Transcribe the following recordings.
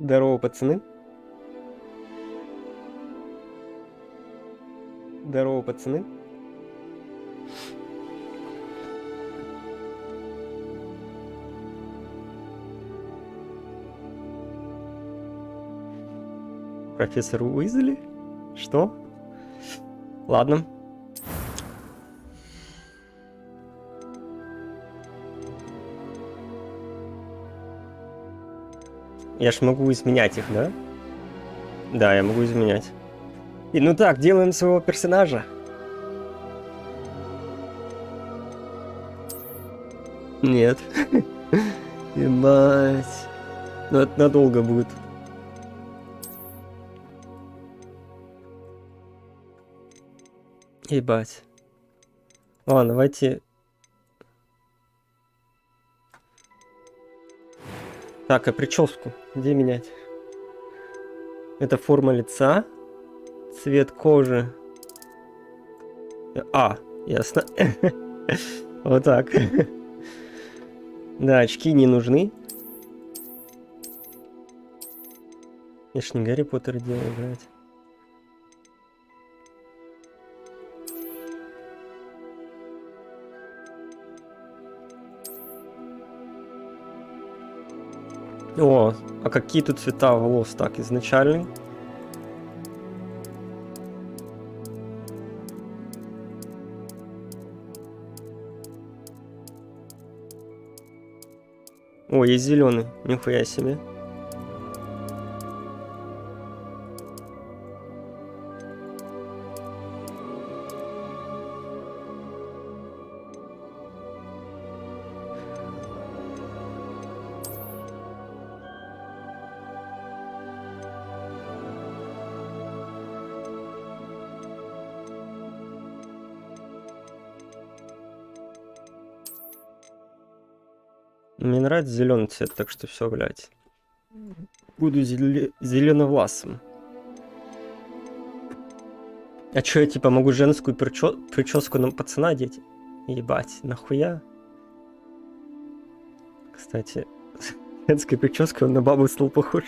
Здарово, пацаны. Здарово, пацаны. Профессор Уизли? Что? Ладно. Я ж могу изменять их, да? Да, я могу изменять. И ну так, делаем своего персонажа. Нет. Ебать. Ну это надолго будет. Ебать. Ладно, давайте... Так, а прическу где менять? Это форма лица, цвет кожи. А, ясно. Вот так. Да, очки не нужны. Я ж не Гарри Поттер делаю, блядь. О, а какие тут цвета волос? Так, изначальный. О, есть зеленый. Нихуя себе. Мне нравится зеленый цвет, так что все, блядь. Буду зеленовласым. А чё, я типа могу женскую прическу на пацана одеть? Ебать, нахуя? Кстати, женской прической он на бабу стал похож.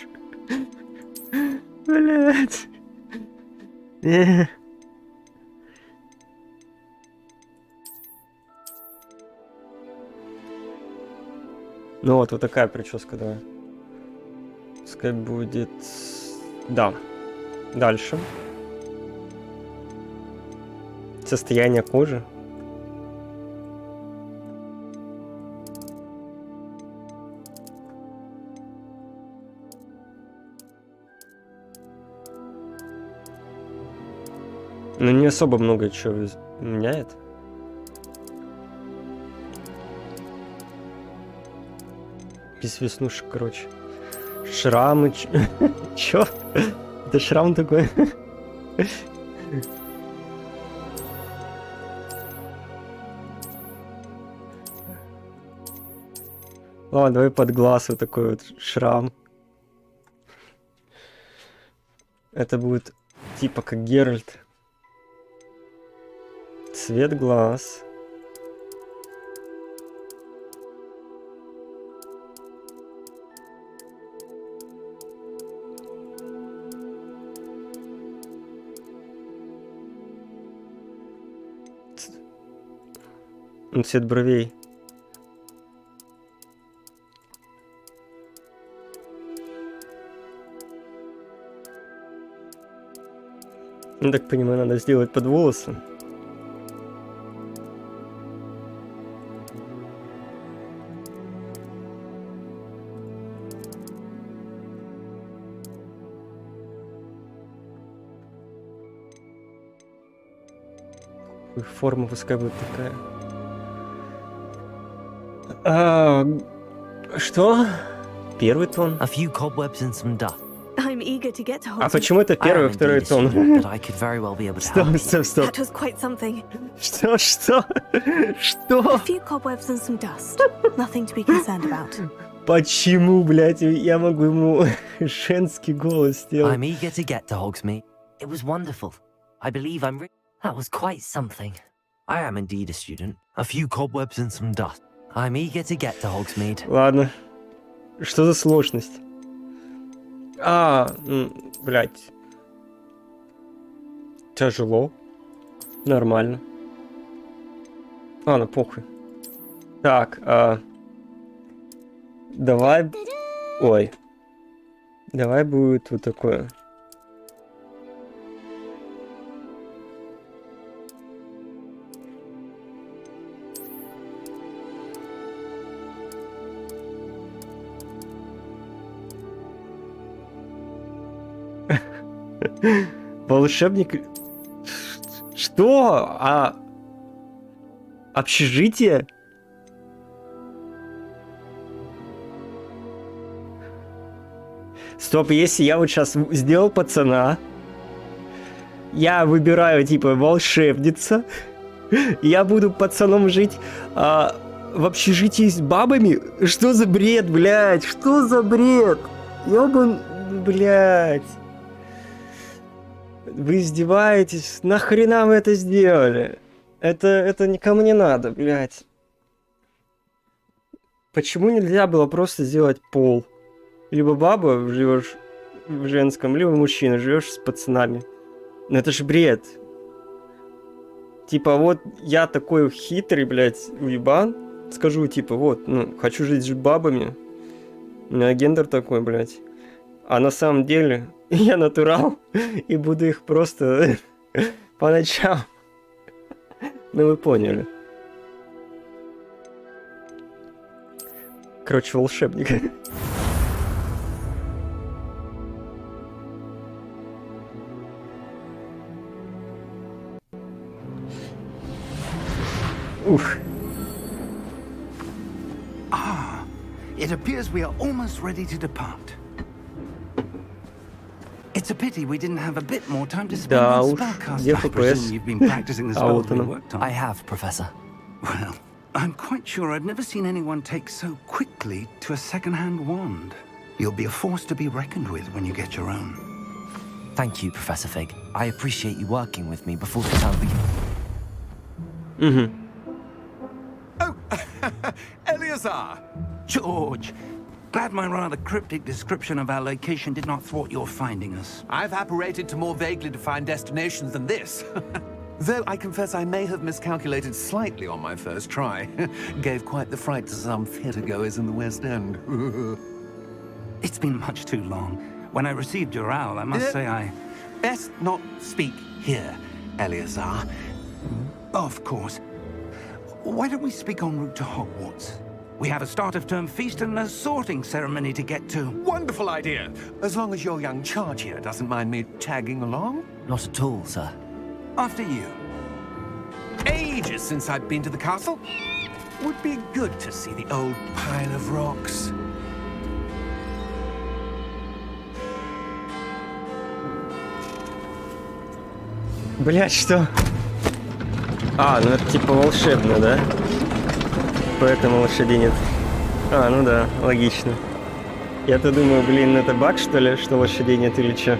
Блядь. Ну вот такая прическа, да. Пускай будет... Да. Дальше. Состояние кожи. Ну не особо много чего меняет. Без веснушек, короче. Шрамы. Чё? Это шрам такой? Ладно, давай под глаз вот такой вот шрам. Это будет типа как Геральт. Цвет глаз. Цвет бровей. Ну, так понимаю, надо сделать под волосы. Форма пускай будет такая. Что? Первый тон? A few cobwebs and some dust. I'm eager to get to А Hogwarts. почему это первый, второй тон? But I could very well be able to help Стоп, стоп, you. стоп. That was quite something. Что? A Что? few cobwebs and some dust. Nothing to be concerned about. Почему, блядь, я могу ему женский голос сделать? I'm eager to get to Hogsmeade. It was wonderful. I believe I'm That was quite something. I am indeed a student. A few cobwebs and some dust. I'm eager to get to Hogsmeade. Ладно. Что за сложность? Блядь. Тяжело. Нормально. Ну похуй. Так, давай... Ой. Давай будет вот такое. Волшебник... Что? Общежитие? Стоп, если я вот сейчас сделал пацана, я выбираю, типа, волшебница, я буду пацаном жить в общежитии с бабами? Что за бред, блядь? Что за бред? Ёбан... Блядь. Вы издеваетесь? Нахрена вы это сделали? Это никому не надо, блядь. Почему нельзя было просто сделать пол? Либо баба живешь в женском, либо мужчина живешь с пацанами. Ну это ж бред. Типа вот я такой хитрый, блядь, уебан. Скажу, типа, вот, ну, хочу жить с бабами. У меня гендер такой, блядь. А на самом деле я натурал и буду их просто по ночам. Ну вы поняли. Короче, волшебник. Ух. It appears we are almost ready to depart. It's a pity we didn't have a bit more time to spend Да on уж, spellcasting. где I presume FPS? you've been practicing the spells we worked on. I have, Professor. Well, I'm quite sure I've never seen anyone take so quickly to a second-hand wand. You'll be a force to be reckoned with when you get your own. Thank you, Professor Fig. I appreciate you working with me before the term begins. Mm-hmm. Oh, Eleazar! George, glad my rather cryptic description of our location did not thwart your finding us. I've apparated to more vaguely defined destinations than this. Though I confess I may have miscalculated slightly on my first try. Gave quite the fright to some theatregoers in the West End. It's been much too long. When I received your owl, I must say I... Best not speak here, Eleazar. Of course. Why don't we speak en route to Hogwarts? We have a start-of-term feast and a sorting ceremony to get to. Wonderful idea! As long as your young charge here doesn't mind me tagging along. Not at all, sir. After you. Ages since I've been to the castle. Would be good to see the old pile of rocks. Блять, что? Ну это типа волшебно, да? Поэтому лошадей нет. Ну да, логично. Я-то думаю, блин, это баг, что ли, что лошадей нет или чё?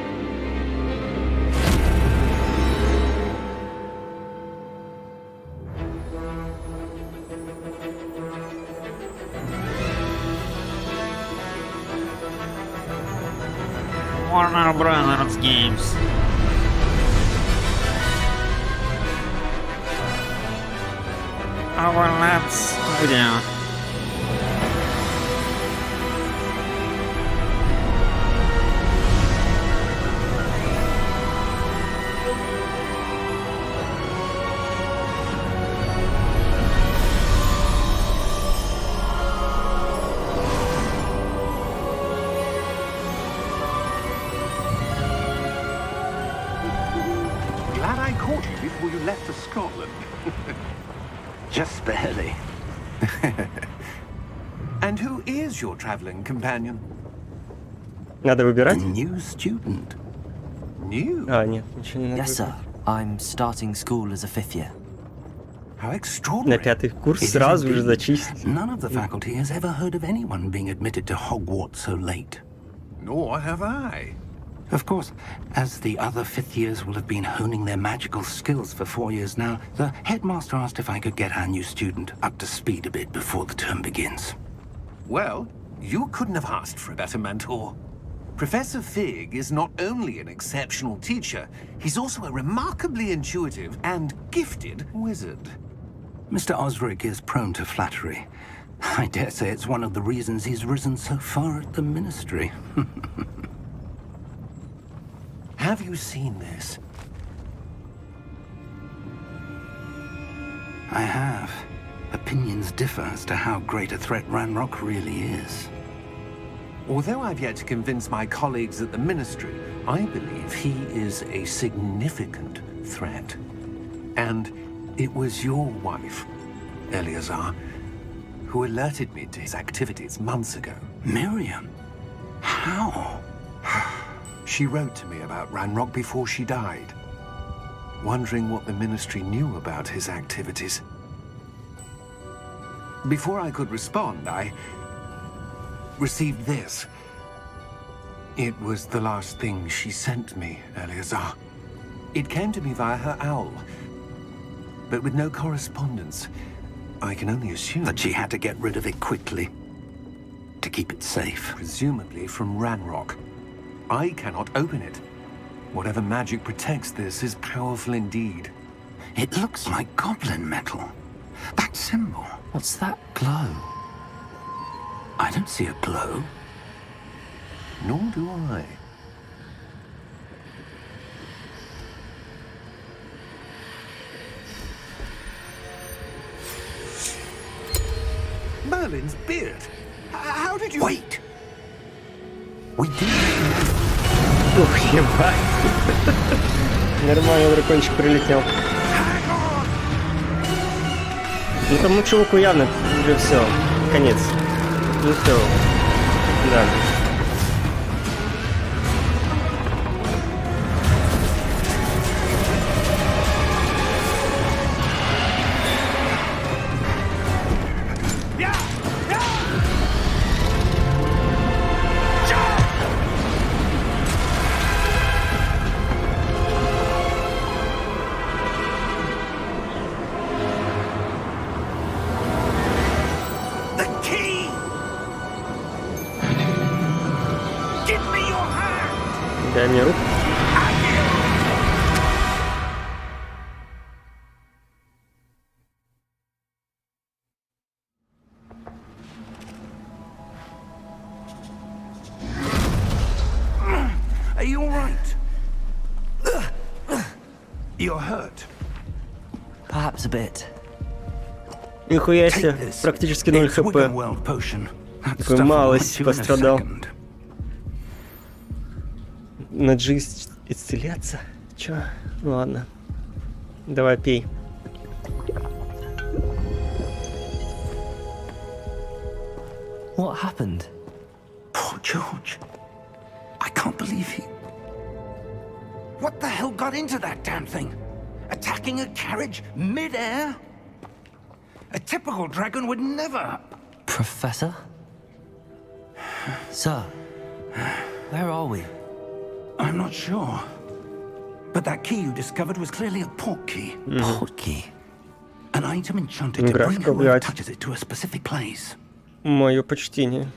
Warner Brothers Games. Hogwarts Studio. Glad I caught you before you left for Scotland. Just barely. And who is your traveling companion? Надо выбирать? New student. New? Нет, ничего не надо. Yes, sir. I'm starting school as a fifth year. How На extraordinary. пятый курс It is сразу же indeed. зачислить. None of the faculty has ever heard of anyone being admitted to Hogwarts so late. Nor have I. Of course, as the other fifth years will have been honing their magical skills for 4 years now, the headmaster asked if I could get our new student up to speed a bit before the term begins. Well, you couldn't have asked for a better mentor. Professor Fig is not only an exceptional teacher, he's also a remarkably intuitive and gifted wizard. Mr. Osric is prone to flattery. I dare say it's one of the reasons he's risen so far at the Ministry. Have you seen this? I have. Opinions differ as to how great a threat Ranrock really is. Although I've yet to convince my colleagues at the Ministry, I believe he is a significant threat. And it was your wife, Eleazar, who alerted me to his activities months ago. Miriam? How? She wrote to me about Ranrock before she died, wondering what the Ministry knew about his activities. Before I could respond, I received this. It was the last thing she sent me, Eleazar. It came to me via her owl, but with no correspondence. I can only assume That she had to get rid of it quickly. To keep it safe. presumably from Ranrock. I cannot open it. Whatever magic protects this is powerful indeed. It looks like goblin metal. That symbol. What's that glow? I don't see a glow. Nor do I. Merlin's beard. How did you... Wait! We do. Ух, ебать. Нормально дракончик прилетел. Ну тому чуваку явно уже все. Конец. Ну все. Да. The key! Give me your hand! Дай мне руку. Are you all right? You're hurt. Perhaps a bit. Нихуя Take себе. this. Практически 0 It's хп. Wiggenweld potion. That Такой stuff will малость hurt you in a пострадал. second. На G исцеляться? Чё? Ну ладно. Давай пей. What happened? Poor George. I can't believe he... What the hell got into that damn thing? Attacking a carriage mid-air? A typical dragon would never... Professor? Sir, where are we? I'm not sure. But that key you discovered was clearly a port key. Portkey. An item enchanted to bring Графика, whoever блядь. touches it to a specific place. Мое почтение.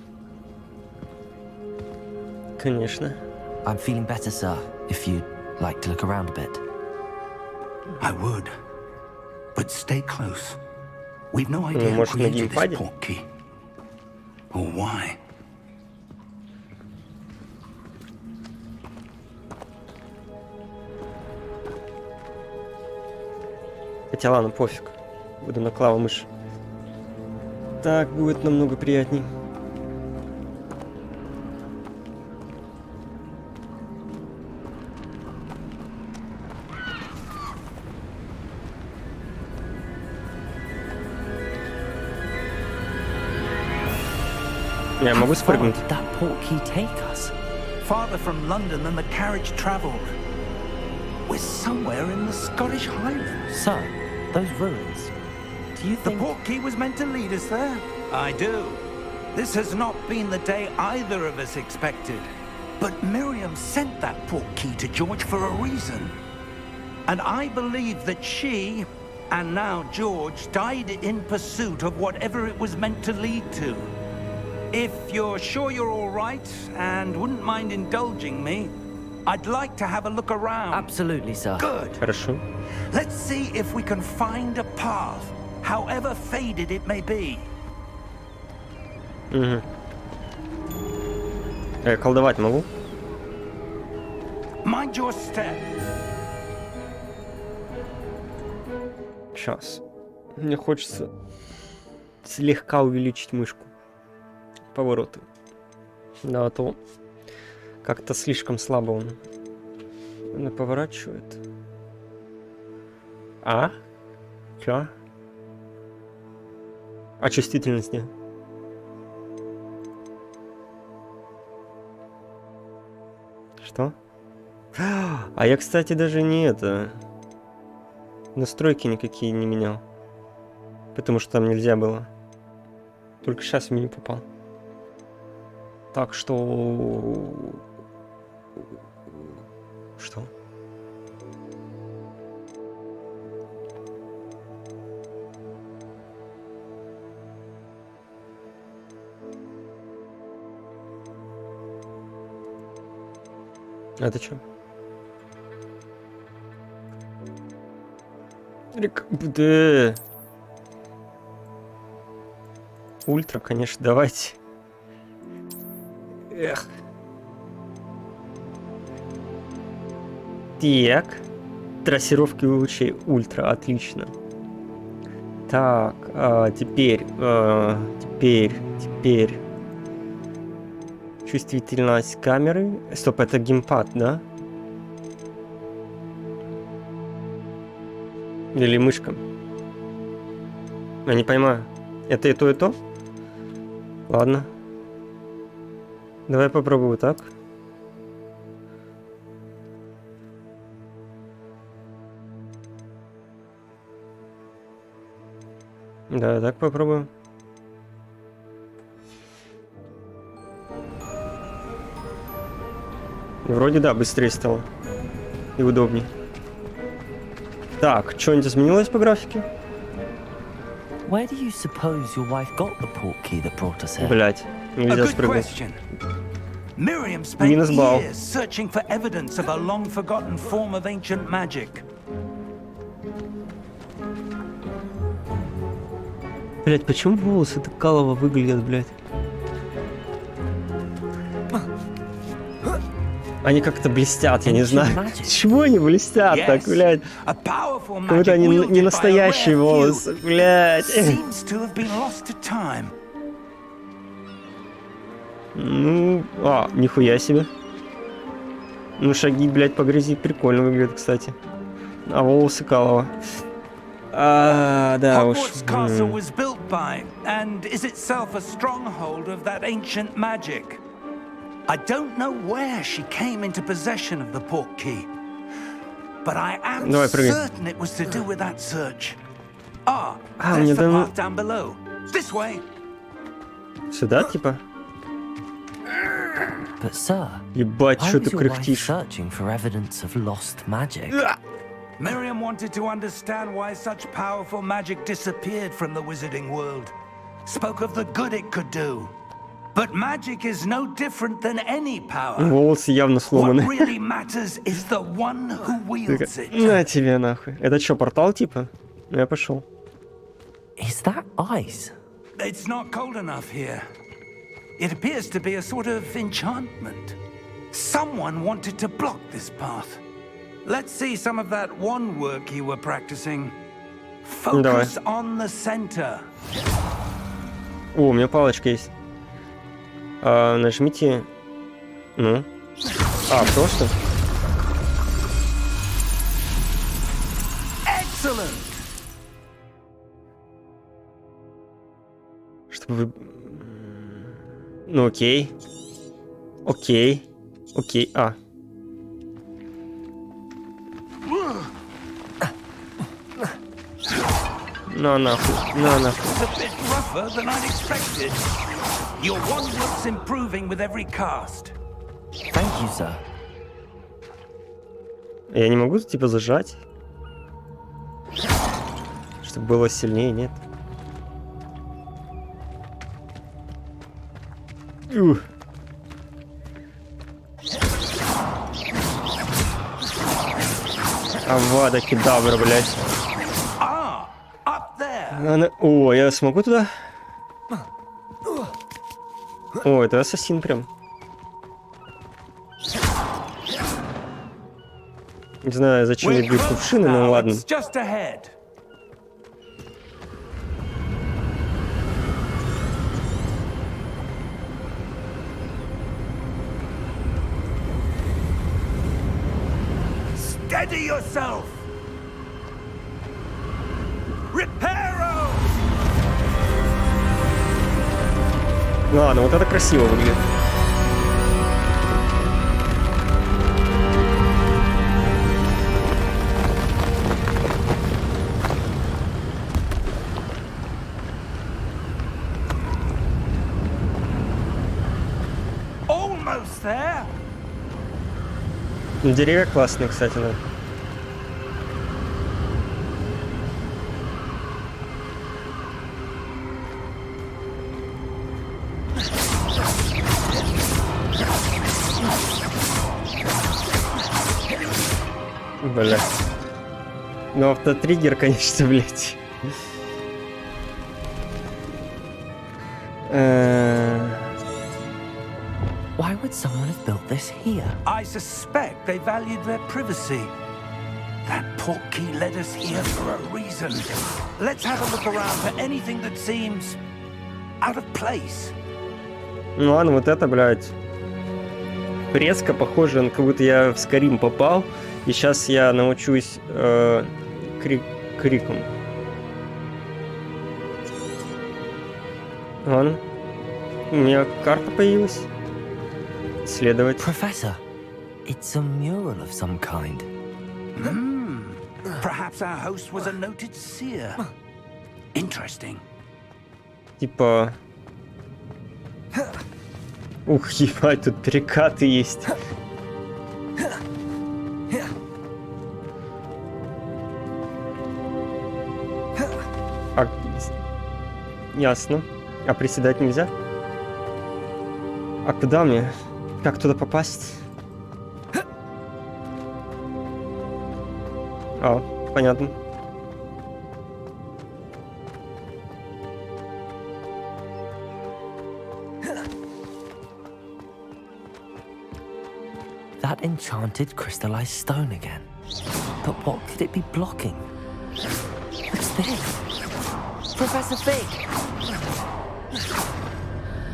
Конечно. I'm feeling better, sir, if you'd like to look around a bit. I would. But stay close. We've no idea who может, на created геймпаде? this port key. Or why. Хотя ладно, пофиг. Буду на клавомышь. Так будет намного приятней. Я могу How far спрыгнуть? did that portkey take us? Farther from London than the carriage travelled. We're somewhere in the Scottish Highlands. Sir, those ruins. Do you The think... port key was meant to lead us there? I do. This has not been the day either of us expected. But Miriam sent that port key to George for a reason. And I believe that she, and now George, died in pursuit of whatever it was meant to lead to. If you're sure you're all right and wouldn't mind indulging me, I'd like to have a look around. Absolutely, sir. Good. Хорошо. Let's see if we can find a path, however faded it may be. Угу. Колдовать могу? Mind your step. Сейчас. Мне хочется слегка увеличить мышку. Повороты. Да, а то как-то слишком слабо он поворачивает. А? Чё? А чувствительность не? Что? А я, кстати, даже не это... Настройки никакие не менял. Потому что там нельзя было. Только сейчас в меню попал. Так что... Что? Это что? Да. Ультра, конечно, давайте. Эх. Так. Трассировки лучей ультра, отлично. Так, теперь. Чувствительность камеры. Стоп, это геймпад, да? Или мышка? Я не поймаю. Это и то, и то? Ладно. Давай попробую так. Да, так попробую. Вроде да, быстрее стало. И удобнее. Так, что-нибудь изменилось по графике? Where do you suppose your wife got the port key that brought us here? Блять, A нельзя good спрыгнуть. question. Miriam spent Minus ball. years searching for evidence of a long-forgotten form of ancient magic. Блять, почему волосы так калово выглядят, блять? Они как-то блестят, я не знаю. Чего они блестят так, блядь? A powerful Как будто magic они wielded не by a настоящие rare волосы, few блядь. seems to have been lost to time. Ну, нихуя себе. Ну, шаги, блядь, по грязи прикольно выглядят, кстати. А волосы калово. Да уж. Hogwarts Castle was built by, and is itself a stronghold of that ancient magic. I don't know where she came into possession of the port key, but I am Давай, прыгай. certain it was to do with that search. мне There's the дано- path down below. This way. Сюда, типа? But, sir, Ебать, why что was ты your wife кряхтишь? searching for evidence of lost magic? Miriam wanted to understand why such powerful magic disappeared from the wizarding world. Spoke of the good it could do. But magic is no different than any power. Волосы явно What сломаны. really matters is the one who wields it. На тебе, нахуй. Это что, портал, типа? Ну, я пошел. Is that ice? It's not cold enough here. It appears to be a sort of enchantment. Someone wanted to block this path. Let's see some of that wand work you were practicing. Focus on the center. О, у меня палочка есть. Нажмите. Ну. Просто? Excellent. Чтобы вы... Ну, окей. Окей. На нахуй. It's a bit rougher than I'd expected. Your wand looks improving with every cast. Thank you, sir. Я не могу, типа, зажать? Чтобы было сильнее, нет? Ух. Авада кедавра, блядь. Ah, up there. О, я смогу туда? О, это ассасин прям. Не знаю, зачем я We're бью close кувшины, но now. ладно. It's just ahead. Steady yourself. Reparo. Ладно, вот это красиво выглядит. Almost there. Деревья классные, кстати, да. Бля. Ну, автотриггер, конечно, блядь. Why would someone have built this here? I suspect they valued their privacy. That portkey led us here for a reason. Let's have a look around for anything that seems out of place. Ну ладно, вот это, блядь. Фреска похожа, на как будто я в Скарим попал. И сейчас я научусь криком. Ладно. У меня карта появилась. Исследовать. Professor, it's a mural of some kind. Perhaps our host was a noted seer. Interesting. Типа... Ух, ебать, тут перекаты есть. А... Ясно. А приседать нельзя? А куда мне? Как туда попасть? А, понятно. That enchanted crystallized stone again. But what could it be blocking? What's this? Professor Fig!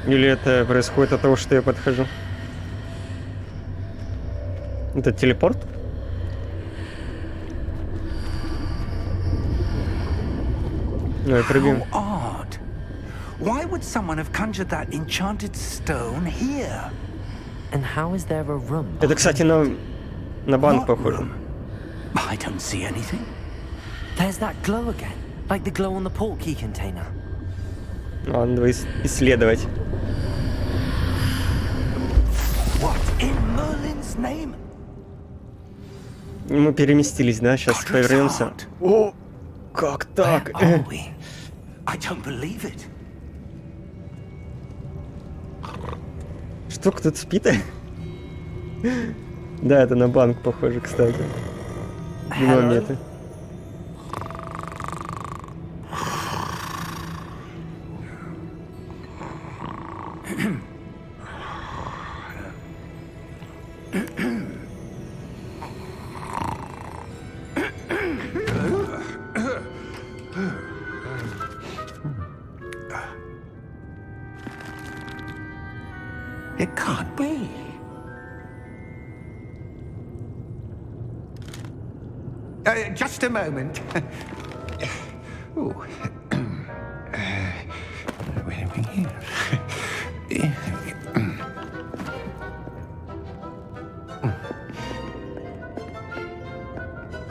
Или это происходит от того, что я подхожу? Это телепорт? Ну, я прыгаю. How odd. Why would someone have conjured that enchanted stone here? And how is there a room? Это, кстати, на банк What похоже. room? I don't see anything. There's that glow again. Like the glow on the portkey container. Ладно, давай исследовать. What in Merlin's name? Мы переместились, да? Сейчас Godric's повернемся. heart. О, как так? Where are we? I don't believe it. Что, кто-то спит? Да, это на банк похоже, кстати. Динамиты. It can't be. Just a moment. Ooh. Where are we here?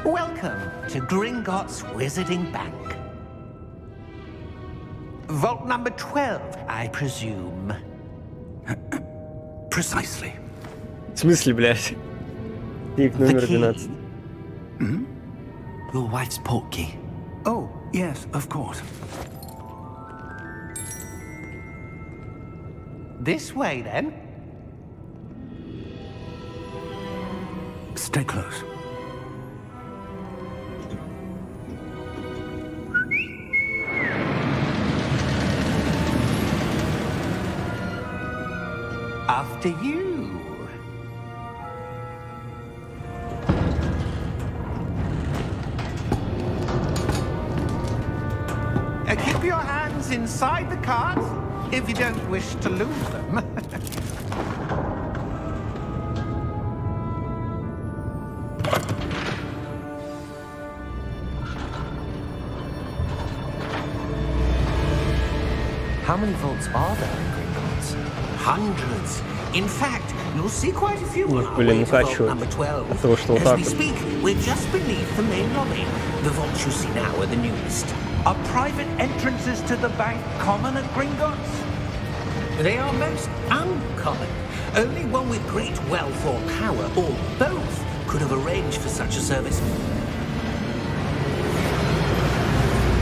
Welcome to Gringotts Wizarding Bank. Vault number 12, I presume. Precisely. В смысле, блядь? Пик номер 12. Your wife's portkey. Oh, yes, of course. This way, then. Stay close. After you. Keep your hands inside the cart if you don't wish to lose them. How many vaults are there in Gringotts? Hundreds. In fact, you'll see quite a few on our блин, way ну to vault хочу. number 12. Потому что вот As так we вот. speak, we're just beneath the main lobby. The vaults you see now are the newest. Are private entrances to the bank common at Gringotts? They are most uncommon. Only one with great wealth or power, or both, could have arranged for such a service.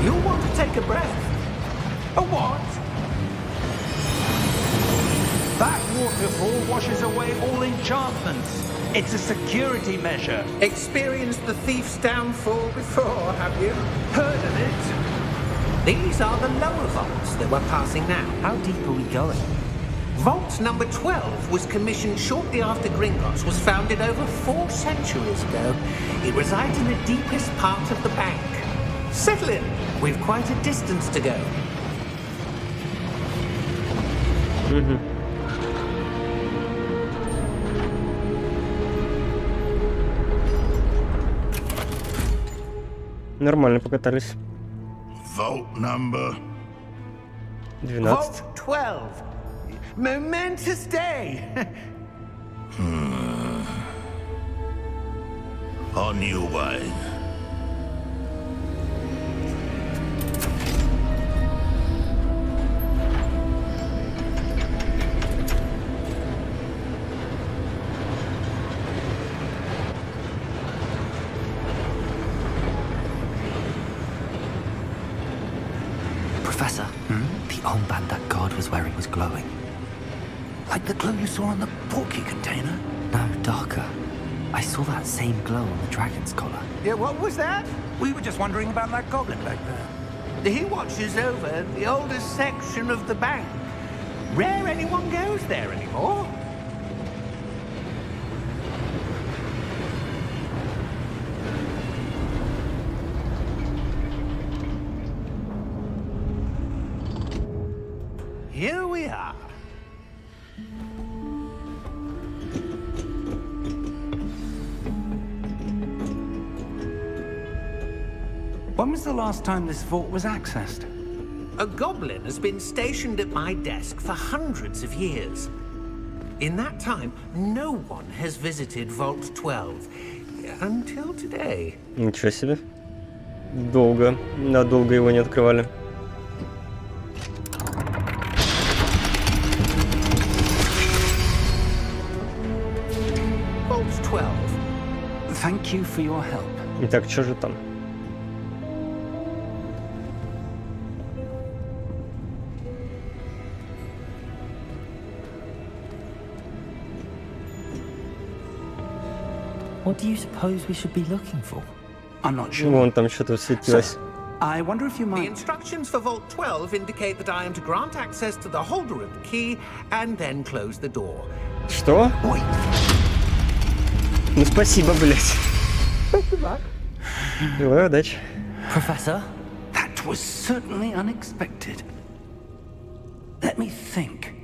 You'll want to take a breath. A what? That waterfall washes away all enchantments. It's a security measure. Experienced the thief's downfall before, have you? Heard of it? These are the lower vaults that we're passing now. How deep are we going? Vault number 12 was commissioned shortly after Gringotts was founded over 4 centuries ago. It resides in the deepest part of the bank. Settle in. We've quite a distance to go. Нормально покатались. Vault number. 12. Vault 12. Momentous day. On your way. Professor, the armband that guard was wearing was glowing. Like the glow you saw on the porky container? No, darker. I saw that same glow on the dragon's collar. Yeah, what was that? We were just wondering about that goblin back there. He watches over the oldest section of the bank. Rare anyone goes there anymore. Here we are. When was the last time this vault was accessed? A goblin has been stationed at my desk for hundreds of years. In that time, no one has visited Vault 12 until today. Ничего себе. Долго. Надолго его не открывали. Vault 12. Thank you for your help. Итак, что же там? What do you suppose we should be looking for? I'm not sure. Вон там что-то светилось. I wonder if you The might... instructions for Vault 12 indicate that I am to grant access to the holder of the key and then close the door. Что? Wait. Ну спасибо, блядь. Давай, удачи. Professor? That was certainly unexpected. Let me think.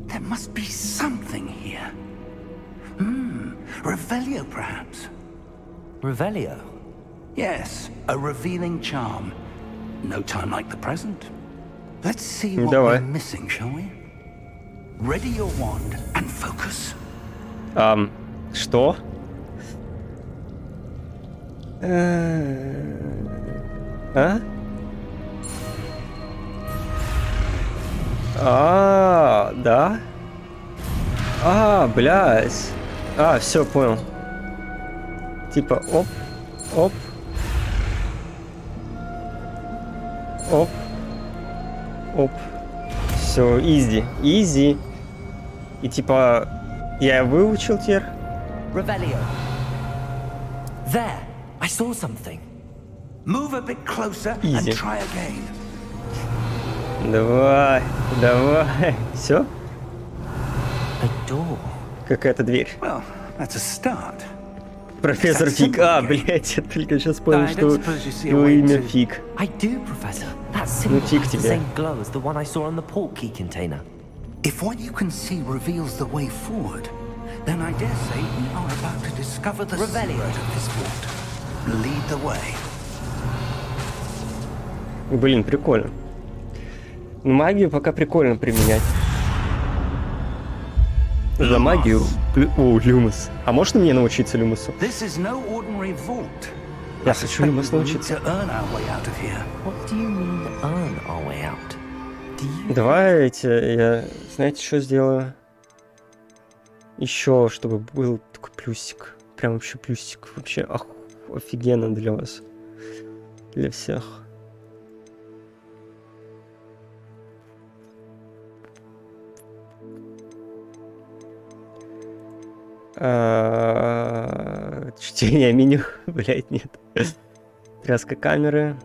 There must be something here. Revelio, perhaps? Revelio? Yes, a revealing charm. No time like the present. Let's see what Давай. we're missing, shall we? Ready your wand and focus. Что? Да? Блядь. Все, понял. Типа, оп, оп. Оп. Оп. Все. Все, изи, изи. И типа, я выучил теперь. Revelio. There, I saw something. Move a bit closer Easy. and try again. Давай, давай. Все? A door. Какая-то дверь. Well, that's a start. Профессор Фиг. А, блядь, я только сейчас понял, что его имя Фиг. I do, Professor. That Ну, symbol фиг has the тебе. same glow as the one I saw on the port key container. If what you can see reveals the way forward, then I dare say we are about to discover the secret of this vault. Lead the way. Блин, прикольно. Ну, магию пока прикольно применять. За магию... О, Люмус. А можно мне научиться Люмусу? This is no ordinary vault. Я хочу Люмус научиться. To earn our way out of here. What do you mean, earn our way out? Do you... Давайте я, знаете, что сделаю? Еще, чтобы был такой плюсик. Прям вообще плюсик. Вообще офигенно для вас. Для всех. Чтение меню. Блять, нет. Тряска камеры.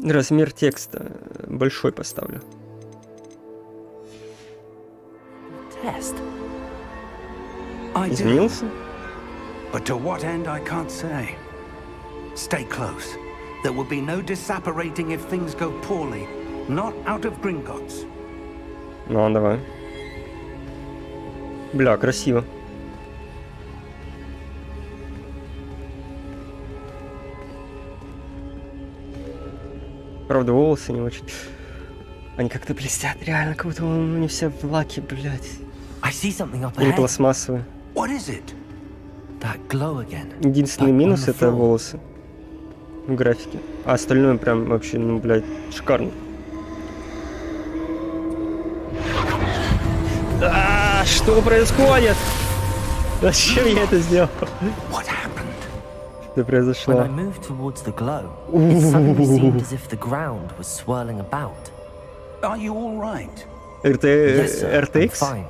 Размер текста большой поставлю. Test. I do. Изменился? But to what end I can't say. Stay close. There will be no disapparating if things go poorly. Not out of Gringotts. Ну, давай. Бля, красиво. Правда, волосы не очень. Они как-то блестят, реально, как будто они все в лаке, блядь. I see something up Или ahead. пластмассовые. What is it? That glow again. Единственный Like on минус the это floor. волосы в графике. А остальное прям вообще, ну, блядь, шикарно. Что происходит? Зачем я это сделал? What happened? Что When произошло? I moved towards the glow, it suddenly seemed as if the ground was swirling about. Are you all right? Yes, sir. I'm RTX? fine.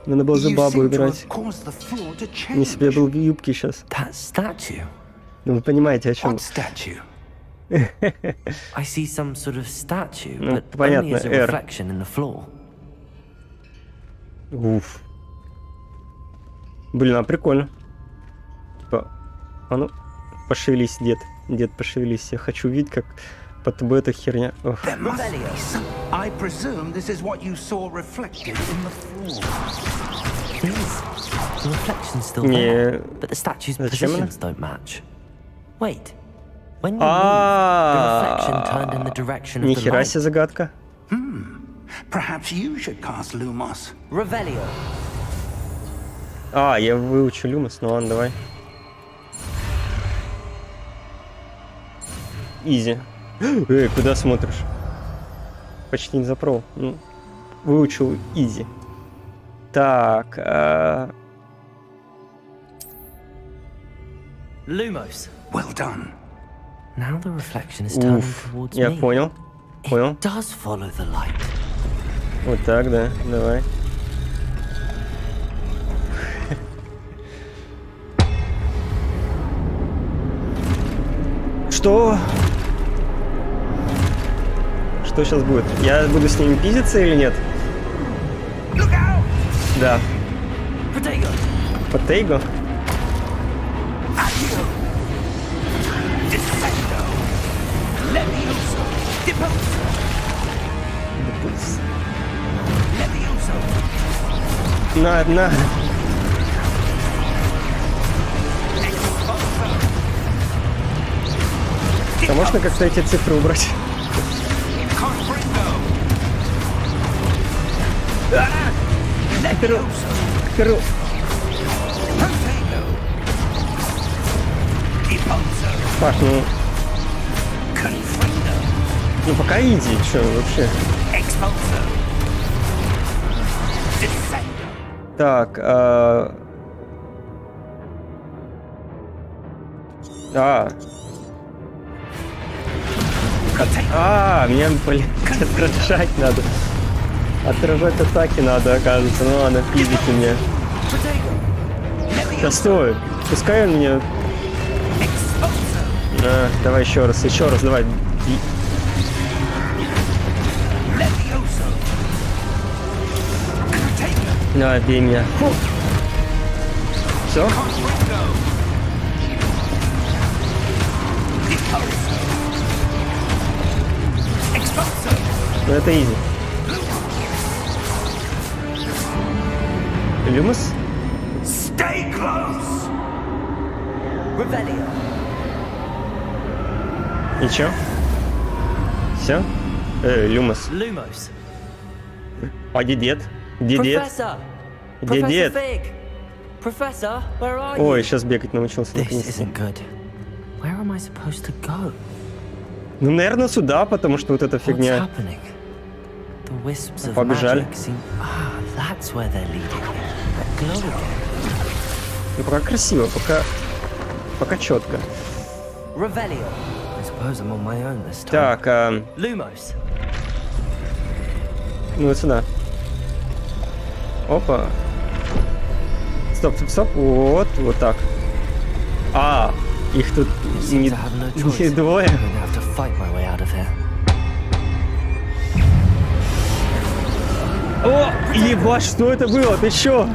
Надо было за You бабу seem to играть. have caused the floor to change. Не себе был в юбке сейчас. That statue. Ну, вы понимаете, о чем. What statue? I see some sort of statue, Ну, but понятно, only as a R. reflection in the floor. Уф. Блин, а прикольно. Типа, а ну, пошевелись, дед. Дед, пошевелись. Я хочу видеть, как под тобой эта херня. Ох. There must be some. I presume this is what you saw reflected in the floor. It is. The reflection's still Не. there, but the statue's Зачем она? positions don't match. Wait. When you moved, the reflection turned in the direction of the Нихера light. себе загадка. Perhaps you should cast Lumos. Revelio. А, я выучу Люмос, ну ладно, давай. Изи. Эй, куда смотришь? Почти не запробовал. Ну, выучил изи. Так, Lumos. Well done. Now the reflection is turning уф, towards я me. понял. Понял. It does follow the light. Вот так, да, давай. Что? Что сейчас будет? Я буду с ними пиздиться или нет? Look out! Да. Protego. Потейго? Descendo. Levioso. Depulso. Levioso. На. А можно как-то эти цифры убрать? Confringo. Перу. Protego. Depulso. Так, ну Confringo. пока иди, что вообще? Expulso. Descendo. Так, мне, блин, отражать надо. Отражать атаки надо, оказывается. Ну ладно, пиздите мне. Да стой, пускай он мне... давай еще раз, давай. На, бей меня. Все? Ну это изи. Люмус? Stay close. И чё? Все? Люмус. Lumos. А где дед? Где дед? Professor! Где Professor дед? Fig! Professor, where are Ой, you? сейчас бегать научился This наконец-то. isn't good. Where am I supposed to go? Ну, наверное, сюда, потому что вот эта What's фигня. happening? The wisps of Побежали. magic seem... Ah, that's where they're leading me. That glow again. Ну, пока красиво, пока четко. Revelio. I suppose I'm on my own this time. Так, Lumos. ну вот сюда. Опа. Стоп. Вот так. Их тут Seem to have no choice. не двое. I'm gonna have to fight my way out of here. О, ебать, что это было? Ты чё?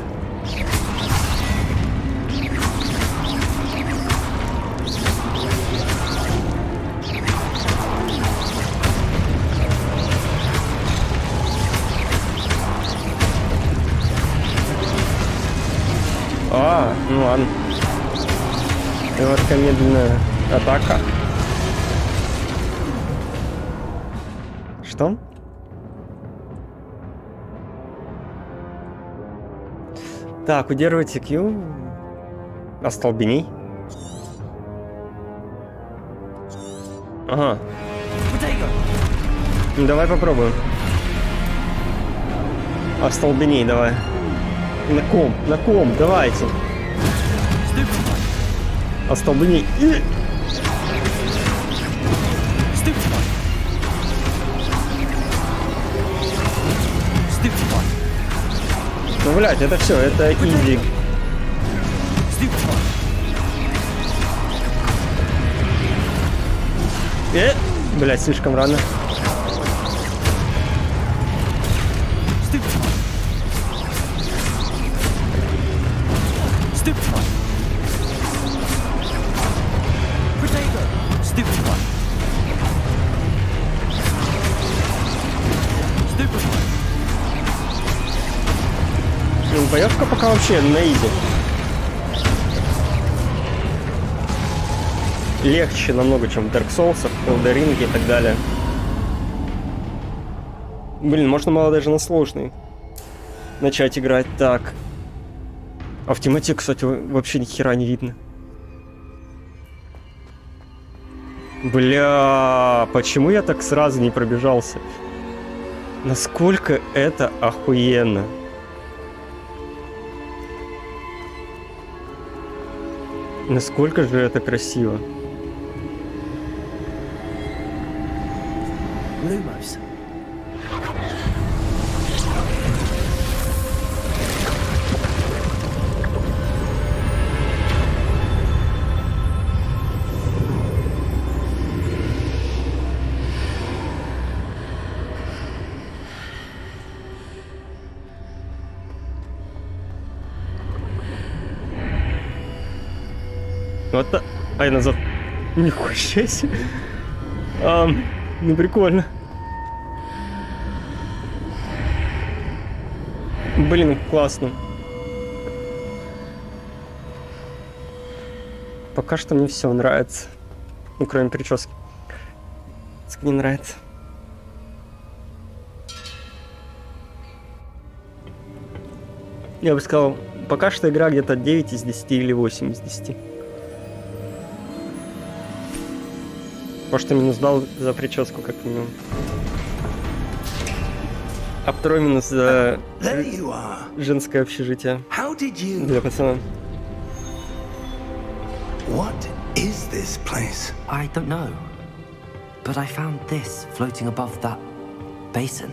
Ну ладно. Немножко медленная атака. Что? Так, удерживайте Q. Остолбеней. Ага. Ну, давай попробуем. Остолбеней, давай. На ком, давайте. Остолбеней. Ну, блядь, это все, это изи. Блядь, слишком рано. Ну, боевка пока вообще на изи. Легче намного, чем в Dark Souls, в Elden Ring и так далее. Блин, можно мало даже на сложный начать играть. Так. А в темноте, кстати, вообще ни хера не видно. Бля, почему я так сразу не пробежался? Насколько это охуенно. Насколько же это красиво. Lumos. Вот так. Ай, назад. Нихуя себе. Ну прикольно. Блин, классно. Пока что мне все нравится. Ну, кроме прически. Не нравится. Я бы сказал, пока что игра где-то 9 из 10 или 8 из 10. Может, ты минус дал за прическу, как минимум. А второй минус за There you are. женское общежитие How did you... для пацана. What is this place? I don't know. But I found this floating above that basin.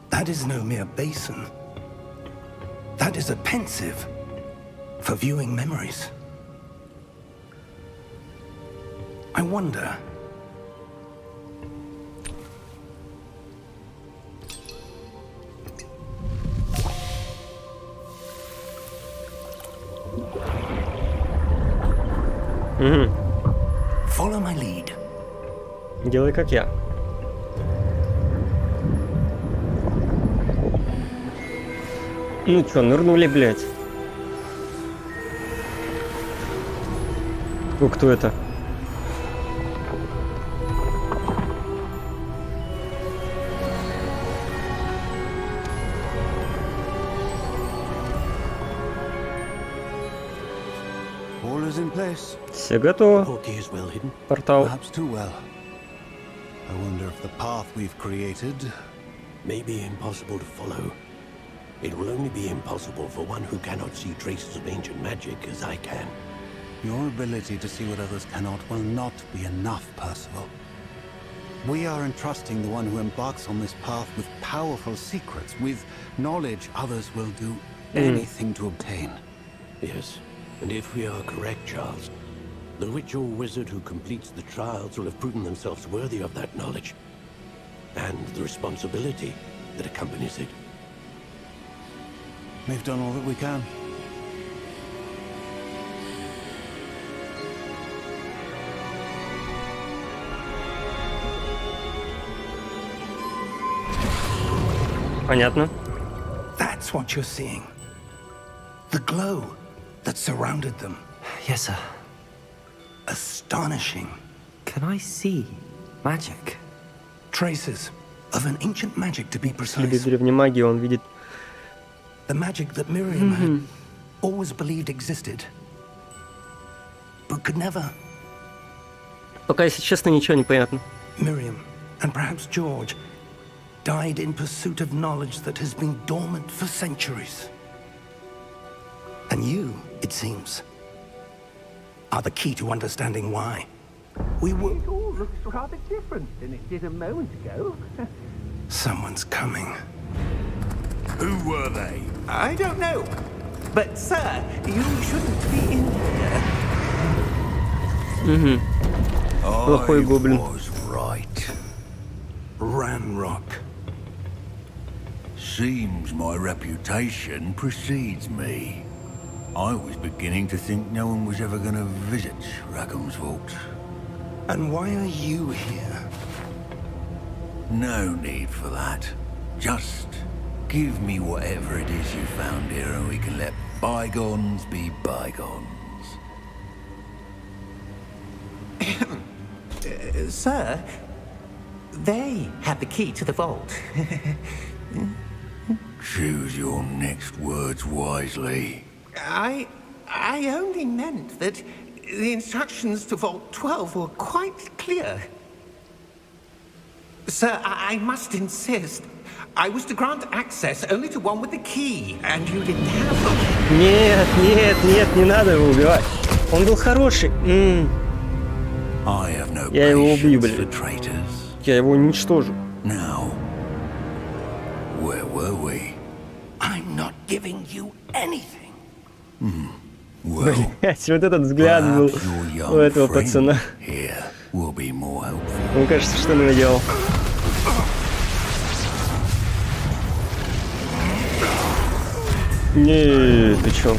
That is no mere basin. That is a pensive for viewing memories. I wonder... Follow my lead. Делай как я. Ну чё, нырнули, блядь. Ну кто это? All is in place. Все готово. Portkey is well hidden. Портал. Perhaps too well. I wonder if the path we've created may be impossible to follow. It will only be impossible for one who cannot see traces of ancient magic as I can. Your ability to see what others cannot will not be enough, Percival. We are entrusting the one who embarks on this path with powerful secrets, with knowledge others will do anything to obtain. Yes, and if we are correct, Charles, the witch or wizard who completes the trials will have proven themselves worthy of that knowledge, and the responsibility that accompanies it. We've done all that we can. Понятно. That's what you're seeing. The glow that surrounded them. Yes, sir. Astonishing. Can I see magic? Traces of an ancient magic, to be Следы precise. древней магии он видит. The magic that Miriam had always believed existed, but could never. Пока, если честно, ничего не понятно. Miriam, and perhaps George, died in pursuit of knowledge that has been dormant for centuries. And you, it seems, are the key to understanding why. We were... It all looks rather different than it did a moment ago. Someone's coming. Who were they? I don't know. But, sir, you shouldn't be in here. Плохой гоблин. Was right. Ranrock. Seems my reputation precedes me. I was beginning to think no one was ever going to visit Rackham's Vault. And why are you here? No need for that. Just give me whatever it is you found here and we can let bygones be bygones. Sir, they have the key to the vault. Choose your next words wisely. I only meant that the instructions to Vault 12 were quite clear. Sir, I must insist. I was to grant access only to one with the key, and you didn't have them. Нет, нет, нет, не надо его убивать. Он был хороший. I have no Я его убью, patience for блин. traitors. Я его уничтожу. Now, where were we? I'm not giving you anything. Well, Блять, вот этот взгляд был perhaps your у young этого friend пацана. here will be more helpful. Мне кажется, что он наделал. Не, ты чё?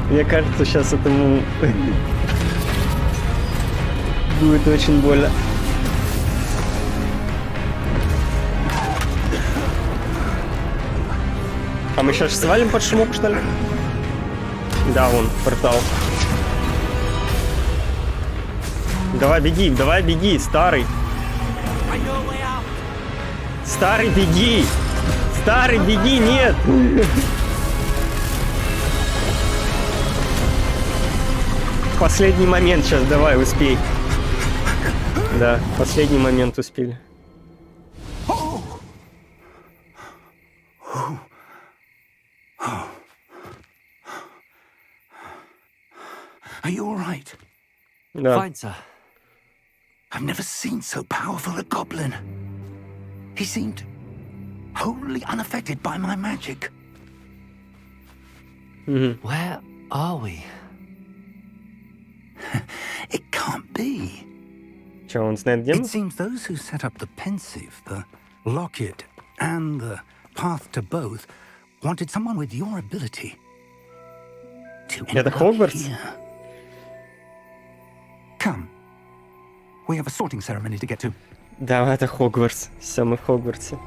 Мне кажется, сейчас этому будет очень больно. А мы сейчас свалим под шумок, что ли? Да, вон, портал. Давай беги, старый. Старый, беги! Старый, беги, нет! Последний момент сейчас, давай, успей. Да, последний момент успели. Are you all right? Да. Fine, sir. I've never seen so powerful a goblin. He seemed wholly unaffected by my magic. Where are we? It can't be. Че, он знает, где мы? It seems those who set up the pensive, the locket, and the path to both wanted someone with your ability to end Это up Хогвартс? here. Come. We have a sorting ceremony to get to. Да, это Хогвартс. Все, мы в Хогвартсе.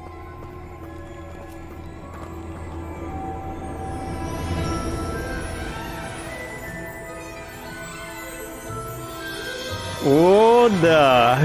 О, да!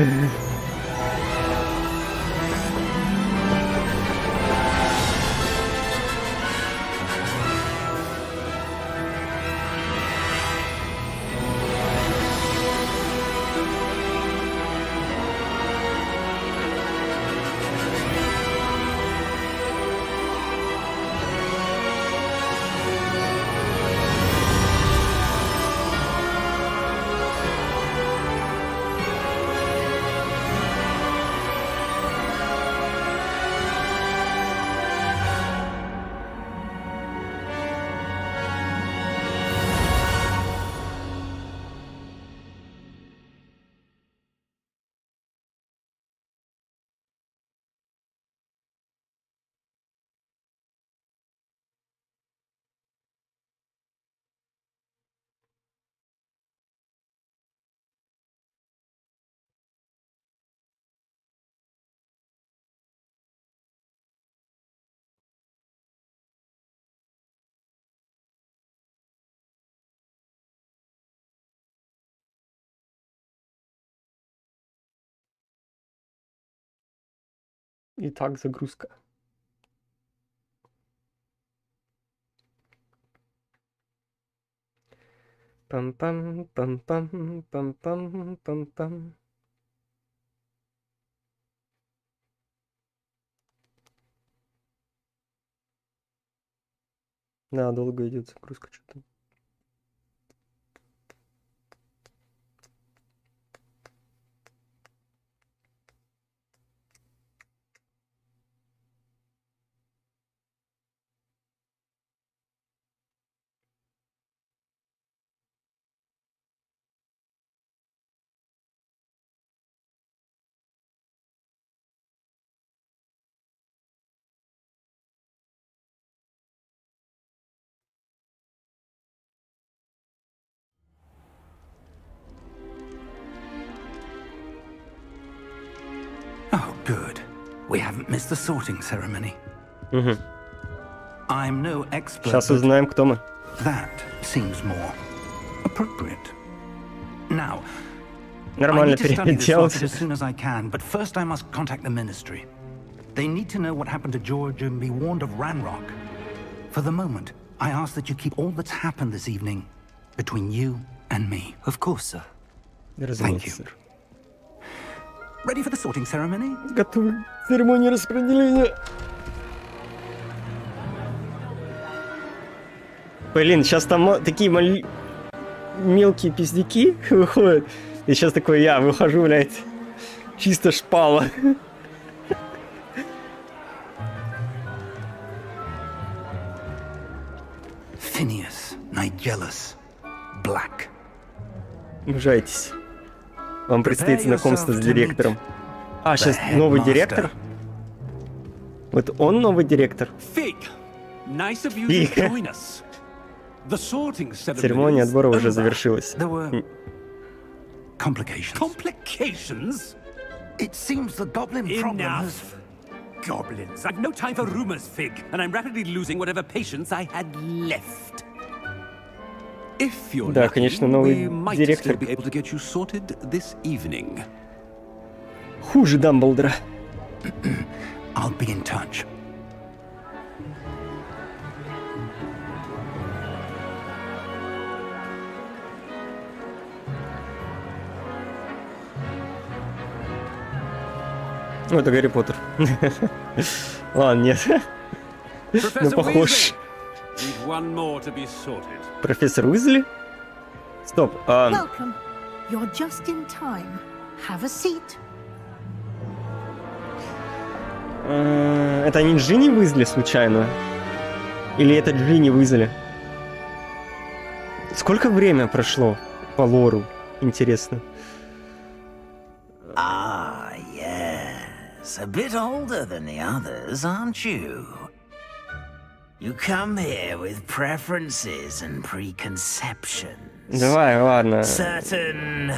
Итак, загрузка. Пам-пам, пам-пам, пам-пам, пам-пам. Да, долго идет загрузка что-то. Oh, good. We haven't missed the sorting ceremony. Угу. I'm no expert. Сейчас but узнаем, кто мы. That seems more appropriate. Now, I Нормально need to study this переделать. locket as soon as I can, but first I must contact the ministry. They need to know what happened to George and be warned of Ranrock. For the moment, I ask that you keep all that's happened this evening between you and me. Of course, sir. Разумеется, you. сэр. Ready for the sorting ceremony? Готовы к церемонии распределения. Блин, сейчас там такие мелкие пиздюки выходят. И сейчас такой я выхожу, блядь, чисто шпала. Phineas, Nigellus, Black. Мужайтесь. Вам предстоит знакомство с директором. А, сейчас новый директор? Вот он новый директор? Fig. Nice of you Фиг. to join us. The sorting ceremony. Церемония is отбора уже over. завершилась. There were complications. Complications? It seems the goblin problem has... Enough. Goblins. I've no time for rumors, Fig, and I'm rapidly losing whatever patience I had left. If you're Да, lucky, конечно, новый we might директор. still be able to get you sorted this evening. Хуже Дамблдора. I'll be in touch. Ну, это Гарри Поттер. Ладно, нет. Ну, Professor похож. Weasley, need one more to be sorted. Профессор Уизли? Стоп. Welcome. You're just in time. Have a seat. Это не Джинни Уизли случайно? Или это Джинни Уизли? Сколько время прошло по лору? Интересно. Ah, yes. A bit older than the others, aren't you? You come here with preferences and preconceptions. Давай, ладно. Certain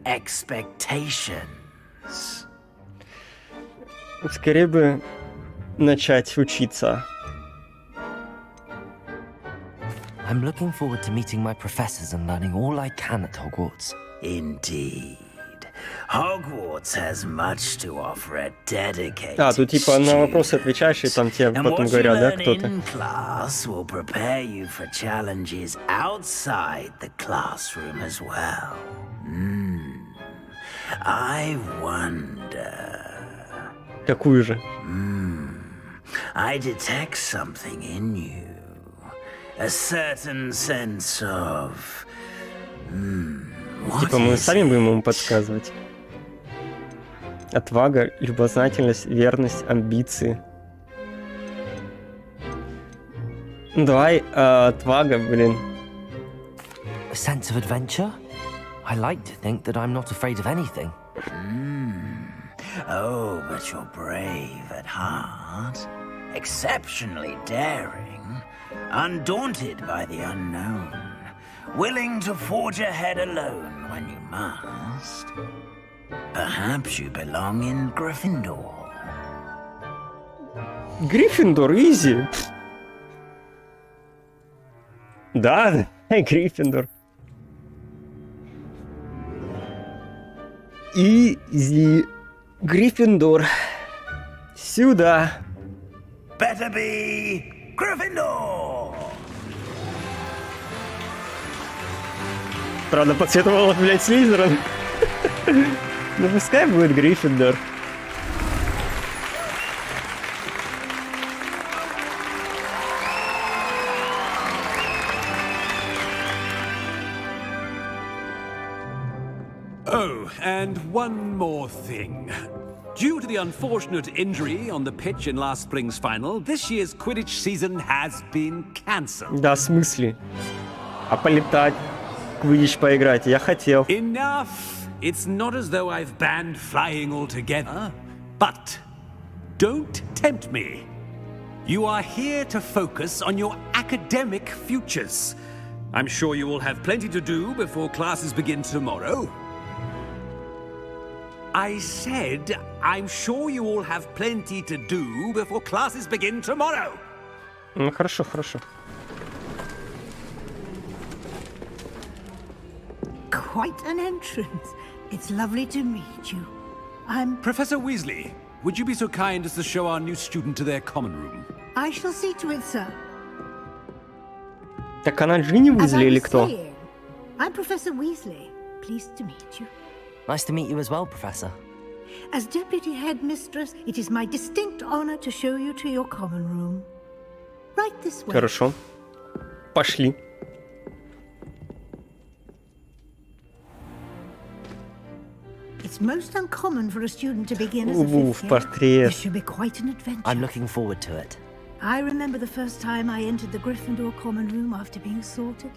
expectations. Скорее бы начать учиться. I'm looking forward to meeting my professors and learning all I can at Hogwarts. Indeed. Hogwarts has much to offer a dedicated А, тут типа на вопросы отвечаешь, и там тебе And потом what you говорят, да, learn кто-то. in class will prepare you for challenges outside the classroom as well. I wonder. Какую же? I detect something in you. A certain sense of. Типа мы сами будем ему подсказывать. Отвага, любознательность, верность, амбиции. Ну, давай, отвага, блин. A sense of adventure? I like to think that I'm not afraid of anything. Oh, but you're brave at heart. Exceptionally daring. Undaunted by the unknown. Willing to forge ahead alone when you must. Perhaps you belong in Gryffindor. Гриффиндор, изи. Да, Гриффиндор. Изи. Гриффиндор. Сюда. Better be Gryffindor! Правда, подсветовала, блядь, Слизерин. Ну пускай будет Гриффиндор. Oh, and one more thing. Due to the unfortunate injury on the pitch in last spring's final, this year's Quidditch season has been cancelled. Да, в смысле? А полетать, Квиддич поиграть, я хотел. Enough! It's not as though I've banned flying altogether, but don't tempt me. You are here to focus on your academic futures. I'm sure you will have plenty to do before classes begin tomorrow. I said, I'm sure you all have plenty to do before classes begin tomorrow. Ну хорошо, хорошо. Quite an entrance. It's lovely to meet you. I'm... Professor Weasley, would you be so kind as to show our new student to their common room? I shall see to it, sir. Так она Джинни As Уизли I или was кто? saying, I'm Professor Weasley. Pleased to meet you. Nice to meet you as well, Professor. As Deputy Headmistress, it is my distinct honor to show you to your common room. Right this way. Хорошо. Пошли. It's most uncommon for a student to begin as a Уф, fifth year. портрет. This should be quite an adventure. I'm looking forward to it. I remember the first time I entered the Gryffindor common room after being sorted.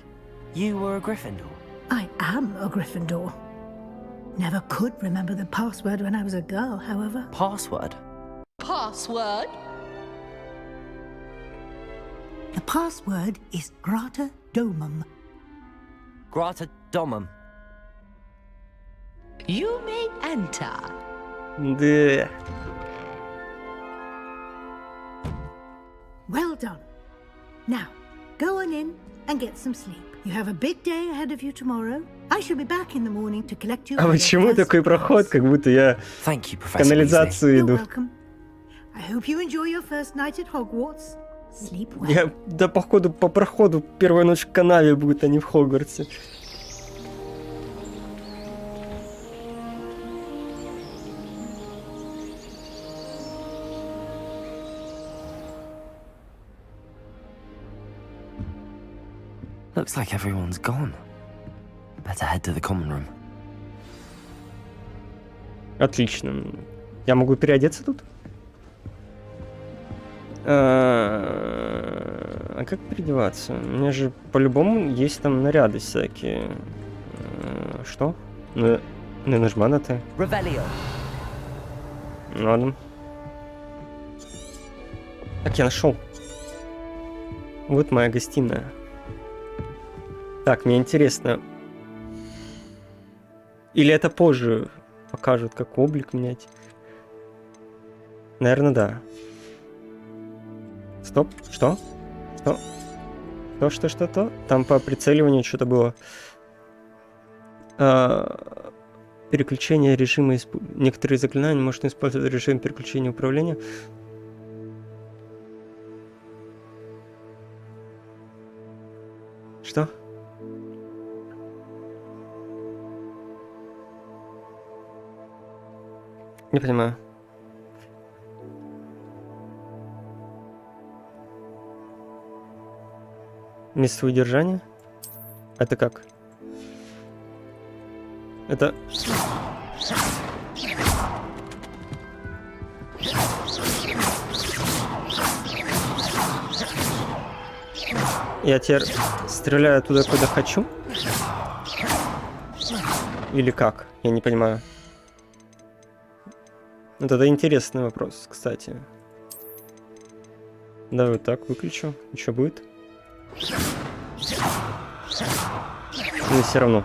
You were a Gryffindor? I am a Gryffindor. Never could remember the password when I was a girl, however. Password? Password? The password is Grata Domum. Grata Domum. You may enter. Да. Well done. Now, go on in and get some sleep. You have a big day ahead of you tomorrow. I shall be back in the morning to collect you. А почему такой проход, как будто я Thank you, в Professor канализацию You're иду? welcome. I hope you enjoy your first night at Hogwarts. Sleep well. Я, да, походу, по проходу первая ночь в канаве будет, а не в Хогвартсе. Looks like everyone's gone. Better head to the common room. Отлично. Я могу переодеться тут? А как переодеваться? У меня же по-любому есть там наряды всякие. Что? Ну, нажма на Т. Ладно. Так, я нашел. Вот моя гостиная. Так, мне интересно. Или это позже покажут, как облик менять? Наверное, да. Стоп, что? Что? Там по прицеливанию что-то было. Переключение режима. Некоторые заклинания можно использовать режим переключения управления. Что? Не понимаю. Место удержания? Это как? Это... Я теперь стреляю туда, куда хочу? Или как? Я не понимаю. Вот это интересный вопрос, кстати. Да, вот так выключу. И что будет? Ну, все равно.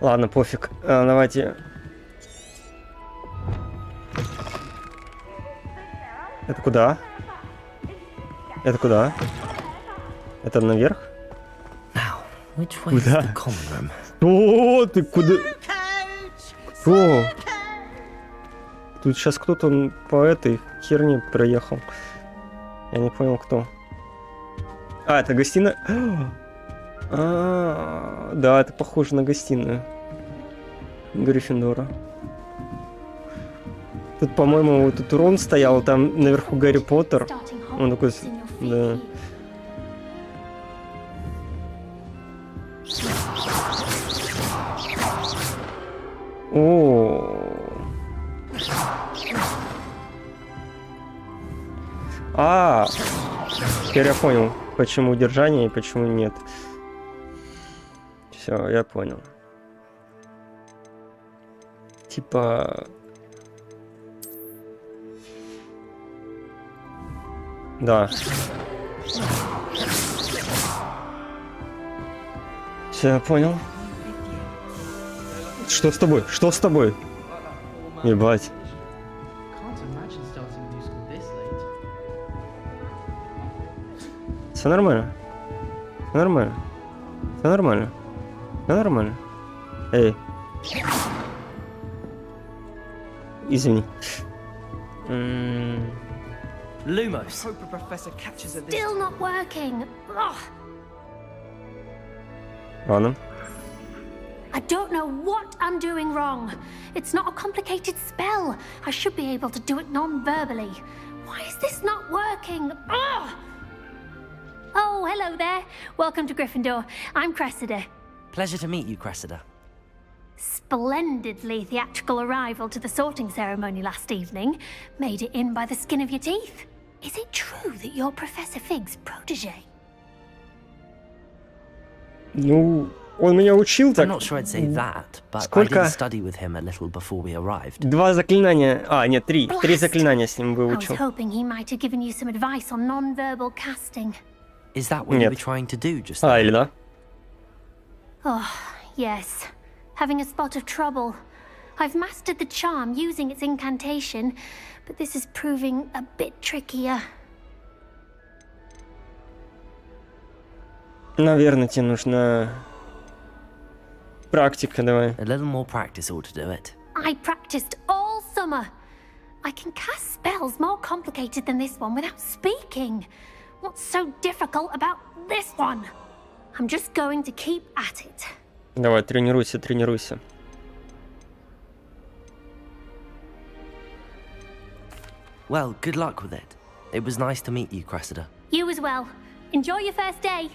Ладно, пофиг. Давайте. Это куда? Это куда? Это наверх? Куда? О, ты куда? Кто? Тут сейчас кто-то по этой херне проехал. Я не понял, кто. А, это гостиная? Да, это похоже на гостиную Гриффиндора. Тут, по-моему, вот тут Рон стоял, там наверху Гарри Поттер. Он такой... Да. О. Теперь я понял, почему удержание и почему нет. Все, я понял. Типа... Да. Все, я понял. Что с тобой? Что с тобой? Ебать. Все нормально. Все нормально. Все нормально. Все нормально. Эй. Извини. Lumos. Still not working. Ugh. Ладно. I don't know what I'm doing wrong. It's not a complicated spell. I should be able to do it non-verbally. Why is this not working? Ugh. Oh, hello there. Welcome to Gryffindor. I'm Cressida. Pleasure to meet you, Cressida. Splendidly theatrical arrival to the sorting ceremony last evening. Made it in by the skin of your teeth. Is it true that you're Professor Fig's protege? Ну, он меня учил так. I'm not sure I'd say that, but I did study with him a little before we arrived. Два заклинания. А, нет, три. Три заклинания с ним выучил. I was hoping he might have given you some advice on non-verbal casting. Is that what you were trying to do just now? А, или да? Oh, yes. Having a spot of trouble. I've mastered the charm using its incantation, but this is proving a bit trickier. Наверное, тебе нужна практика, давай. A little more practice ought to do it. I practiced all summer. I can cast spells more complicated than this one without speaking. What's so difficult about this one? I'm just going to keep at it. Давай, тренируйся, тренируйся. Well, good luck with it. It was nice to meet you, Cressida. You as well. Enjoy your first day.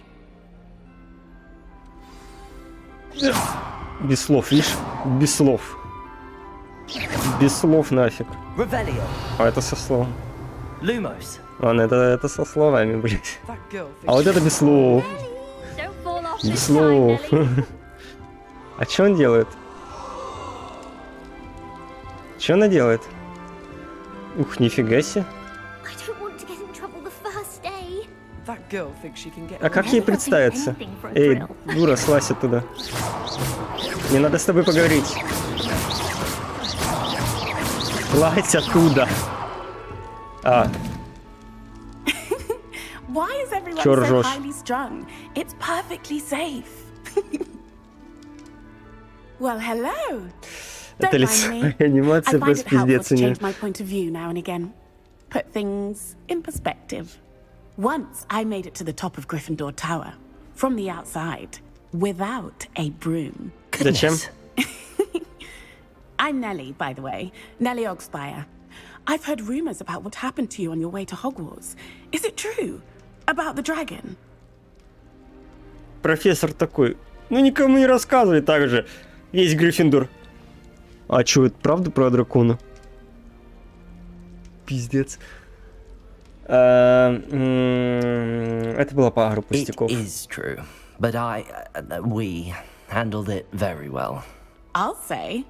Без слов, видишь? Без слов. Без слов нафиг. Revelio. А это со словом. Lumos. Ладно, это со словами, блядь. А вот это без слов. Без слов. А что он делает? Что она делает? Ух, нифига себе. А как ей представиться? Эй, дура, слазь оттуда. Мне надо с тобой поговорить. Слазь оттуда. А. Why is everyone Чё so ржёшь? highly strung? It's perfectly safe. Well, hello. Это лицо. Анимация просто пиздец у нее. Change my point of view now and again. Put things in perspective. Once I made it to the top of Gryffindor Tower from the outside without a broom. Зачем? I'm Nellie, by the way. Nellie Ogspire. I've heard rumors about what happened to you on your way to Hogwarts. Is it true? About the dragon? Профессор такой. Ну никому не рассказывай так же. Весь Гриффиндор. А чё, это правда про дракона? Пиздец. Это была пару пустяков. It is true, but we handled it very well. I'll say.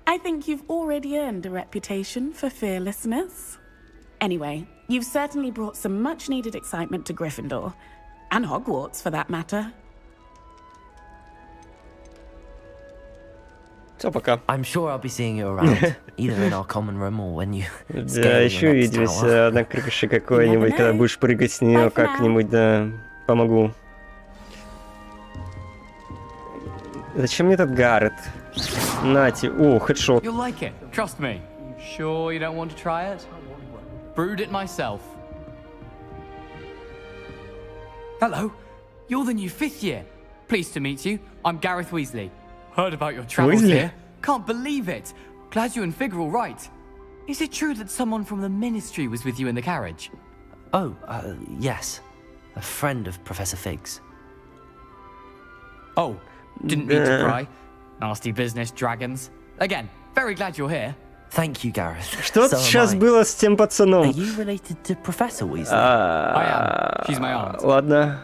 I think you've already earned a reputation for fearlessness. Anyway, you've certainly brought some much-needed excitement to Gryffindor. And Hogwarts, for that matter. Все, пока. I'm sure I'll be seeing you around, either in our common room or when you Да, еще увидимся на крыше какой-нибудь, когда будешь прыгать с нее как-нибудь, да, помогу. Зачем мне этот Гаррет? Нати, о, хедшот. You'll like it, trust me. Sure you don't want to try it? Brewed it myself. Hello, you're the new 5th year. Pleased to meet you. I'm Gareth Weasley. Heard about your travels Weasley? here. Can't believe it. Glad you and Fig are all right. Is it true that someone from the Ministry was with you in the carriage? Oh, yes. A friend of Professor Fig's. Oh, didn't mean to pry. Nasty business, dragons. Again, very glad you're here. Thank you, Gareth. Что сейчас было с тем пацаном? Are you related to Professor Weasley? I am. She's my aunt. Ладно.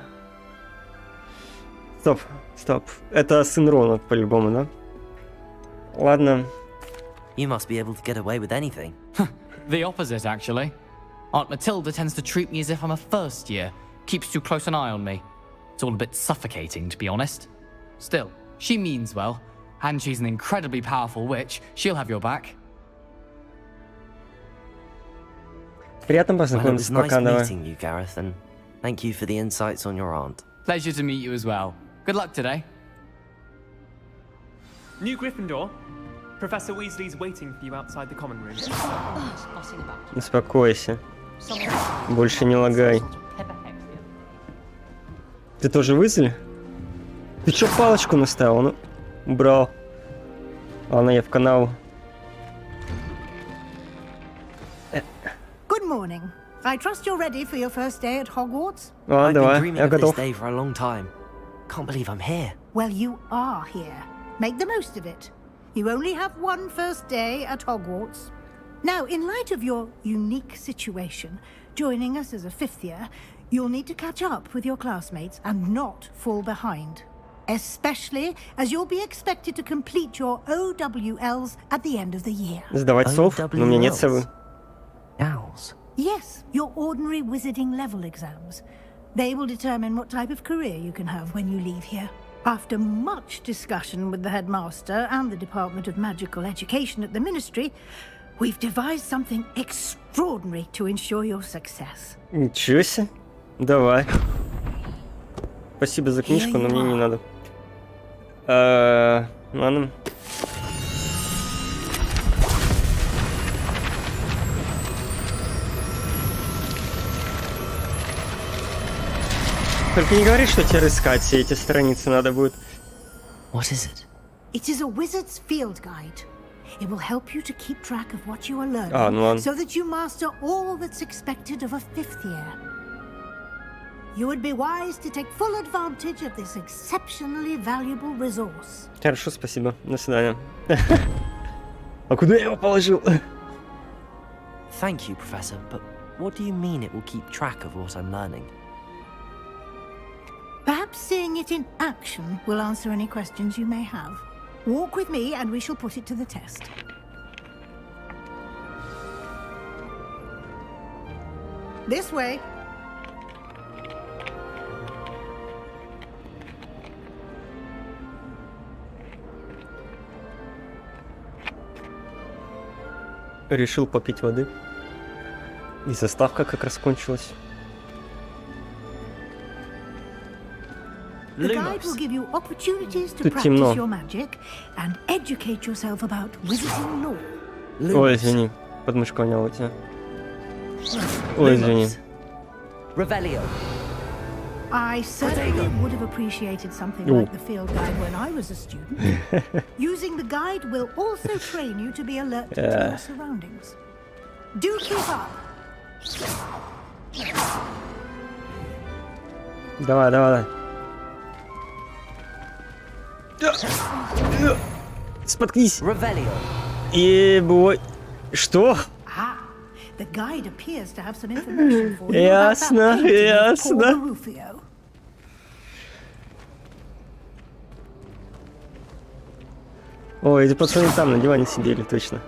Стоп. Это сын Рона, по-любому, да? Ладно. You must be able to get away with anything. The opposite, actually. Aunt Matilda tends to treat me as if I'm a first year. Keeps too close an eye on me. It's all a bit suffocating, to be honest. Still, she means well. And she's an incredibly powerful witch. She'll have your back. Приятно Well, it was познакомиться, nice пока, давай. meeting you, Gareth, and thank you for the insights on your aunt. Pleasure to meet you as well. Good luck today. New Gryffindor. Professor Weasley's waiting for you outside the common room. Успокойся. Больше не лагай. Ты тоже Уизли? Ты чё палочку наставил? Ну, убрал. Ладно, я в канал. Good morning. I trust you're ready for your first day at Hogwarts? Ладно, I've been давай, dreaming я of this готов. day for a long time. Can't believe I'm here. Well, you are here. Make the most of it. You only have one first day at Hogwarts. Now, in light of your unique situation, joining us as a 5th year, you'll need to catch up with your classmates and not fall behind. Especially as you'll be expected to complete your OWLs at the end of the year. Сдавать сов? Но у меня нет совы. Owls? Yes, your ordinary wizarding level exams. They will determine what type of career you can have when you leave here. After much discussion with the headmaster and the Department of Magical Education at the Ministry, we've devised something extraordinary to ensure your success. Ничего себе. Давай. Спасибо за книжку, но мне не надо. Ладно. Только не говори, что тебе рыскать все эти страницы надо будет. What is it? It is a wizard's field guide. It will help you to keep track of what you are learning, ну ладно. so that you master all that's expected of a 5th year. You would be wise to take full advantage of this exceptionally valuable resource. Хорошо, спасибо. До свидания. А куда я его положил? Thank you, Professor, but what do you mean it will keep track of what I'm learning? Perhaps seeing it in action will answer any questions you may have. Walk with me and we shall put it to the test. This way. Решил попить воды. И заставка как раз кончилась. The guide will give you opportunities to Тут practice темно. your magic and educate yourself about wizarding lore. Ой, извини. Подмышку воняла у тебя. Ой, извини. Revelio. I certainly would have appreciated something Ooh. like the field guide when I was a student. Using the guide will also train you to be alert to your surroundings. Do keep up. Давай, давай, давай. Споткнись. Revelio. Ебой. Что? Ah, the guide appears to have some information for you about that Ясно, painting of ясно. Paul Rufio. Ой, эти пацаны там на диване сидели, точно.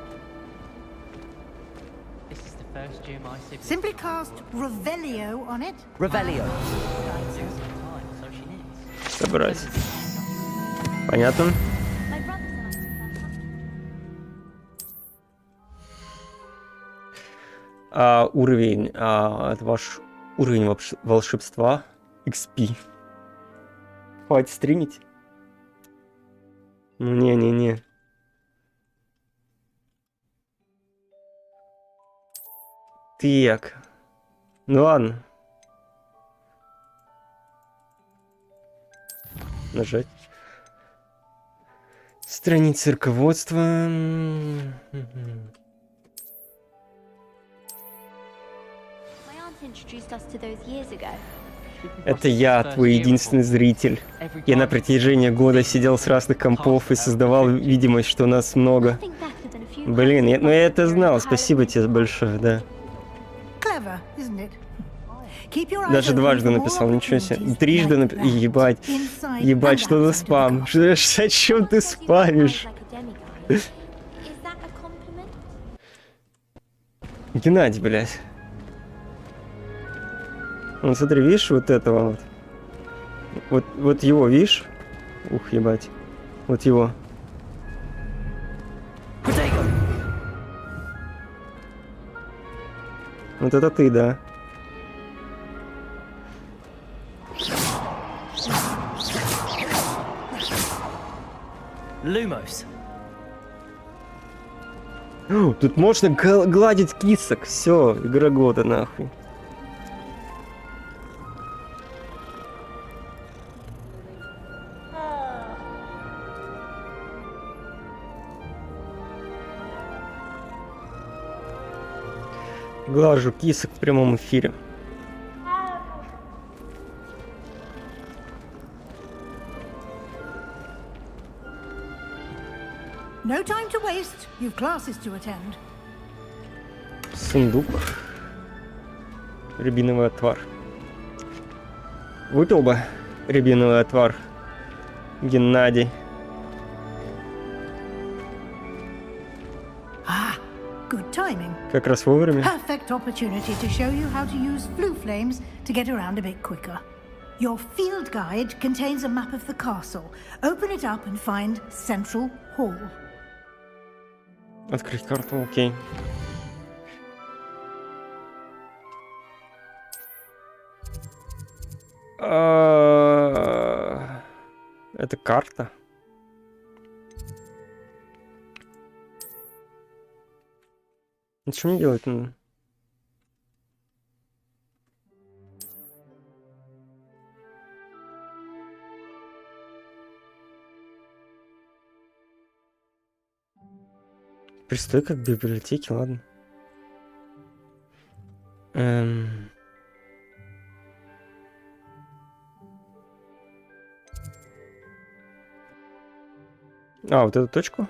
Simply cast Revelio on it. Revelio. Собрать. Понятно? Уровень. Это ваш уровень волшебства. XP. Хватит стримить? Ну, не-не-не. Так. Ну ладно. Нажать. Страница руководства. Это я, твой единственный зритель. Я на протяжении года сидел с разных компов и создавал видимость, что нас много. Блин, я это знал. Спасибо тебе большое, да. Clever, isn't it? Keep your eyes Даже open дважды for more написал, ничего себе. opportunities Трижды like написал. that, Ебать. inside Ебать, and что за outside of the спам? castle. О чем ты спамишь? Геннадий, блядь. Ну, смотри, видишь, вот этого вот. Вот его, видишь? Ух, ебать. Вот его. Вот это ты, да. Lumos. Тут можно гладить кисок. Все, игра года, нахуй. Глажу кисок в прямом эфире. No time to waste. You've classes to attend. Сундук. Рябиновый отвар. Выпил бы рябиновый отвар, Геннадий. Good timing. Как раз вовремя. Perfect opportunity to show you how to use blue flames to get around a bit quicker. Your field guide contains a map of the castle. Open it up and find Central Hall. Открыть карту, окей. Это карта. Что мне делать надо? Пристой как в библиотеке, ладно. А, вот эту точку?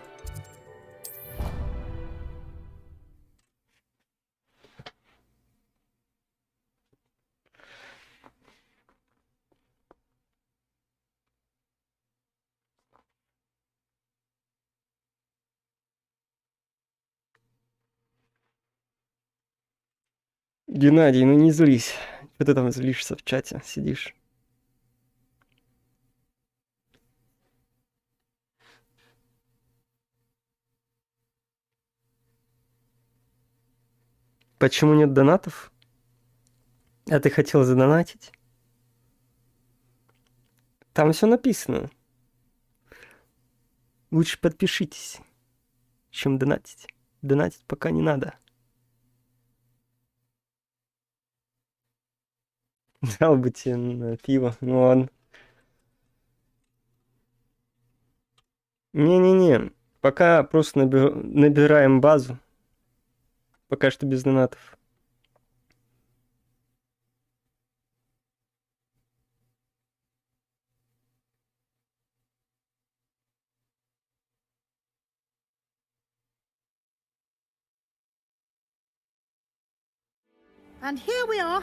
Геннадий, ну не злись. Что ты там злишься в чате, сидишь? Почему нет донатов? А ты хотел задонатить? Там все написано. Лучше подпишитесь, чем донатить. Донатить пока не надо. Дал бы тебе на пиво, ну ладно. Не-не-не, пока просто набираем базу. Пока что без донатов. And here we are.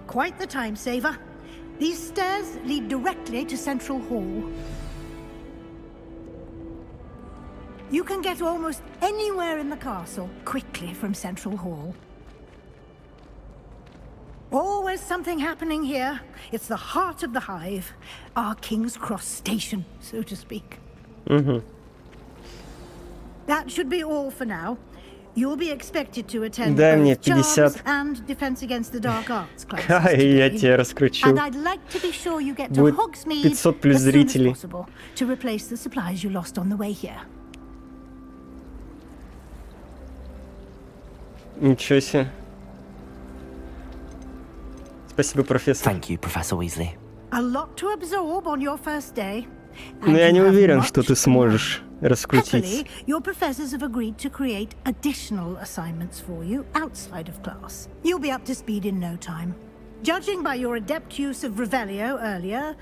Quite the time saver. These stairs lead directly to Central Hall. You can get almost anywhere in the castle quickly from Central Hall. Always something happening here. It's the heart of the hive. Our King's Cross station, so to speak. That should be all for now. You'll be expected to attend Дай мне both charms 50. and Defense Against the Dark Arts classes Я today. тебя раскручу. And I'd like to be sure you get to Будет Hogsmeade 500 плюс as soon as зрителей. possible to replace the supplies you lost on the way here. Ничего себе. Спасибо, профессор. Thank you, Professor Weasley. A lot to absorb on your first day. Но я не уверен, что ты сможешь раскрутить. Happily, your professors have agreed to create additional assignments for you outside of class. You'll be up to speed in no time. Judging by your adept use of Revelio earlier,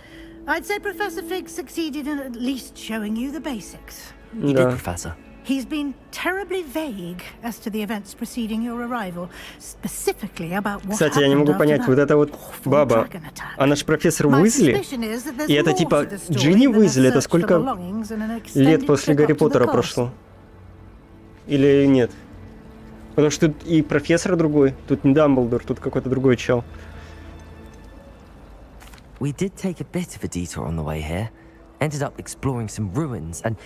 I'd say Professor Fig succeeded in at least showing you the basics. You did, Professor. He's been terribly vague as to the events preceding your arrival, specifically about what Кстати, я не могу happened понять, after вот that эта вот awful баба, dragon attack. она же профессор My Уизли, suspicion is that there's и это more типа to the story Джинни than a Уизли, это search for сколько belongings and an лет extended после trip Гарри up to the Поттера castle. прошло? Или нет? Потому что тут и профессор другой, тут не Дамблдор, тут какой-то другой чел. We did take a bit of a detour on the way here. Ended up exploring some ruins, and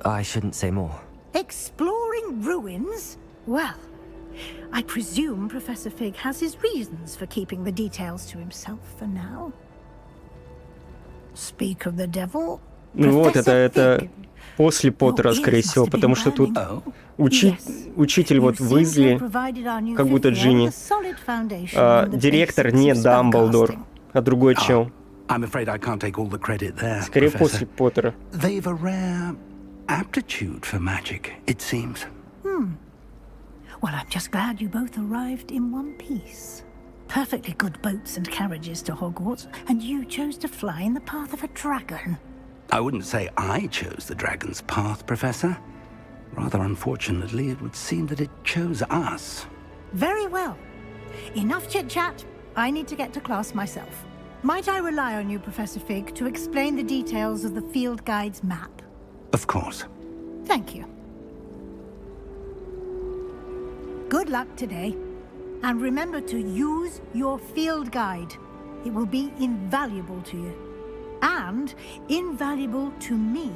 I shouldn't say more. Exploring ruins? Well, I presume Professor Fig has his reasons for keeping the details to himself for now. Speak of the devil. Ну вот, это после Поттера, скорее всего, потому что тут учитель вот Уизли, как будто Джинни, директор не Дамблдор, а другой чел. I'm afraid I can't take all the credit there, Скорее Professor. после Поттера. They've a rare aptitude for magic, it seems. Well, I'm just glad you both arrived in one piece. Perfectly good boats and carriages to Hogwarts, and you chose to fly in the path of a dragon. I wouldn't say I chose the dragon's path, Professor. Rather unfortunately, it would seem that it chose us. Very well. Enough chit-chat. I need to get to class myself. Might I rely on you, Professor Fig, to explain the details of the field guide's map? Of course. Thank you. Good luck today. And remember to use your field guide. It will be invaluable to you. And invaluable to me,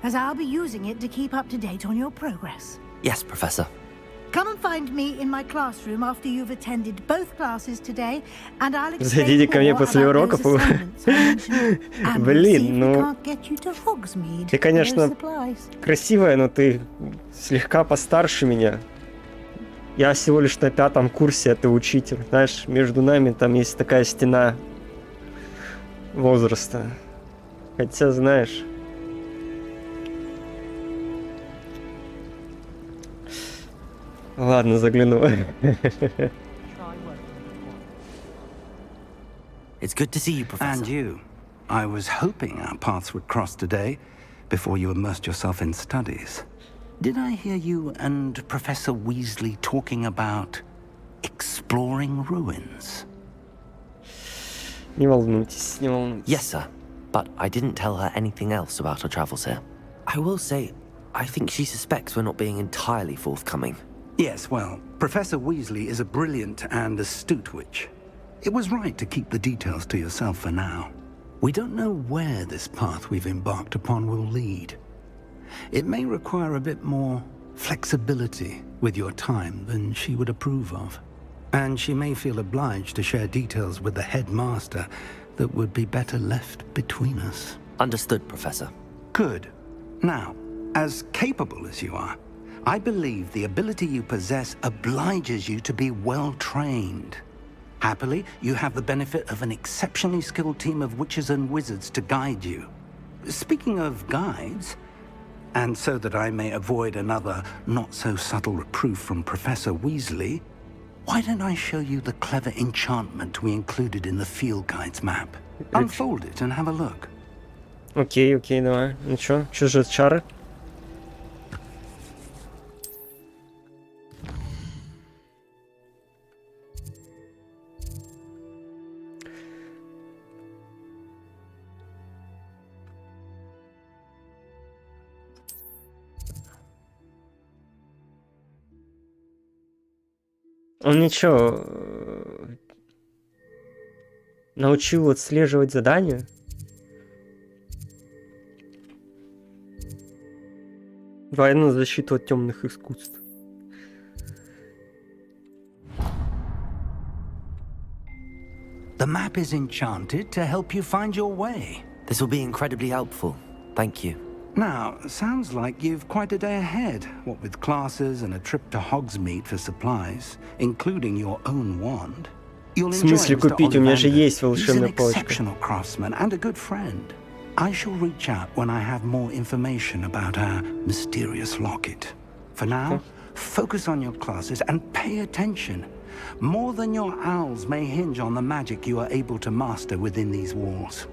as I'll be using it to keep up to date on your progress. Yes, Professor. Come and find me in my classroom after you've attended both classes today, and I'll explain Зайдите ко мне more после about уроков. those assignments I mentioned, and we'll see if Блин, we ну can't get you to Hogsmeade ты, for конечно, those supplies. красивая, но ты слегка постарше меня. Я всего лишь на 5-м курсе, а ты учитель. Знаешь, между нами там есть такая стена возраста. Хотя, знаешь... Ладно, загляну. It's good to see you, Professor. And you. I was hoping our paths would cross today, before you immersed yourself in studies. Did I hear you and Professor Weasley talking about exploring ruins? Не волнуйтесь, не волнуйтесь. Yes, sir. But I didn't tell her anything else about our travels here. I will say, I think she suspects we're not being entirely forthcoming. Yes, well, Professor Weasley is a brilliant and astute witch. It was right to keep the details to yourself for now. We don't know where this path we've embarked upon will lead. It may require a bit more flexibility with your time than she would approve of. And she may feel obliged to share details with the headmaster that would be better left between us. Understood, Professor. Good. Now, as capable as you are, I believe the ability you possess obliges you to be well trained. Happily, you have the benefit of an exceptionally skilled team of witches and wizards to guide you. Speaking of guides, and so that I may avoid another not-so-subtle reproof from Professor Weasley, why don't I show you the clever enchantment we included in the field guide's map? Unfold it and have a look. Окей, давай. Ну чё же чары? Он ничего, научил отслеживать задания? Военную защиту от темных искусств. The map is enchanted to help you find your way. This will be incredibly helpful. Thank you. Now, sounds like you've quite a day ahead, what with classes and a trip to Hogsmeade for supplies, including your own wand. You'll В enjoy смысле Mr. купить? У меня же есть He's an волшебная палочка. exceptional craftsman and a good friend. I shall reach out when I have more information about our mysterious locket. For now, focus on your classes and pay attention. More than your owls may hinge on the magic you are able to master within these walls.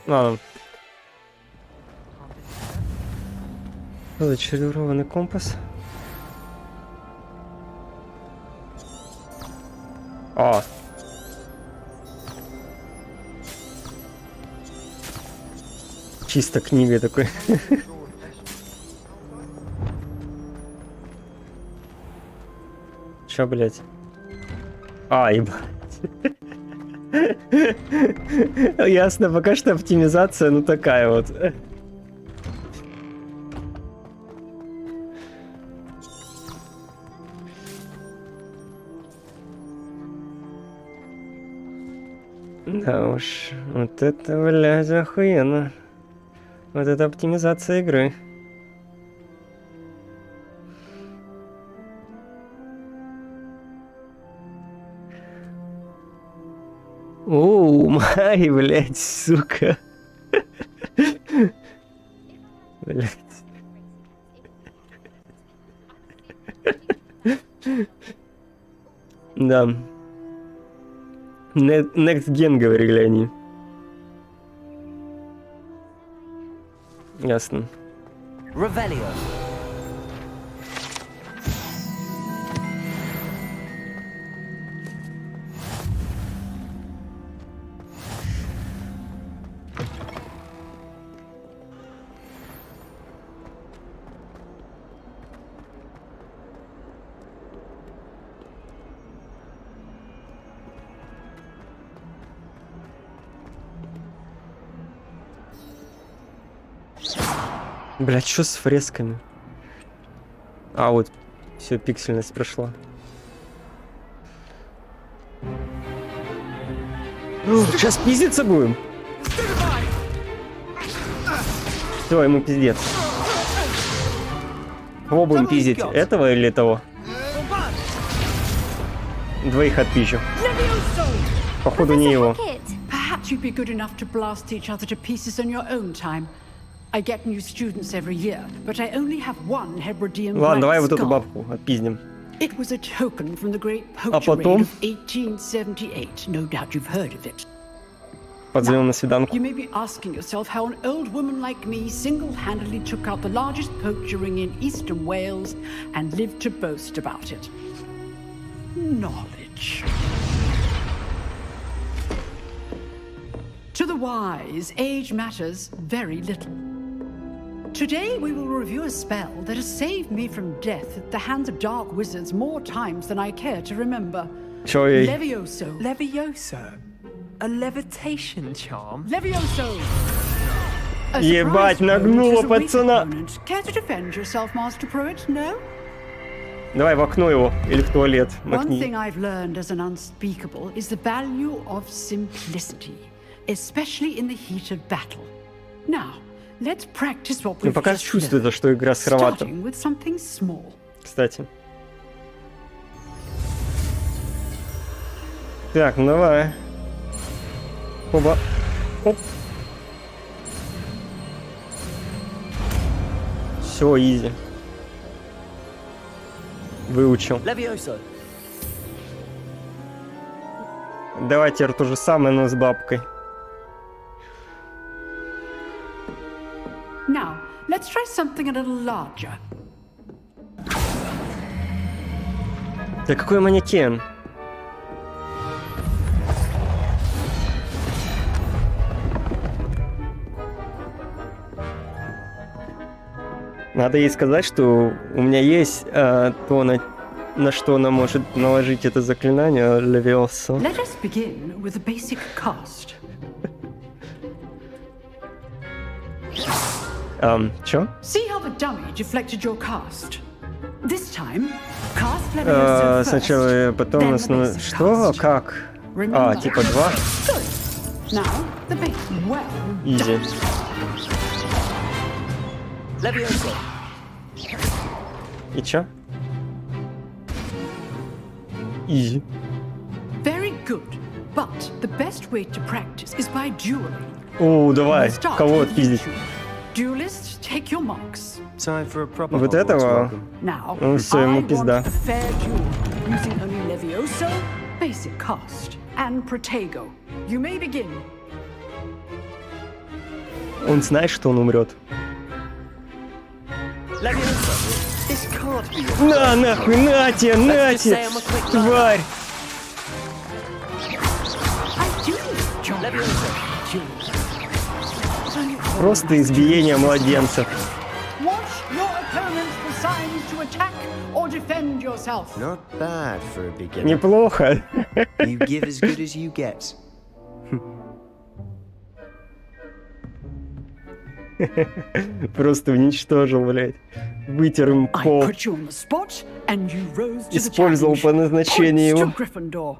Ладно. Зачарованный компас. О! Чисто книга такой. Чё, блядь? А, ебать. Ясно, пока что оптимизация, ну такая вот. Да уж, вот это, блядь, охуенно. Вот это оптимизация игры. Оу, май, блядь, сука. Блядь. Да. Next Gen, говорили они. Ясно. Revelio. Блять, что с фресками? А, вот, все, пиксельность прошла. Сейчас пиздиться будем? Все, ему пиздец. Кого будем пиздить? Этого или того? Двоих отпизжу. Походу не его. Perhaps you'd be good enough to blast each other to pieces on your own time. I get new students every year, but I only have one Hebridean Ладно, давай blank вот эту skull. бабку отпиздим. It was a token from the great А poacher raid потом of 1878. No doubt you've heard of it. подзовем на свиданку. You may be asking yourself how an old woman like me single-handedly took out the largest poacher ring in eastern Wales and lived to boast about it. Knowledge. To the wise, age matters very little. Today we will review a spell that has saved me from death at the hands of dark wizards more times than I care to remember. Чё ей? Levioso. Levioso? A levitation charm? Levioso! Ебать, нагнула пацана. Care to defend yourself, Master Pruitt? No? Давай в окно его или в туалет. One Макни. thing I've learned as an unspeakable is the value of simplicity, especially in the heat of battle. Now, let's practice what Ну we've пока just чувствуется, что игра сыровата. starting with something small. Кстати. Так, ну давай. Оба. Оп. Все, изи. Выучил. Levioso. Давай теперь то же самое, но с бабкой. Now, let's try something a little larger. Да какой манекен? Надо ей сказать, что у меня есть то, на что она может наложить это заклинание Левиоса. Let us begin with a basic cast. Чё? See how the dummy deflected your cast? This time, cast Levioso first, Сначала, потом then the основной... basic Что? cast. Как? Remember? Типа 2? Good. Now, the base. Well Изи. Levioso. И чё? Изи. Very good. But the best way to practice is by dueling. О, давай. We'll start Кого with отпиздить? you two. Duelists, take your marks. Time for a proper Вот Hogwarts этого? welcome. Now, Ну все, I ему want пизда. a fair duel using only Levioso, basic cast, and Protego. You may begin. Он знает, что он умрет. This can't be your На, нахуй, нате, нате! Тварь! Просто избиение младенцев. Watch your opponents for signs to attack or defend yourself. Not bad for a beginner. Неплохо. You give as good as you get. Просто уничтожил, блядь. Вытер им I пол. put you on the spot, and you rose to the Использовал challenge. по назначению Points его. to Gryffindor.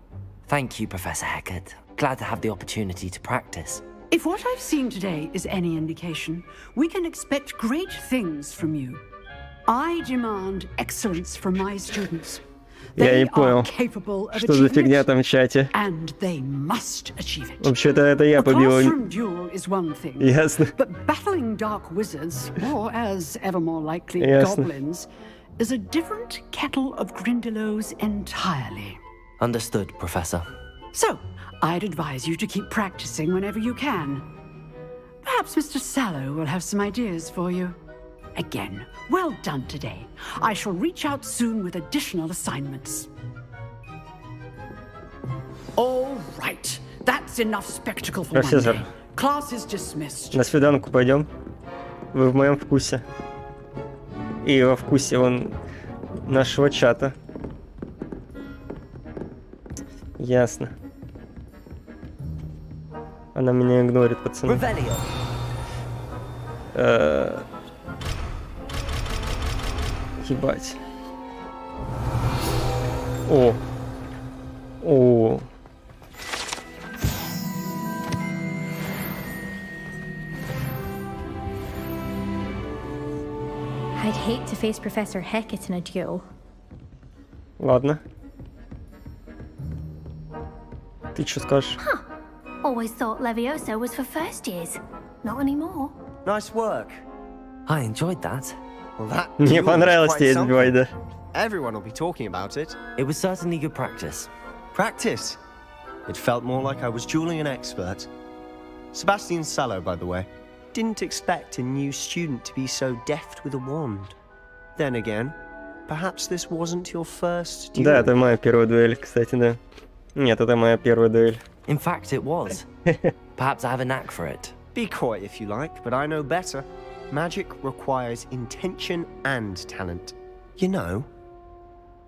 Thank you, Professor Hecat. Glad to have the opportunity to practice. If what I've seen today is any indication, we can expect great things from you. I demand excellence from my students. Я They не понял, are capable of что за achieving фигня it, там в чате. and they must achieve it. Вообще-то это я A побил. classroom duel is one thing, Ясно. but battling dark wizards, or as ever more likely, Ясно. goblins, is a different kettle of Grindylows entirely. Understood, Professor. So, I'd advise you to keep practicing whenever you can. Perhaps Mr. Sallow will have some ideas for you. Again, well done today. I shall reach out soon with additional assignments. All right, that's enough spectacle for one Профессор, day. Class is dismissed. на свиданку пойдем. Вы в моем вкусе. И во вкусе вон нашего чата. Ясно. Она меня игнорит, пацаны. Ебать. О. О. I'd hate to face Professor Hecat in a duel. Ладно. Ты что скажешь? Always thought Levioso was for first years. Not anymore. Nice work. I enjoyed that. Well, that Мне duel was понравилось quite тебя избивать, да. something. Everyone will be talking about it. It was certainly good practice. Practice? It felt more like I was dueling an expert. Sebastian Sallow, by the way. Didn't expect a new student to be so deft with a wand. Then again, perhaps this wasn't your first duel. Да, это моя первая дуэль, кстати, да. Нет, это моя первая дуэль. In fact, it was. Perhaps I have a knack for it. Be coy if you like, but I know better. Magic requires intention and talent. You know,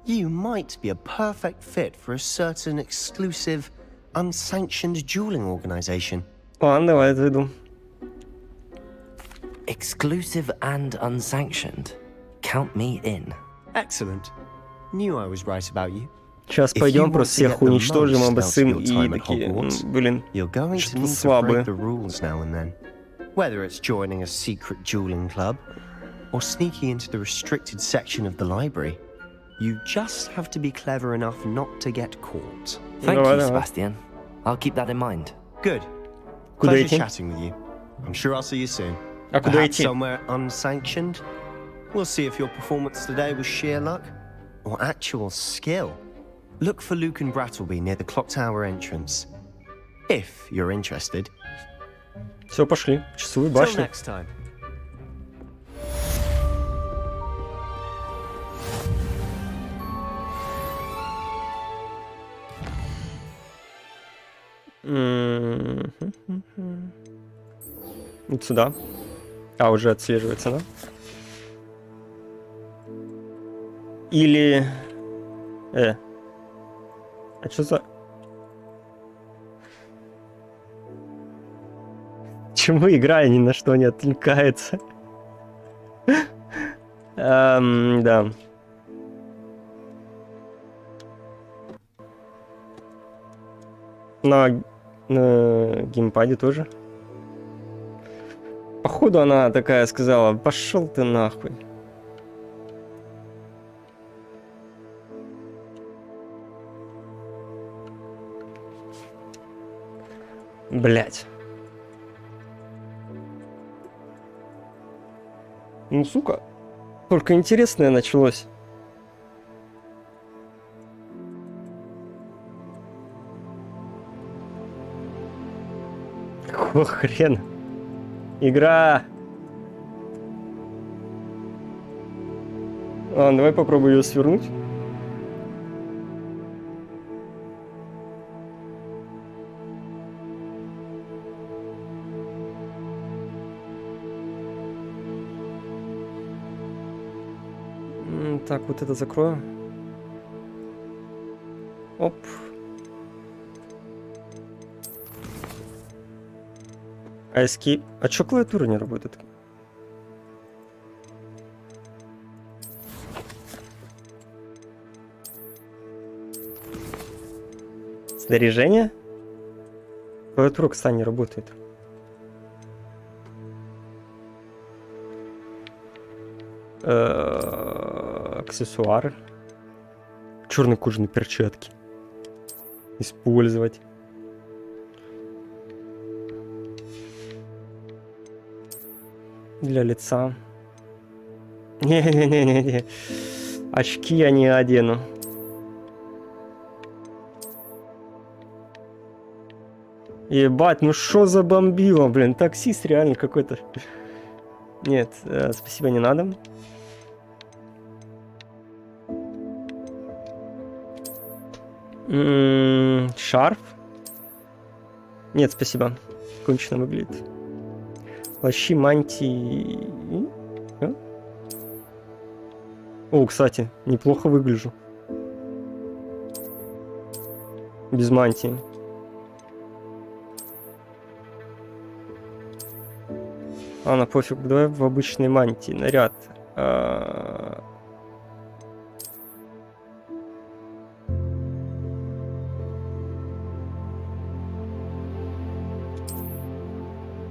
you might be a perfect fit for a certain exclusive, unsanctioned dueling organization. Ладно, давай зайду. Exclusive and unsanctioned. Count me in. Excellent. Knew I was right about you. Сейчас пойдем, просто всех уничтожим, обоссым и такие, блин, что-то слабые. Whether it's joining a secret dueling club or sneaking into the restricted section of the library, you just have to be clever enough not to get caught. Thank you, Sebastian. I'll keep that in mind. Good. Куда Pleasure идти? chatting with you. I'm sure I'll see you soon. А куда Perhaps идти? somewhere unsanctioned. We'll see if your performance today was sheer luck or actual skill. Look for Luke and Brattleby near the clock tower entrance. If you're interested. Все, пошли. Часовую Till башню. next time. Вот сюда. А, уже отслеживается, да? Или... А что за... Почему игра ни на что не отвлекается? Да. На геймпаде тоже. Походу она такая сказала: пошел ты нахуй. Блять. Ну, сука. Только интересное началось. Какого хрена? Игра. Ладно, давай попробую ее свернуть. Так, вот это закрою. Оп. А escape... А чё клавиатура не работает? Снаряжение? Клавиатура, кстати, не работает. Аксессуары. Черные кожаные перчатки. Использовать. Для лица. Не-не-не-не. Очки я не одену. Ебать, ну шо за бомбило, блин. Таксист реально какой-то. Нет, спасибо, не надо. Шарф? Нет, спасибо. Кончено выглядит. Плащи, мантии. О, кстати, неплохо выгляжу. Без мантии. Ладно, пофиг, давай в обычной мантии. Наряд.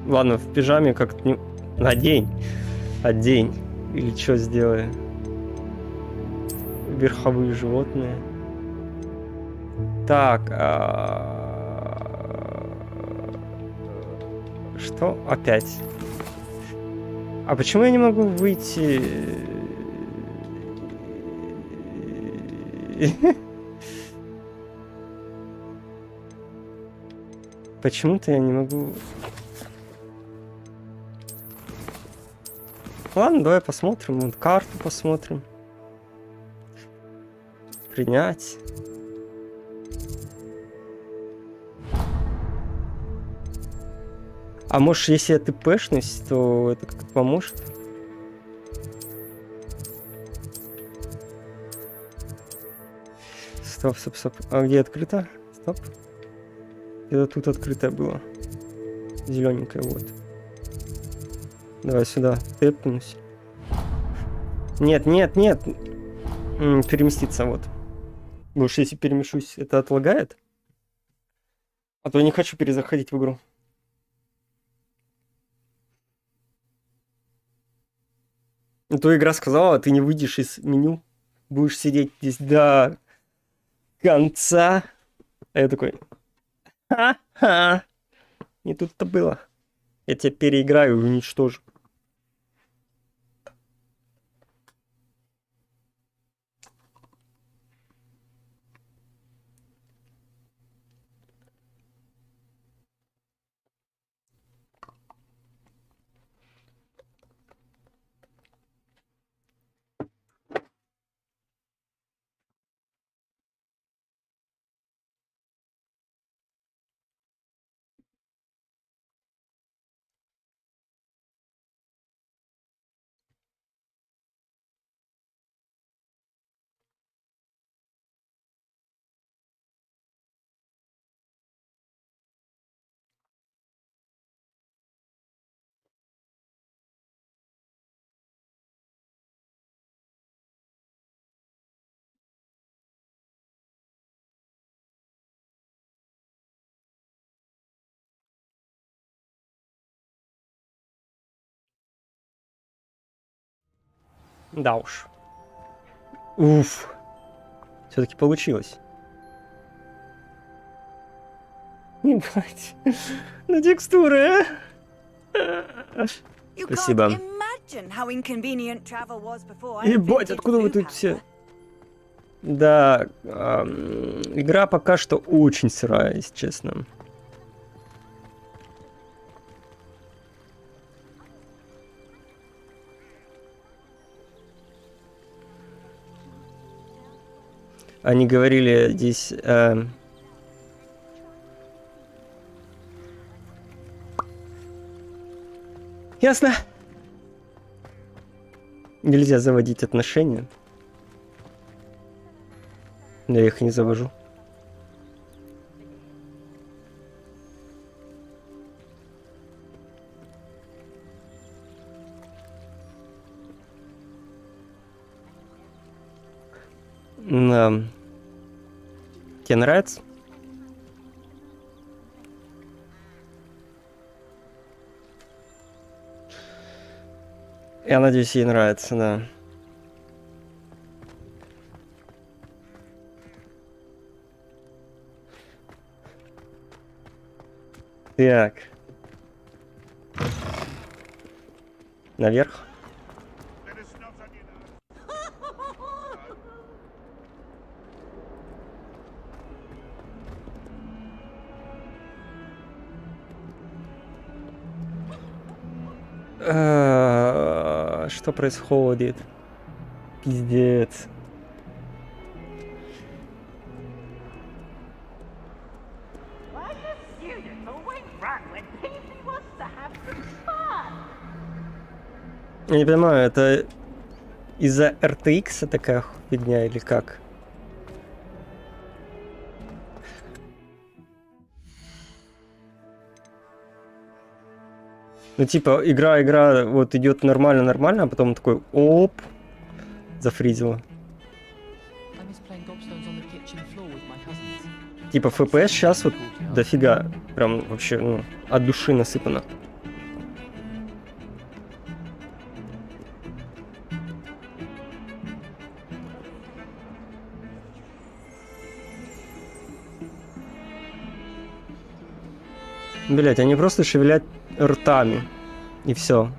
Ладно, в пижаме как-то не... Надень. Одень. Или что сделай. Верховые животные. Так. Что? Опять. А почему я не могу выйти? Почему-то я не могу... Ладно, давай посмотрим. Вот карту посмотрим. Принять. А может, если я ТПшнусь, то это как-то поможет? Стоп, стоп, стоп. А где открыто? Стоп. Где-то тут открытое было. Зелененькое, вот. Давай сюда. Тэпнусь. Нет, нет, нет. Переместиться, вот. Потому что если перемещусь, это отлагает. А то я не хочу перезаходить в игру. А то игра сказала, ты не выйдешь из меню. Будешь сидеть здесь до конца. А я такой... Ха-ха. Не тут-то было. Я тебя переиграю и уничтожу. Да уж. Уф. Все-таки получилось. Ебать. Ну текстуры, а? Спасибо. Ебать, откуда вы тут все? Да, игра пока что очень сырая, если честно. Они говорили здесь... Ясно. Нельзя заводить отношения. Но я их не завожу. Тебе нравится? Я надеюсь, ей нравится, да. Так. Наверх. Что происходит? Пиздец. Я не понимаю, это из-за RTX такая фигня или как? Ну типа игра вот идет нормально, а потом такой оп, зафризило. Типа FPS сейчас вот дофига, прям вообще, ну, от души насыпано. Блять, они просто шевелят ртами. И все.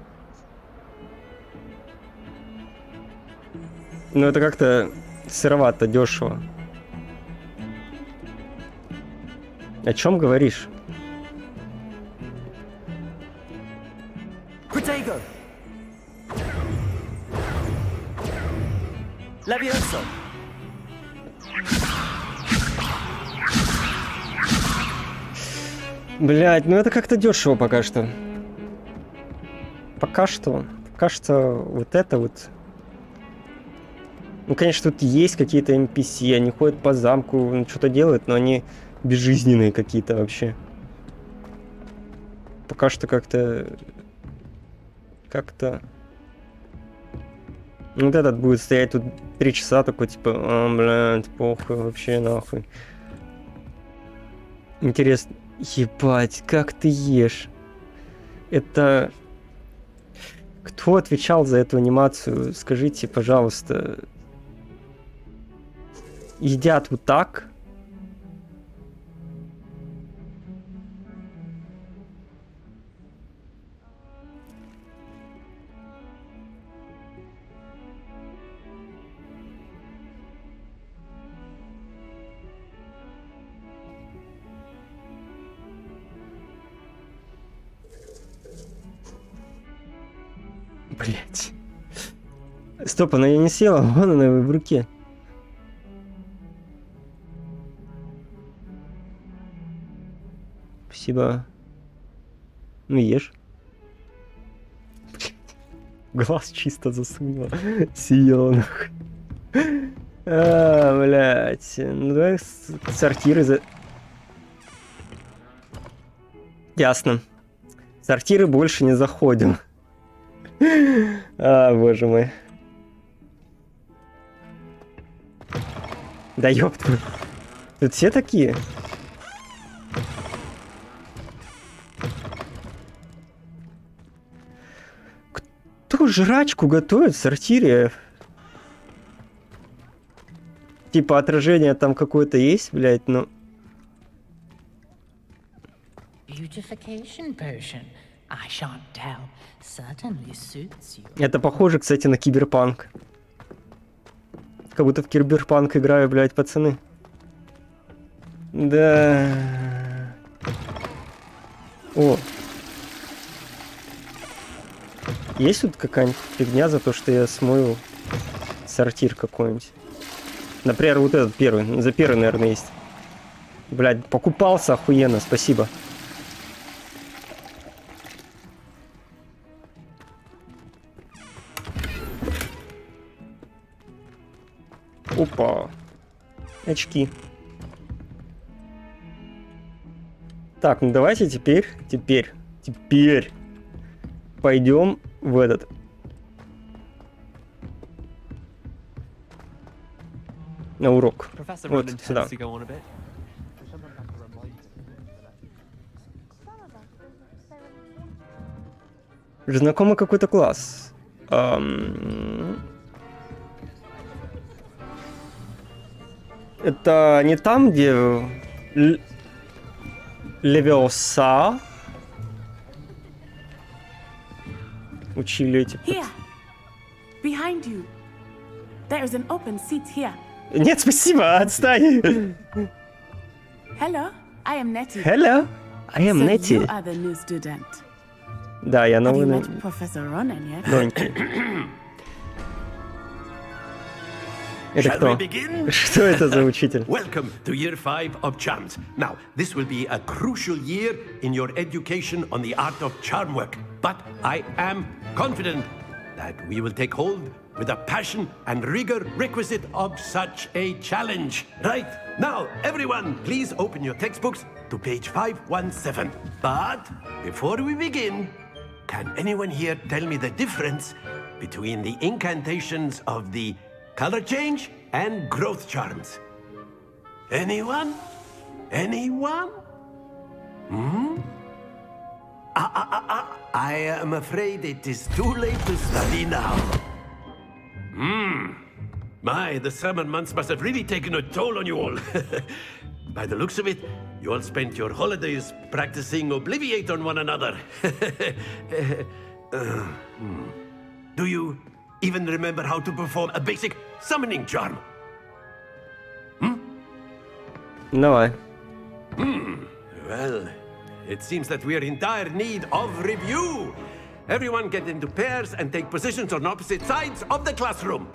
Ну это как-то сыровато, дешево. О чем говоришь? Protego! Levioso! Блять, ну это как-то дешево пока что. Пока что вот это вот. Ну, конечно, тут есть какие-то NPC, они ходят по замку, что-то делают, но они безжизненные какие-то вообще. Пока что как-то... Вот этот будет стоять тут 3 часа, такой, типа, блядь, похуй, вообще нахуй. Интересно. Ебать, как ты ешь? Это... Кто отвечал за эту анимацию? Скажите, пожалуйста. Едят вот так? Блять. Стоп, она не села, вон она в руке. Спасибо. Ну ешь. Глаз чисто засунула. Съела нахуй. Блять. Ну давай сортиры за... Ясно. Сортиры больше не заходим. Боже мой. Да ёб твою. Тут все такие? Кто жрачку готовит в сортире? Типа отражение там какое-то есть, блядь, но... Beautification potion. I shan't tell. Certainly suits you. Это похоже, кстати, на киберпанк. Как будто в киберпанк играю, блядь, пацаны. Да. О. Есть тут какая-нибудь фигня за то, что я смою сортир какой-нибудь? Например, вот этот первый. За первый, наверное, есть. Блядь, покупался охуенно, спасибо. Опа. Очки. Так, ну давайте теперь пойдем в этот. На урок. Вот сюда. Знакомый какой-то класс. Это не там, где Левиоса учили эти... Here, behind you. There is an open seat here. Нет, спасибо, отстань. Hello, I am Nettie. Hello, I am So Nettie. you are the new student. Да, я Have you новый. met Professor Ronan yet? Новенький. Это Shall кто? we begin? Что это за учитель? Welcome to year 5 of charms. Now, this will be a crucial year in your education on the art of charm work. But I am confident that we will take hold with the passion and rigor requisite of such a challenge. Right, now, everyone, please open your textbooks to page 517. But before we begin, can anyone here tell me the difference between the incantations of the color change and growth charms? Anyone? Anyone? Hmm? I am afraid it is too late to study now. My, the summer months must have really taken a toll on you all. By the looks of it, you all spent your holidays practicing Obliviate on one another. Do you even remember how to perform a basic summoning charm? Давай. Well, it seems that we are in dire need of review. Everyone get into pairs and take positions on opposite sides of the classroom.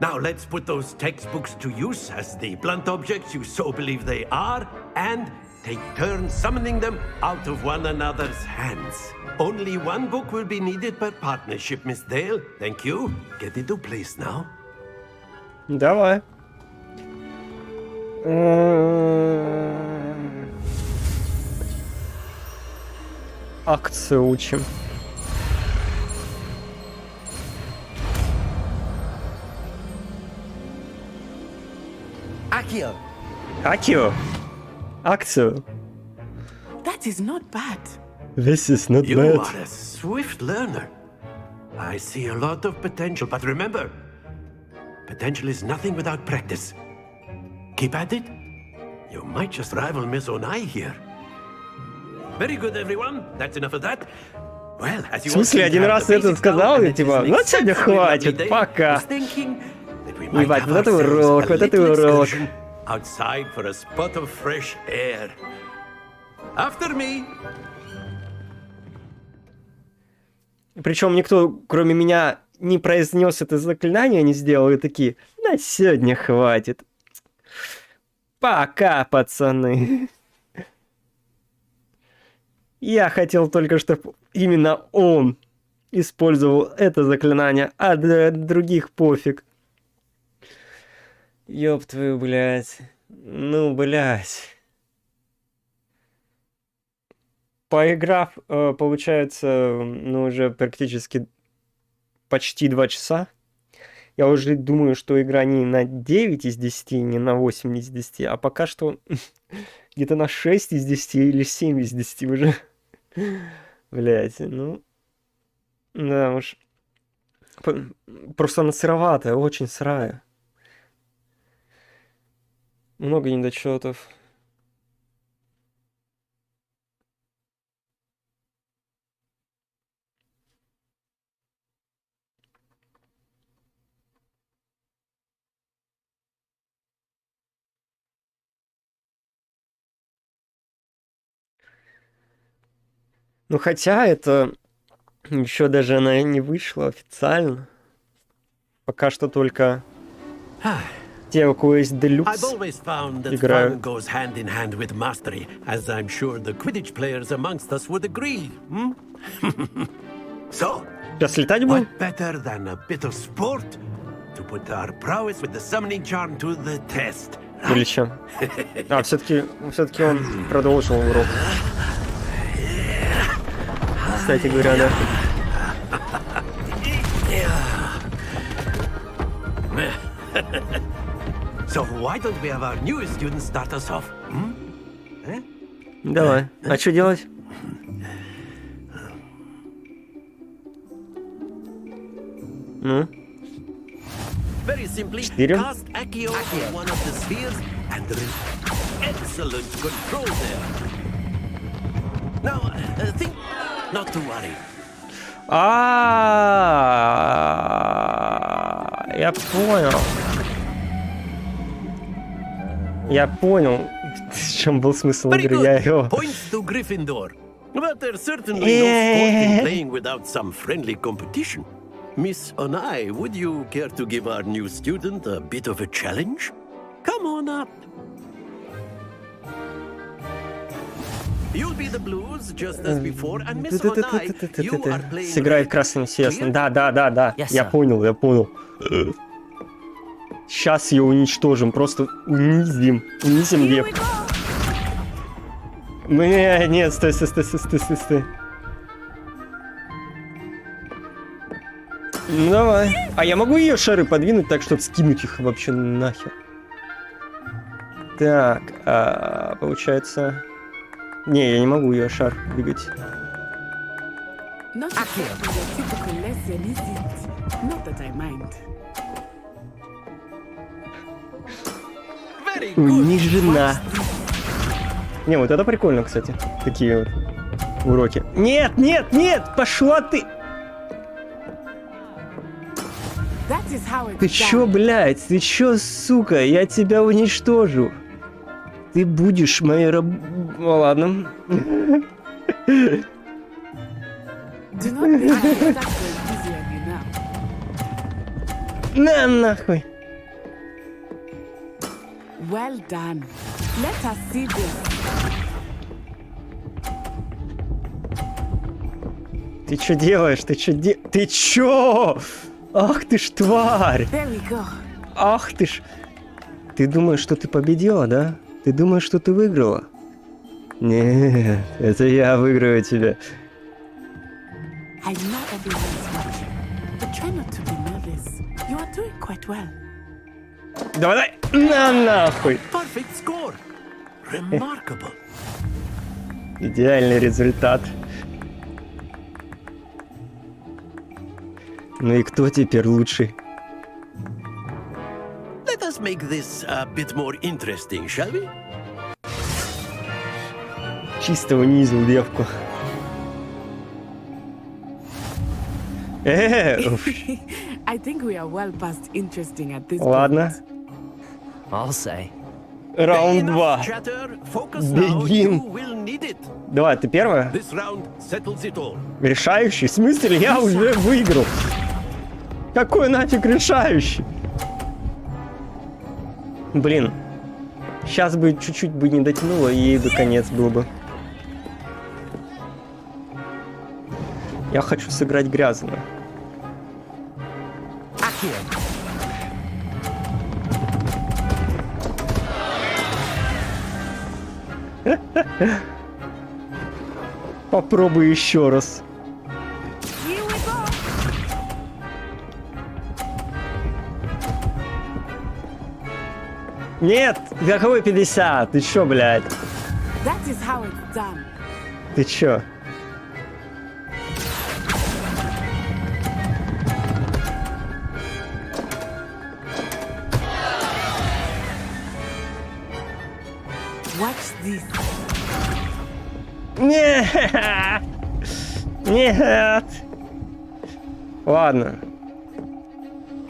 Now let's put those textbooks to use as the blunt objects you so believe they are, and take turns summoning them out of one another's hands. Only one book will be needed per partnership, Miss Dale. Thank you. Get into place now. Давай. Акцию учим. Accio. Акио. Акцию. That is not bad. This is not You bad. are a swift learner. I see a lot of potential, but remember, potential is nothing without practice. Keep at it. You might just rival Miss Onai here. Very good, everyone. That's enough of that. Well, as В you смысле, один раз это сказал, и типа, ну сегодня хватит, пока. Ебать, вот это урок, вот это урок. Outside for a spot of fresh air. After me. Причем никто, кроме меня, не произнес это заклинание, не сделал, и такие, на сегодня хватит. Пока, пацаны. Я хотел только, чтобы именно он использовал это заклинание, а для других пофиг. Ёб твою, блядь. Ну, блядь. Поиграв, получается, ну, уже практически почти 2 часа. Я уже думаю, что игра не на 9 из 10, не на 8 из 10, а пока что где-то на 6 из 10 или 7 из 10 уже. Блядь, ну... Да уж. Просто она сыроватая, очень сырая. Много недочетов. Ну хотя это еще даже она не вышла официально. Пока что только те, у кого есть делюкс, I've always found that fun играют. goes hand in hand with mastery, as I'm sure the Quidditch players amongst us would agree. So, Сейчас летать будем? what better than a bit of sport to put our prowess with the summoning charm to the test? Или чем? А, все-таки он продолжил урок. Кстати говоря, да. So why don't we have our newest student start us off? Давай. А что делать? Ну? Very simply, Четыре. cast Accio on one of the spheres, and there is excellent control there. Now, think not to worry. Я понял. Я понял, в чем был смысл Very игры. good. Я его... Points to Gryffindor. But there's certainly no sport in playing without some friendly competition. Miss Onai, would you care to give our new student a bit of a challenge? Come on up. You'll be the blues just as before, and Miss Onai, you are playing Сыграет красным, естественно. Да. Yes, Я sir. понял. Сейчас ее уничтожим, просто унизим веб. Нет, стой. Ну давай. А я могу ее шары подвинуть так, чтобы скинуть их вообще нахер? Так, получается... Не, я не могу ее шар двигать. Not exactly your typical lesson, is it? Not that I mind. Унижена. Не, вот это прикольно, кстати. Такие вот уроки. Нет! Пошла ты! Ты чё, блядь? Ты чё, сука? Я тебя уничтожу. Ты будешь моей раб... Ну, ладно. На нахуй. Well done. Let us see this. Ты чё делаешь? Ты чё? Ах ты ж тварь! There we go. Ах ты ж... Ты думаешь, что ты победила, да? Ты думаешь, что ты выиграла? Нет, это я выиграю тебя. I know everyone's watching, but try not to be nervous. You are doing quite well. Давай, на нахуй! Perfect score. Remarkable. Идеальный результат. Ну и кто теперь лучший? Let us make this a bit more interesting, shall we? Чисто унизил девку. I think we are well past interesting at this Ладно. I'll say. Раунд 2. Бегин. Давай, ты первая? Решающий? В смысле? Я уже выиграл. Какой нафиг решающий? Блин. Сейчас бы чуть-чуть бы не дотянуло, и ей бы конец был бы. Я хочу сыграть грязно. Попробуй еще раз. Нет, какой 50? Ты чё, блядь? That is how it's done. Ты чё? Watch this. Нет! Нет! Ладно.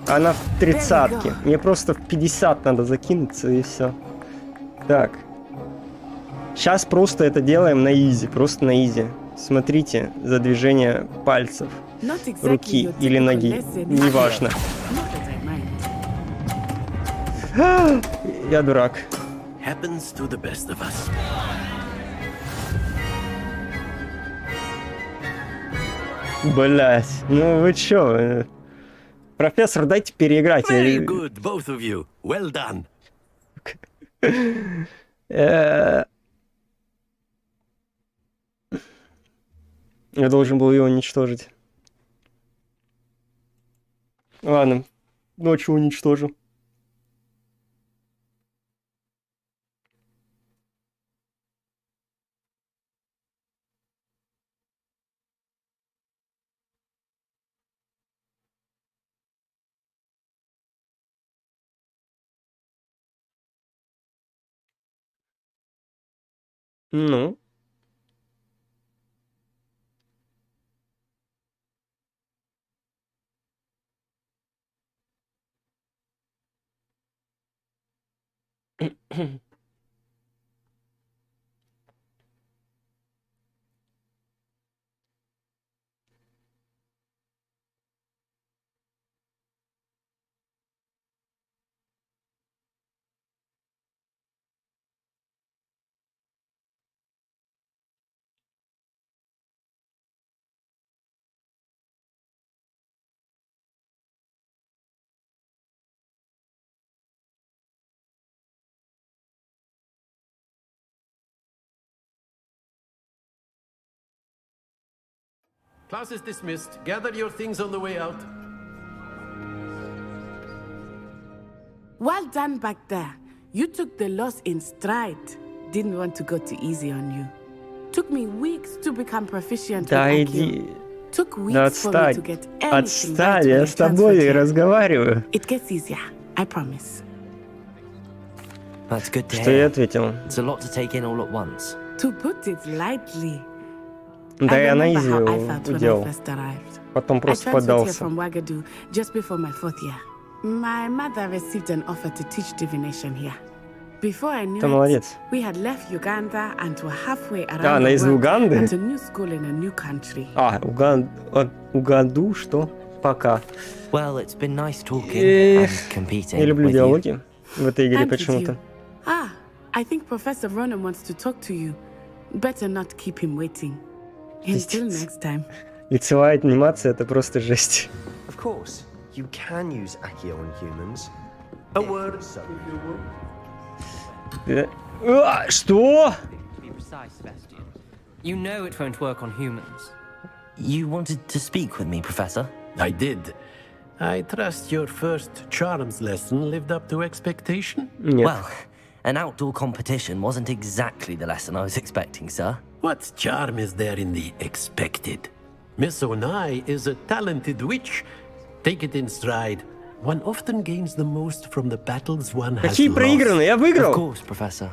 Она в 30-ке. Мне просто в 50 надо закинуться и все. Так. Сейчас просто это делаем на изи. Просто на изи. Смотрите за движение пальцев, руки или ноги. Неважно. Я дурак. Happens to the best of us. Блять, ну вы чё? Профессор, дайте переиграть. Very good, both of you. Well done. Я должен был ее уничтожить. Ладно, ночью уничтожу. Ну. Class is dismissed. Gather your things on the way out. Well done back there. You took the loss in stride. Didn't want to go too easy on you. Took me weeks to become proficient Да with иди. IQ. Took Да weeks for me отстань. to get anything right Отстань, when я I с тобой transferred here. разговариваю. It gets easier, I promise. That's good to Что я hear. ответил? It's a lot to take in all at once. To put it lightly. Да я на remember изи how I его felt when I уделал. first arrived. Потом I просто transferred here поддался. from Wagadu just before my 4th year. My mother received an offer to teach divination here. Before I knew Ты it, молодец. we had left Uganda and were halfway Да, around она the из world Уганды. at a new school in a new country. Уганду, что? Пока. Well, it's been nice talking Эх, and competing я люблю with you. диалоги в этой игре And with почему-то. you. Ah, I think Professor Ronan wants to talk to you. Better not keep him waiting. Until next time. Лицевая анимация — это просто жесть. Of course, you can use Accio on humans. A word. Что? To be precise, Sebastian. You know it won't work on humans. You wanted to speak with me, Professor? I did. I trust your first charms lesson lived up to expectation? Well, an outdoor competition wasn't exactly the lesson I was expecting, sir. What charm is there in the expected? Miss Onai is a talented witch. Take it in stride. One often gains the most from the battles one has Какие lost. проигранные? Я выиграл! Of course, Professor.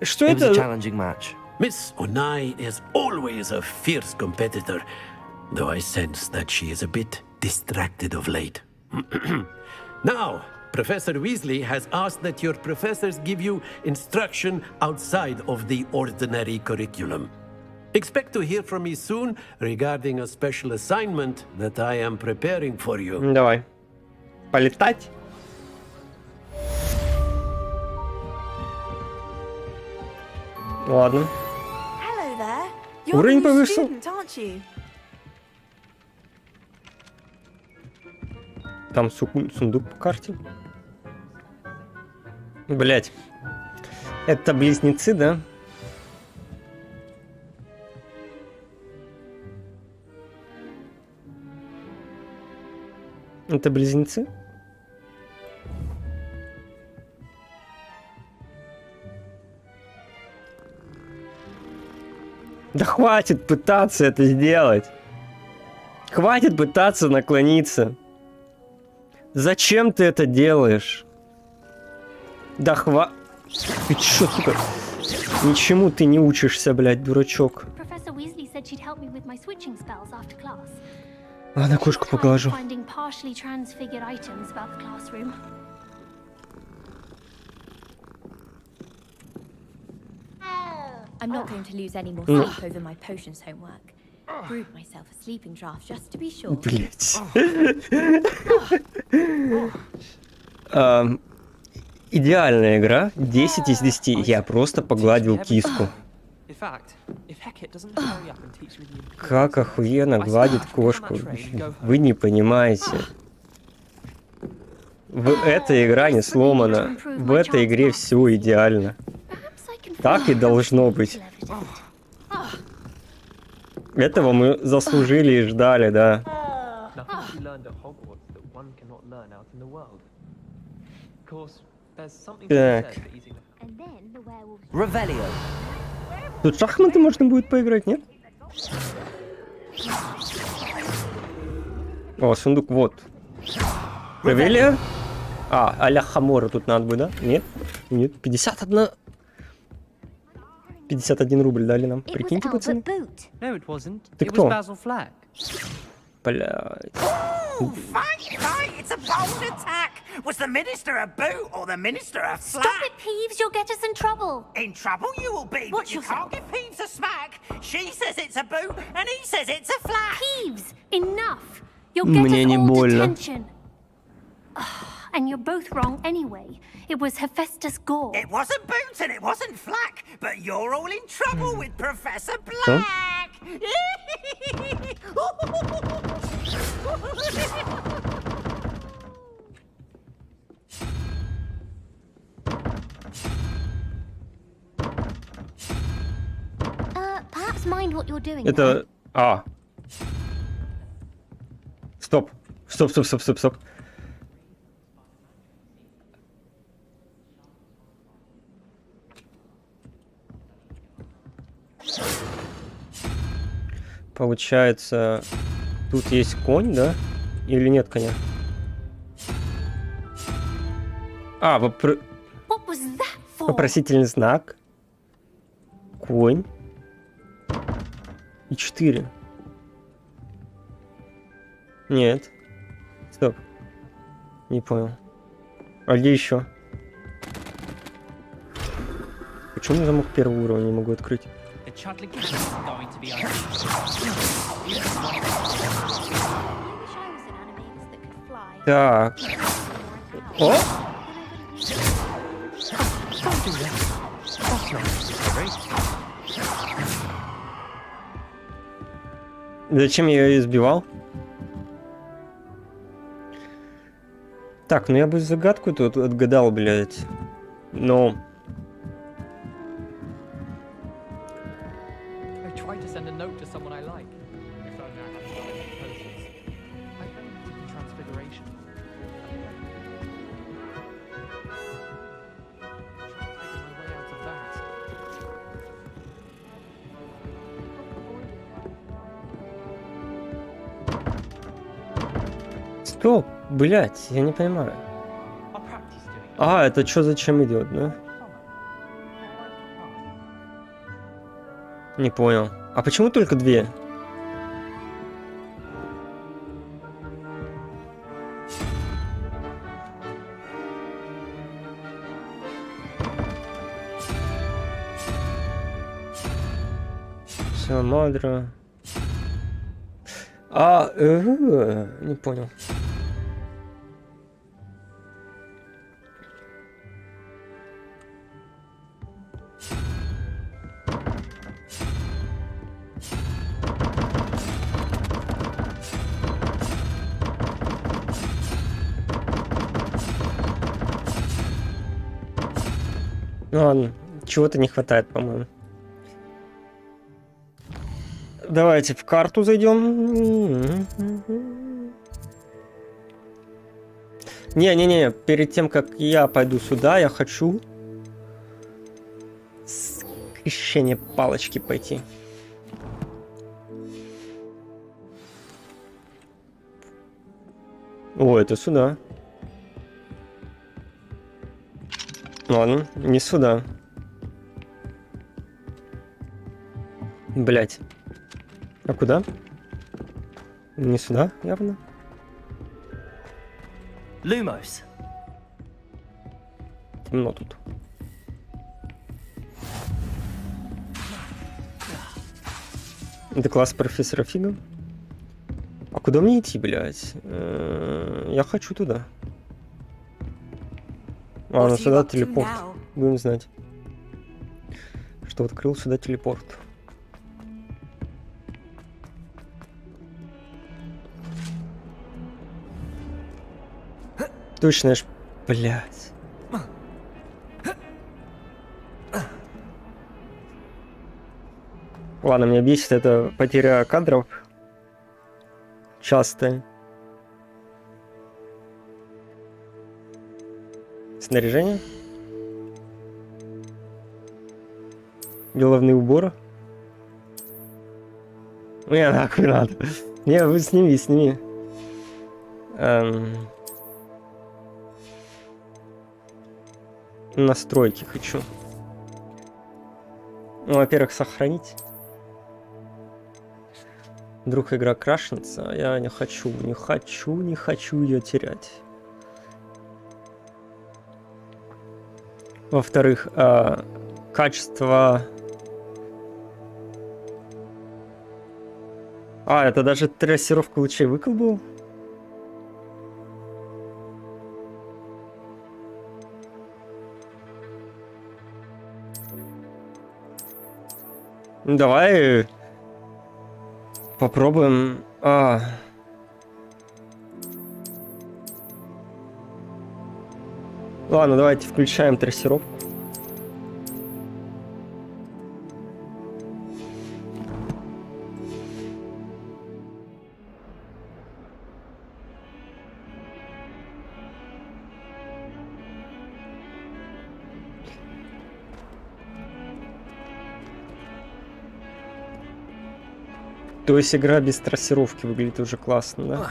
Что It was a это? challenging match. Miss Onai is always a fierce competitor, though I sense that she is a bit distracted of late. Now, Professor Weasley has asked that your professors give you instruction outside of the ordinary curriculum. Expect to hear from me soon regarding a special assignment that I am preparing for you. Давай. Полетать? Ладно. Hello there. Уровень You're the new повысил. student, aren't you? Там сундук по карте. Блять. Это близнецы, да? Это близнецы? Да хватит пытаться это сделать. Хватит пытаться наклониться. Зачем ты это делаешь? Да Ты чё, сука? Ничему ты не учишься, блядь, дурачок. Professor Weasley said she'd help me with my switching spells after class. Ладно, кошку поглажу. Finding partially transfigured items about the classroom. I'm not going to lose any more sleep over my potions homework. Brewed myself a sleeping draft just to be sure. Блять. Идеальная игра. 10 из 10. Я просто погладил киску. Как охуенно гладит кошку. Вы не понимаете. Эта игра не сломана. В этой игре все идеально. Так и должно быть. Этого мы заслужили и ждали, да. Так. Тут шахматы можно будет поиграть, нет? О, сундук, вот. Ревелия? А-ля Хамора тут надо будет, да? Нет? Нет, 51... 51 рубль дали нам. Прикиньте, пацаны. Ты кто? Блядь. Fine, it's a bold attack. Was the minister a boot or the minister a flat? Stop it, Peeves, you'll get us in trouble. In trouble you will be, but you can't give Peeves a smack. She says it's a boot and he says it's a flat. Peeves, enough. You'll get Мне us не all больно. detention. And you're both wrong anyway. It was Hephaestus Gore. It wasn't boot and it wasn't flack, but you're all in trouble with Professor Black. Perhaps mind what you're doing. Это... Стоп. Стоп. Получается, тут есть конь, да? Или нет коня? Вопросительный знак. Конь. И 4. Нет. Стоп. Не понял. А где еще? Почему замок первого уровня не могу открыть? Так. О! Зачем я ее избивал? Так, ну я бы загадку тут отгадал, блядь. Но... Стоп, блядь, я не понимаю. А, это что зачем идет, да? Не понял. А почему только две? Самадра. Не понял. Ну ладно, чего-то не хватает, по-моему. Давайте в карту зайдем. Не-не-не, перед тем, как я пойду сюда, я хочу скрещение палочки пойти. О, это сюда. Ладно, не сюда. Блять. А куда? Не сюда, явно. Lumos. Темно тут. Это класс профессора Фига. А куда мне идти, блядь? Я хочу туда. А, ну сюда телепорт. Будем знать, что открыл сюда телепорт. Точно ж, блядь. Ладно, меня бесит это потеря кадров. Частая. Снаряжение. Головные уборы. Не, нахуй надо. Не, вы сними. Настройки хочу. Ну, во-первых, сохранить. Вдруг игра крашнется, а я не хочу ее терять. Во-вторых, качество... это даже трассировка лучей выколбал? Давай попробуем. Ладно, давайте включаем трассировку. То есть игра без трассировки выглядит уже классно, да?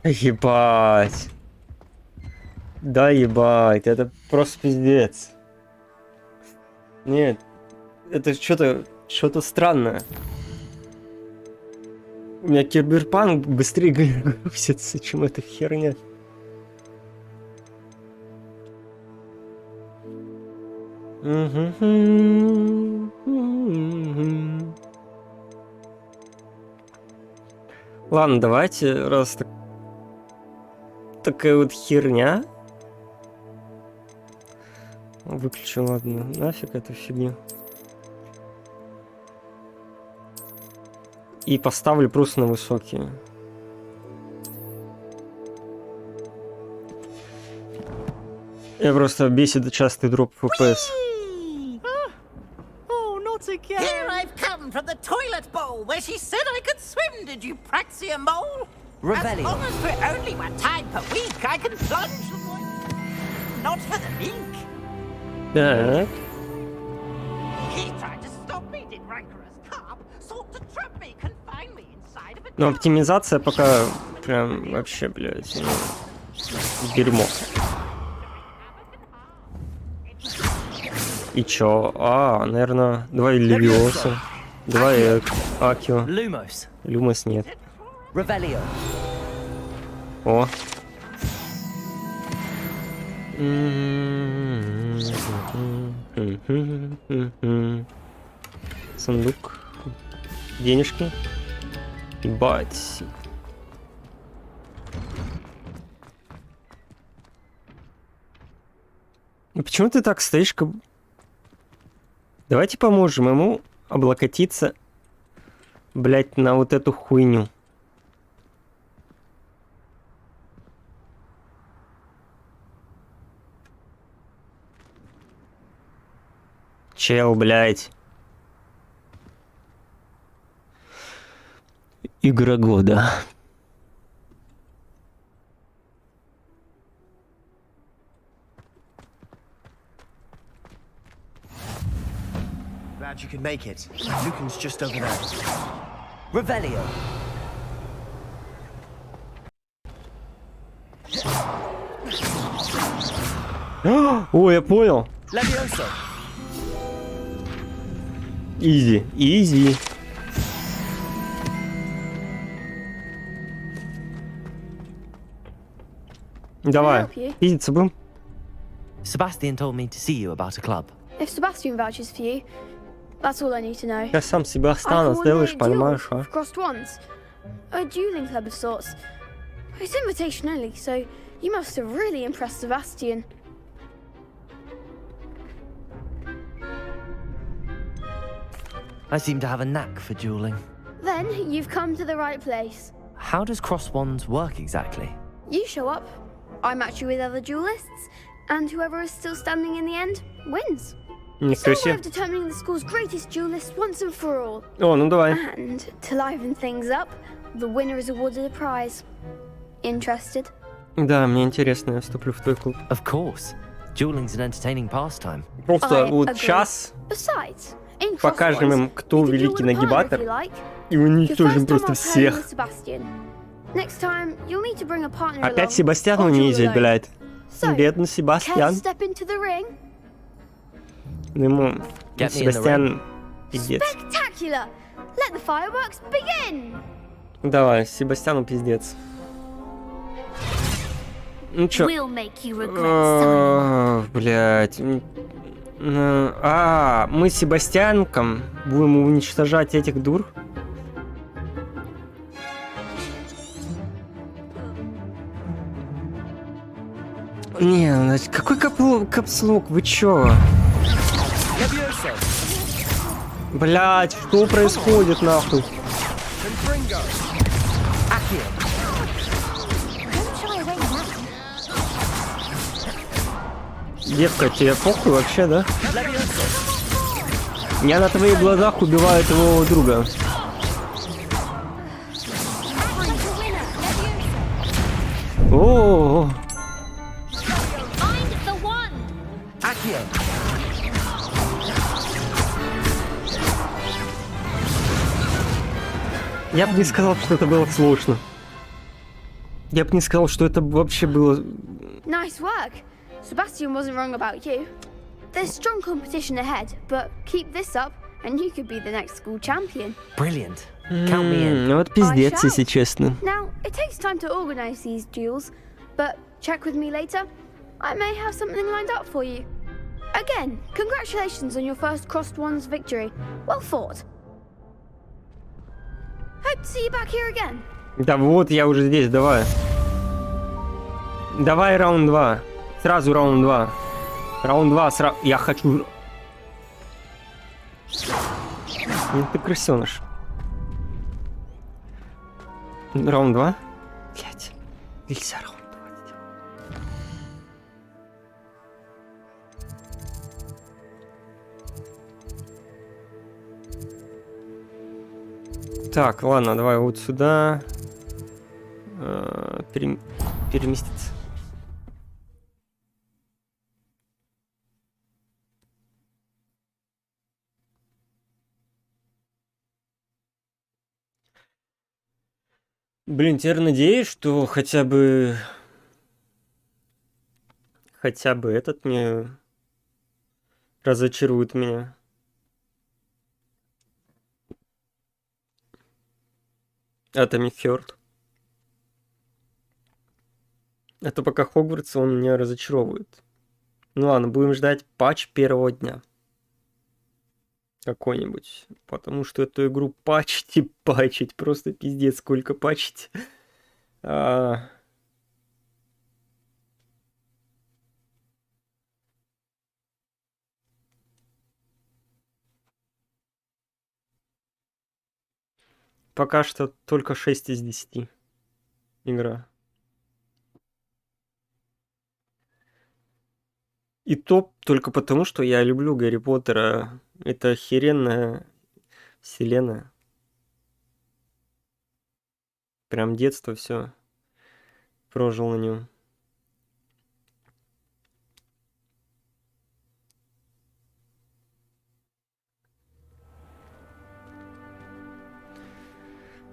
Ебать. Да ебать, это просто пиздец. Нет, это что-то странное. У меня киберпанк быстрее грузится, чем эта херня. Ладно, давайте, раз такая вот херня. Выключу, ладно, нафиг эту фигню. И поставлю просто на высокие. Я просто бесит частый дроп FPS. Oh, not again. Here I've come from the toilet bowl where she said I could swim. Did you praxia mole? As long as we're only one time per week, I can plunge the boy. Not for the meek. Так. He tried to stop me, did rancorous carp. Sought to trap me, confine me inside of a Но оптимизация пока прям вообще, блядь, дерьмо. И чё? А, наверное, давай Левиоса. Давай Акио. Люмос нет. О. Сундук. Денежки. Ебать. Ну почему ты так стоишь, как... Давайте поможем ему облокотиться, блять, на вот эту хуйню. Чел, блять. Игра года. Glad you could make it. Lucan's just over there. Revelio. О, я понял. Levioso. Изи, изи. Давай, видеться будем? Sebastian told me to see you about a club. If Sebastian vouches for you, that's all I need to know. Я сам Себастьяна сделаешь, понимаешь, а? Crossed ones. A dueling club of sorts. It's invitation only, so you must have really impressed Sebastian. I seem to have a knack for dueling. Then you've come to the right place. How does cross wands work exactly? You show up, I match you with other duelists, and whoever is still standing in the end wins. It's our way of determining the school's greatest duelist once and for all. О, ну давай. And to liven things up, the winner is awarded a prize. Interested? Да, мне интересно, я вступлю в твой клуб. Of course. Dueling's an entertaining pastime. Просто вот сейчас Besides, in покажем им, кто великий нагибатор, и уничтожим просто всех. Next time, you'll need to bring a partner Опять along, Себастьян or унизить, duel alone. блядь. So, Бедный care to Себастьян. step into the ring? Ему Get me in the Себастьян пиздец. Spectacular! Let the fireworks begin! Давай, Себастьяну пиздец. Ну чё? We'll make you regret, Блять. А, мы с Себастьянком будем уничтожать этих дур? Не, какой капслок? Вы чё? Блять, что происходит нахуй? Девка, тебе похуй вообще, да? Я на твоих глазах убиваю твоего друга. О-о-о. Я бы не сказал, что это было сложно. Я бы не сказал, что это вообще было... Nice work. Sebastian wasn't wrong about you. There's strong competition ahead, but keep this up and you could be the next school champion. Brilliant. Count me in. Вот пиздец, если честно. Now, it takes time to organize these duels, but check with me later. I may have something lined up for you. Again, congratulations on your first Crossed Wands victory. Well fought. Hope to see you back here again. Да вот, я уже здесь, давай. Давай раунд 2. Сразу раунд 2. Раунд 2 сразу... Я хочу... Ну ты крысёныш. Раунд 2? Блять. Нельзя раунд 2. Так, ладно, давай вот сюда. Переместиться. Блин, теперь надеюсь, что хотя бы этот не разочарует меня. Атоми Фёрд. А то пока Хогвартс он меня разочаровывает. Ну ладно, будем ждать патч первого дня. Какой-нибудь. Потому что эту игру патчить, просто пиздец, сколько патчить. Пока что только 6 из 10 игра. И то только потому, что я люблю Гарри Поттера. Это охеренная вселенная. Прям детство все прожил на нем.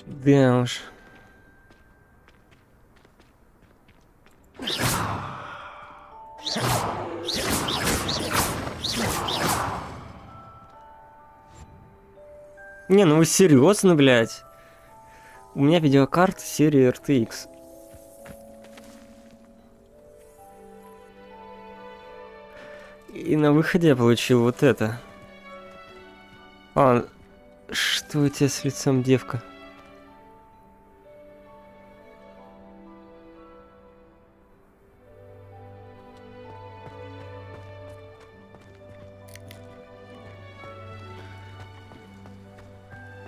Да уж. Не, ну вы серьезно, блядь? У меня видеокарта серии RTX. И на выходе я получил вот это. А, что у тебя с лицом, девка?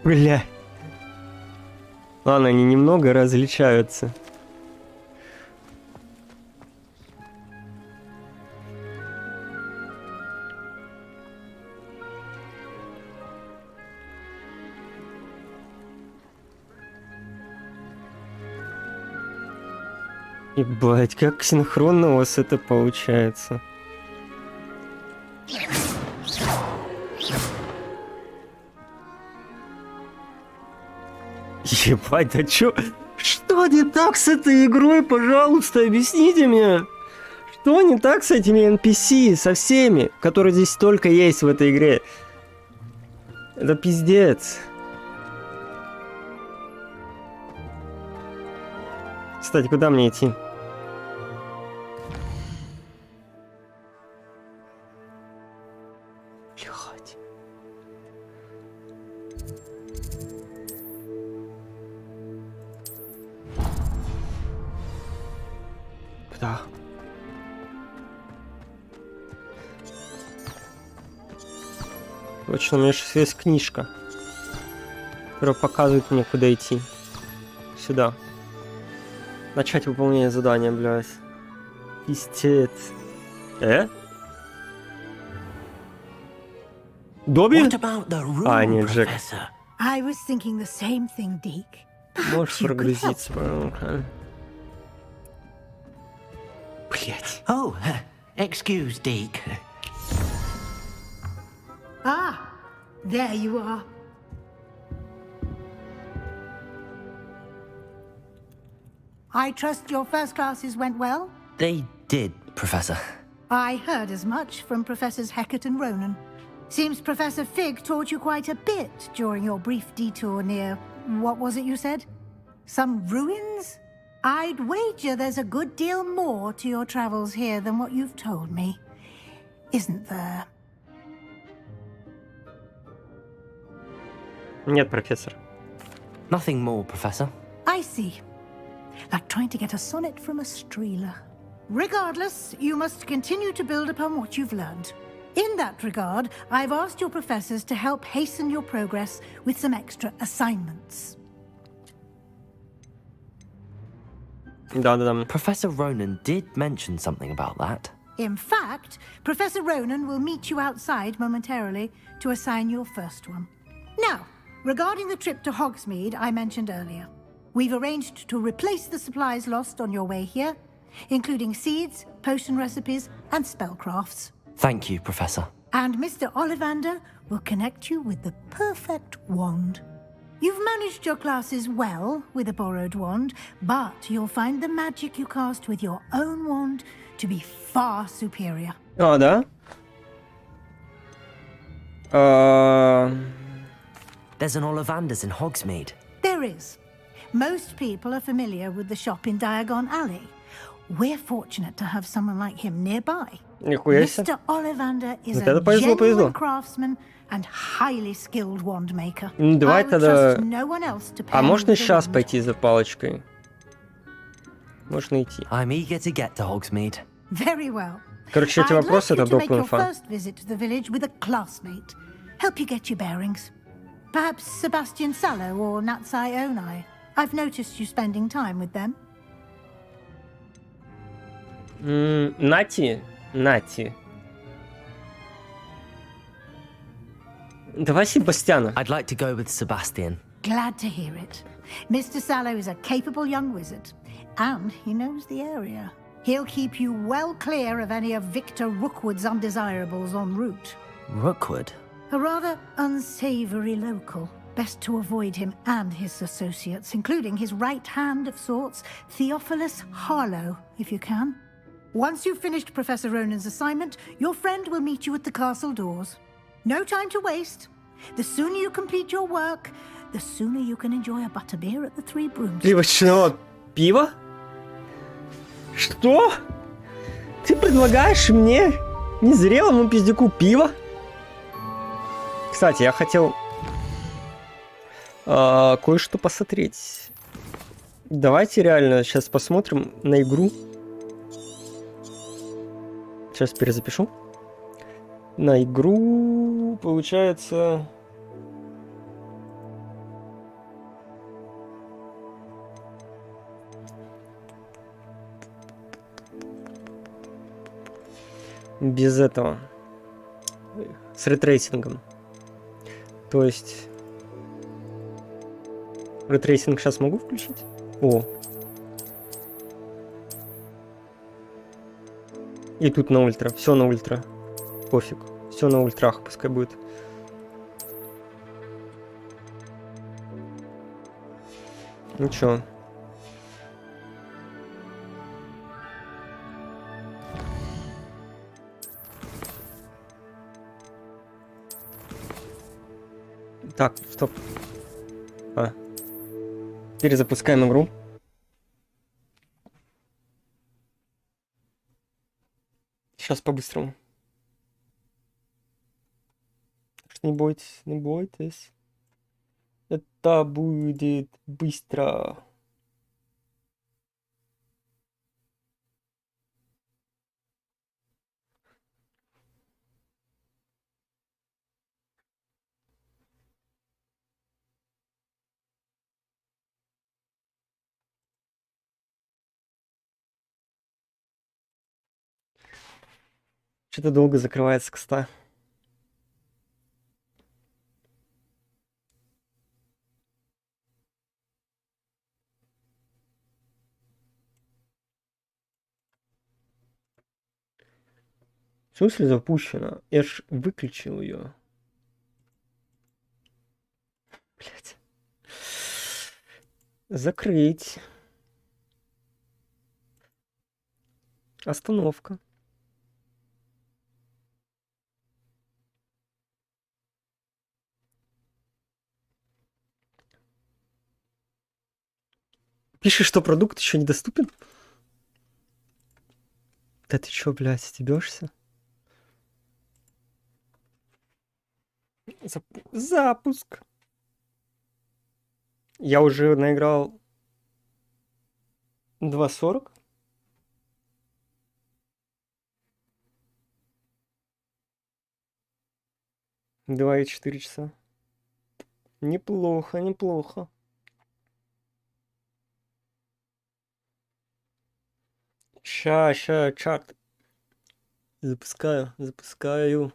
Бля. Ладно, они немного различаются. Ебать, как синхронно у вас это получается. Ебать, да чё? Что не так с этой игрой, пожалуйста, объясните мне. Что не так с этими NPC, со всеми, которые здесь только есть в этой игре? Это пиздец. Кстати, куда мне идти? Блядь. Куда? Точно, у меня сейчас есть книжка, которая показывает мне, куда идти. Сюда. Начать выполнение задания, блядь. Пиздец. Добби? А, нет, Джек. I was thinking the same thing, Deke. Можешь прогрузиться, пожалуйста. Блять. Oh, excuse, Deke. Ah, there you are. I trust your first classes went well? They did, Professor. I heard as much from Professors Hecat and Ronan. Seems Professor Fig taught you quite a bit during your brief detour near... what was it you said? Some ruins? I'd wager there's a good deal more to your travels here than what you've told me. Isn't there? Нет, профессор. Nothing more, Professor. I see. Like trying to get a sonnet from a streeler. Regardless, you must continue to build upon what you've learned. In that regard, I've asked your professors to help hasten your progress with some extra assignments. Да-да-да. Professor Ronan did mention something about that. In fact, Professor Ronan will meet you outside momentarily to assign your first one. Now, regarding the trip to Hogsmeade I mentioned earlier, we've arranged to replace the supplies lost on your way here, including seeds, potion recipes, and spellcrafts. Thank you, Professor. And Mr. Ollivander will connect you with the perfect wand. You've managed your classes well with a borrowed wand, but you'll find the magic you cast with your own wand to be far superior. А, да? There's an Ollivander's in Hogsmeade. There is. Most people are familiar with the shop in Diagon Alley. We're fortunate to have someone like him nearby. Нихуя себе. Mr. Ollivander is Вот это a повезло, повезло. genuine craftsman and highly skilled wand maker. Ну, давай I would тогда... trust no one else to А pair можно with the сейчас wand. пойти за палочкой? Можно идти. I'm eager to get to Hogsmeade. Very well. Короче, эти I'd вопросы — like это you to make доп. your инфа. first visit to the village with a classmate. Help you get your bearings. Perhaps Sebastian Sallow or Natsai Onai. I've noticed you spending time with them. Нати. Давай Себастьяна. I'd like to go with Sebastian. Glad to hear it. Mr. Sallow is a capable young wizard, and he knows the area. He'll keep you well clear of any of Victor Rookwood's undesirables en route. Rookwood? A rather unsavory local. Best to avoid him and his associates, including his right hand of sorts, Theophilus Harlow, if you can. Once you've finished Professor Ronan's assignment, your friend will meet you at the castle doors. No time to waste. The sooner you complete your work, the sooner you can enjoy a butterbeer at the Three Brooms. Сливочного пива? Что? Ты предлагаешь мне, незрелому пиздюку, пиво? Кстати, я хотел кое-что посмотреть. Давайте реально сейчас посмотрим на игру. Сейчас перезапишу. На игру, получается... Без этого. С ретрейсингом. То есть... Ретрейсинг сейчас могу включить? О. И тут на ультра. Все на ультра. Пофиг. Все на ультрах пускай будет. Ничего. Так, стоп. Перезапускаем игру. Сейчас по-быстрому. Не бойтесь, не бойтесь. Это будет быстро. Что-то долго закрывается кста. В смысле запущено? Я ж выключил ее. Блять. Закрыть. Остановка. Пишешь, что продукт еще недоступен? Да ты чё, блядь, стебешься? Запуск. Я уже наиграл 2.40. Два и 4 часа. Неплохо, неплохо. Ща, чарт. Запускаю.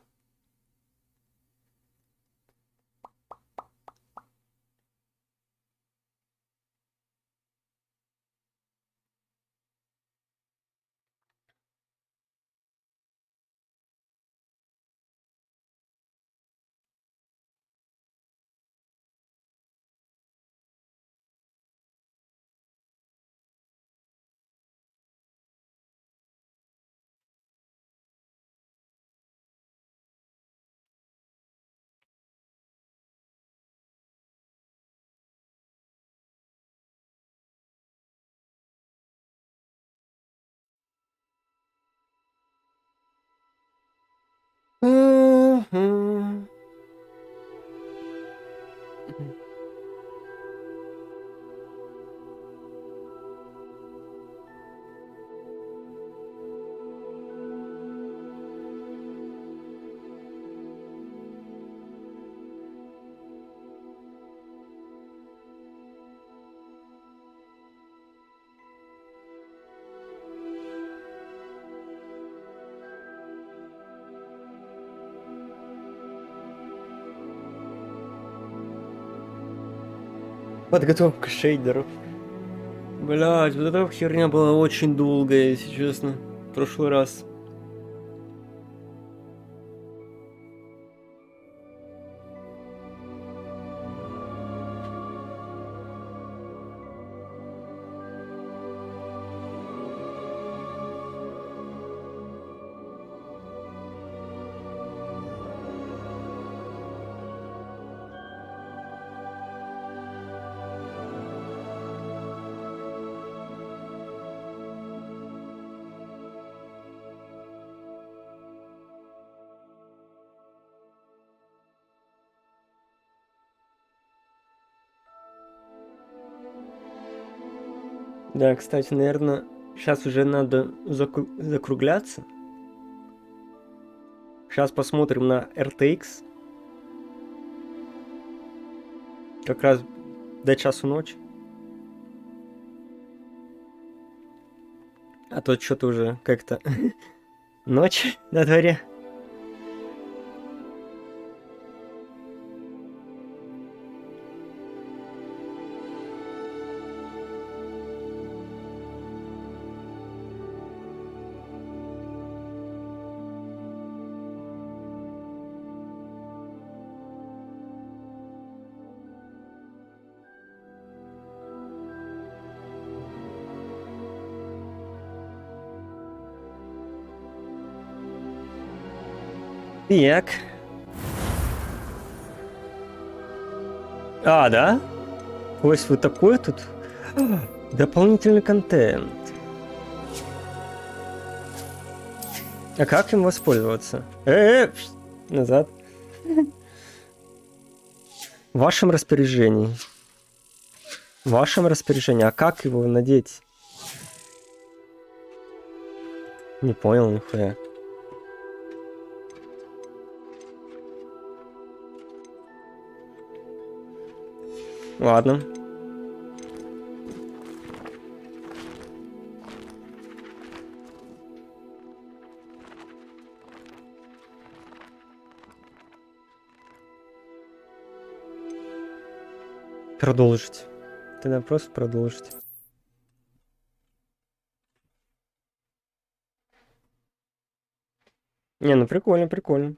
Подготовка шейдеров. Блядь, вот эта херня была очень долгая, если честно. В прошлый раз. Да, кстати, наверное, сейчас уже надо закругляться. Сейчас посмотрим на RTX. Как раз до часу ночи. А то что-то уже как-то ночь на дворе. Так. А, да? Ось вот такой тут. Дополнительный контент. А как им воспользоваться? Назад. В вашем распоряжении. В вашем распоряжении. А как его надеть? Не понял нихуя. Ладно. Продолжить. Тогда просто продолжить. Не, ну прикольно, прикольно.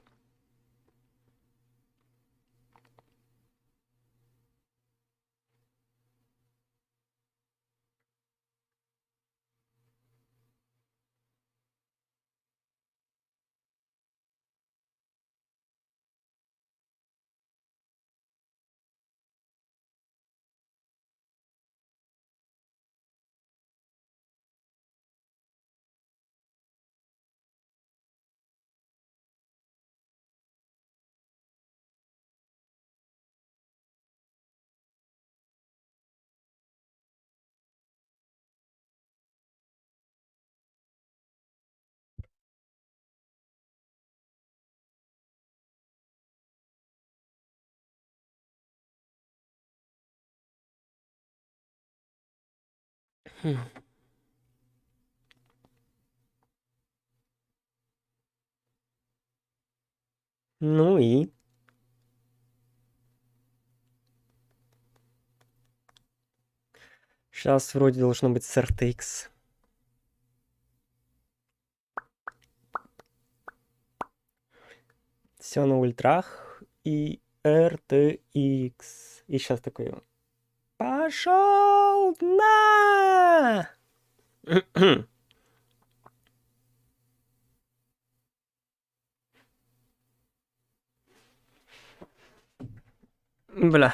Ну и... Сейчас вроде должно быть с RTX. Все на ультрах и RTX. И сейчас такой... Пошел на! Бля.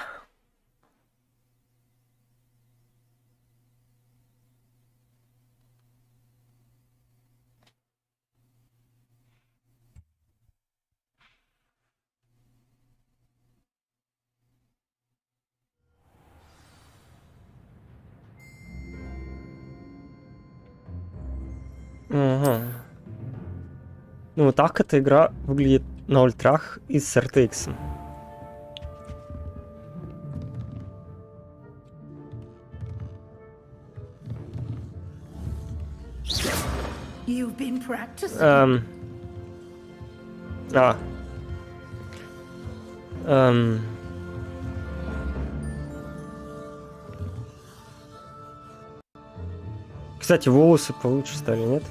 Ага. Ну вот так эта игра выглядит на ультрах и с RTX. You've been practicing. Кстати, волосы получше стали, нет?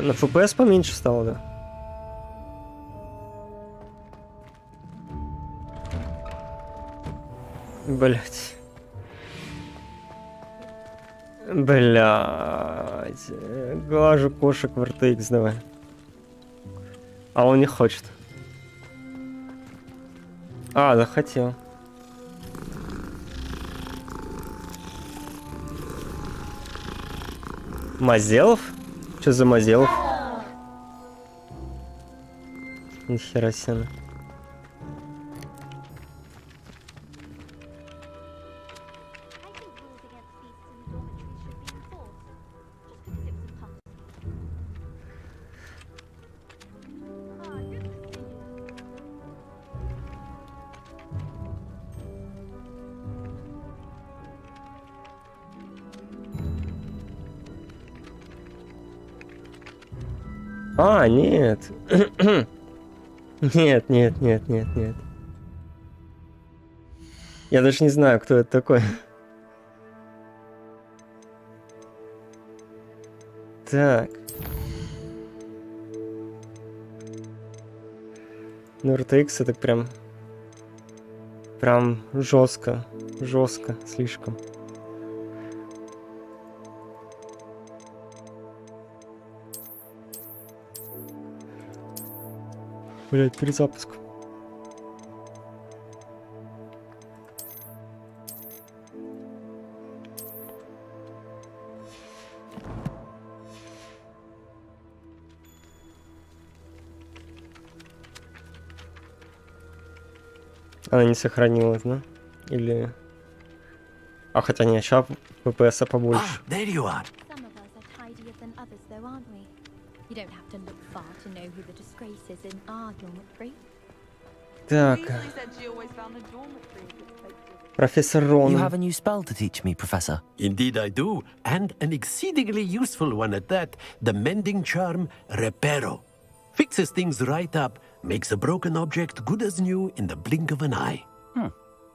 На FPS поменьше стало, да? Блять. Блять. Глажу кошек в RTX давай. А он не хочет. А, захотел. Мазелов? Что за Мазелов? Нихера себе. А, нет. Нет, нет, нет, нет, нет. Я даже не знаю, кто это такой. Так. Ну, RTX это прям жестко. Жестко слишком. Блять, перезапуск. Она не сохранилась, да? Или... А хотя не, сейчас FPS побольше. There you are. Some of us are tidier than others, though, aren't we? You don't have to look far to know who the disgrace is in our dormitory. Так. Профессор Рон. You have a new spell to teach me, Professor. Indeed I do, and an exceedingly useful one at that. The mending charm, Reparo. Fixes things right up, makes a broken object good as new in the blink of an eye.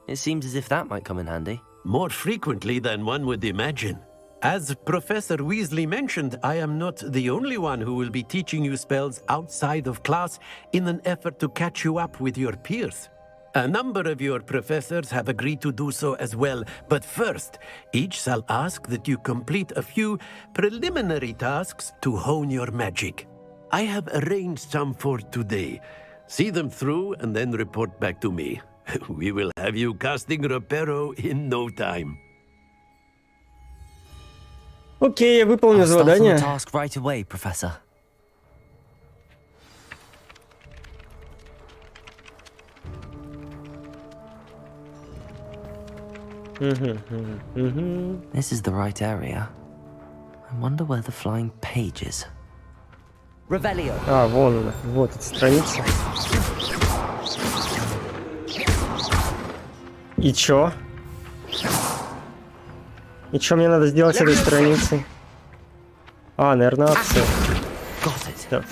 It seems as if that might come in handy. More frequently than one would imagine. As Professor Weasley mentioned, I am not the only one who will be teaching you spells outside of class in an effort to catch you up with your peers. A number of your professors have agreed to do so as well, but first, each shall ask that you complete a few preliminary tasks to hone your magic. I have arranged some for today. See them through and then report back to me. We will have you casting Reparo in no time. Окей, я выполню задание. Task right away, Professor. This is the right area. I wonder where the flying page is. Revelio. А, вон она, вот эта страница. И чё? И что мне надо сделать с этой страницы? А, наверное, акция. Да.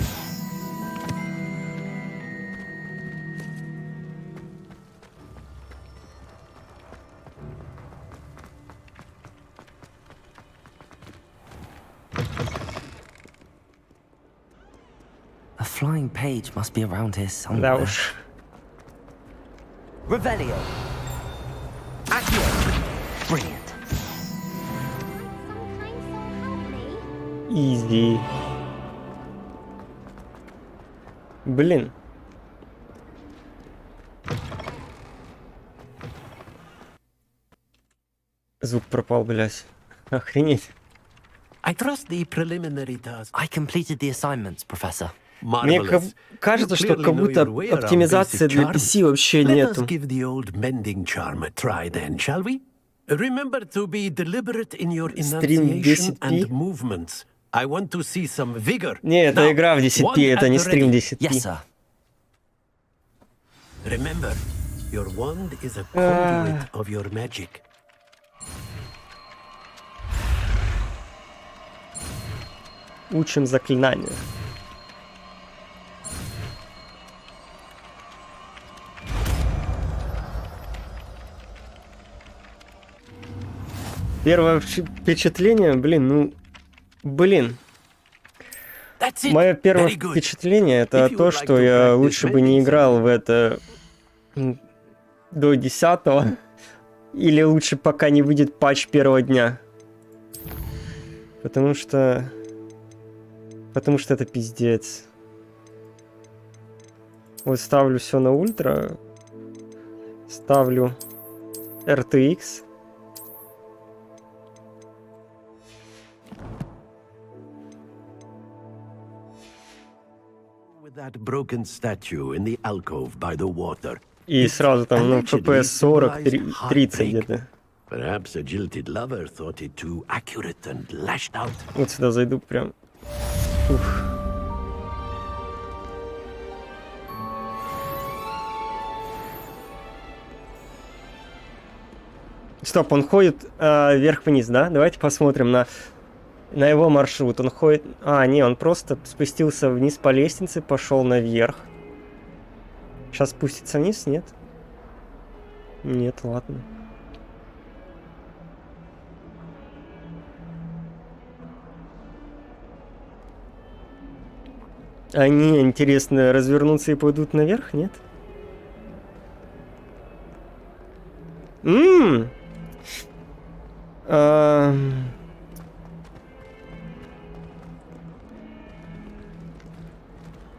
A flying page must be around here somewhere. Да уж. Revelio. Accio. Brilliant. Изи. Блин. Звук пропал, блядь. Охренеть. I trust the preliminary task. I completed the assignments, Professor. Мне кажется, что как будто оптимизации для PC вообще нету. Let us give the old mending charm a try then, shall we? Remember to be deliberate in your enunciation and movements. I want to see some vigor. Не, это игра в 10p, это не стрим 10p. Yes, sir. Remember, your wand is a conduit of your magic. Учим заклинания. Первое впечатление, блин. Мое первое впечатление это то, что я лучше бы не играл в это до 10-го, или лучше пока не выйдет патч первого дня. Потому что это пиздец. Вот ставлю все на ультра, ставлю RTX. That broken statue in the alcove by the water. И сразу там, FPS 40-30 где-то. Perhaps a jilted lover thought it too accurate and lashed out. Вот сюда зайду прям. Ух. Стоп, он ходит вверх-вниз, да? Давайте посмотрим на его маршрут. Он ходит... не, он просто спустился вниз по лестнице, пошел наверх. Сейчас спустится вниз, нет? Нет, ладно. Они, интересно, развернутся и пойдут наверх, нет?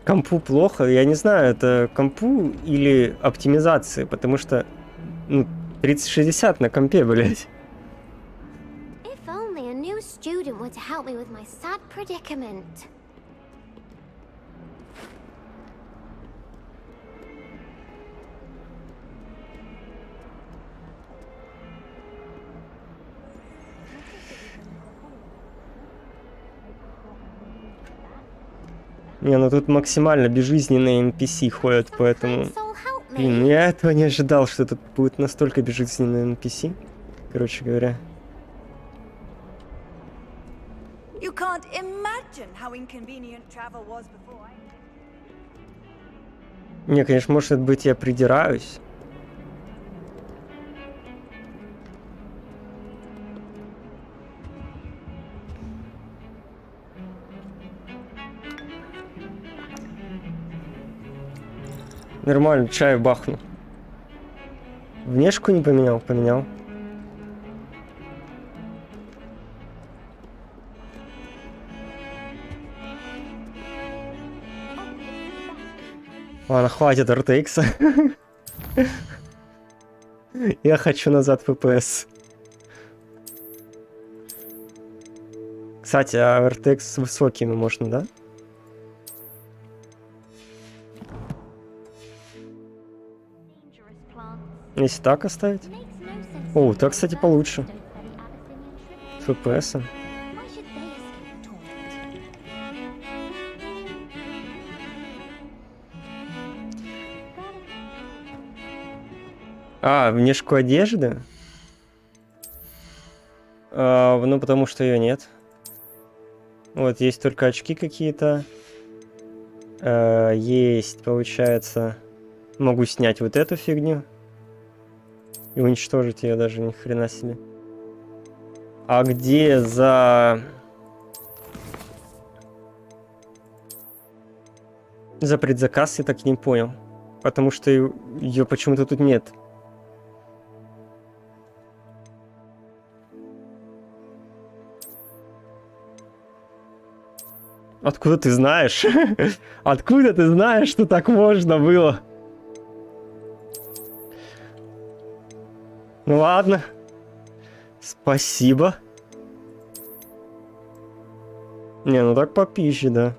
Компу плохо, я не знаю, это компу или оптимизации, потому что 3060 на компе, блядь. If only a new student were to help me with my sad predicament. Не, ну тут максимально безжизненные NPC ходят, поэтому... Блин, я этого не ожидал, что тут будет настолько безжизненные NPC. Короче говоря. You can't imagine how inconvenient travel was before. Не, конечно, может быть, я придираюсь. Нормально, чай бахну. Внешку не поменял? Поменял. Ладно, хватит RTX. Я хочу назад FPS. Кстати, а RTX с высокими можно, да? Если так оставить? О, так, кстати, получше. С FPS. Внешку одежды? Ну, потому что ее нет. Вот, есть только очки какие-то. Есть, получается... Могу снять вот эту фигню. И уничтожить ее даже, ни хрена себе. А где за предзаказ, я так и не понял. Потому что ее почему-то тут нет. Откуда ты знаешь? Откуда ты знаешь, что так можно было? Ну ладно. Спасибо. Не, ну так попизже, да.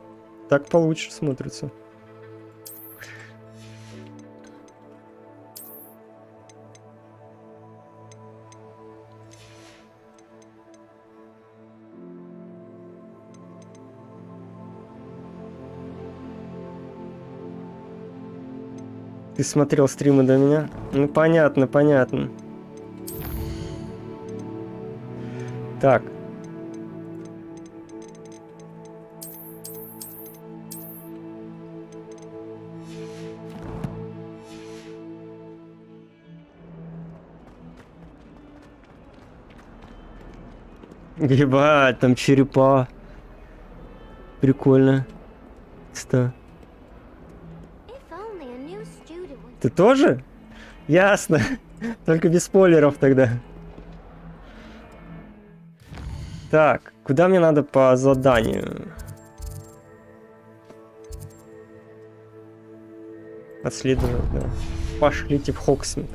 Так получше смотрится. Ты смотрел стримы до меня? Ну понятно, понятно. Так. Ебать, там черепа. Прикольно. Что? Ты тоже? Ясно. Только без спойлеров тогда. Так, куда мне надо по заданию? Отследовать, да. Пошлите в Хоксмит.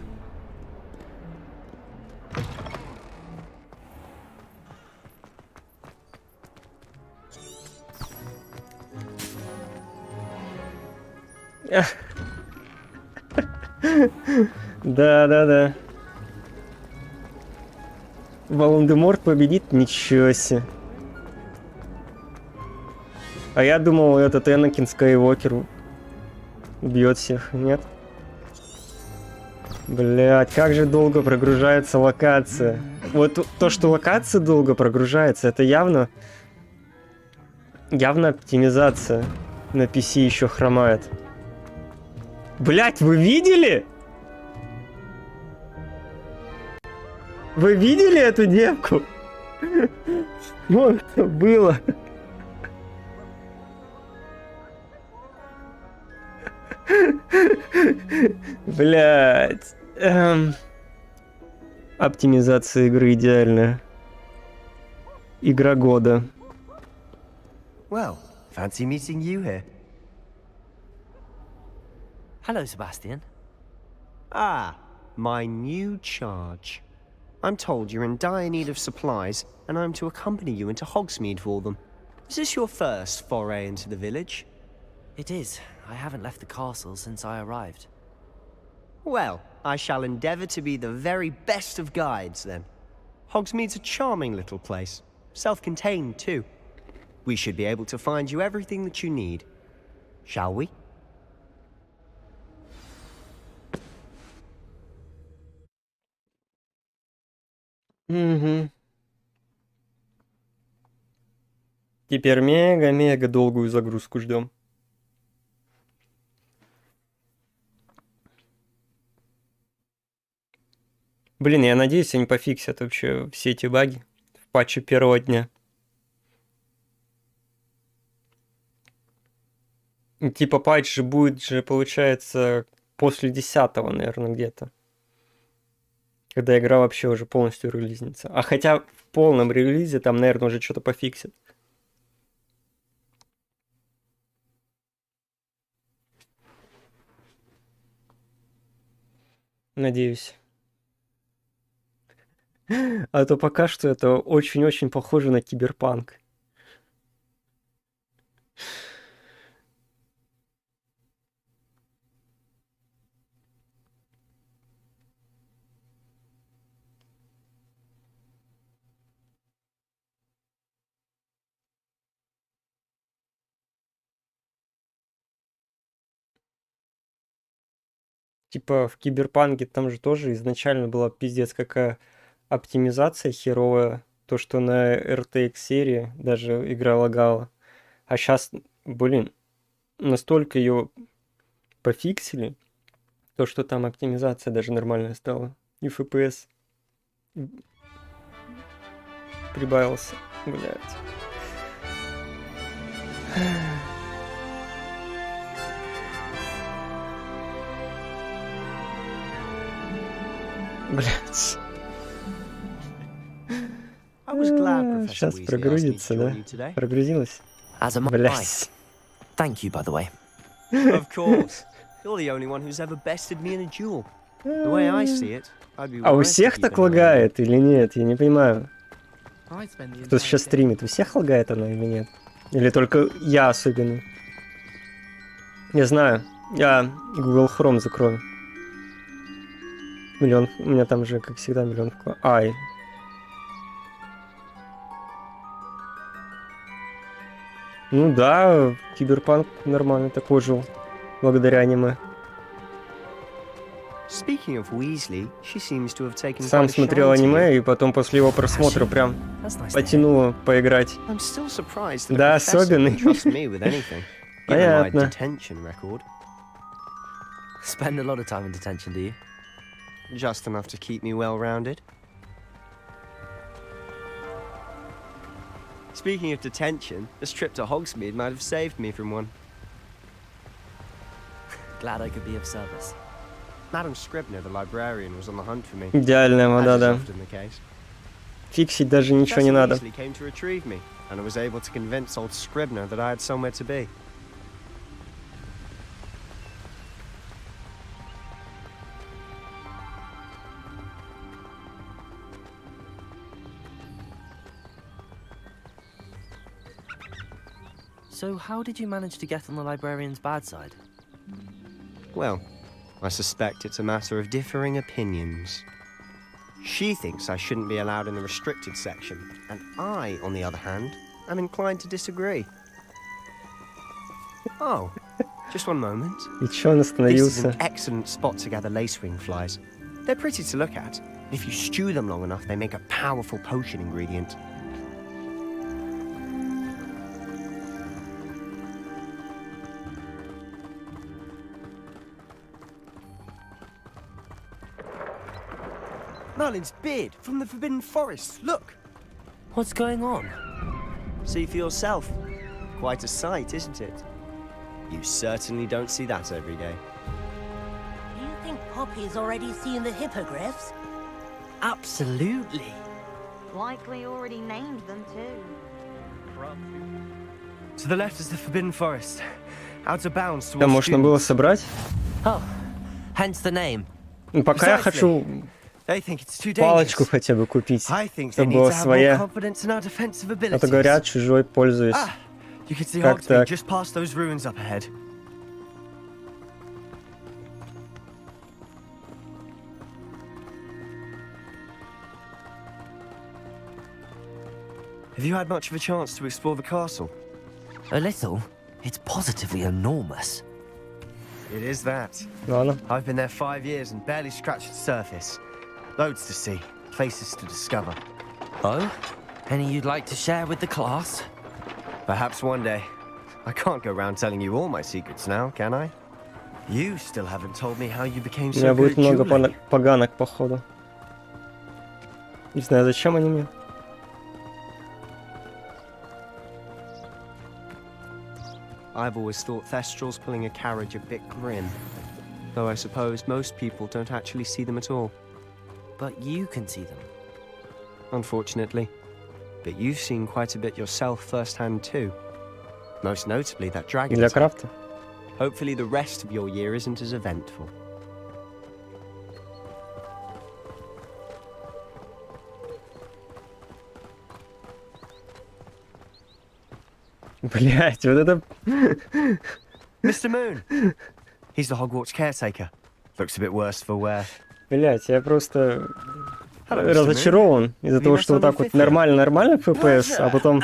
Да. Волан-де-Морт победит? Ничего себе. А я думал, этот Энакин Скайуокер убьет всех, нет? Блять, как же долго прогружается локация. Вот то, что локация долго прогружается, это явно оптимизация на PC еще хромает. Блять, вы видели? Вы видели эту девку? Что это было? Блять. Оптимизация игры идеальная. Игра года. Well, fancy meeting you here. Hello, Sebastian. Ah, my new charge. I'm told you're in dire need of supplies, and I'm to accompany you into Hogsmeade for them. Is this your first foray into the village? It is. I haven't left the castle since I arrived. Well, I shall endeavour to be the very best of guides, then. Hogsmeade's a charming little place. Self-contained, too. We should be able to find you everything that you need. Shall we? Угу. Теперь мега-мега долгую загрузку ждем. Блин, я надеюсь, они пофиксят вообще все эти баги в патче первого дня. Типа патч же будет же, получается, после 10-го, наверное, где-то. Когда игра вообще уже полностью релизнится. А хотя в полном релизе там, наверное, уже что-то пофиксит. Надеюсь. А то пока что это очень-очень похоже на киберпанк. Типа в киберпанке там же тоже изначально была пиздец какая оптимизация херовая. То, что на RTX серии даже игра лагала. А сейчас, блин, настолько ее пофиксили, то, что там оптимизация даже нормальная стала. И FPS прибавился, блядь. Блядь. Сейчас прогрузится, да? Прогрузилась? Блядь. Thank you, by the way. Of course. You're the only one who's ever bested me in a duel. The way I see it, I'd be А у wise to всех keep так an eye on лагает или нет? Я не понимаю. Кто сейчас стримит, у всех лагает она или нет? Или только я особенно? Не знаю. Я Google Chrome закрою. Миллион. У меня там же, как всегда, миллион вкладов. Ай. Ну да, Киберпанк нормально такой жил. Благодаря аниме. Speaking of Weasley, she seems to have taken Сам quite a смотрел shine to you. аниме, и потом после его просмотра прям потянуло поиграть. I'm still surprised that Да, a professor особенный. can trust me with anything. Given my Понятно. detention record. Spend a lot of time in detention, do you? Just enough to keep me well-rounded. Speaking of detention, this trip to Hogsmeade might have saved me from one. Glad I could be of service. Madam Scribner, the librarian, was on the hunt for me. Идеальная вода, as is да. often the case. Фиксить даже ничего не Professor надо. Weasley came to retrieve me, and I was able to convince old Scribner that I had somewhere to be. So how did you manage to get on the librarian's bad side? Well, I suspect it's a matter of differing opinions. She thinks I shouldn't be allowed in the restricted section, and I, on the other hand, am inclined to disagree. Oh, just one moment. И чё он This is остановился? an excellent spot to gather lacewing flies. They're pretty to look at. If you stew them long enough, they make a powerful potion ingredient. Merlin's beard from the Forbidden Forest. Look! What's going on? See for yourself. Quite a sight, isn't it? You certainly don't see that every day. Do you think Poppy's already seen the hippogriffs? Absolutely. Likely already named them too. To the left is the Forbidden Forest. Out of bounds Там towards можно было students. собрать? Oh, hence the name. Ну, пока я Precisely. хочу They think it's too палочку dangerous. хотя бы купить, I think they чтобы need была to have more своя. confidence in our defensive А то abilities. говорят, чужой пользуюсь. Ah, you can see Как Hogsmeade так? just past those ruins up ahead. Have you had much of a chance to explore the castle? A little. It's positively enormous. It is that. Ладно. I've been there 5 years and barely scratched the surface. Loads to see, places to discover. Oh? Any you'd like to share with the class? Perhaps one day. I can't go around telling you all my secrets now, can I? You still haven't told me how you became У меня so good будет at много dueling. поганок, походу. Не знаю, зачем они мне. I've always thought Thestrals pulling a carriage a bit grim. Though I suppose most people don't actually see them at all. But you can see them. Unfortunately. But you've seen quite a bit yourself firsthand too. Most notably that dragon Для attack. крафта. Hopefully the rest of your year isn't as eventful. Блять, вот это... Mr. Moon! He's the Hogwarts caretaker. Looks a bit worse for wear. Блять, я просто Hello, Mr. разочарован из-за того, что вот так вот нормально FPS, а потом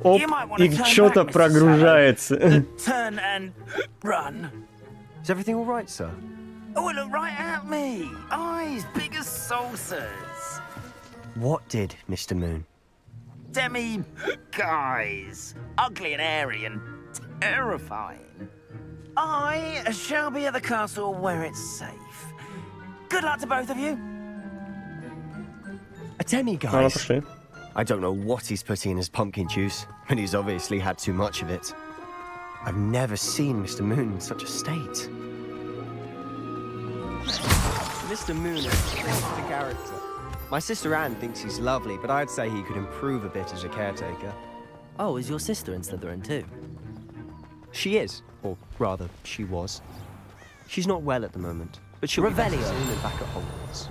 оп, и что-то прогружается. Turn and run. Is everything all right, sir? Oh, look right at me. Eyes big as saucers. What did, Mr. Moon? Demi, guys, ugly and airy and terrifying. I shall be at the castle where it's safe. Good luck to both of you. A demi-guise? I don't know what he's putting in his pumpkin juice, but he's obviously had too much of it. I've never seen Mr. Moon in such a state. Mr. Moon is quite a character. My sister Anne thinks he's lovely, but I'd say he could improve a bit as a caretaker. Oh, is your sister in Slytherin too? She is, or rather, she was. She's not well at the moment, but she'll be better soon and back at Hogwarts.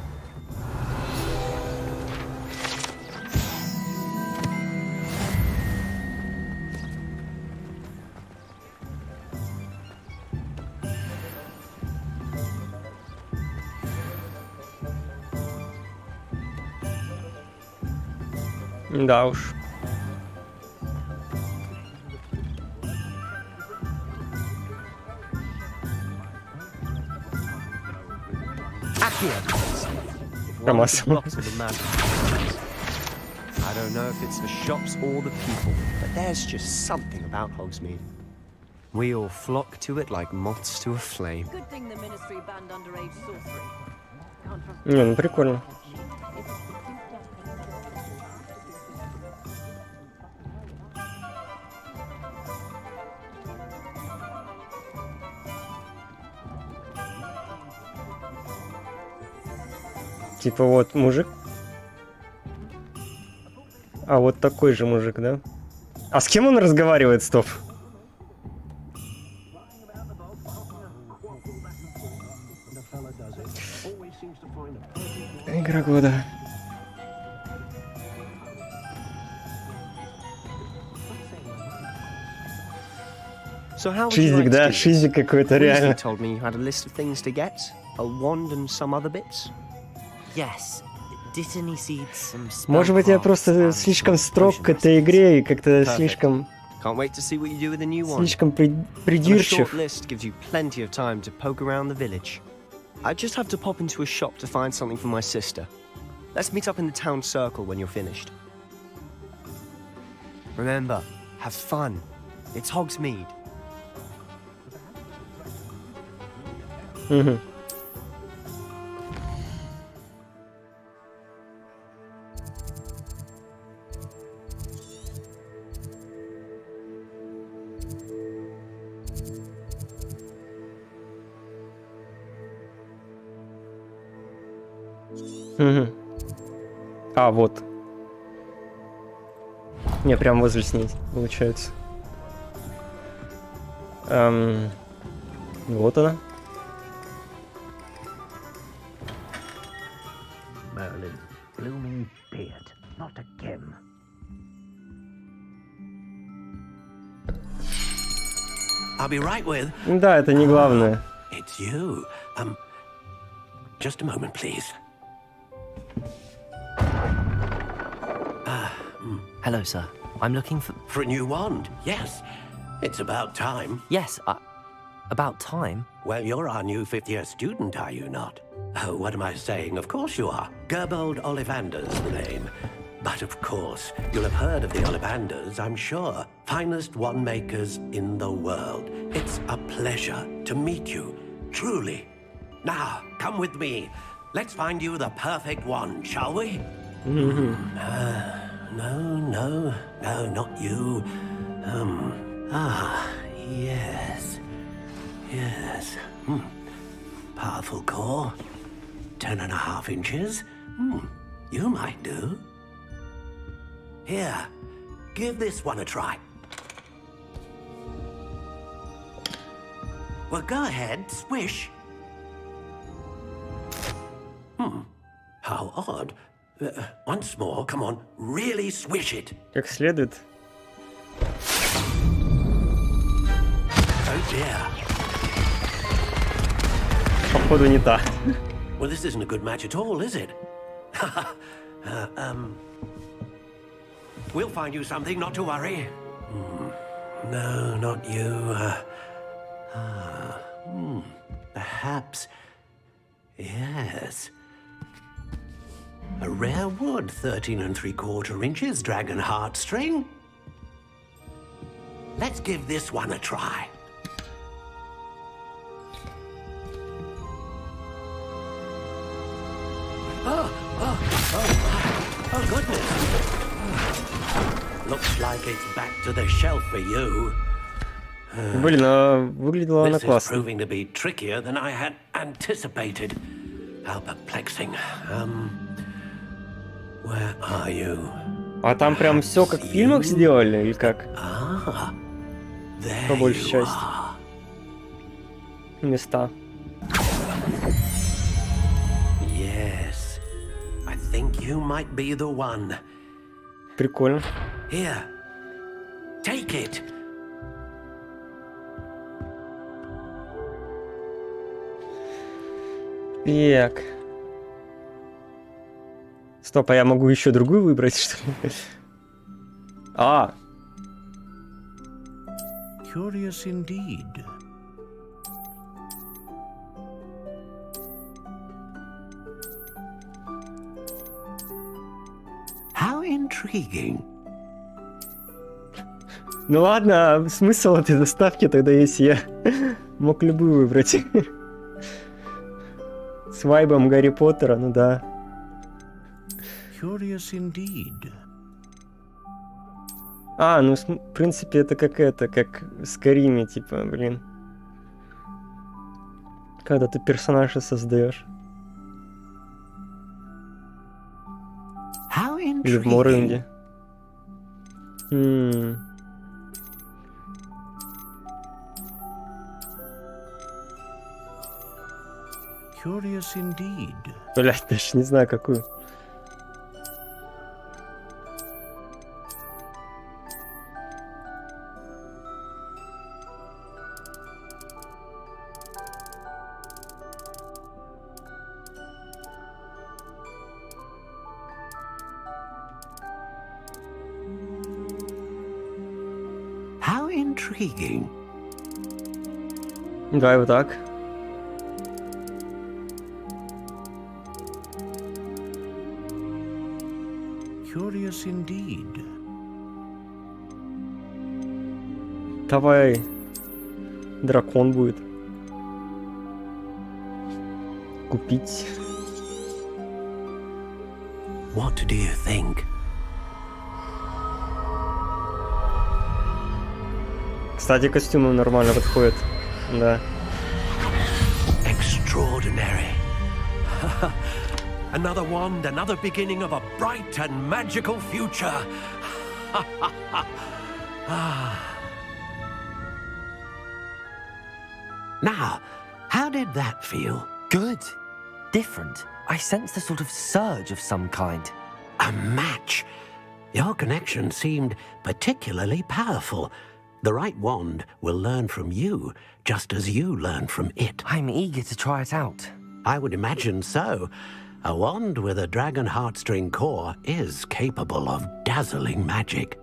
Да уж. Промазал. I don't know if it's the shops or the people, but there's just something about Hogsmeade. We all flock to it like moths to a flame. Good thing the ministry banned underage sorcery. Не, ну прикольно. Типа вот мужик. А вот такой же мужик, да? А с кем он разговаривает, стоп? Игра года. So how would you Шизик, like to да? do this? Шизик какой-то реально. Weasley told me you had a list of things to get, a wand and some other bits. Yes. Dittany seeds, some Может быть, я просто слишком строг к этой игре и как-то слишком... Can't wait to see what you do with the new one. Слишком And a придирчив. short list gives you plenty of time to poke around the village. I just have to pop into a shop to find something for my sister. Let's meet up in the town circle when you're finished. Remember, have fun. It's Hogsmeade. Угу. Угу. А, вот. Не, прям возле с ней, получается. Вот она. Merlin's blooming beard, not again. I'll be right with. Да, это не главное. It's you. Just a moment, please. Hello, sir. I'm looking for... For a new wand, yes. It's about time. Yes, about time? Well, you're our new fifth-year student, are you not? Oh, what am I saying? Of course you are. Gerbold Ollivander's the name. But of course, you'll have heard of the Ollivanders, I'm sure. Finest wand makers in the world. It's a pleasure to meet you, truly. Now, come with me. Let's find you the perfect wand, shall we? No, not you. Yes. Powerful core. 10.5 inches. You might do. Here, give this one a try. Well, go ahead, swish. How odd. Once more, come on, really swish it. Как следует. Oh dear. Походу не та. Well, this isn't a good match at all, is it? We'll find you something, not to worry. No, not you. Perhaps. Yes. A rare wood, 13 3/4 inches, dragon heartstring. Let's give this one a try. Oh goodness. Looks like it's back to the shelf for you. Блин, а выглядела она This is классно. proving to be trickier than I had anticipated. How perplexing. Where are you? А там прям все как в фильмах сделали, или как? По большей части. Места. Yes. I think you might be the one. Прикольно. Here. Take it. Так. Стоп, а я могу еще другую выбрать, что ли? А. Curious indeed. How intriguing. Ну ладно, а смысл этой заставки тогда, если я мог любую выбрать. С вайбом Гарри Поттера, ну да. Curious indeed. А, ну в принципе это как в Скариме, типа, блин. Когда ты персонажа создаешь. Или в Морринге. Curious indeed. Блять, даже не знаю какую. How intriguing. Давай вот так. Curious indeed. Давай. Дракон будет. Купить. What do you think? Кстати, костюмы нормально подходят. Да. Extraordinary. Another wand, another beginning of a bright and magical future. Now, how did that feel? Good. Different. I sensed a sort of surge of some kind. A match. Your connection seemed particularly powerful. The right wand will learn from you, just as you learn from it. I'm eager to try it out. I would imagine so. A wand with a dragon heartstring core is capable of dazzling magic.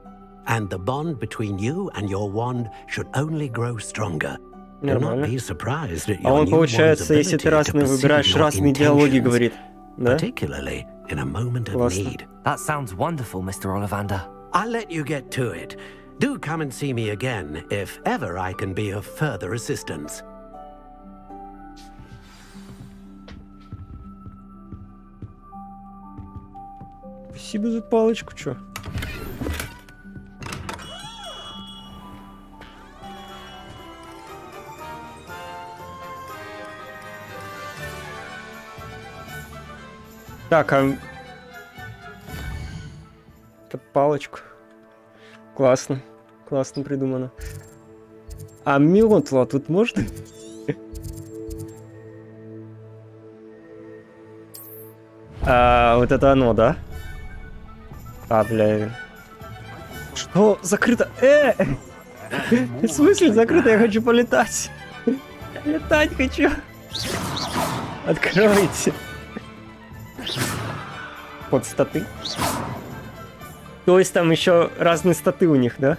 And the bond between you and your wand should only grow stronger. Do not be surprised at А your он, new получается, wand's если ты ability to разные perceive выбираешь, your разные диалоги intentions, говорит. Да? particularly in a moment of Классно. need. That sounds wonderful, Mr. Ollivander. I'll let you get to it. Do come and see me again if ever I can be of further assistance. Спасибо за палочку, чё? Так, а... Это палочку. Классно. Классно придумано. А метла тут можно? А, вот это оно, да? А, бля. Что? Закрыто? В смысле закрыто? Я хочу полетать. Летать хочу. Откройте. Вот статы. То есть там еще разные статы у них, да?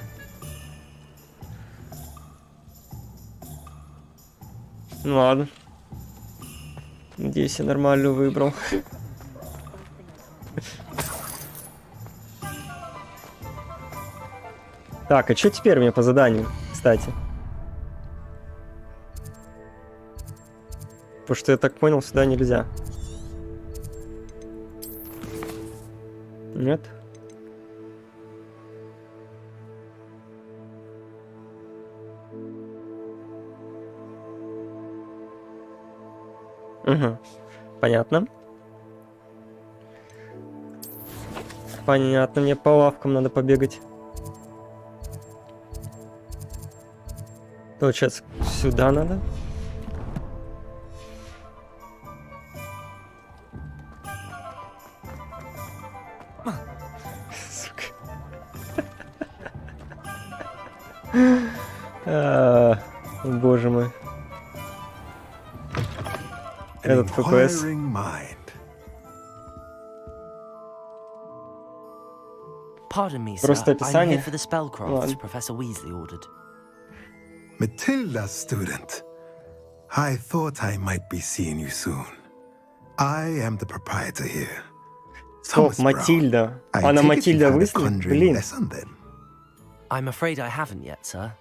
Ну ладно. Надеюсь, я нормально выбрал. Так, а что теперь мне по заданию, кстати? Потому что я так понял, сюда нельзя. Нет? Угу. Понятно. Понятно, мне по лавкам надо побегать. Получается, сюда надо. Боже мой. Этот ФПС. Pardon me, sir. Просто I'm описание. here for the spellcrafts Professor Weasley ordered. Matilda, student. I thought I might be seeing you soon. I am the proprietor here. Стоп, Матильда. Она Матильда Уизли? Блин. I'm afraid I haven't yet, sir.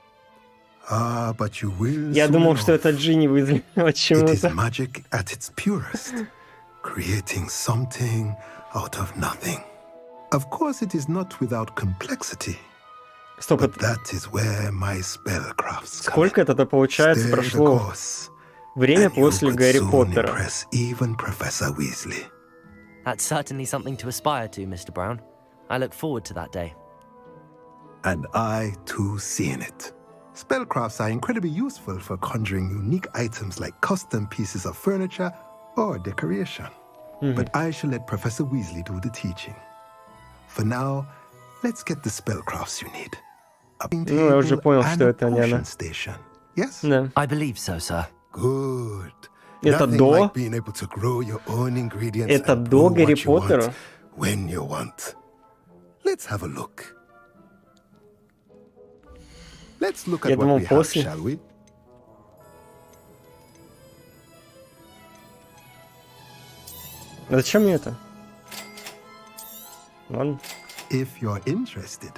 But you will. Я думал, что это Джинни Уизли. It is magic at its purest, creating something out of nothing. Of course, it is not without complexity. Стоп, but that is where my spellcrafts come. Сколько это получается прошло время после Гарри Поттера? Even Professor Weasley. That's certainly something to aspire to, Mr. Brown. I look forward to that day. And I, too, seeing it. Spellcrafts are incredibly useful for conjuring unique items like custom pieces of furniture or decoration. But I shall let Professor Weasley do the teaching. For now, let's get the spellcrafts you need. Ну, я уже понял, что это не она. Yes? Да. I believe so, sir. Good. Это Nothing до? like being able to grow your own ingredients Это and до grow Гарри what you want Поттера? when you want. Let's have a look. Let's look Я at what думал, we have, после. shall we? Зачем мне это? Ладно. If you're interested,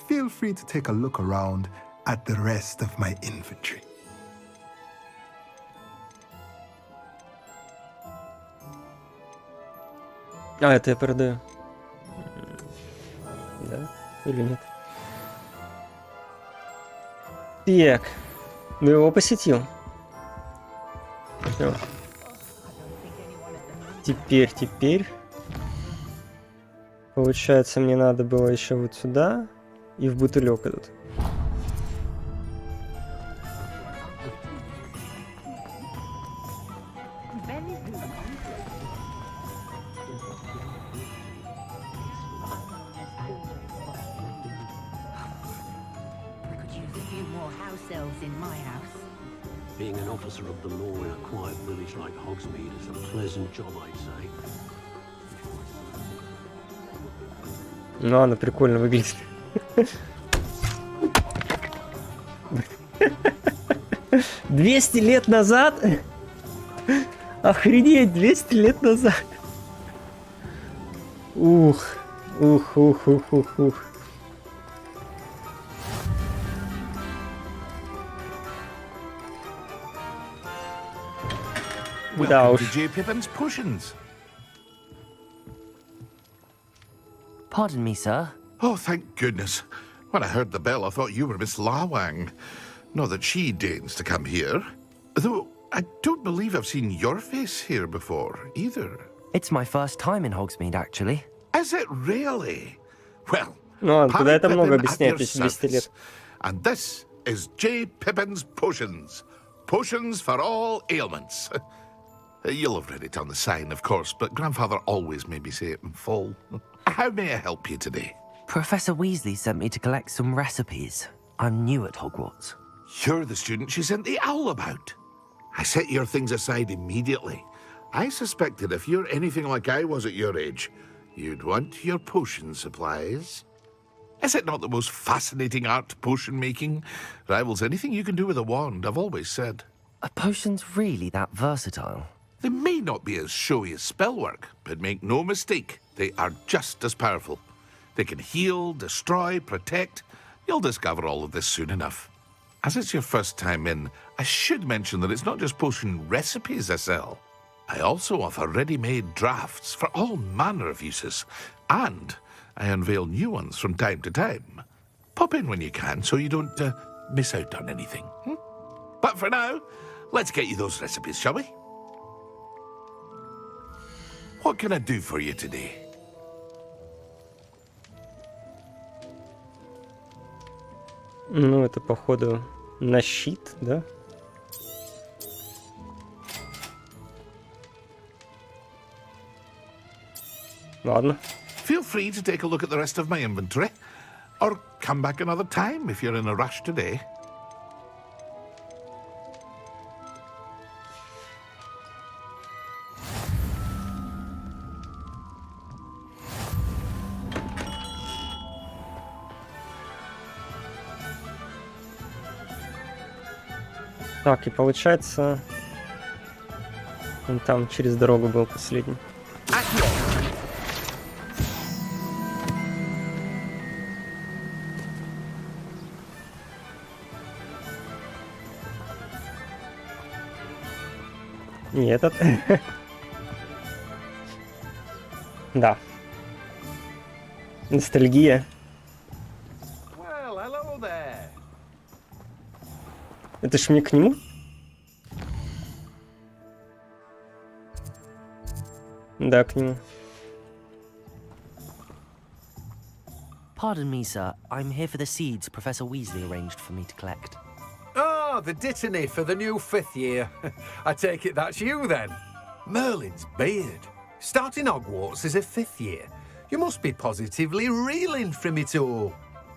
feel free to take a look around at the rest of my inventory. А, это я продаю. Да? Или нет? Так. Ну его посетил. Всё. Теперь. Получается, мне надо было еще вот сюда и в бутылек этот. Being an officer of the law in a quiet village like Hogsmeade is a pleasant job, I'd say. Ну, она прикольно выглядит. 200 лет назад? Охренеть, 200 лет назад. Ух. Да Welcome уж. to J. Pippin's Potions. Pardon me, sir. Oh, thank goodness. When I heard the bell, I thought you were Miss Lawang. Not that she deigns to come here. Though, I don't believe I've seen your face here before, either. It's my first time in Hogsmeade, actually. Is it really? Well, Ну ладно, тогда это много Pippin at объясняет, your эти 200 лет. service. And this is J. Pippin's Potions. Potions for all ailments. You'll have read it on the sign, of course, but Grandfather always made me say it in full. How may I help you today? Professor Weasley sent me to collect some recipes. I'm new at Hogwarts. You're the student she sent the owl about. I set your things aside immediately. I suspected if you're anything like I was at your age, you'd want your potion supplies. Is it not the most fascinating art, potion making? Rivals anything you can do with a wand, I've always said. Are potions really that versatile? They may not be as showy as spellwork, but make no mistake, They are just as powerful. They can heal, destroy, protect. You'll discover all of this soon enough. As it's your first time in, I should mention that it's not just potion recipes I sell. I also offer ready-made drafts for all manner of uses, and I unveil new ones from time to time. Pop in when you can so you don't miss out on anything. But for now, let's get you those recipes, shall we? What can I do for you today? Ну, это, походу, на щит, да? Ладно. Feel free to take a look at the rest of my inventory, or come back another time if you're in a rush today. Так, и получается, он там через дорогу был последний. Не этот. Да. Ностальгия. Well, hello there. Это ж мне к нему? Да, к нему. Pardon me, sir. I'm here for the seeds Professor Weasley arranged for me to collect. Ah, the dittany for the new 5th year. I take it that's you then. Merlin's beard. Starting Hogwarts as a 5th year. You must be positively reeling from it all.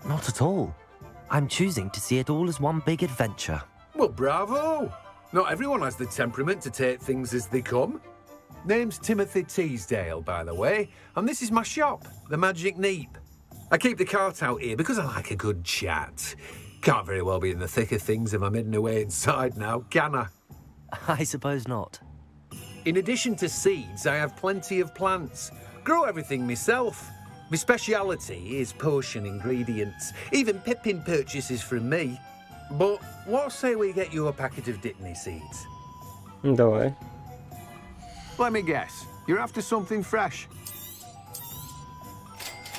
Not at all. I'm choosing to see it all as one big adventure. Well, bravo. Not everyone has the temperament to take things as they come. Name's Timothy Teasdale, by the way, and this is my shop, the Magic Neep. I keep the cart out here because I like a good chat. Can't very well be in the thick of things if I'm hidden away inside now, can I? I suppose not. In addition to seeds, I have plenty of plants. Grow everything myself. My speciality is potion ingredients. Even Pippin purchases from me. But what say we get you a packet of Dittany seeds? Давай. Let me guess. You're after something fresh.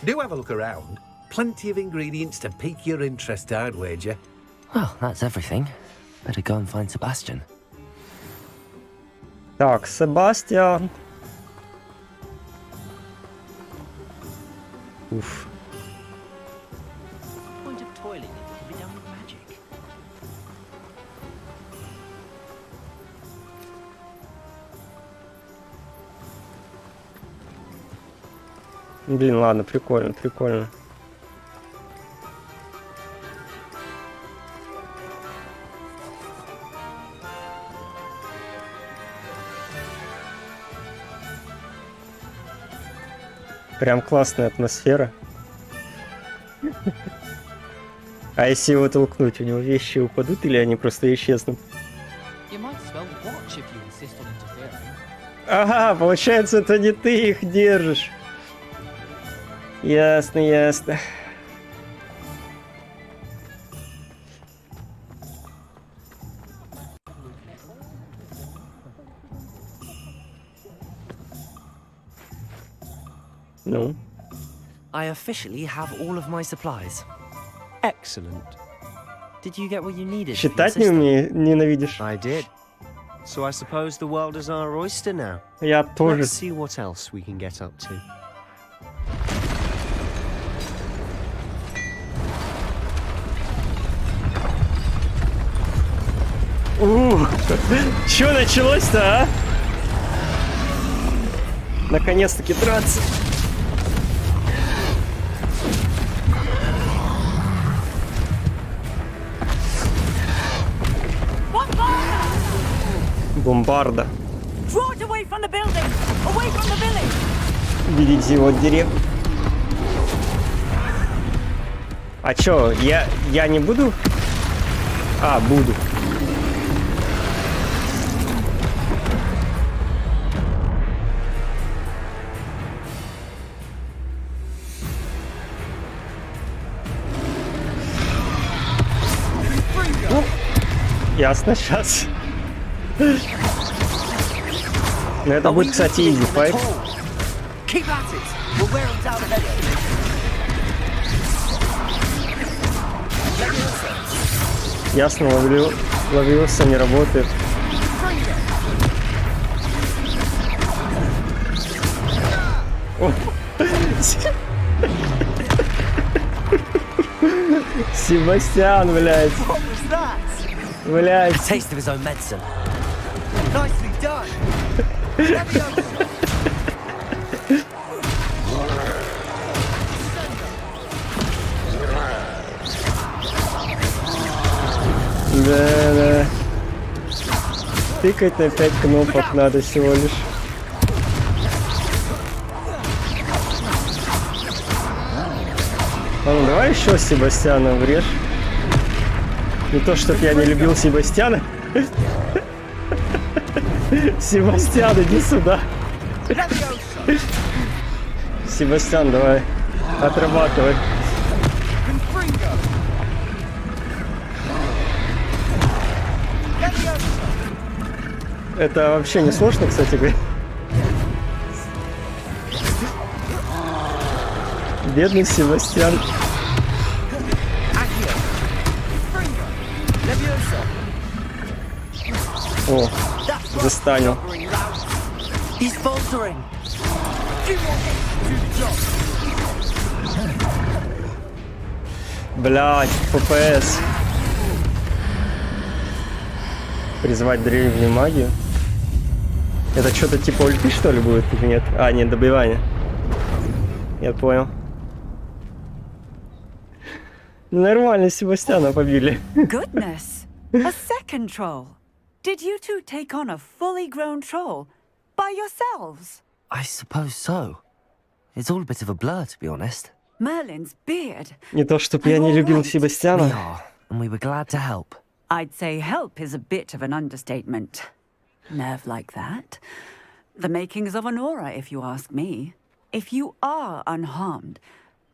Do have a look around. Plenty of ingredients to pique your interest, I'd wager. Well, that's everything. Better go and find Sebastian. Так, Себастьян. Уф. Point of toiling can be done with magic. Блин, ладно, прикольно, прикольно. Прям классная атмосфера. А если его толкнуть, у него вещи упадут или они просто исчезнут? Ага, получается, это не ты их держишь. Ясно, ясно. Ну? I officially have all of my supplies. Excellent. Did you get what you needed? Считать ненавидишь? I did. So I suppose the world is our oyster now. Я тоже. Let's see what else we can get up to. Чё началось-то, а? Наконец-таки драться. Бомбарда. Берите его от деревни. А чё, я не буду? А, буду. Ясно, сейчас. Ну это будет, кстати, изи файт. Ясно, ловился, не работает. О. Себастьян, блядь. Блядь. Taste of his own medicine. Nicely done. Да. Тыкать на 5 кнопок надо всего лишь. Ну, давай еще Себастьяна врежь. Не то, чтоб я не любил Себастьяна. Себастьян, иди сюда. Себастьян, давай, отрабатывай. Это вообще не сложно, кстати говоря. Бедный Себастьян. О, застанил. Блять, ФПС. Призвать древнюю магию. Это что-то типа ульты, что ли, будет или нет? А, нет, добивание. Я понял. Нормально Себастьяна побили. Goodness, a second troll. Did you two take on a fully grown troll by yourselves? I suppose so. It's all a bit of a blur, to be honest. Merlin's beard. Не то, чтоб я не любил Себастьяна. We are, and we were glad to help. I'd say help is a bit of an understatement. Nerve like that. The makings of an aura, if you ask me. If you are unharmed,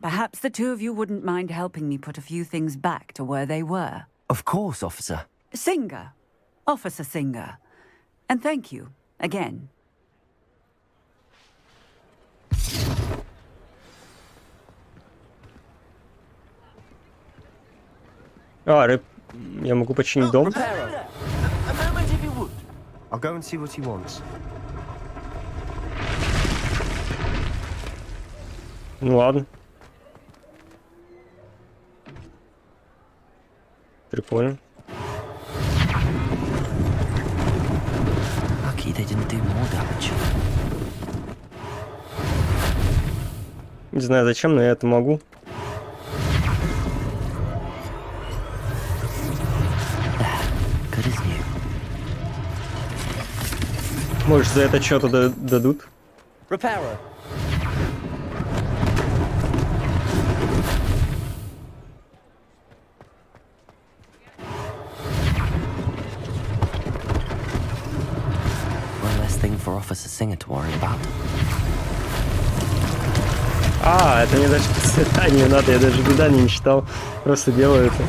perhaps the two of you wouldn't mind helping me put a few things back to where they were. Of course, officer. Singer. Officer Singer. And thank you, again. А, рэп. Я могу починить дом. I'll go and see what he wants. Ну ладно. Прикольно. Lucky they didn't do more damage. Не знаю зачем, но я это могу. Good as new. Может, за это что-то дадут? Repairer. One less thing for Officer Singer to worry about. А, это мне даже задание надо, я даже задание не читал. Просто делаю это.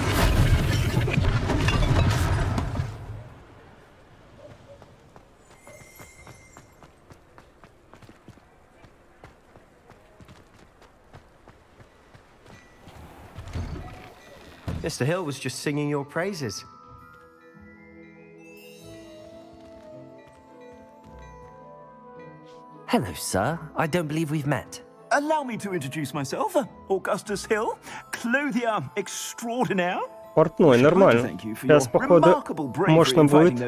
Mr. Hill was just singing your praises. Hello, sir. I don't believe we've met. Allow me to introduce myself. Augustus Hill, clothier extraordinaire. Портной, нормально. Сейчас, походу, можно будет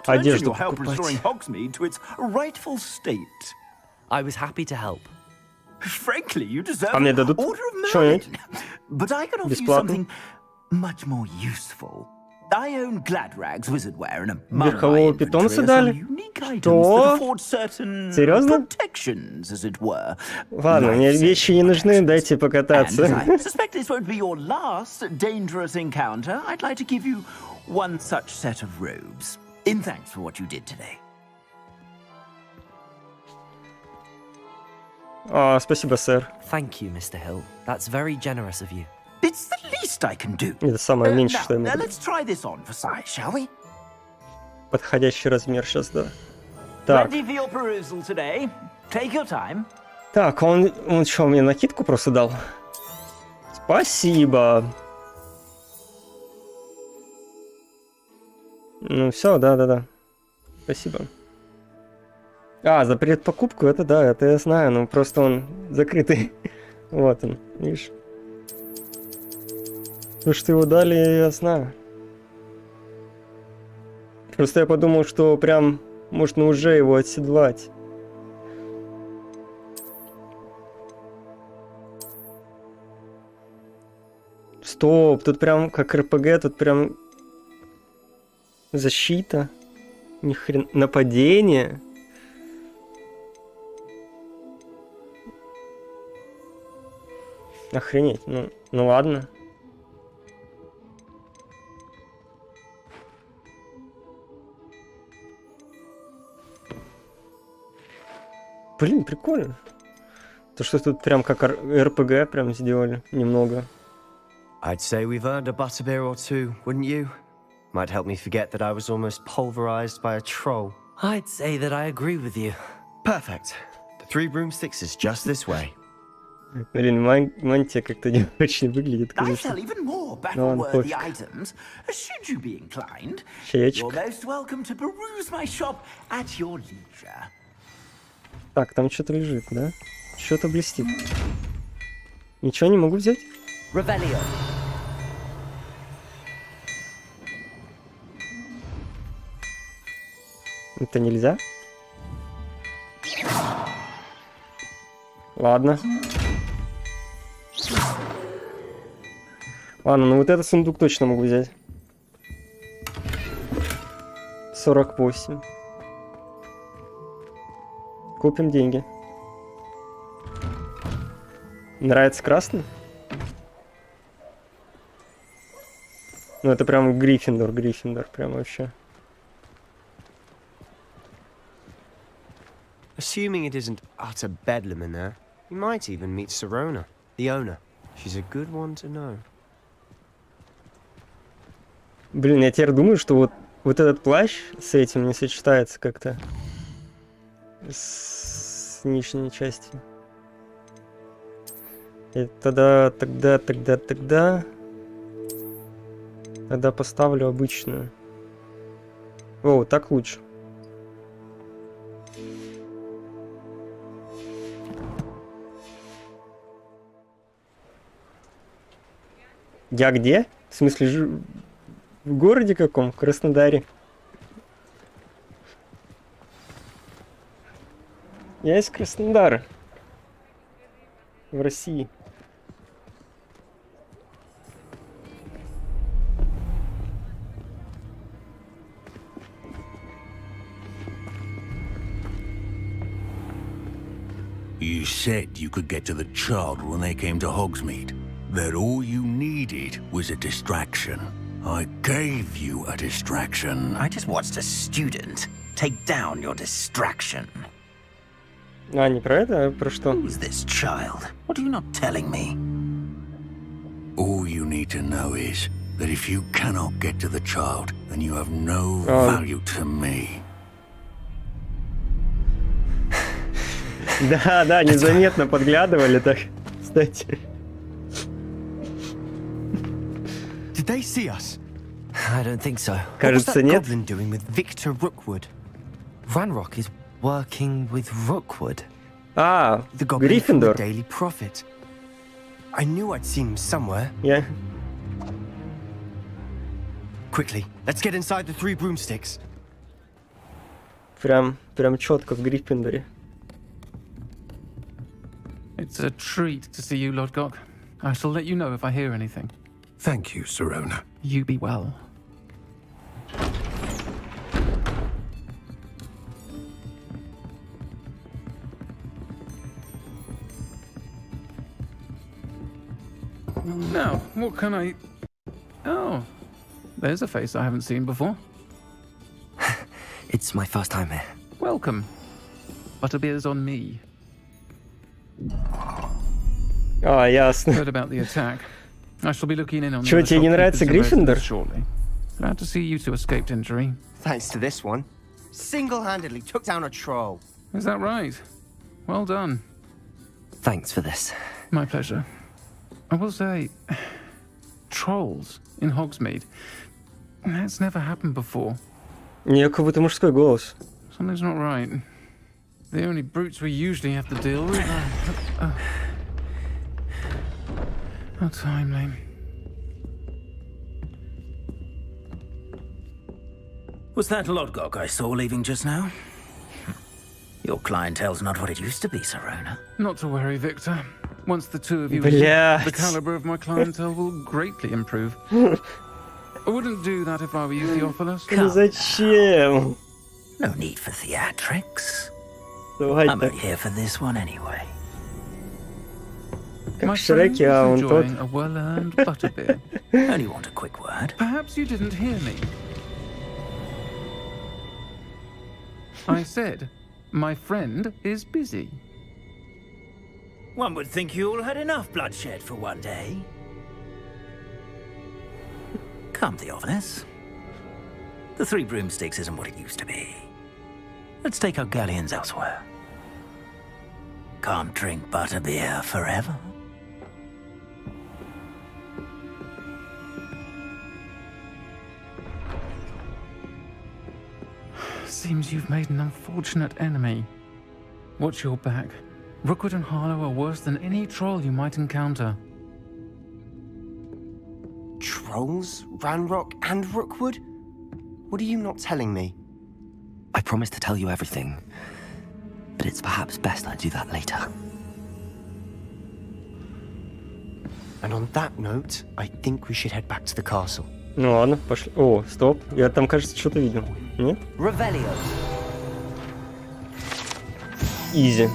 одежду покупать. I was happy to help. Frankly, you deserve А мне дадут что-нибудь But I can offer you бесплатно? something much more useful. I own Gladrag's wizardware, and among Верхового my питомца inventory are дали? some unique items Что? that afford certain Серьезно? protections, as it were. Ладно, мне вещи не нужны, дайте And покататься. as I suspect this won't be your last dangerous encounter, I'd like to give you one such set of robes, in thanks for what you did today. Спасибо, сэр. Thank you, Mr. Hill. That's very generous of you. It's the least I can do. Это самое меньше, Now, что я могу. let's try this on for size, shall we? Подходящий размер сейчас, да. Так, Ready for your perusal today. Take your time. так, он что, мне накидку просто дал? Спасибо. Ну все, да. Спасибо. А, за предпокупку, это да, это я знаю, но просто он закрытый. Вот он, видишь? То, что его дали, я знаю. Просто я подумал, что прям можно уже его отседлать. Стоп, тут прям как РПГ, тут прям защита, ни хрен, нападение. Охренеть, ну ладно. Блин, прикольно. То, что тут прям как РПГ прям сделали немного. I'd say we've earned a butterbeer or two, wouldn't you? Might help me forget that I was almost pulverized by a troll. I'd say that I agree with you. Perfect. The 3 broomsticks is just this way. Блин, мантия как-то не очень выглядит, I конечно. sell even more Ну ладно, battle-worthy пофиг. items. Should you be inclined, Чаечек. you're most welcome to peruse my shop at your leisure. Так, там что-то лежит, да? Что-то блестит. Ничего не могу взять? Revelio. Это нельзя? Ладно. Ладно, ну вот этот сундук точно могу взять. 48. Купим деньги. Нравится красный? Ну это прям Гриффиндор, прям вообще. Assuming it isn't utter bedlam in there, you might even meet Sirona, the owner. She's a good one to know. Блин, я теперь думаю, что вот этот плащ с этим не сочетается как-то с нижней частью. И тогда поставлю обычную. О, так лучше. Я где? В смысле, в городе каком? В Краснодаре. Я из Краснодара. В России. You said you could get to the child when they came to Hogsmeade. That all you needed was a distraction. I gave you a distraction. I just watched a student take down your distraction. А, не про это, а про что? Who's this child? What are you not telling me? All you need to know is that if you cannot get to the child, then you have no value to me. Да, незаметно подглядывали так, кстати. Did they see us? I don't think so. Кажется, what was that нет. goblin doing with Victor Rookwood? Ranrock is working with Rookwood. А, The goblin from the Гриффиндор. Daily Prophet. I knew I'd seen him somewhere. Я. Quickly, let's get inside the 3 broomsticks. Прям четко в Гриффиндоре. It's a treat to see you, Lord Gok. I shall let you know if I hear anything. Thank you, Sirona. You be well. Now, what can I... Oh, there's a face I haven't seen before. It's my first time here. Welcome. Butterbeer's on me. А, ясно. Heard about the attack. I shall be looking in on the Чё, other тебе не нравится shopkeepers and Гриффиндор? residents shortly. Glad to see you two escaped injury. Thanks to this one. Single-handedly took down a troll. Is that right? Well done. Thanks for this. My pleasure. I will say, trolls in Hogsmeade. That's never happened before. У нее как будто мужской голос. Something's not right. The only brutes we usually have to deal with are... How timely. Was that Lodgok I saw leaving just now? Your clientele's not what it used to be, Serona. Not to worry, Victor. Once the two of you Блядь. the caliber of my clientele will greatly improve. I wouldn't do that if I were you, Theophilus. Ну зачем? No need for theatrics. Давай I'm так. only here for this one anyway. Как My в Шреке, а friend is он тот. enjoying a well-earned butterbeer. Only want a quick word. Perhaps you didn't hear me. I said, my friend is busy. One would think you all had enough bloodshed for one day. Come, Theophilus. The Three Broomsticks isn't what it used to be. Let's take our galleons elsewhere. Can't drink butterbeer forever. Seems you've made an unfortunate enemy. Watch your back. Rookwood and Harlow are worse than any troll you might encounter. Trolls, Ranrock, and Rookwood? What are you not telling me? I promise to tell you everything, but it's perhaps best I do that later. And on that note, I think we should head back to the castle. Ну ладно, пошли. О, стоп. Я там, кажется, что-то видел. Нет? Revelio. Изи.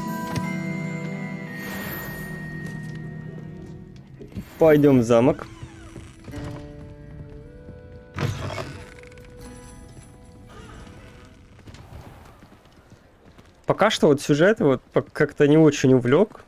Пойдем в замок. Пока что вот сюжет вот как-то не очень увлек.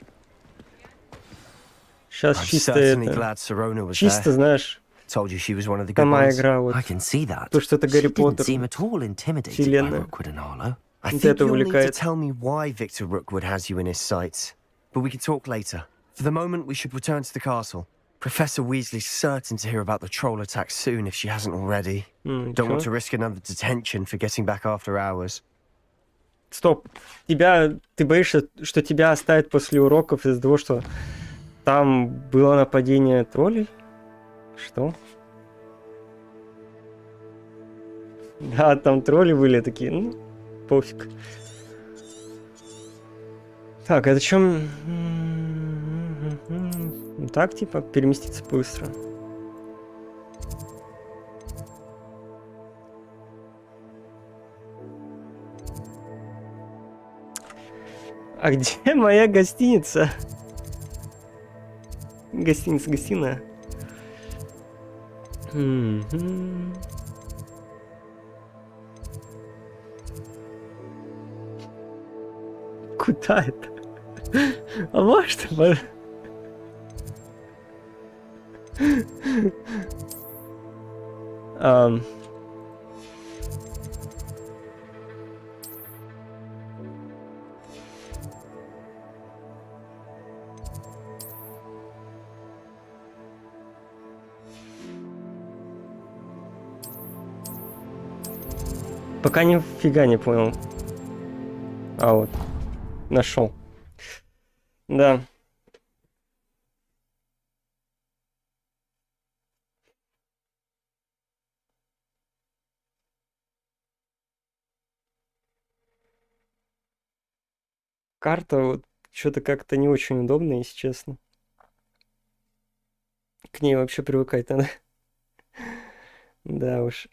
Сейчас чисто это... Чисто, знаешь, Told you she was one of the good сама ones. игра вот. I can see that. То, что это Гарри She didn't Поттер. seem at all intimidated by Вселенная. Rookwood and Harlow. I Вот think это you'll need to увлекает. tell me why Victor Rookwood has you in his sights. But we can talk later. For the moment, we should return to the castle. Professor Weasley's certain to hear about the troll attack soon if she hasn't already. Don't want to risk another detention for getting back after hours. Стоп. Ты боишься, что тебя оставят после уроков из-за того, что там было нападение троллей? Что? Да, там тролли были такие, ну, пофиг. Так, это чем? Так, типа, переместиться быстро. А где моя гостиница? Гостиная. Куда это? А может, пока нифига не понял. А вот. Нашел. Да. Карта вот что-то как-то не очень удобная, если честно. К ней вообще привыкать надо. Да уж.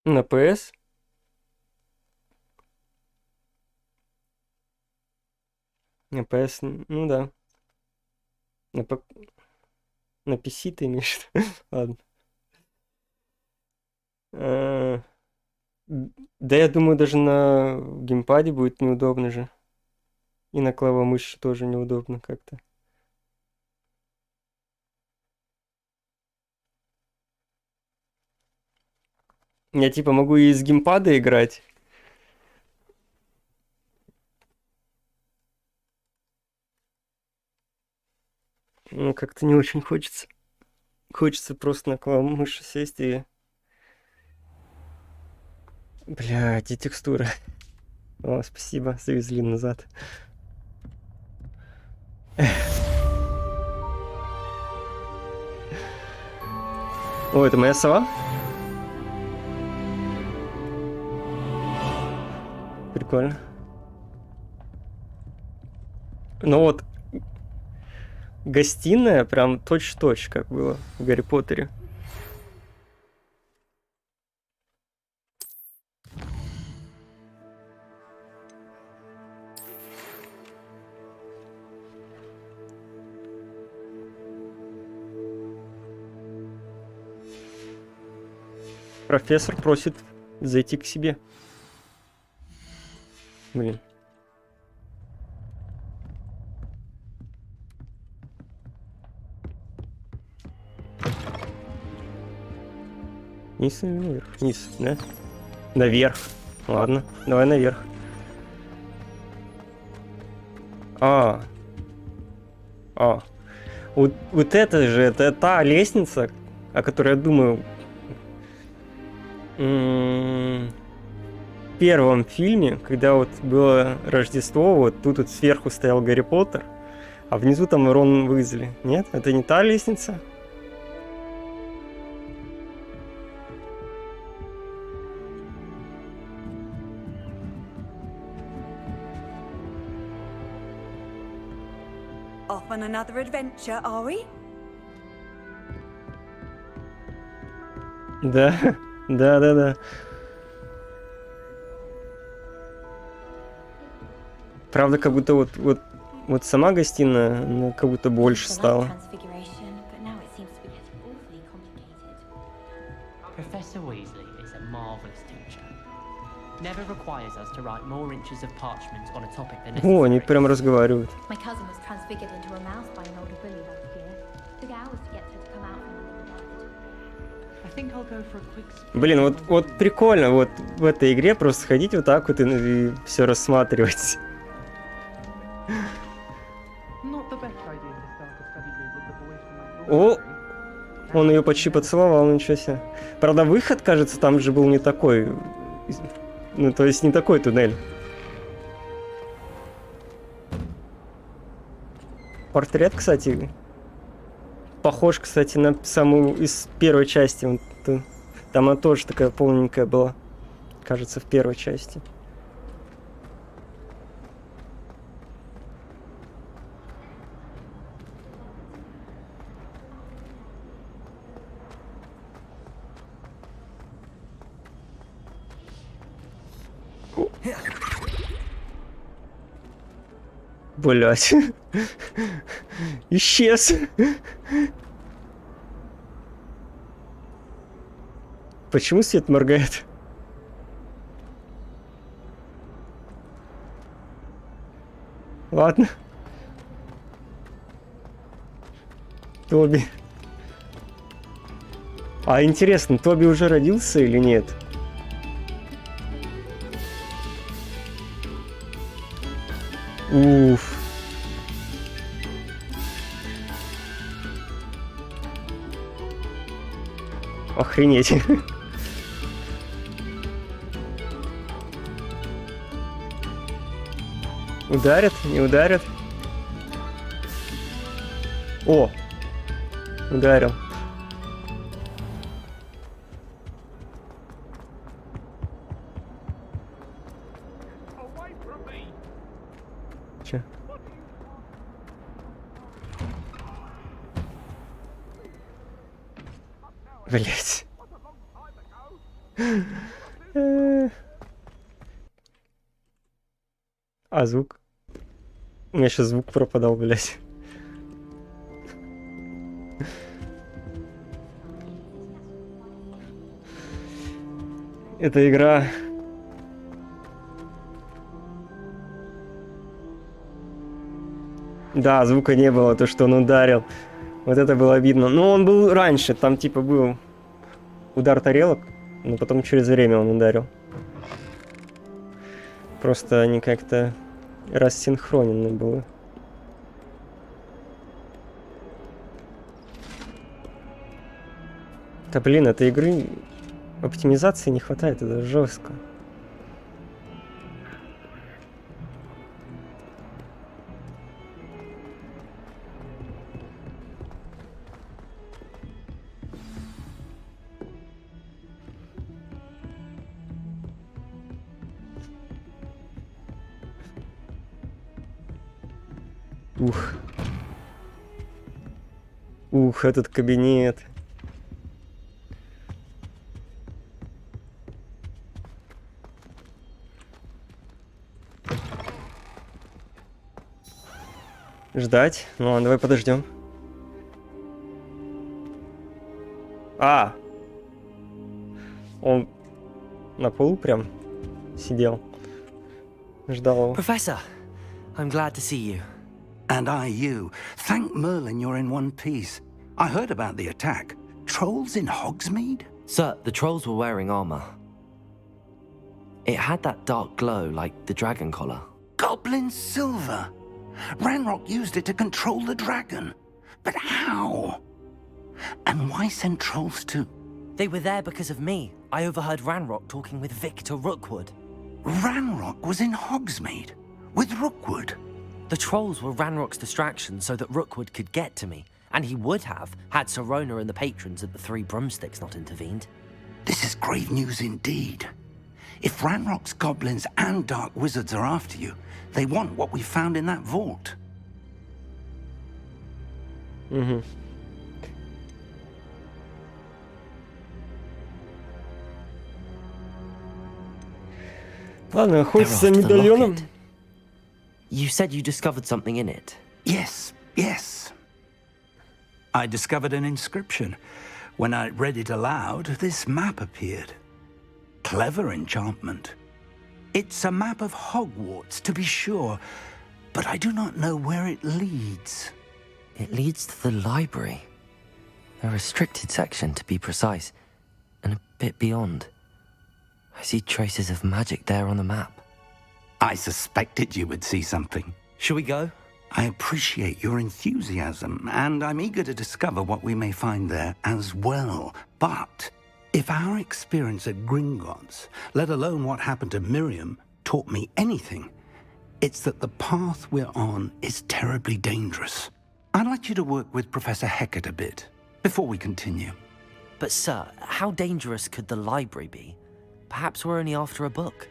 На ПС? PS, ну да. На, на PC ты имеешь в виду? Ладно. Да я думаю, даже на геймпаде будет неудобно же. И на клавомыши тоже неудобно как-то. Я типа могу и с геймпада играть. Ну, как-то не очень хочется. Хочется просто на клавомыши сесть и... Блядь, и текстура. О, спасибо, завезли назад. О, это моя сова? Прикольно. Ну вот, гостиная прям точь-в-точь, как было в Гарри Поттере. Профессор просит зайти к себе. Блин. Вниз или наверх? Вниз, да? Наверх. Ладно, давай наверх. А. Вот это же, это та лестница, о которой я думаю... В первом фильме, когда вот было Рождество, вот тут вот сверху стоял Гарри Поттер, а внизу там Рон Уизли. Нет? Это не та лестница? Off on another adventure, are we? Да, да. Правда, как будто вот сама гостиная, ну, как будто больше стала. Professor Weasley is a marvelous teacher. Never requires us to write more inches of parchment on a topic than necessary. О, они прям разговаривают. My cousin was transfigured into a mouse by an older bully last year. Took hours to get her to come out from under the bed. I think I'll go for a quick Блин, вот прикольно, вот в этой игре просто ходить вот так вот и все рассматривать. О, он ее почти поцеловал, ничего себе. Правда, выход, кажется, там же был не такой. Ну, то есть не такой туннель. Портрет, кстати, похож, кстати, на самую из первой части. Вот, там она тоже такая полненькая была. Кажется, в первой части. Блять. Исчез. Почему свет моргает? Ладно. Тоби. А интересно, Тоби уже родился или нет? Уф. Охренеть. Ударят? Не ударят? О! Ударил. Че? Блять. А звук? У меня сейчас звук пропадал, блядь. Эта игра... Да, звука не было, то, что он ударил. Вот это было обидно. Но он был раньше, там типа был удар тарелок, но потом через время он ударил. Просто они как-то рассинхронены были. Да блин, этой игры оптимизации не хватает, это жестко. Ух. Ух, этот кабинет. Ждать? Ну ладно, давай подождем. А! Он на полу прям сидел. Ждал его. Professor, I'm glad to see you. And I you. Thank Merlin you're in one piece. I heard about the attack. Trolls in Hogsmeade? Sir, the trolls were wearing armor. It had that dark glow like the dragon collar. Goblin silver. Ranrock used it to control the dragon. But how? And why send trolls to... They were there because of me. I overheard Ranrock talking with Victor Rookwood. Ranrock was in Hogsmeade? With Rookwood? The trolls were Ranrock's distraction so that Rookwood could get to me. And he would have, had Sirona and the patrons at the Three Broomsticks not intervened. This is grave news indeed. If Ranrock's goblins and dark wizards are after you, they want what we found in that vault. Угу. Ладно, охотиться за медальоном. You said you discovered something in it. Yes, yes. I discovered an inscription. When I read it aloud, this map appeared. Clever enchantment. It's a map of Hogwarts, to be sure, but I do not know where it leads. It leads to the library. A restricted section, to be precise, and a bit beyond. I see traces of magic there on the map. I suspected you would see something. Shall we go? I appreciate your enthusiasm, and I'm eager to discover what we may find there as well. But if our experience at Gringotts, let alone what happened to Miriam, taught me anything, it's that the path we're on is terribly dangerous. I'd like you to work with Professor Hecat a bit, before we continue. But sir, how dangerous could the library be? Perhaps we're only after a book.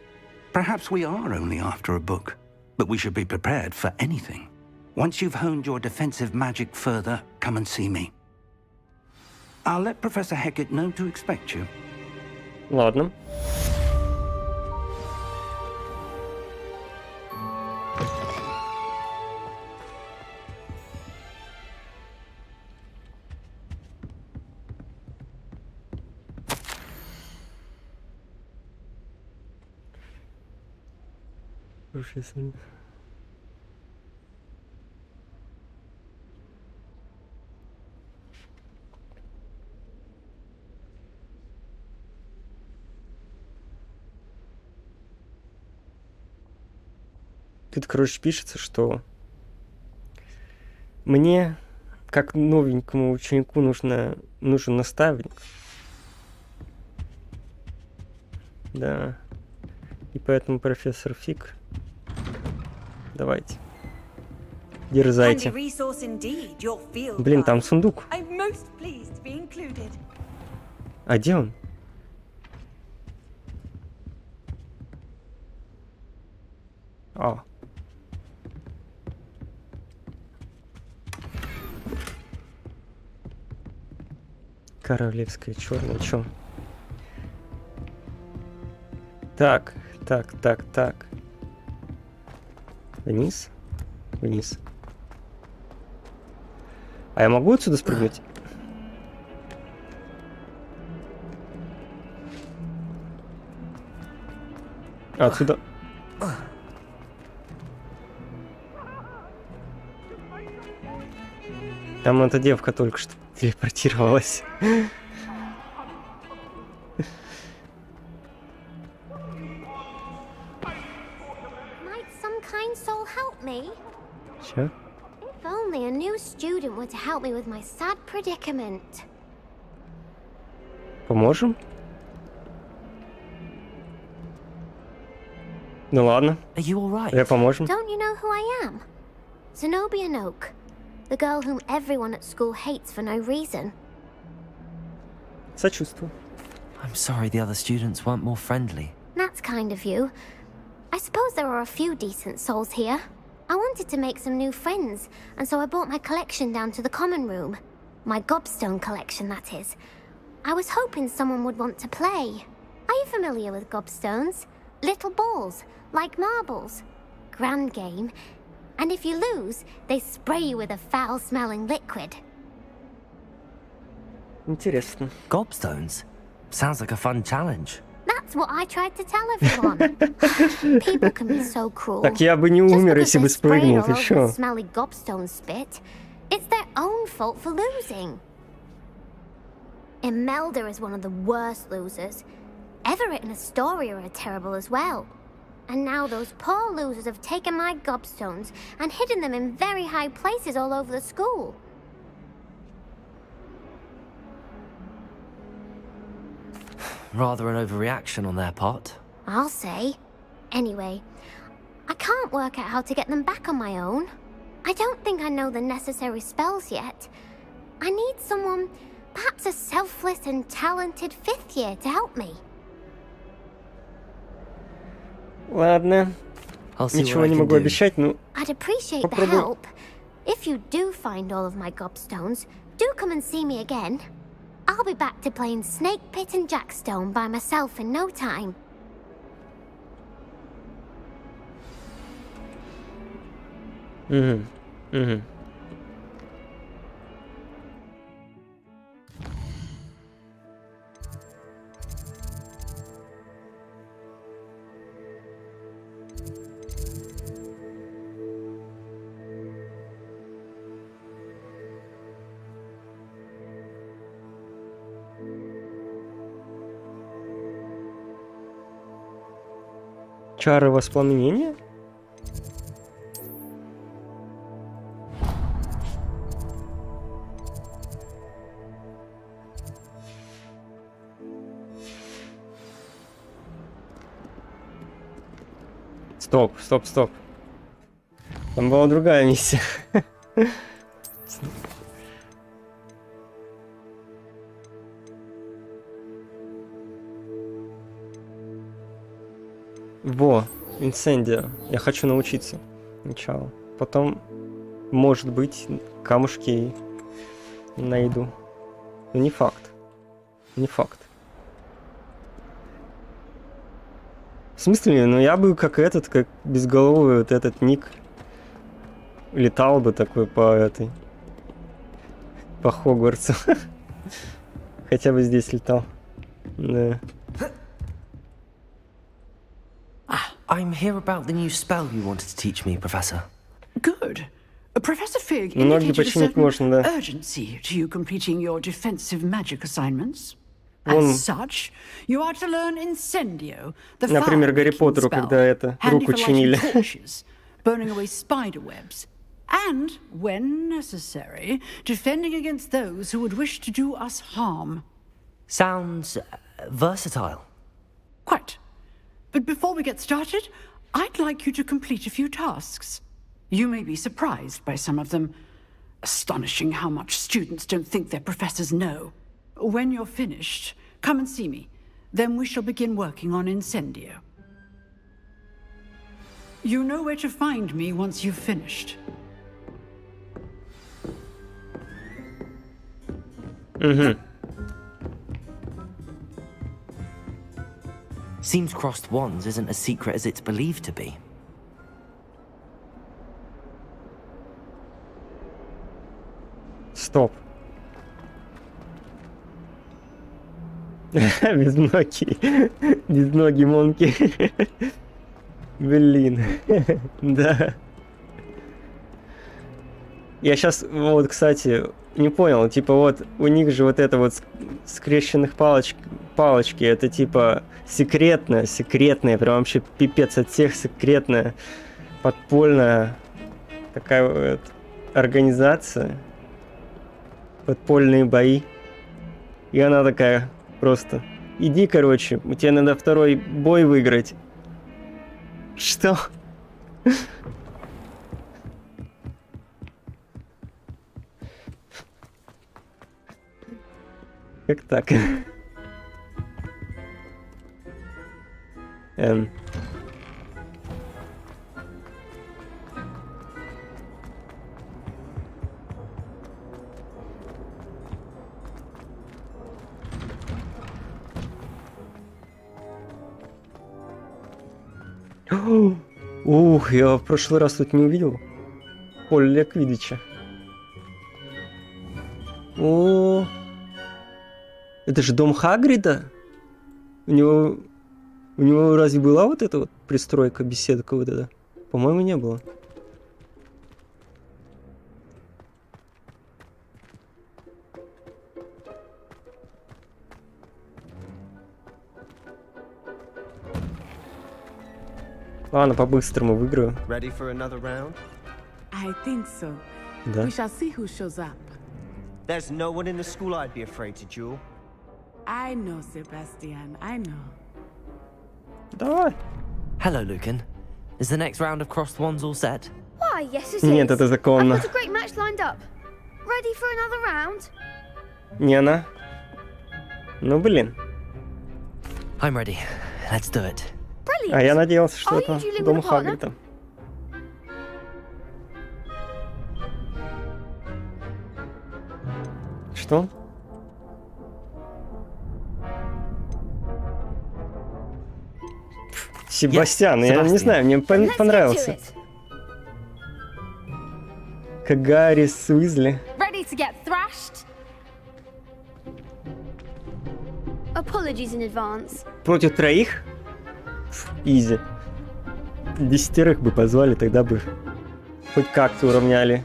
Perhaps we are only after a book, but we should be prepared for anything. Once you've honed your defensive magic further, come and see me. I'll let Professor Hecat know to expect you. Ладно. Тут, короче, пишется, что мне, как новенькому ученику, нужен наставник. Да. И поэтому профессор Фиг. Давайте. Дерзайте. Блин, там сундук. А где он? А. Королевская черная, чё? Так. Вниз. вниз. А я могу отсюда спрыгнуть? Отсюда... Там эта девка только что телепортировалась. Might some kind soul help me? Чё? If only a new student were to help me with my sad predicament. Поможем? Ну ладно. Are you all right? Я поможем. Don't you know who I am? Zenobia Noak, the girl whom everyone at school hates for no reason. Сочувствую. I'm sorry the other students weren't more friendly. That's kind of you. I suppose there are a few decent souls here. I wanted to make some new friends, and so I brought my collection down to the common room. My gobstone collection, that is. I was hoping someone would want to play. Are you familiar with gobstones? Little balls, like marbles. Grand game. And if you lose, they spray you with a foul-smelling liquid. Интересно. Gobstones? Sounds like a fun challenge. That's what I tried to tell everyone. People can be so cruel. Так я бы не умер, если бы спрыгнул, ты чё? Smelly gobstone spit. It's their own fault for losing. Imelda is one of the worst losers. Everett and Astoria are terrible as well. And now those poor losers have taken my gobstones and hidden them in very high places all over the school. Rather an overreaction on their part. I'll say. Anyway, I can't work out how to get them back on my own. I don't think I know the necessary spells yet. I need someone, perhaps a selfless and talented fifth year to help me. Ладно. Ничего не могу обещать, но... I'd appreciate the help. If you do find all of my gobstones, do come and see me again. I'll be back to playing Snake Pit and Jackstone by myself in no time. Угу. Чары воспламенения? Стоп. Там была другая миссия. Во, инсендия. Я хочу научиться. Сначала. Потом, может быть, камушки найду. Но не факт. Не факт. В смысле, ну я бы как безголовый вот этот ник летал бы такой по Хогвартсу. Хотя бы здесь летал. Да. I'm here about the new spell you wanted to teach me, Professor. Good. Professor Fig Ноги indicated a починить certain можно, да. urgency to you completing your defensive magic assignments. Вон, As such, you are to learn Incendio, the например, Гарри fire-making Поттеру, spell, когда handy руку for lighting чинили. torches, burning away spider webs, and, when necessary, defending against those who would wish to do us harm. Sounds versatile. Quite. But before we get started, I'd like you to complete a few tasks. You may be surprised by some of them. Astonishing how much students don't think their professors know. When you're finished, come and see me. Then we shall begin working on Incendio. You know where to find me once you've finished. Угу. Seems crossed wands isn't as secret as it's believed to be. Стоп. Безногий монки. Блин. Да. Я сейчас, вот, кстати, не понял, типа вот у них же вот это вот скрещенных палочки, это типа секретная, прям вообще пипец от всех секретная, подпольная такая вот организация, подпольные бои. И она такая просто: иди, короче, у тебя надо второй бой выиграть. Что? Как так? Ух, я в прошлый раз тут не увидел поле Квиддича. О, это же дом Хагрида? У него разве была вот эта вот пристройка, беседка вот эта? По-моему, не было. Ладно, по-быстрому выиграю. Ready for another round? I think so. Да. We shall see who shows up. There's no one in the school I'd be afraid to duel. I know, Sebastian. I know. Давай. Hello, Lucan. Is the next round of crossed wands all set? Why, yes it Нет, is. это законно. I've got a great match lined up. Ready for another round? Не она. Ну, блин. I'm ready. Let's do it. А я надеялся, что Are это you dueling дом with a partner? Хагрида. Что? Себастьян, я не знаю, мне понравился. Как Гарри с Уизли. Ready to get thrashed? Apologies in advance. Против троих? Изи. 10 бы позвали, тогда бы хоть как-то уравняли.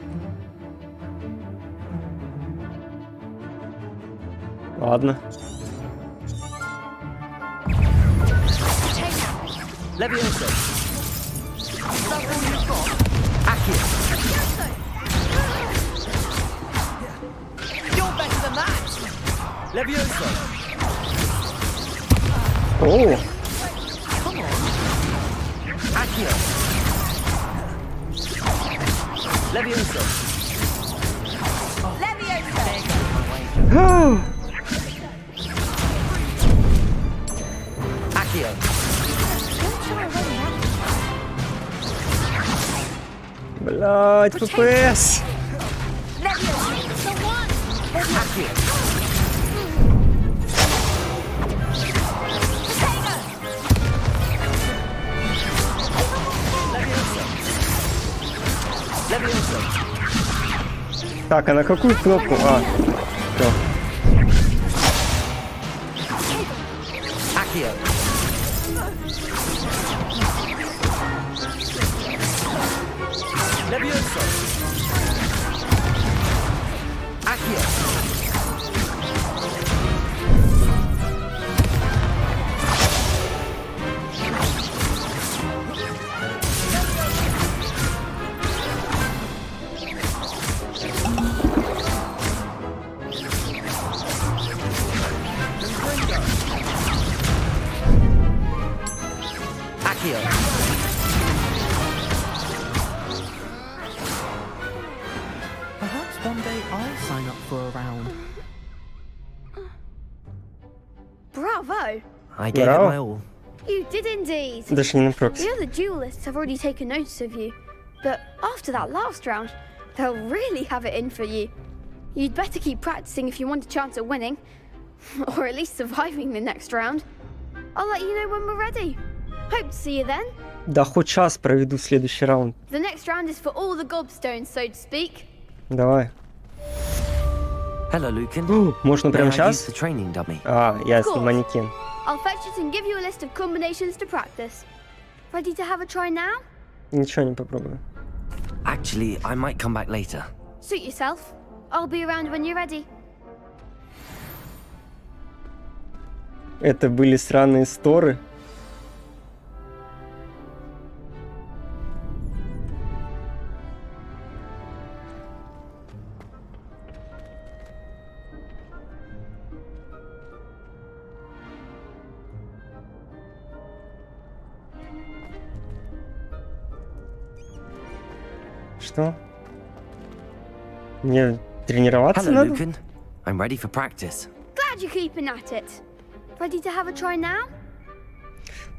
Ладно. Levioso. Accio. You're better than that. Levioso. О. Come on. Accio. Levioso. Levioso. Accio. Блядь, ППС. Так, а на какую кнопку? А, все. Levioso. Accio. Accio. Perhaps one day I'll sign up for a round. Bravo! I gave it my all. You did indeed. Даже не на прокси. The other duelists have already taken notice of you, but after that last round, they'll really have it in for you. You'd better keep practicing if you want a chance at winning, or at least surviving the next round. I'll let you know when we're ready. Hope to see you then. Да хоть час проведу следующий раунд. The next round is for all the gobstones, so to speak. Давай. Hello, Lucan. Можно прямо May I use сейчас? the training dummy? А, ясно, course. манекен. I'll fetch it and give you a list of combinations to practice. Ready to have a try now? Ничего не попробую. Actually, I might come back later. Suit yourself. I'll be around when you're ready. Это были сраные сторы. Что? Мне тренироваться Hello, надо? Lucan. I'm ready for practice. Glad you're keeping at it. Ready to have a try now?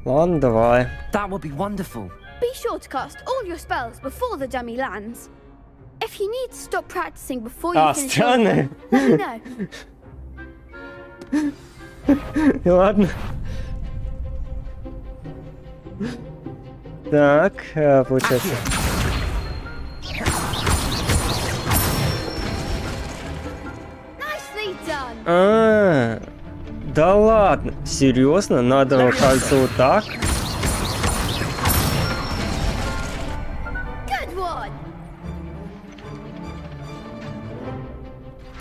Ладно, давай. That would be wonderful. Be sure to cast all your spells before the dummy lands. If you need to stop practicing before you finish, странно. let me know. Ладно. Так, получается. Nicely done. Да ладно. Серьезно? Надо, кажется, вот так. Good one.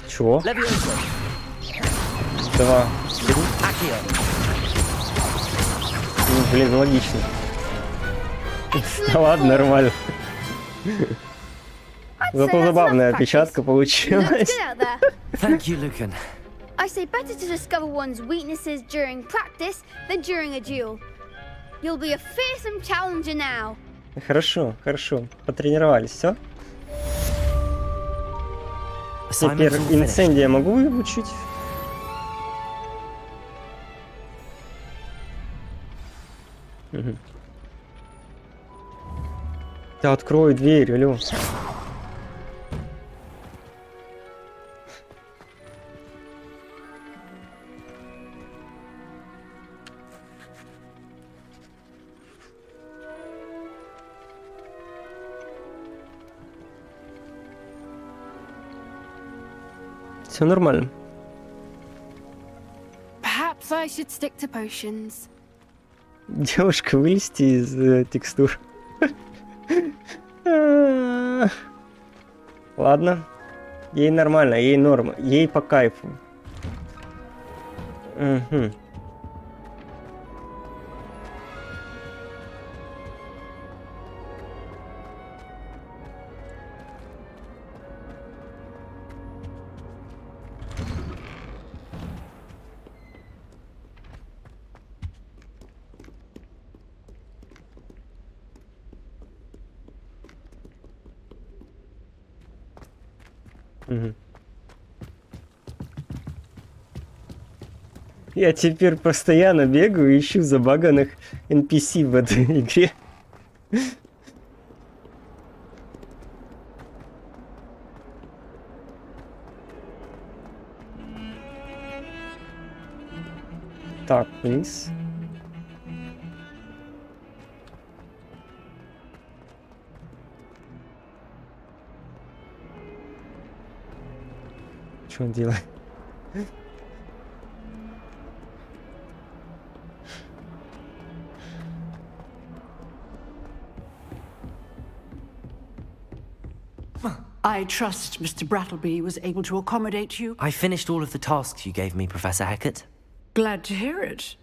Чего? Leviosa. 2. Accio. Ну, блин, логично. Да ладно, нормально. Зато забавная опечатка Looks получилась. good out there. Thank you, Lucan. I say better to discover one's weaknesses during practice than during a duel. You'll be a fearsome challenger now. Хорошо, хорошо. Потренировались, все? Assignments Теперь all finished. инцендия могу выучить? Угу. Да открой дверь, алло. Все нормально. Perhaps I should stick to potions. Девушка, вылезти из текстур. Ладно. Ей нормально, ей норма. Ей по кайфу. Угу. Угу. Я теперь постоянно бегаю и ищу забаганных NPC в этой игре. Так, вниз. Что он делает? I trust Mr. Brattleby was able to accommodate you. I finished all of the tasks you gave me, Professor Hecat. Glad to hear it.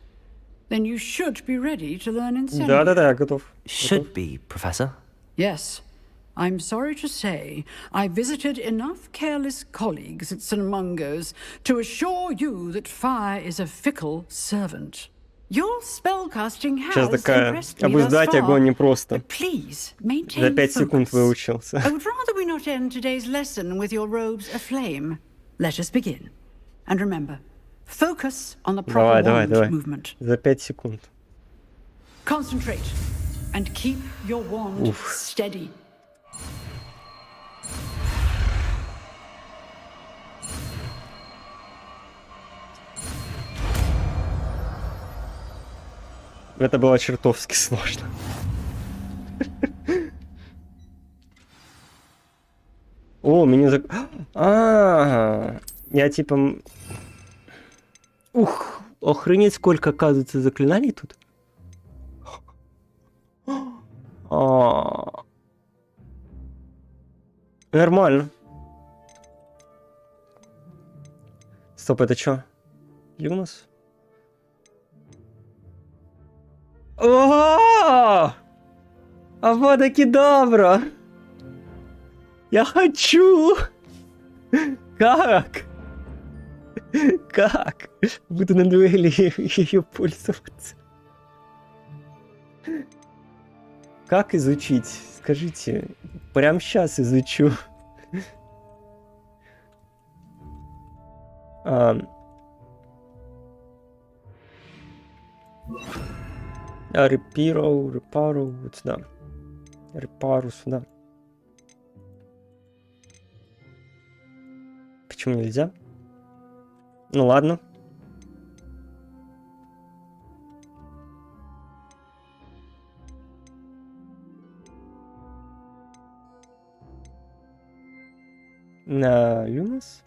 Then you should be ready to learn incendiary. Да-да-да, готов. Should be, Professor. Yes. I'm sorry to say, I visited enough careless colleagues at St. Mungo's to assure you that fire is a fickle servant. Your spellcasting has Сейчас такая, impressed me обуздать thus far, огонь непросто. but please maintain За 5 секунд focus. выучился. I would rather we not end today's lesson with your robes aflame. Let us begin. And remember, focus on the proper wand movement. За 5 секунд. Concentrate and keep your wand Уф. steady. Это было чертовски сложно. О, меня Я типа... Ух, охренеть, сколько, оказывается, заклинаний тут. Нормально. Стоп, это что? Юнос? Авада Кедавра! Я хочу! Как? Как? Буду на дуэли ее пользоваться. Как изучить? Скажите. Прямо сейчас изучу. Репару, вот сюда. Репару сюда. Почему нельзя? Ну ладно. На Люмос?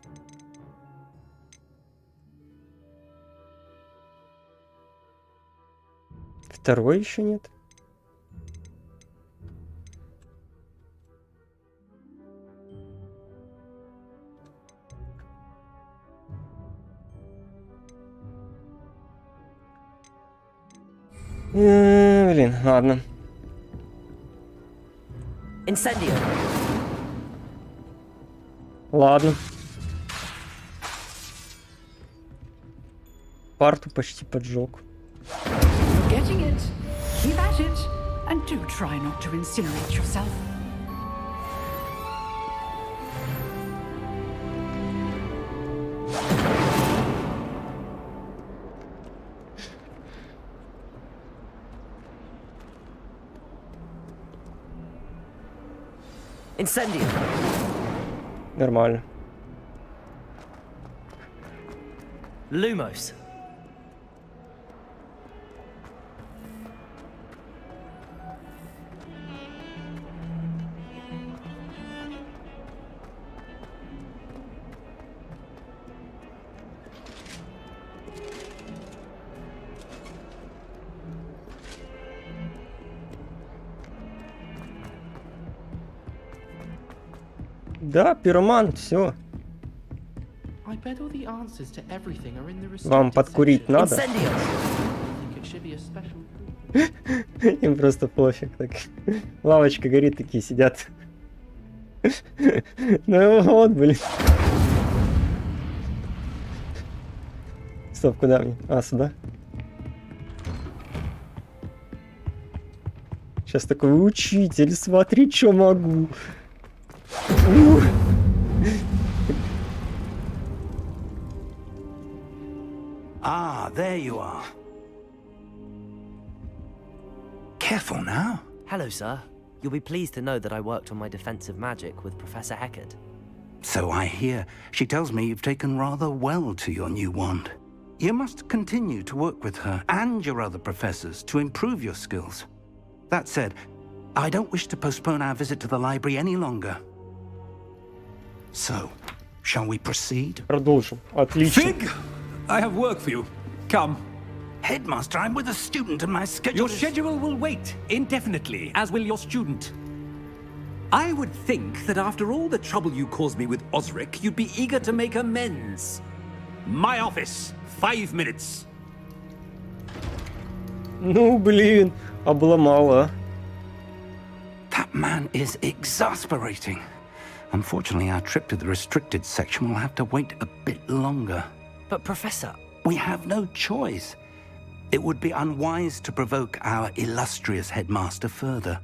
Второй еще нет. Блин, ладно. Incendio. Ладно. Парту почти поджег. Getting it. Keep at it. And do try not to incinerate yourself. Incendio. Нормально. Lumos. Да, пироман, все. I bet all the answers to everything are in the Вам restricted подкурить section. надо? I think it should be a special. Им просто пофиг. Так. Лавочка горит, такие сидят. Ну вот, блин. Стоп, куда мне? А, сюда. Сейчас такой, учитель, смотри, что могу. Ah, there you are. Careful now. Hello, sir. You'll be pleased to know that I worked on my defensive magic with Professor Heckard. So I hear. She tells me you've taken rather well to your new wand. You must continue to work with her and your other professors to improve your skills. That said, I don't wish to postpone our visit to the library any longer. So, shall we proceed? Продолжим. Отлично. Fig, I have work for you. Come. Headmaster, I'm with a student and my schedule Your is... schedule will wait indefinitely, as will your student. I would think that after all the trouble you caused me with Osric, you'd be eager to make amends. My office, 5 minutes. Ну, блин, обломала. That man is exasperating. Unfortunately, our trip to the restricted section will have to wait a bit longer. But, Professor... We have no choice. It would be unwise to provoke our illustrious headmaster further.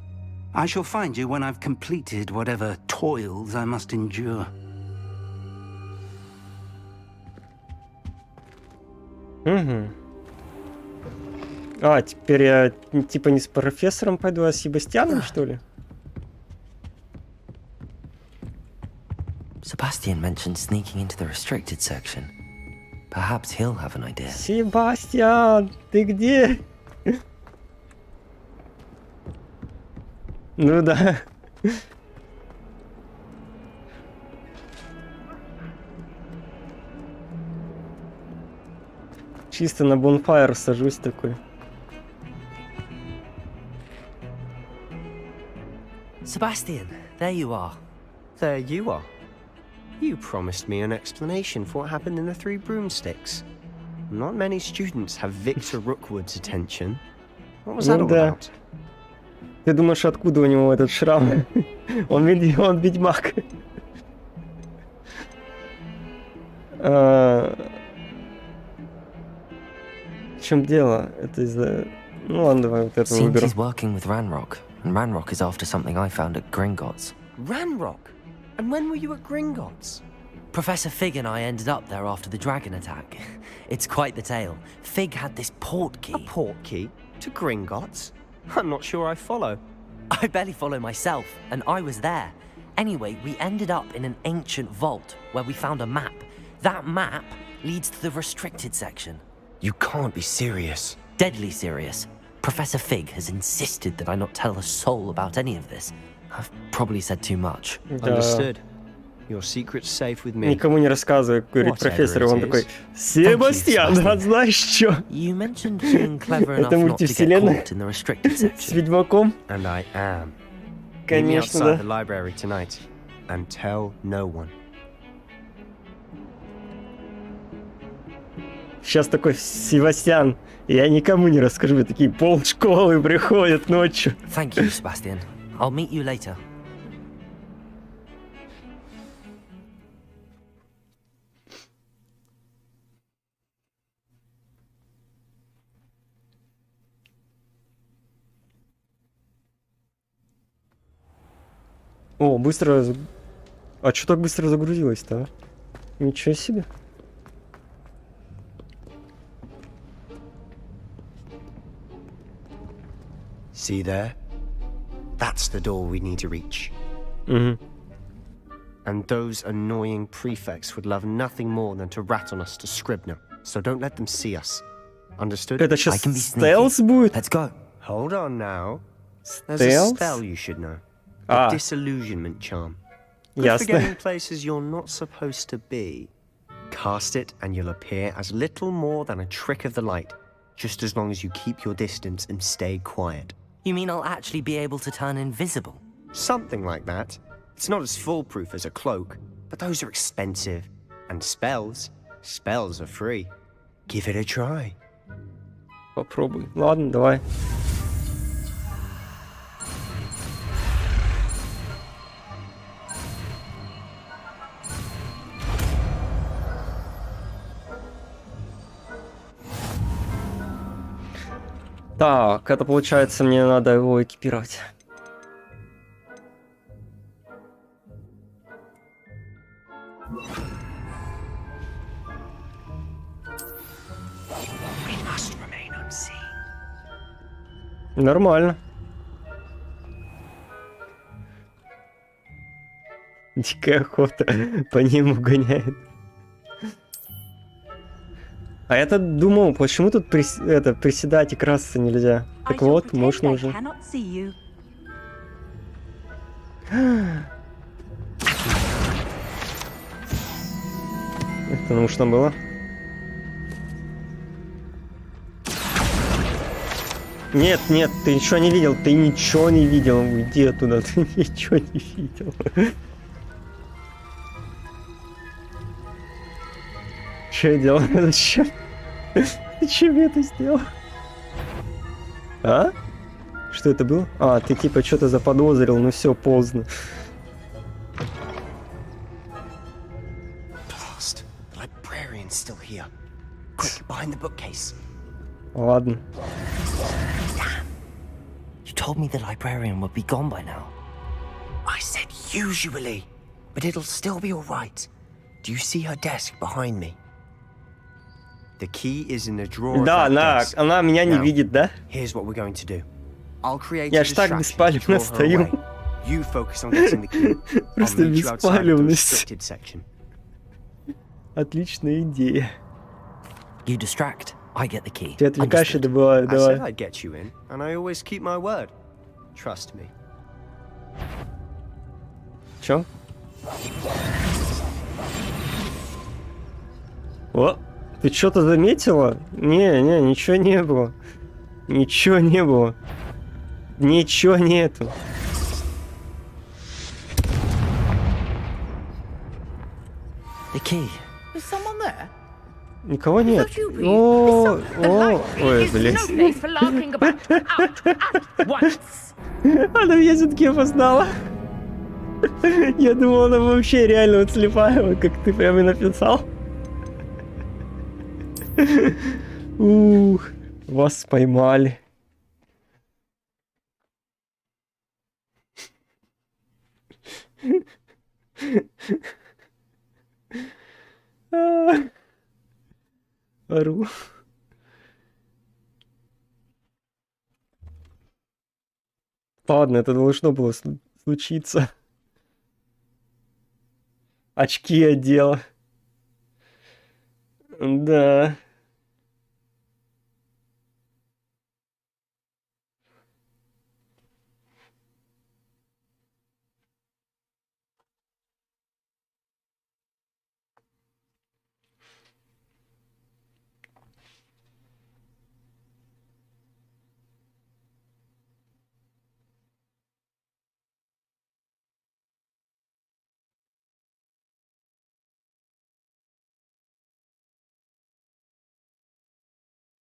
I shall find you when I've completed whatever toils I must endure. Угу. А, теперь я типа не с профессором пойду, а с Себастьяном, что ли? Sebastian mentioned sneaking into the restricted section. Perhaps he'll have an idea. Себастьян, ты где? Ну да. Чисто на бонфайр сажусь такой. Sebastian, there you are. There you are. You promised me an explanation for what happened in the Three Broomsticks. Not many students have Victor Rookwood's attention. What was that all about? Ты думаешь, откуда у него этот шрам? Он ведьмак. В чем дело? Это из-за... Ну ладно, давай вот это выберу. Seems he's working with Ranrock, and Ranrock is after something I found at Gringotts. Ranrock? And when were you at Gringotts? Professor Fig and I ended up there after the dragon attack. It's quite the tale. Fig had this port key. A port key? To Gringotts? I'm not sure I follow. I barely follow myself, and I was there. Anyway, we ended up in an ancient vault where we found a map. That map leads to the restricted section. You can't be serious. Deadly serious. Professor Fig has insisted that I not tell a soul about any of this. I've probably said too much. Understood. Your secret's safe with me. Никому не рассказывай, говорит профессор, и он такой: Себастьян, а знаешь что? You mentioned being clever enough Это not to get мультивселенная caught in the restricted section. с ведьмаком. And I am. Конечно, Meet me outside да. the library tonight, and tell no one. Сейчас такой: Себастьян, я никому не расскажу. Такие полшколы приходят ночью. Thank you, Sebastian. I'll meet you later. О, быстро... А что так быстро загрузилось-то, а? Ничего себе. See there? That's the door we need to reach. And those annoying prefects would love nothing more than to rat on us to Scribner, so don't let them see us. Understood? Это сейчас стелс будет? Let's go. Hold on now. There's a Stealth? spell you should know. The disillusionment charm. Good for getting places you're not supposed to be. Cast it and you'll appear as little more than a trick of the light, just as long as you keep your distance and stay quiet. You mean I'll actually be able to turn invisible? Something like that. It's not as foolproof as a cloak, but those are expensive. And spells are free. Give it a try. Попробуй. Ладно, давай. Так, это получается, мне надо его экипировать. Нормально. Дикая охота по ним угоняет. А я-то думал, почему тут приседать и красться нельзя? Так вот, можно уже. Это нужно было. Нет, нет, ты ничего не видел, ты ничего не видел. Уйди оттуда, ты ничего не видел. Что я делал? Зачем? Зачем я это сделал? А? Что это было? А, ты типа что-то заподозрил, ну все, поздно. Blast. The librarian's still here. Quick, behind the bookcase. Ладно. You told me the librarian would be gone by now. I said usually, but it'll still be all right. Do you see her desk behind me? The key is in the drawer. Да, of that desk. она меня не видит, да? Here's what we're going to do. I'll create Я a ж так distraction to беспалевно draw her стою. away. You focus on getting the key. Просто I'll meet you outside the беспалевность. restricted section. Отличная идея. You distract, I get the key. Ты отвлекаешь и добывай, I said давай. I'd get you in, and I always keep my word. Trust me. Чё? О, Ты что-то заметила? Не, ничего не было. Ничего не было. Ничего нету. The key. Is someone there? Никого нет. Ой, блядь. Она меня все-таки опознала. Я думал, она вообще реально вот слепая, вот как ты прямо и написал. Ух, вас поймали. Ору. Ладно, это должно было случиться. Очки одела. Да.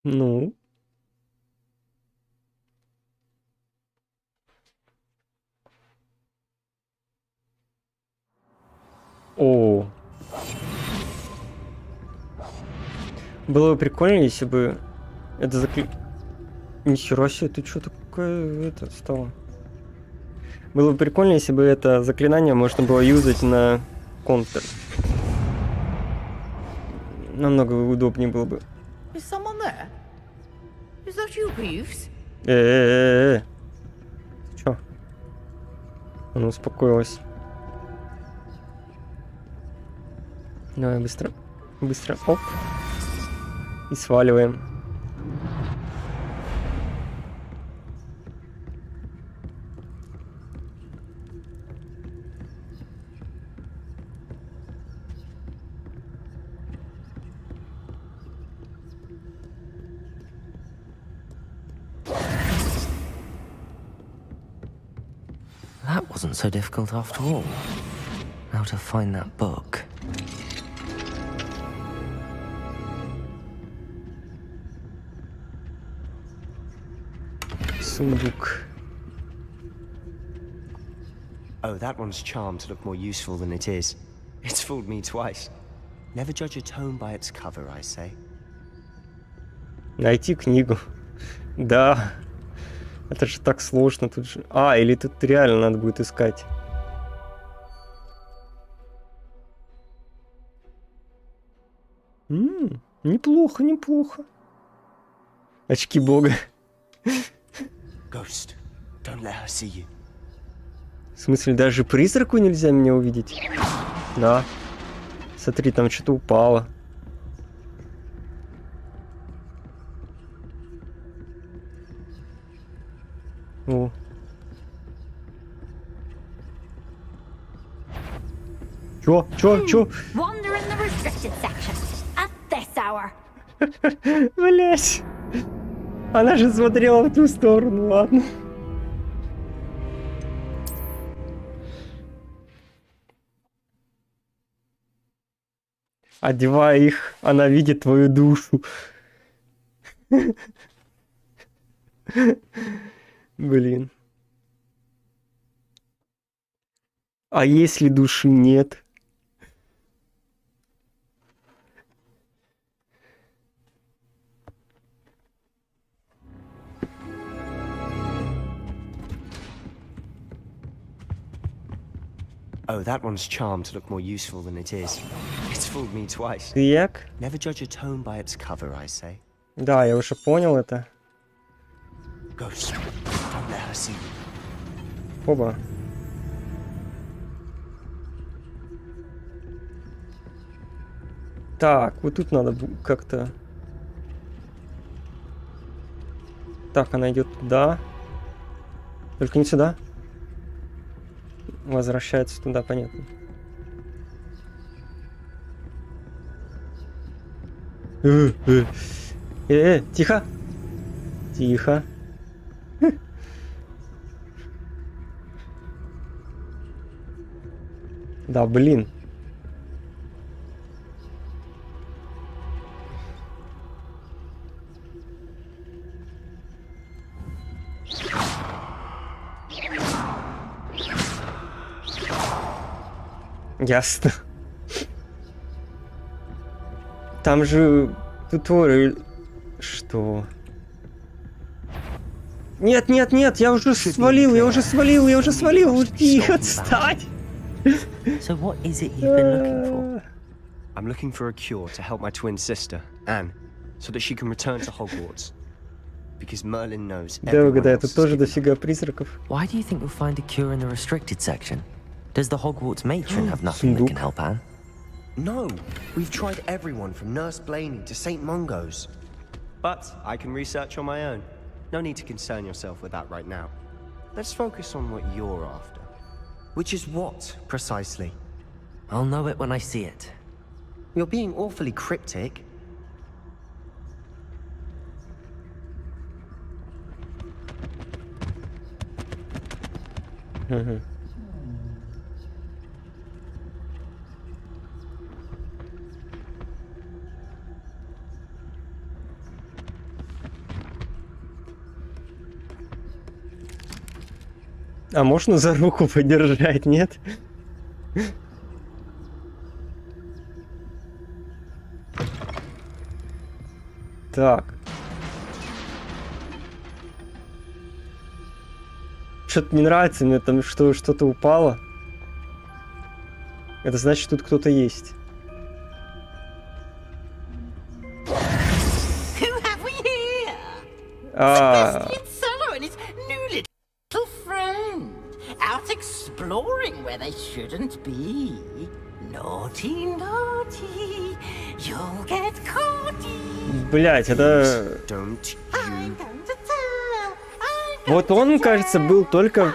Ну. О. Было бы прикольно, если бы это Нихера себе, ты что такое это стало? Было бы прикольно, если бы это заклинание можно было юзать на контр. Намного удобнее было бы. Is someone there? Is that you, Peeves? Чё? Она успокоилась. Давай быстро. Быстро. Оп. И сваливаем. That wasn't so difficult after all. How to find that book. Сундук. Oh, that one's charmed to look more useful than it is. It's fooled me twice. Never judge a tome by its cover, I say. Найти книгу. Да. Это же так сложно тут же. А, или тут реально надо будет искать. Неплохо, неплохо. Очки бога. Ghost, don't let her see you. В смысле, даже призраку нельзя меня увидеть? Да. Смотри, там что-то упало. О. Чё? Wander in the restricted section at this hour. Блять. Она же смотрела в ту сторону, ладно. Одевая их, она видит твою душу. Блин. А если души нет? Oh, that one's charmed to look more useful than it is. It's fooled me twice. Як? Never judge a tome by its cover, I say. Да, я уже понял это. Ghost, don't let her see you. Оба. Так, вот тут надо как-то... Так, она идет туда. Только не сюда. Возвращается туда, понятно. Тихо. Тихо. Да, блин. Ясно. Там же туториал. Что? Нет, нет, нет, я уже свалил. Тихо, отстань. So what is it you've been looking for? I'm looking for a cure to help my twin sister, Anne, so that she can return to Hogwarts. Because Merlin knows everyone else is тоже дофига призраков. Why do you think you'll find a cure in the restricted section? Does the Hogwarts matron have nothing that can help Anne? No, we've tried everyone from Nurse Blaney to St. Mungo's. But I can research on my own. No need to concern yourself with that right now. Let's focus on what you're after. Which is what, precisely? I'll know it when I see it. You're being awfully cryptic. А можно за руку подержать, нет? Так. Что-то не нравится мне там, что что-то упало. Это значит, тут кто-то есть. Out exploring where they shouldn't be. Naughty, naughty, you'll get caught. Блять, это... Вот он, кажется, был только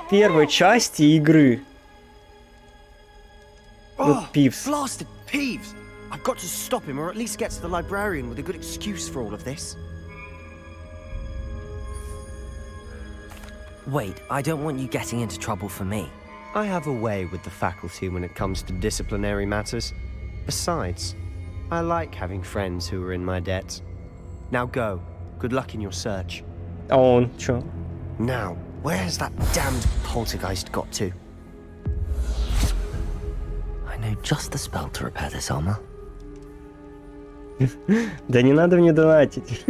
в первой части игры. Вот Пивз. Blasted Peeves! I've got to stop him, or at least get to the librarian with a good excuse for all of this. Wait, I don't want you getting into trouble for me. I have a way with the faculty when it comes to disciplinary matters. Besides, I like having friends who are in my debt. Now go. Good luck in your search. А он чё? Now, where's that damned poltergeist got to? I know just the spell to repair this armor. Да не надо мне донатить.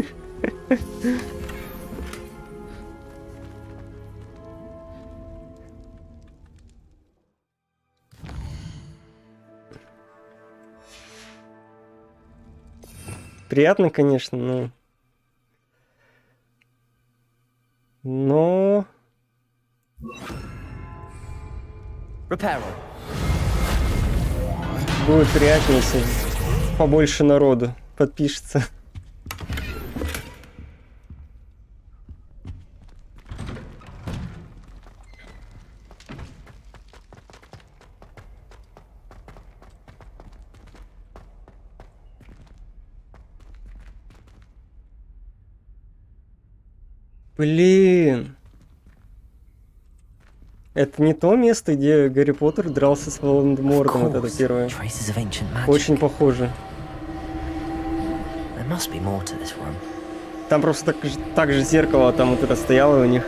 Приятно, конечно, но... Будет приятнее, если побольше народу подпишется. Блин. Это не то место, где Гарри Поттер дрался с Волан-де-Мортом, вот это первое. Очень похоже. Там просто так же зеркало там вот это стояло у них.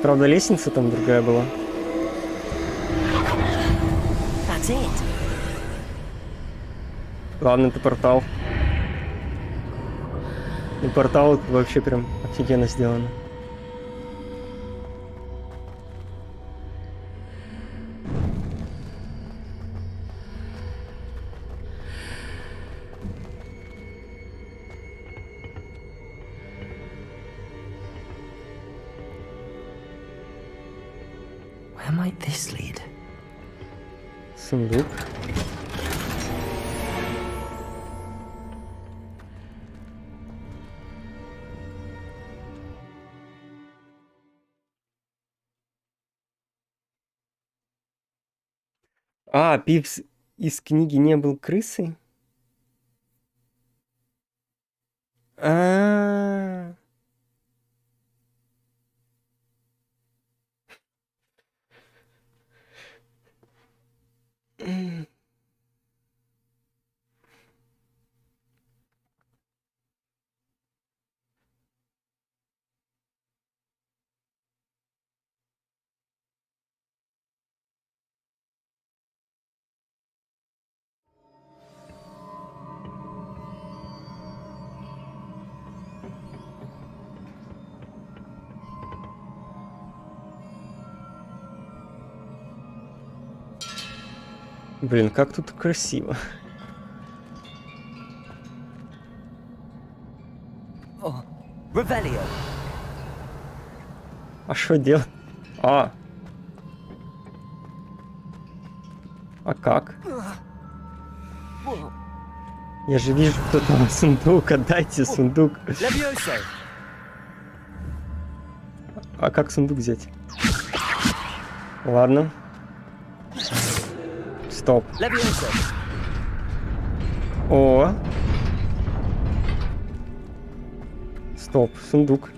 Правда, лестница там другая была. Ладно, это портал. И портал вообще прям офигенно сделано. Where might this lead? Сундук. А, Пивз из книги не был крысой? А-а-а. Блин, как тут красиво. Revelio. А что делать? А как? Я же вижу, кто там сундук. Отдайте сундук. Levioso. А как сундук взять? Ладно. Стоп. Levioso. О. Стоп, сундук.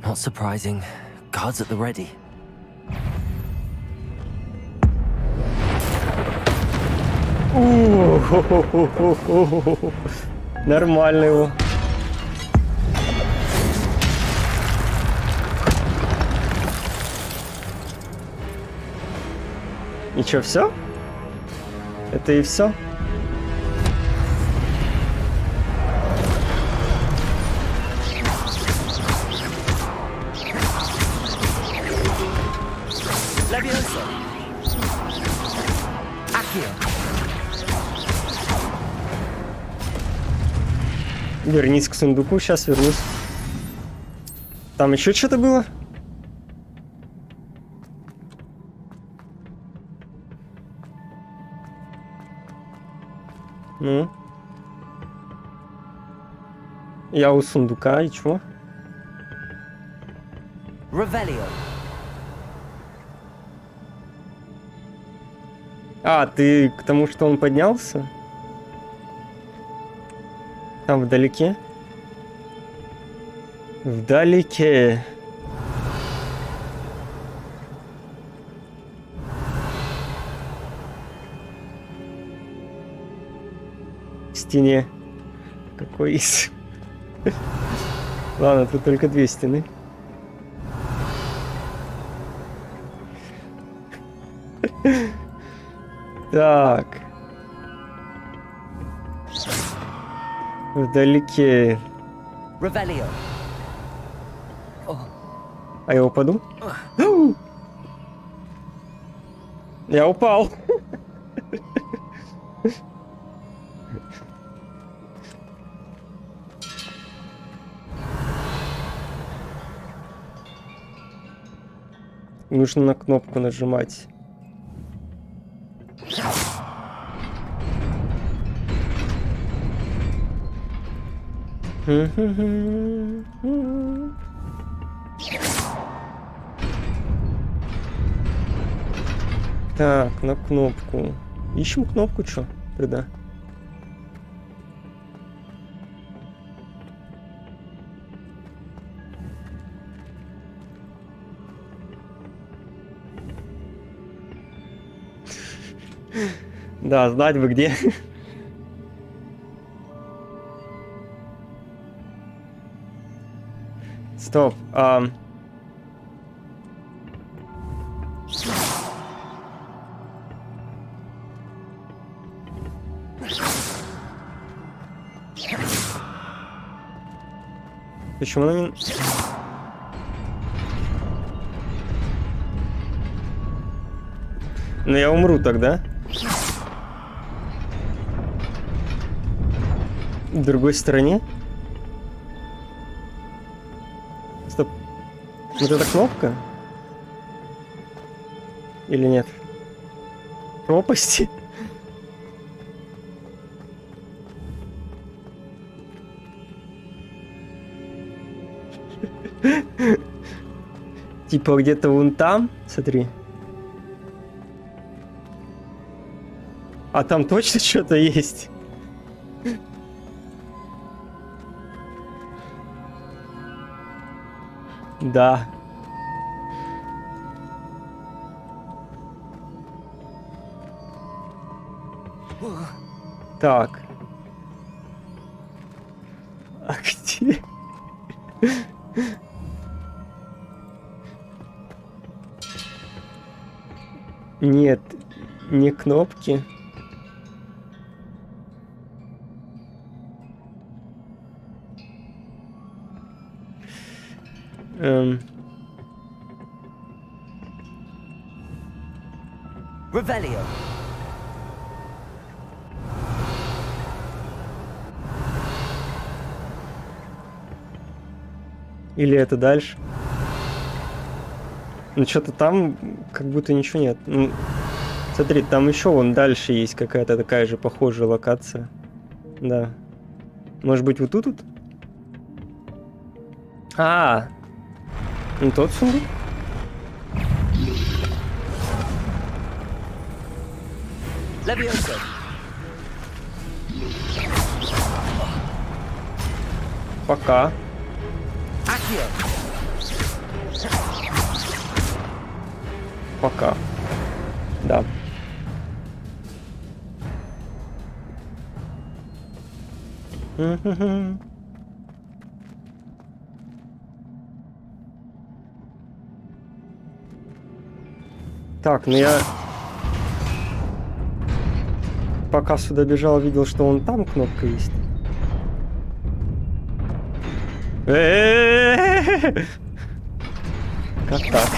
Not surprising. Guards at the ready. Нормально его. И чё, все? Это и все? Levioso. Accio. Вернись к сундуку, сейчас вернусь. Там еще что-то было? Ну? Я у сундука, и чё? Revelio. А, ты к тому, что он поднялся? Там вдалеке? Вдалеке. В стене. Какой из? Ладно, тут только 2 стены. Так. Вдалеке. Revelio. А я упаду? Я упал. Нужно на кнопку нажимать. Так, на кнопку. Ищем кнопку, чё? Тогда. Да, знать бы где. Стоп. Почему она не... Ну я умру тогда. В другой стороне? Стоп. Вот эта кнопка? Или нет? Пропасти? Типа где-то вон там, смотри. А там точно что-то есть? Да. Так. А где? Нет, не кнопки. Revelio. Или это дальше? Ну что-то там как будто ничего нет. Ну, смотри, там еще вон дальше есть какая-то такая же похожая локация. Да. Может быть вот тут? А, ну тот сундук. Levioso. Пока. Accio. Пока. Да. Так, ну я пока сюда бежал, видел, что вон там кнопка есть. Как так?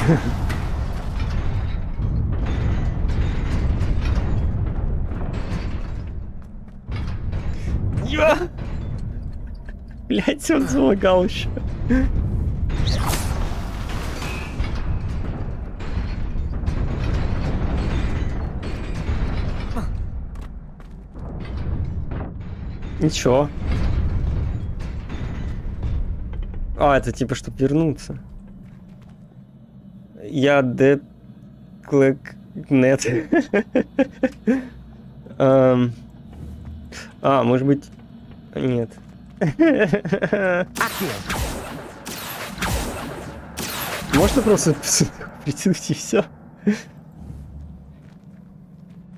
Блять, он залагал еще. Ничего. А, это типа, чтобы вернуться. Я нет. А, может быть... Нет. Можно просто притянуть и все?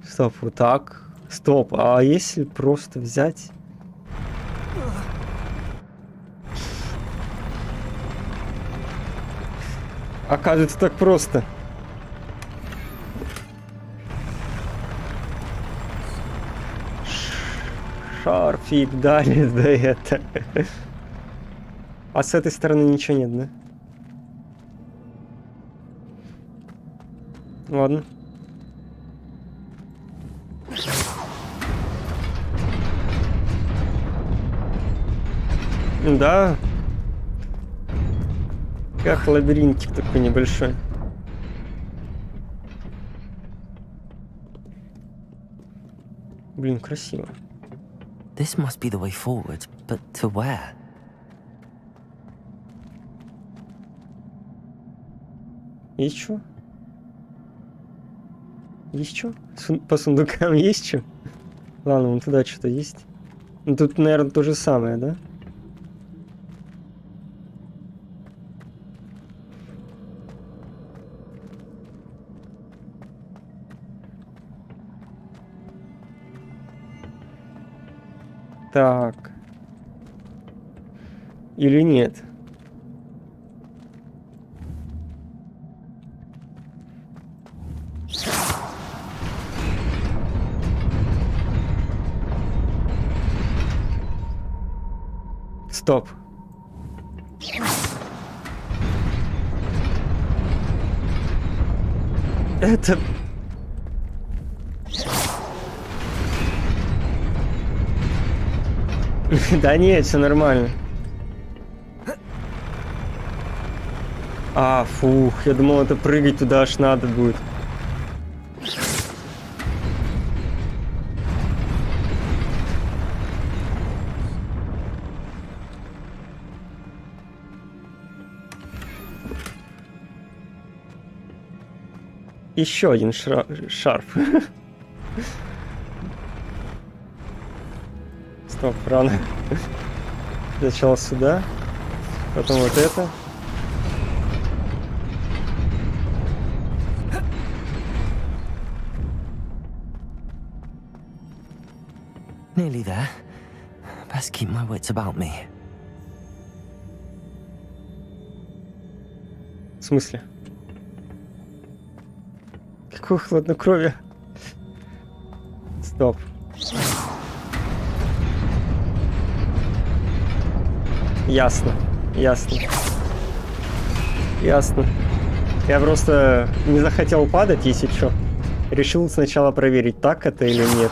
Стоп, вот так. Стоп, а если просто взять... Оказывается, так просто. Шарфик дали, да это. А с этой стороны ничего нет, да? Ладно. Да. Как лабиринтик такой небольшой. Блин, красиво. This must be the way forward, but to where? Есть что? Есть что? По сундукам есть что? Ладно, вон туда что-то есть. Ну тут, наверное, то же самое, да? Так. Или нет? Стоп. Это... Да нет, все нормально. А, фух, я думал, это прыгать туда аж надо будет. Еще один шарф. Стоп, рано. Сначала сюда, потом вот это. Nearly there. Best keep my wits about me. В смысле? Какое хладнокровие? Стоп. Ясно, ясно. Ясно. Я просто не захотел падать, если что. Решил сначала проверить, так это или нет.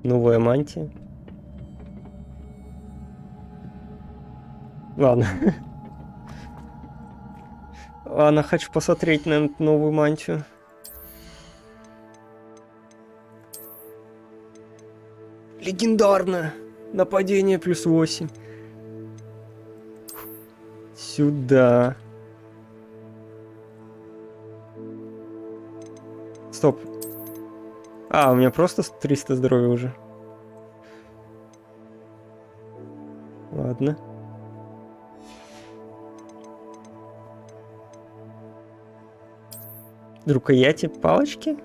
Новая мантия. Ладно. Ладно, хочу посмотреть на новую мантию. Легендарно. Нападение +8. Сюда. Стоп. А, у меня просто 300 здоровья уже. Ладно. Рукояти палочки?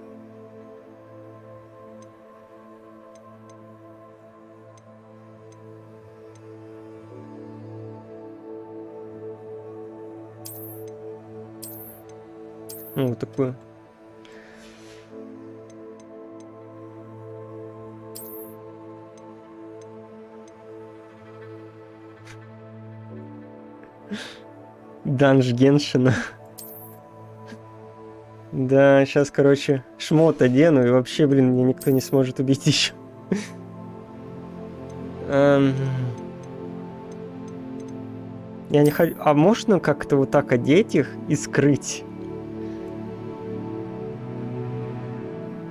Ну, вот такое. Данж Геншина. Да, сейчас, короче, шмот одену, и вообще, блин, меня никто не сможет убить еще. Я не хочу... А можно как-то вот так одеть их и скрыть?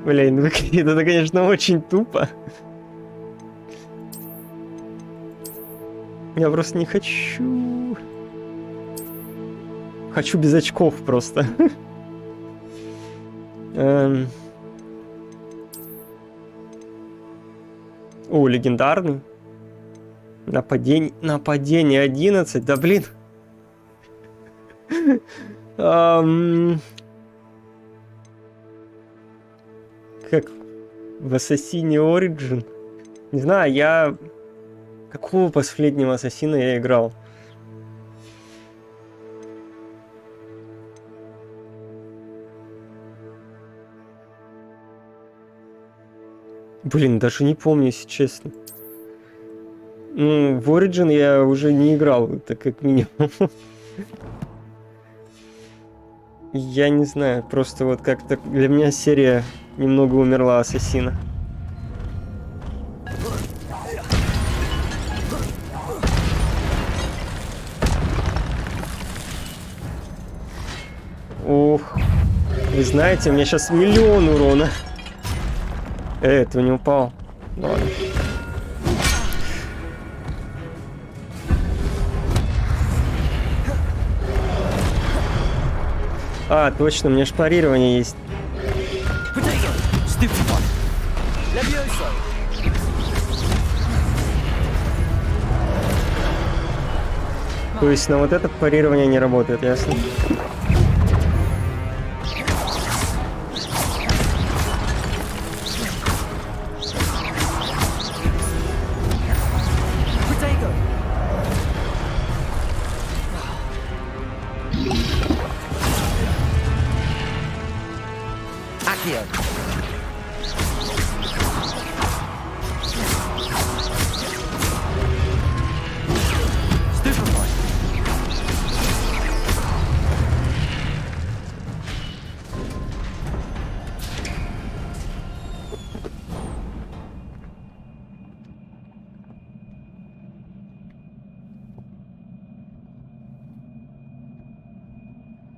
Блин, это, конечно, очень тупо. Я просто не хочу... Хочу без очков просто. О, легендарный. Нападение 11. Да блин. Как в Ассасине Origin. Не знаю, я... Какого последнего Ассасина я играл? Блин, даже не помню, если честно. Ну, в Origin я уже не играл, это как минимум. Я не знаю, просто вот как-то для меня серия немного умерла Ассасина. Ох, вы знаете, у меня сейчас 1 000 000 урона. Это не упал. Ладно. А, точно, у меня ж парирование есть. То есть на вот это парирование не работает, ясно?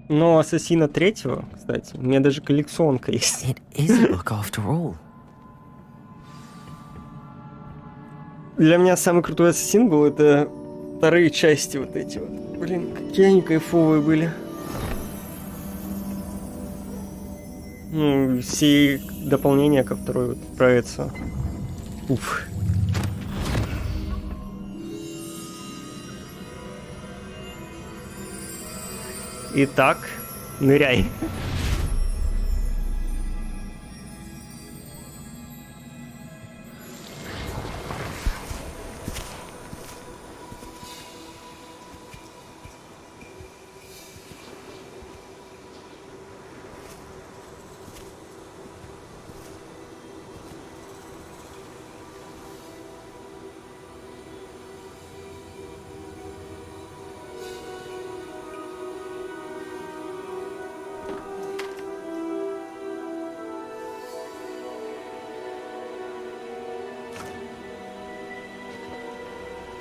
Но Ассасина третьего, кстати, у меня даже коллекционка есть. It is a book after all. Для меня самый крутой Ассасин был это вторые части вот эти вот. Блин, какие они кайфовые были. Ну, все дополнения ко второй вот правится. Уф. Итак, ныряй.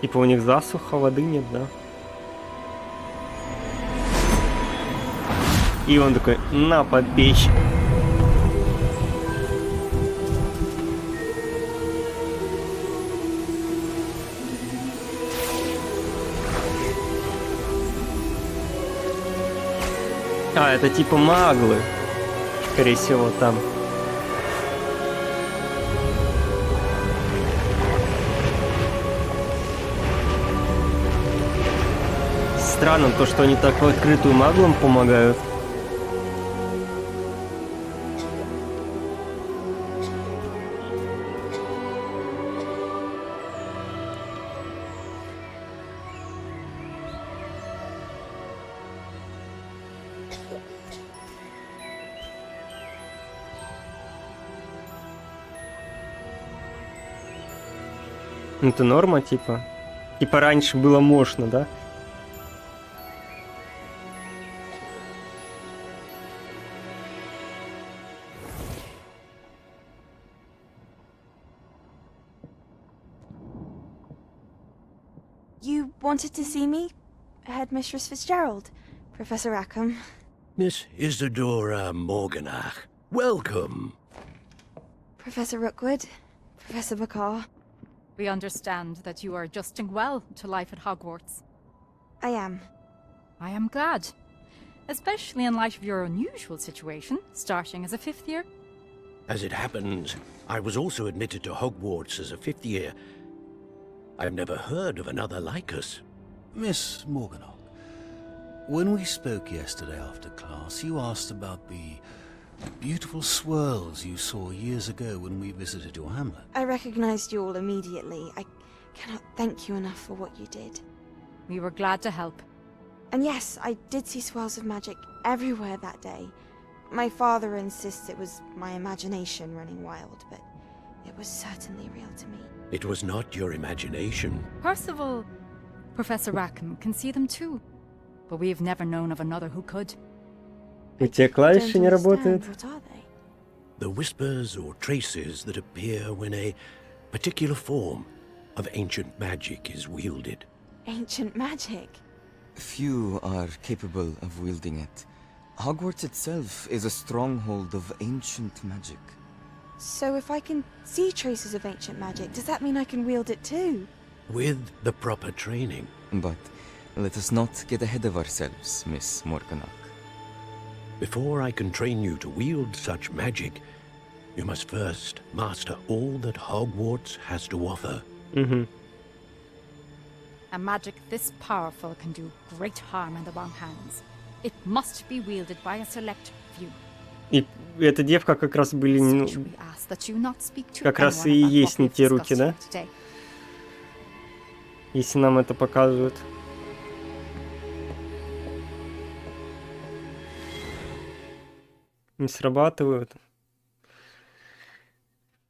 Типа у них засуха, воды нет, да? И он такой, на, попей. А, это типа маглы. Скорее всего, там. Странно то, что они так в открытую маглам помогают. Это норма, типа? Типа раньше было можно, да? You wanted to see me? Headmistress Fitzgerald, Professor Rackham. Miss Isadora Morganach, welcome. Professor Rookwood, Professor Bakar. We understand that you are adjusting well to life at Hogwarts. I am. I am glad. Especially in light of your unusual situation, starting as a 5th year. As it happens, I was also admitted to Hogwarts as a 5th year. I've never heard of another like us. Miss Morganach, when we spoke yesterday after class, you asked about the beautiful swirls you saw years ago when we visited your hamlet. I recognized you all immediately. I cannot thank you enough for what you did. We were glad to help. And yes, I did see swirls of magic everywhere that day. My father insists it was my imagination running wild, but it was certainly real to me. It was not your imagination. Percival, Professor Rackham can see them too. But we've never known of another who could. У тебя клавиши не работают? What are they? The whispers or traces that appear when a particular form of ancient magic is wielded. Ancient magic? Few are capable of wielding it. Hogwarts itself is a stronghold of ancient magic. So if I can see traces of ancient magic, does that mean I can wield it too? With the proper training. But let us not get ahead of ourselves, Miss Morganach. Before I can train you to wield such magic, you must first master all that Hogwarts has to offer. A magic this powerful can do great harm in the wrong hands. It must be wielded by a select few. И эта девка как раз были, ну, как раз и есть не те руки, да? Если нам это показывают. Не срабатывают.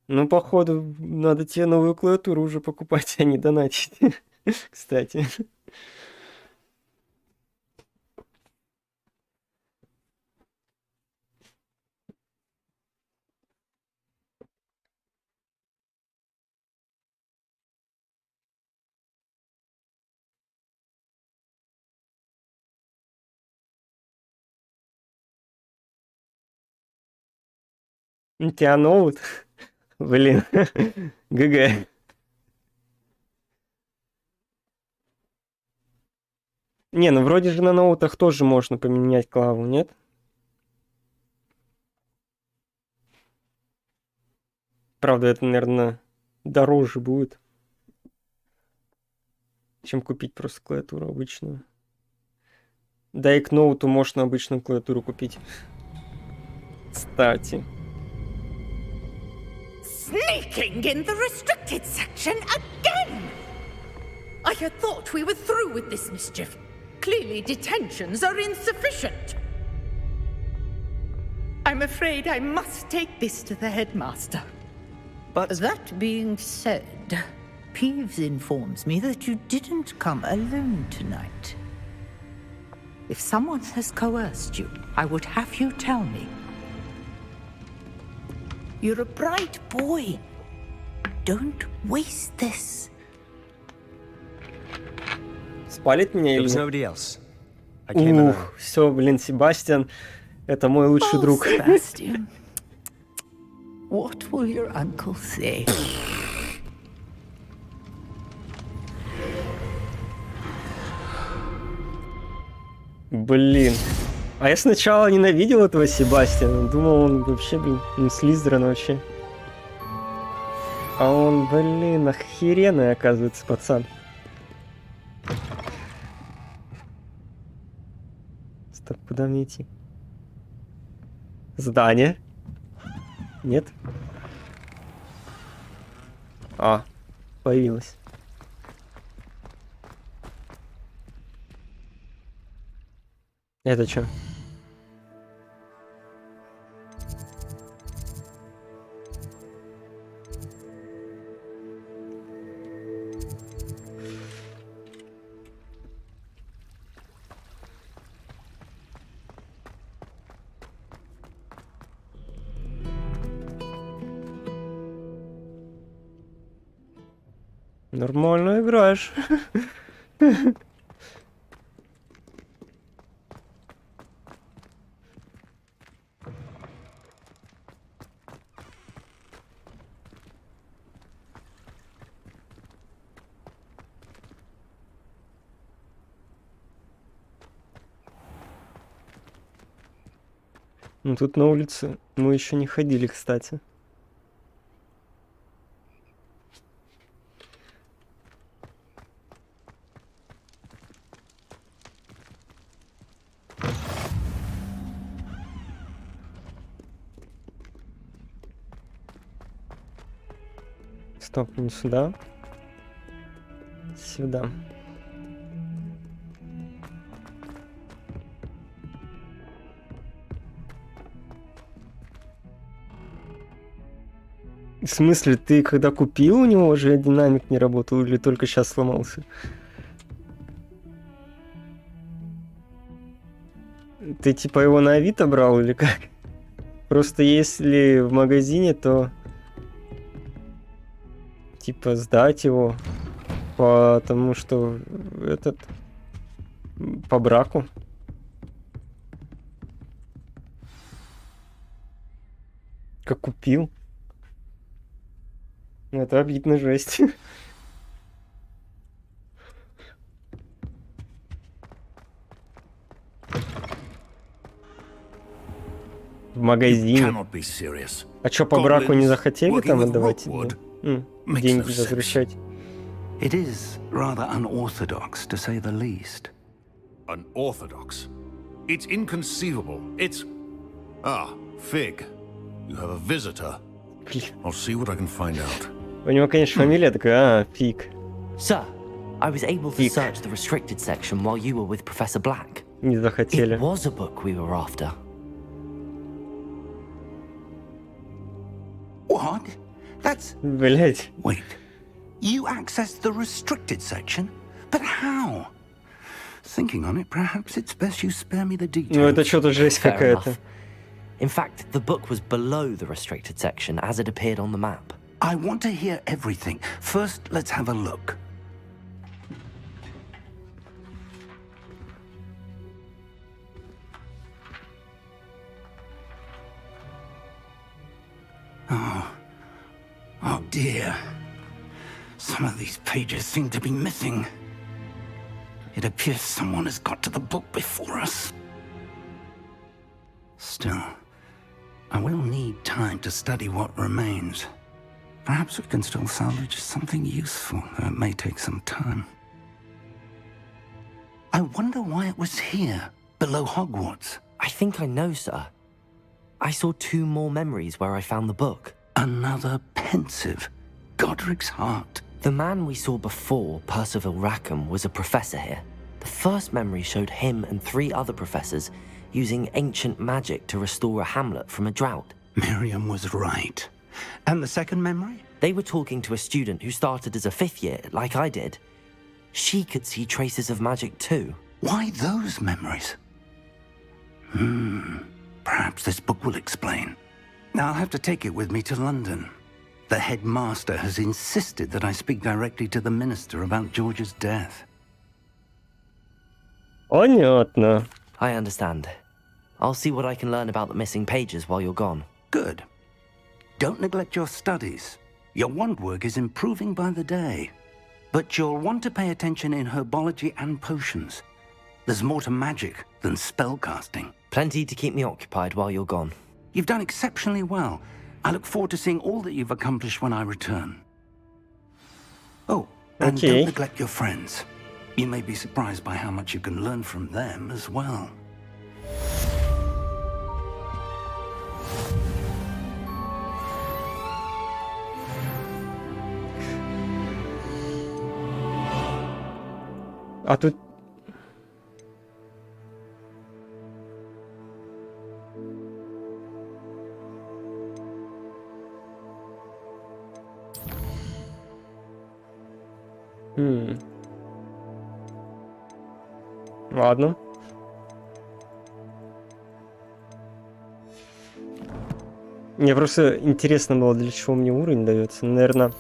Ну, походу, надо тебе новую клавиатуру уже покупать, а не донатить. Кстати. У тебя ноут? Блин. ГГ. Не, ну вроде же на ноутах тоже можно поменять клаву, нет? Правда, это, наверное, дороже будет, чем купить просто клавиатуру обычную. Да и к ноуту можно обычную клавиатуру купить. Кстати. Sneaking in the restricted section again! I had thought we were through with this mischief. Clearly detentions are insufficient. I'm afraid I must take this to the headmaster. But that being said, Peeves informs me that you didn't come alone tonight. If someone has coerced you, I would have you tell me. You're a bright boy. Don't waste this. Спалит меня или There was нет? nobody else. I came alone. Ух, все, блин, Себастьян, это мой лучший друг. Sebastian, what will your uncle say? Блин. А я сначала ненавидел этого Себастьяна. Думал, он вообще, блин, Слизерин вообще. А он, блин, охеренный, оказывается, пацан. Стоп, куда мне идти? Здание? Нет? А, появилось. Это что? Нормально играешь. Ну тут на улице мы еще не ходили, кстати. Стоп, не сюда. Сюда. В смысле, ты когда купил, у него уже динамик не работал или только сейчас сломался? Ты типа его на Авито брал или как? Просто если в магазине, то типа сдать его, потому что этот по браку. Как купил. Это обидно, жесть. В магазине. А чё, по браку не захотели там отдавать тебе? Деньги возвращать? It is rather unorthodox, to say the least. Unorthodox? It's inconceivable. It's... Ah, Fig. You have a visitor. I'll see what I can find out. У него, конечно, фамилия такая, Фиг. Sir, I was able to search the restricted section while you were with Professor Black. Не захотели. It was a book we were after. What? That's... Блять. Wait. You accessed the restricted section? But how? Thinking on it, perhaps it's best you spare me the details. Ну это что-то жесть какая-то. In fact, the book was below the restricted section as it appeared on the map. I want to hear everything. First, let's have a look. dear. Some of these pages seem to be missing. It appears someone has got to the book before us. Still, I will need time to study what remains. Perhaps we can still salvage something useful, though it may take some time. I wonder why it was here, below Hogwarts. I think I know, sir. I saw 2 more memories where I found the book. Another pensive. Godric's heart. The man we saw before, Percival Rackham, was a professor here. The first memory showed him and 3 other professors using ancient magic to restore a hamlet from a drought. Miriam was right. And the second memory? They were talking to a student who started as a 5th year, like I did. She could see traces of magic too. Why those memories? Perhaps this book will explain. Now I'll have to take it with me to London. The headmaster has insisted that I speak directly to the minister about George's death. Понятно. I understand. I'll see what I can learn about the missing pages while you're gone. Good. Don't neglect your studies. Your wand work is improving by the day. But you'll want to pay attention in herbology and potions. There's more to magic than spellcasting. Plenty to keep me occupied while you're gone. You've done exceptionally well. I look forward to seeing all that you've accomplished when I return. Oh, and don't neglect your friends. You may be surprised by how much you can learn from them as well. А тут... Ладно. Мне просто интересно было, для чего мне уровень дается. Наверное...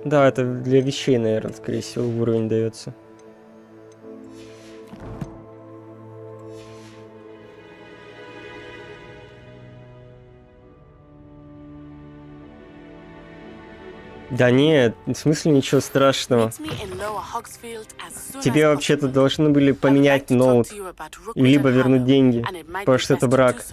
Да, это для вещей, наверное, скорее всего, уровень дается. Да нет, в смысле ничего страшного. Тебе вообще-то должны были поменять ноут, либо вернуть деньги, потому что это брак.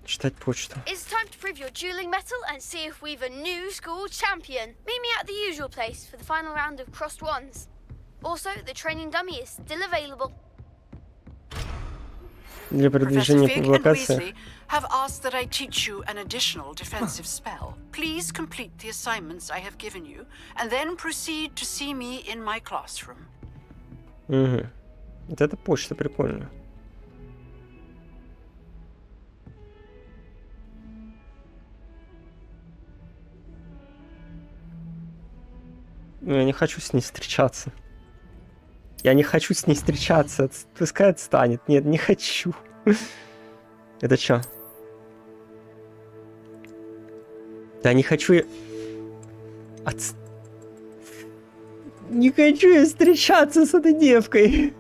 Читать почту. It's time to prove your dueling mettle and see if we've a new school champion. Meet me at the usual place for the final round of crossed wands. Also, the training dummy is still available. Для продвижения по локации. Have asked that I teach you an additional defensive spell. Please complete the assignments I have given you, and then proceed to see me in my classroom. Угу. Вот эта почта прикольная. Но я не хочу с ней встречаться. Я не хочу с ней встречаться. Пускай отстанет. Нет, не хочу. Это чё? Да не хочу я... Не хочу я встречаться с этой девкой.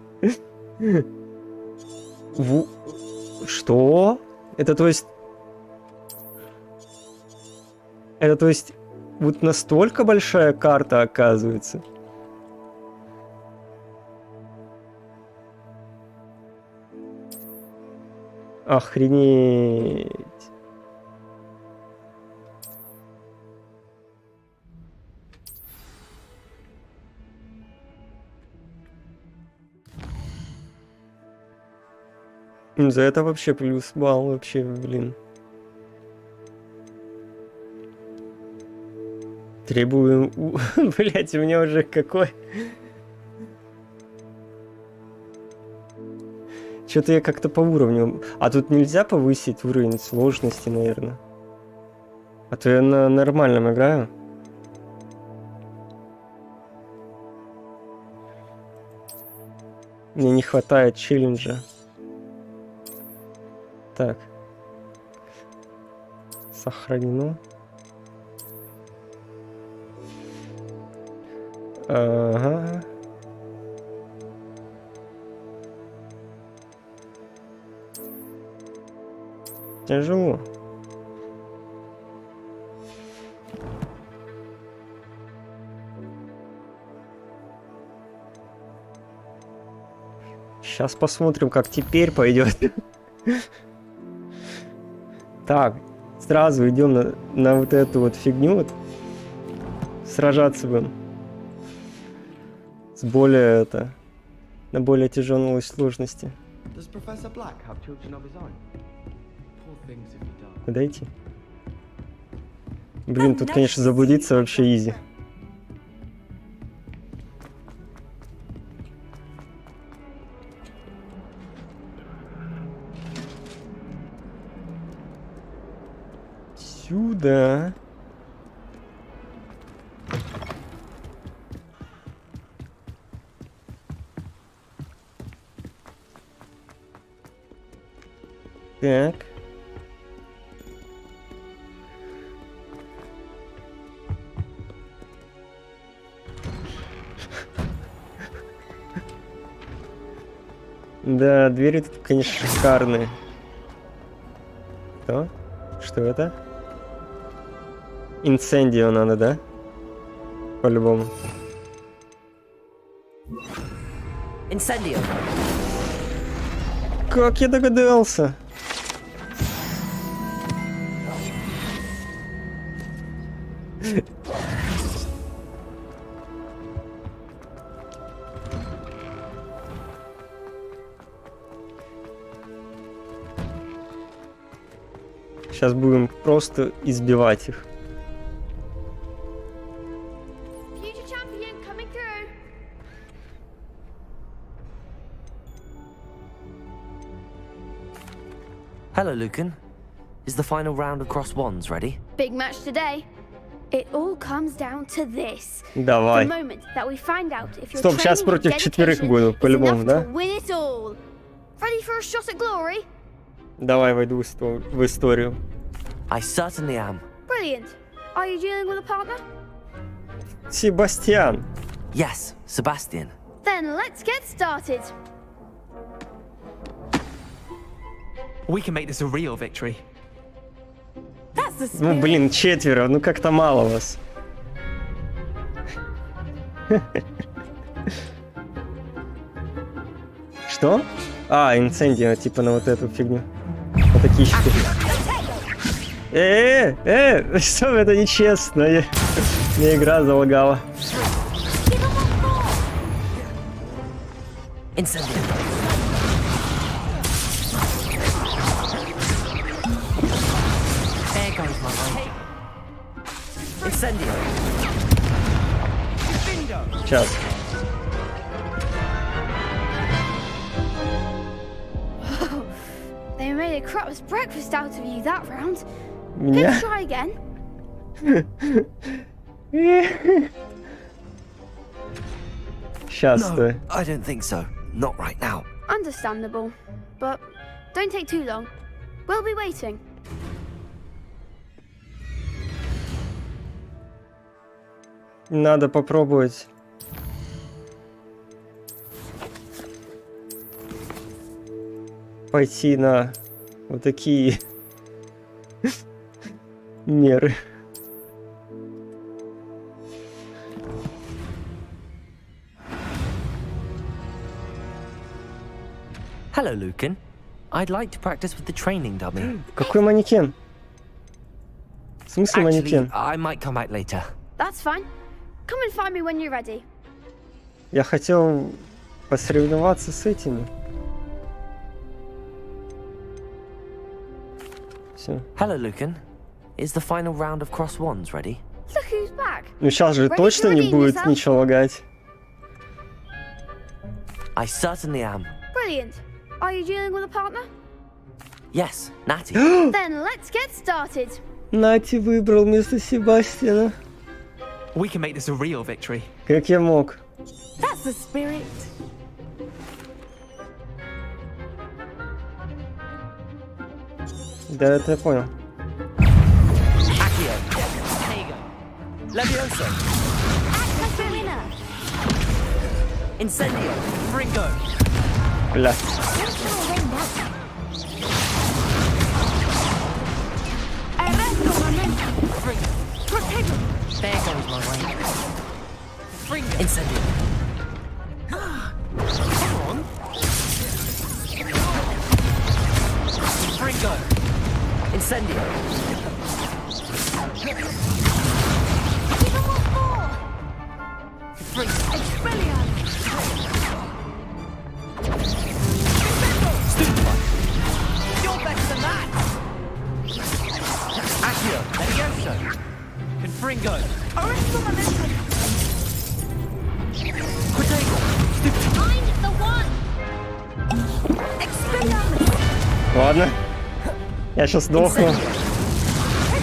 Что? Это то есть... Это то есть... Вот настолько большая карта, оказывается. Охренеть. За это вообще плюс балл, вообще, блин. Требуем... Блять, у меня уже какой... Что-то я как-то по уровню... А тут нельзя повысить уровень сложности, наверное. А то я на нормальном играю. Мне не хватает челленджа. Так. Сохранено. Ага. Тяжело. Сейчас посмотрим, как теперь пойдет. Так, сразу идем на вот эту вот фигню. Вот. Сражаться будем. С более на более тяжелой сложности. Куда идти? Блин, тут, конечно, заблудиться вообще изи. Сюда. Так. Да, двери тут, конечно, шикарные. Что? Что это? Инцендио надо, да? По-любому. Инцендио. Как я догадался? Сейчас будем просто избивать их. Hello, Lucan. Is the final round of cross wands ready? Big match today. It all comes down to this. Давай. The moment that we find out if your Стоп, сейчас против четверых буду, по-любому, да? Win it all. Ready for a shot at glory? Давай войду в историю. I certainly am. Brilliant. Are you dealing with a partner? Себастьян. Yes, Sebastian. Then let's get started. We can make this a real victory. That's the Ну, spirit. блин, четверо, ну как-то мало вас. Что? А, инцендио, типа на вот эту фигню. Вот такие щиты. Что это нечестно? Мне игра залагала. Incendio. There goes my way. Incendio. Сейчас. They made a crap's breakfast out of you that round. Меня? Let's try again. Сейчас. No, I don't think so. Not right now. Understandable. But don't take too long. We'll be waiting. Надо попробовать. Пойти на вот такие меры. Hello, Lucan. I'd like to practice with the training dummy. Какой манекен? В смысле Actually, манекен? I might come back later. That's fine. Come and find me when you're ready. Я хотел посоревноваться с этими. Все. Hello, Lucan. Is the final round of cross wands ready? Look who's back. Ну сейчас же Ready точно to не redeem будет yourself? ничего лагать. I certainly am. Brilliant. Are you dealing with a partner? Yes, Natty. Then let's get started. Нати выбрал вместо Себастьяна. We can make this a real victory. Как я мог? That's the spirit. Да, это я понял. Accio. There you go. Levioso. Incendio. Fringo. Бля. There goes my way. Fringo. Incendio. Come on. Fringo. Incendio. You're better than that! Accio. Levioso. Confringo. Quitego. I'm the one! Ладно. Я сейчас сдохну.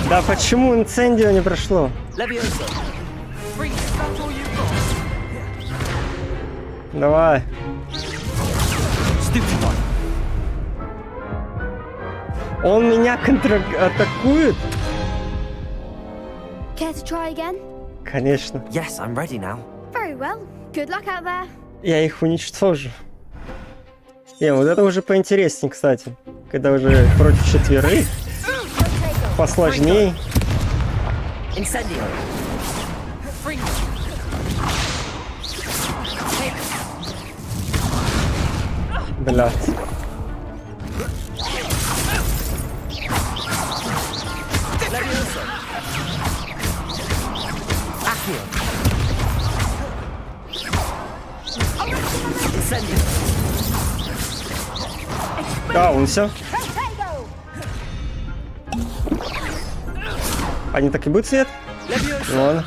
Да почему инцендио не прошло? Levioso. Fringo. That's all you've got. Давай. Он меня контратакует? Care to try again? Конечно. Yes, I'm ready now. Very well. Good luck out there. Я их уничтожу. Вот это уже поинтереснее, кстати. Когда уже против четверых. Посложней. Incendio. Fringo. Блядь. Levioso. Accio. Incendio. Да, он все. Они так и будут свет? Levioso. Ладно.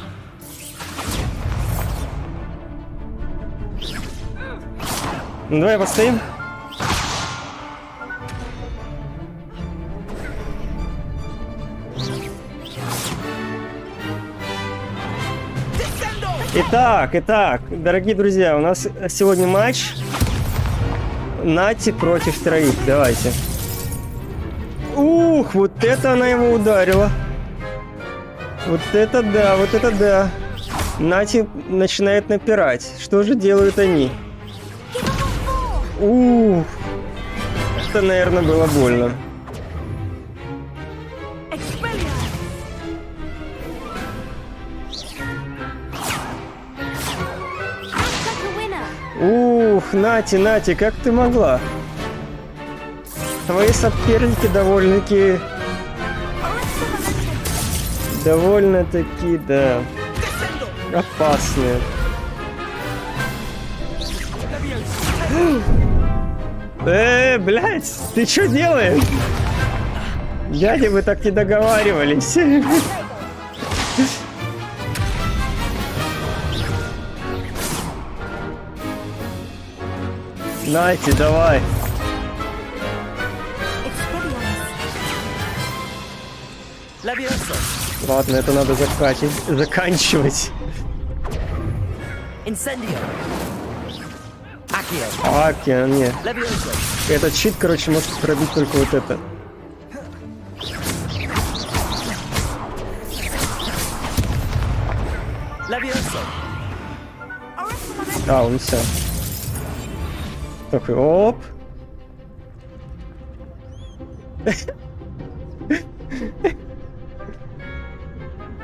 Ну давай постоим. Итак, дорогие друзья, у нас сегодня матч Нати против троих. Давайте. Ух, вот это она его ударила. Вот это да, вот это да. Нати начинает напирать. Что же делают они? Ух, это, наверное, было больно. Ух, Нати, как ты могла? Твои соперники довольно-таки, да, опасные. Блядь, ты что делаешь? Дядя, вы так не договаривались. Нати, давай. Ладно, это надо заканчивать. Акио, нет. Этот щит, короче, может пробить только вот это. А, он все. Такой, оп.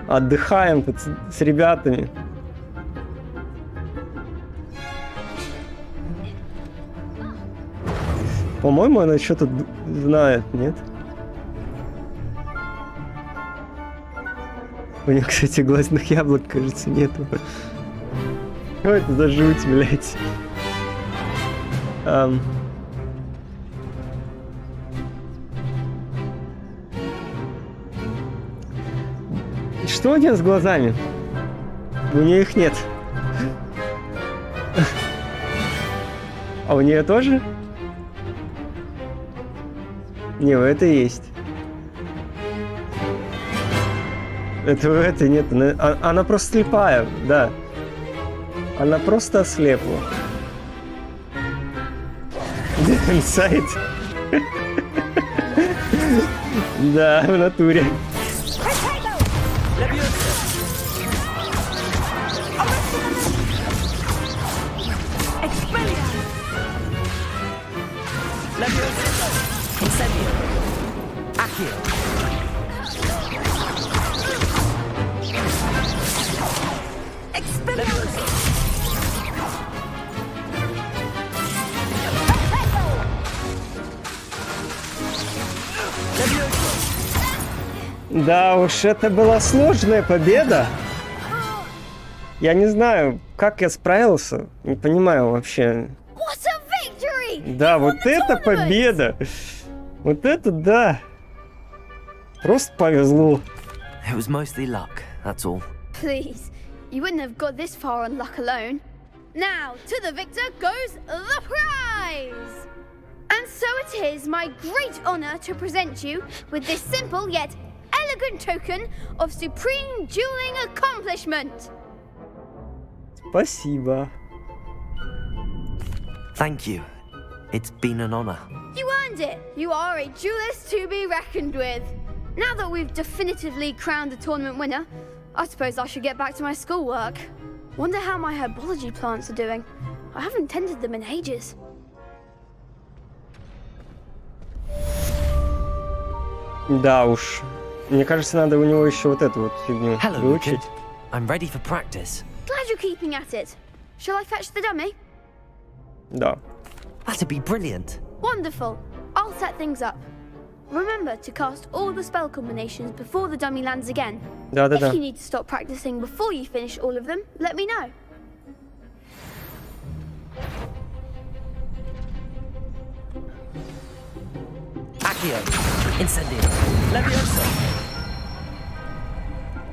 Отдыхаем тут с ребятами. По-моему, она что-то знает, нет? У нее, кстати, глазных яблок, кажется, нету. Что это за жуть, блядь? Что у нее с глазами? У нее их нет. А у нее тоже? Не, у этой есть. Это у этой нет. Она просто слепая, да. Она просто ослепла. Инсайд. Да, в натуре. Leviosa! Incendio! Accio! Expelliarmus! Да уж, это была сложная победа. Я не знаю, как я справился. Не понимаю вообще. What a victory! Да, вот это победа. Вот это да. Просто повезло. It was mostly luck, that's all. Please, you wouldn't have got this far on luck alone. Now, to the victor goes the prize! And so it is my great honor to present you with this simple yet elegant token of supreme dueling accomplishment. Спасибо. Thank you. It's been an honor. You earned it. You are a duelist to be reckoned with. Now that we've definitively crowned the tournament winner, I suppose I should get back to my schoolwork. Wonder how my herbology plants are doing. I haven't tended them in ages. Да уж. Мне кажется, надо у него еще вот эту вот фигню Hello, выучить. Lucan. I'm ready for practice. Glad you're keeping at it. Shall I fetch the dummy? Да. That'd be brilliant. Wonderful. I'll set things up. Remember to cast all the spell combinations before the dummy lands again. Да-да-да. If you need to stop practicing before you finish all of them, let me know. Accio! Incendio! Leviosa!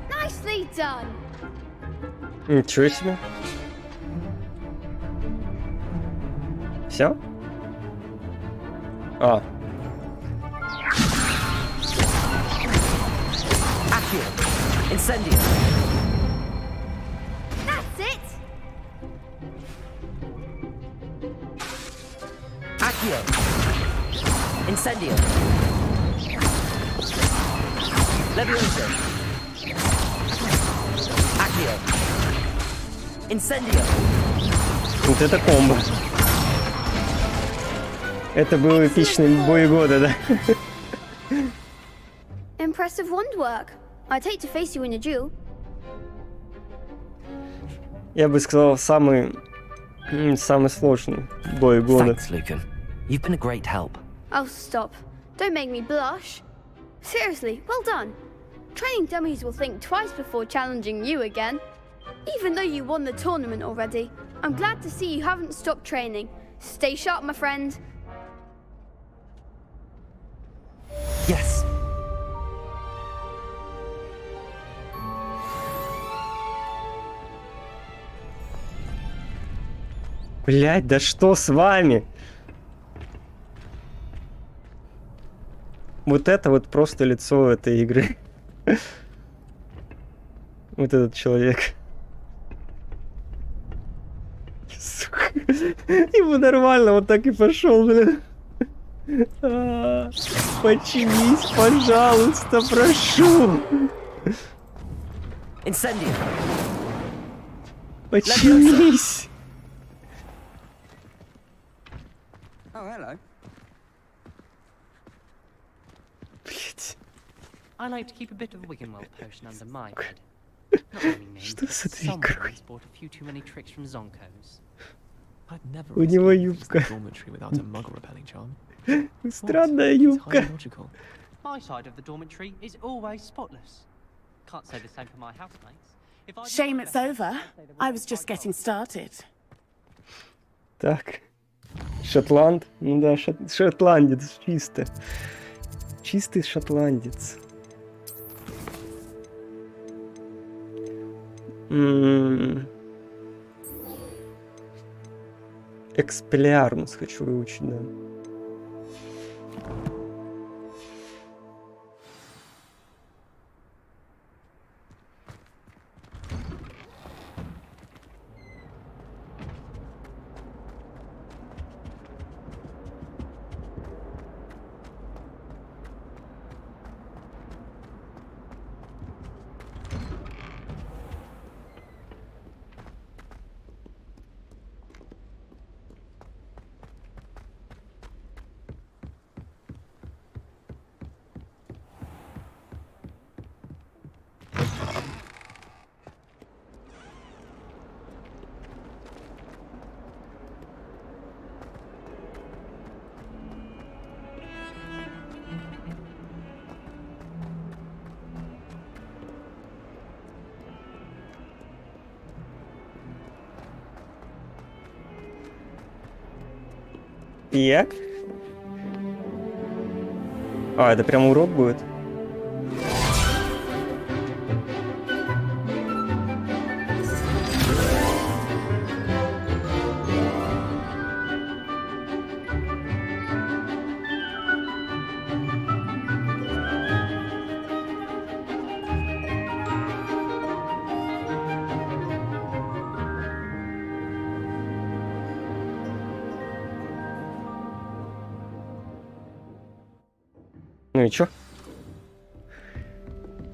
Nicely done. Ничего себе. Все? А. Accio! Incendio! That's it. Accio! Incendio! Leviosa! Accio! Incendio! Вот это комбо. Это был эпичный бой года, да? Impressive wand work. I'd hate to face you in a duel. Я бы сказал, самый сложный бой года. Thanks, Lucan. You've been a great help. Oh, stop. Don't make me blush. Seriously, well done. Training dummies will think twice before challenging you again. Even though you won the tournament already, I'm glad to see you haven't stopped training. Stay sharp, my friend. Yes. Блять, да что с вами? Вот это вот просто лицо этой игры. Вот этот человек. Сука. Ему нормально вот так и пошел, блин. Починись, пожалуйста, прошу. Incendio! Починись. Oh, hello. Блять. I like to keep a bit of Wiggenweld potion under my bed. Not naming names, Что but с этой someone игрой? has bought a few too many tricks from Zonkos. I'd never У него risk using юбка. the dormitory without a muggle repelling charm. Странная It's юбка. highly logical. My side of the dormitory is always spotless. Can't say the same for my housemates. If I Shame it's over. I was just getting started. Так. Шотланд. Ну да, шотландец чисто. Чистый шотландец. Экспеллиармус хочу выучить, да. Так. А, это прям урок будет? Ну и чё?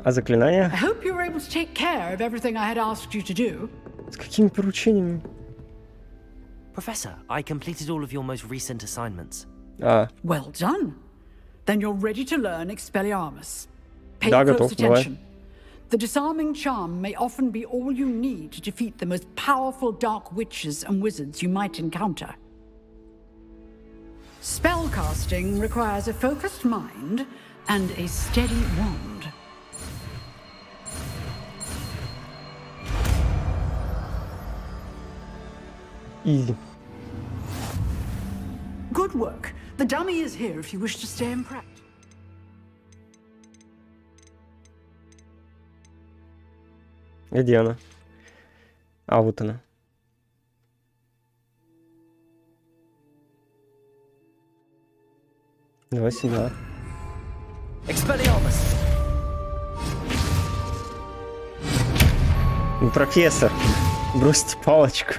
А заклинания? I hope you were able to take care of everything I had asked you to do. С какими поручениями? Professor, I completed all of your most recent assignments. Well done. Then you're ready to learn Expelliarmus. Pay Да, close готов, attention. давай. The disarming charm may often be all you need to defeat the most powerful dark witches and wizards you might encounter. Spellcasting requires a focused mind and a steady wand. Easy. Good work. The dummy is here if you wish to stay in practice. Где она? А, вот она. Давай сюда. Expelliarmus! Ну, профессор, бросьте палочку.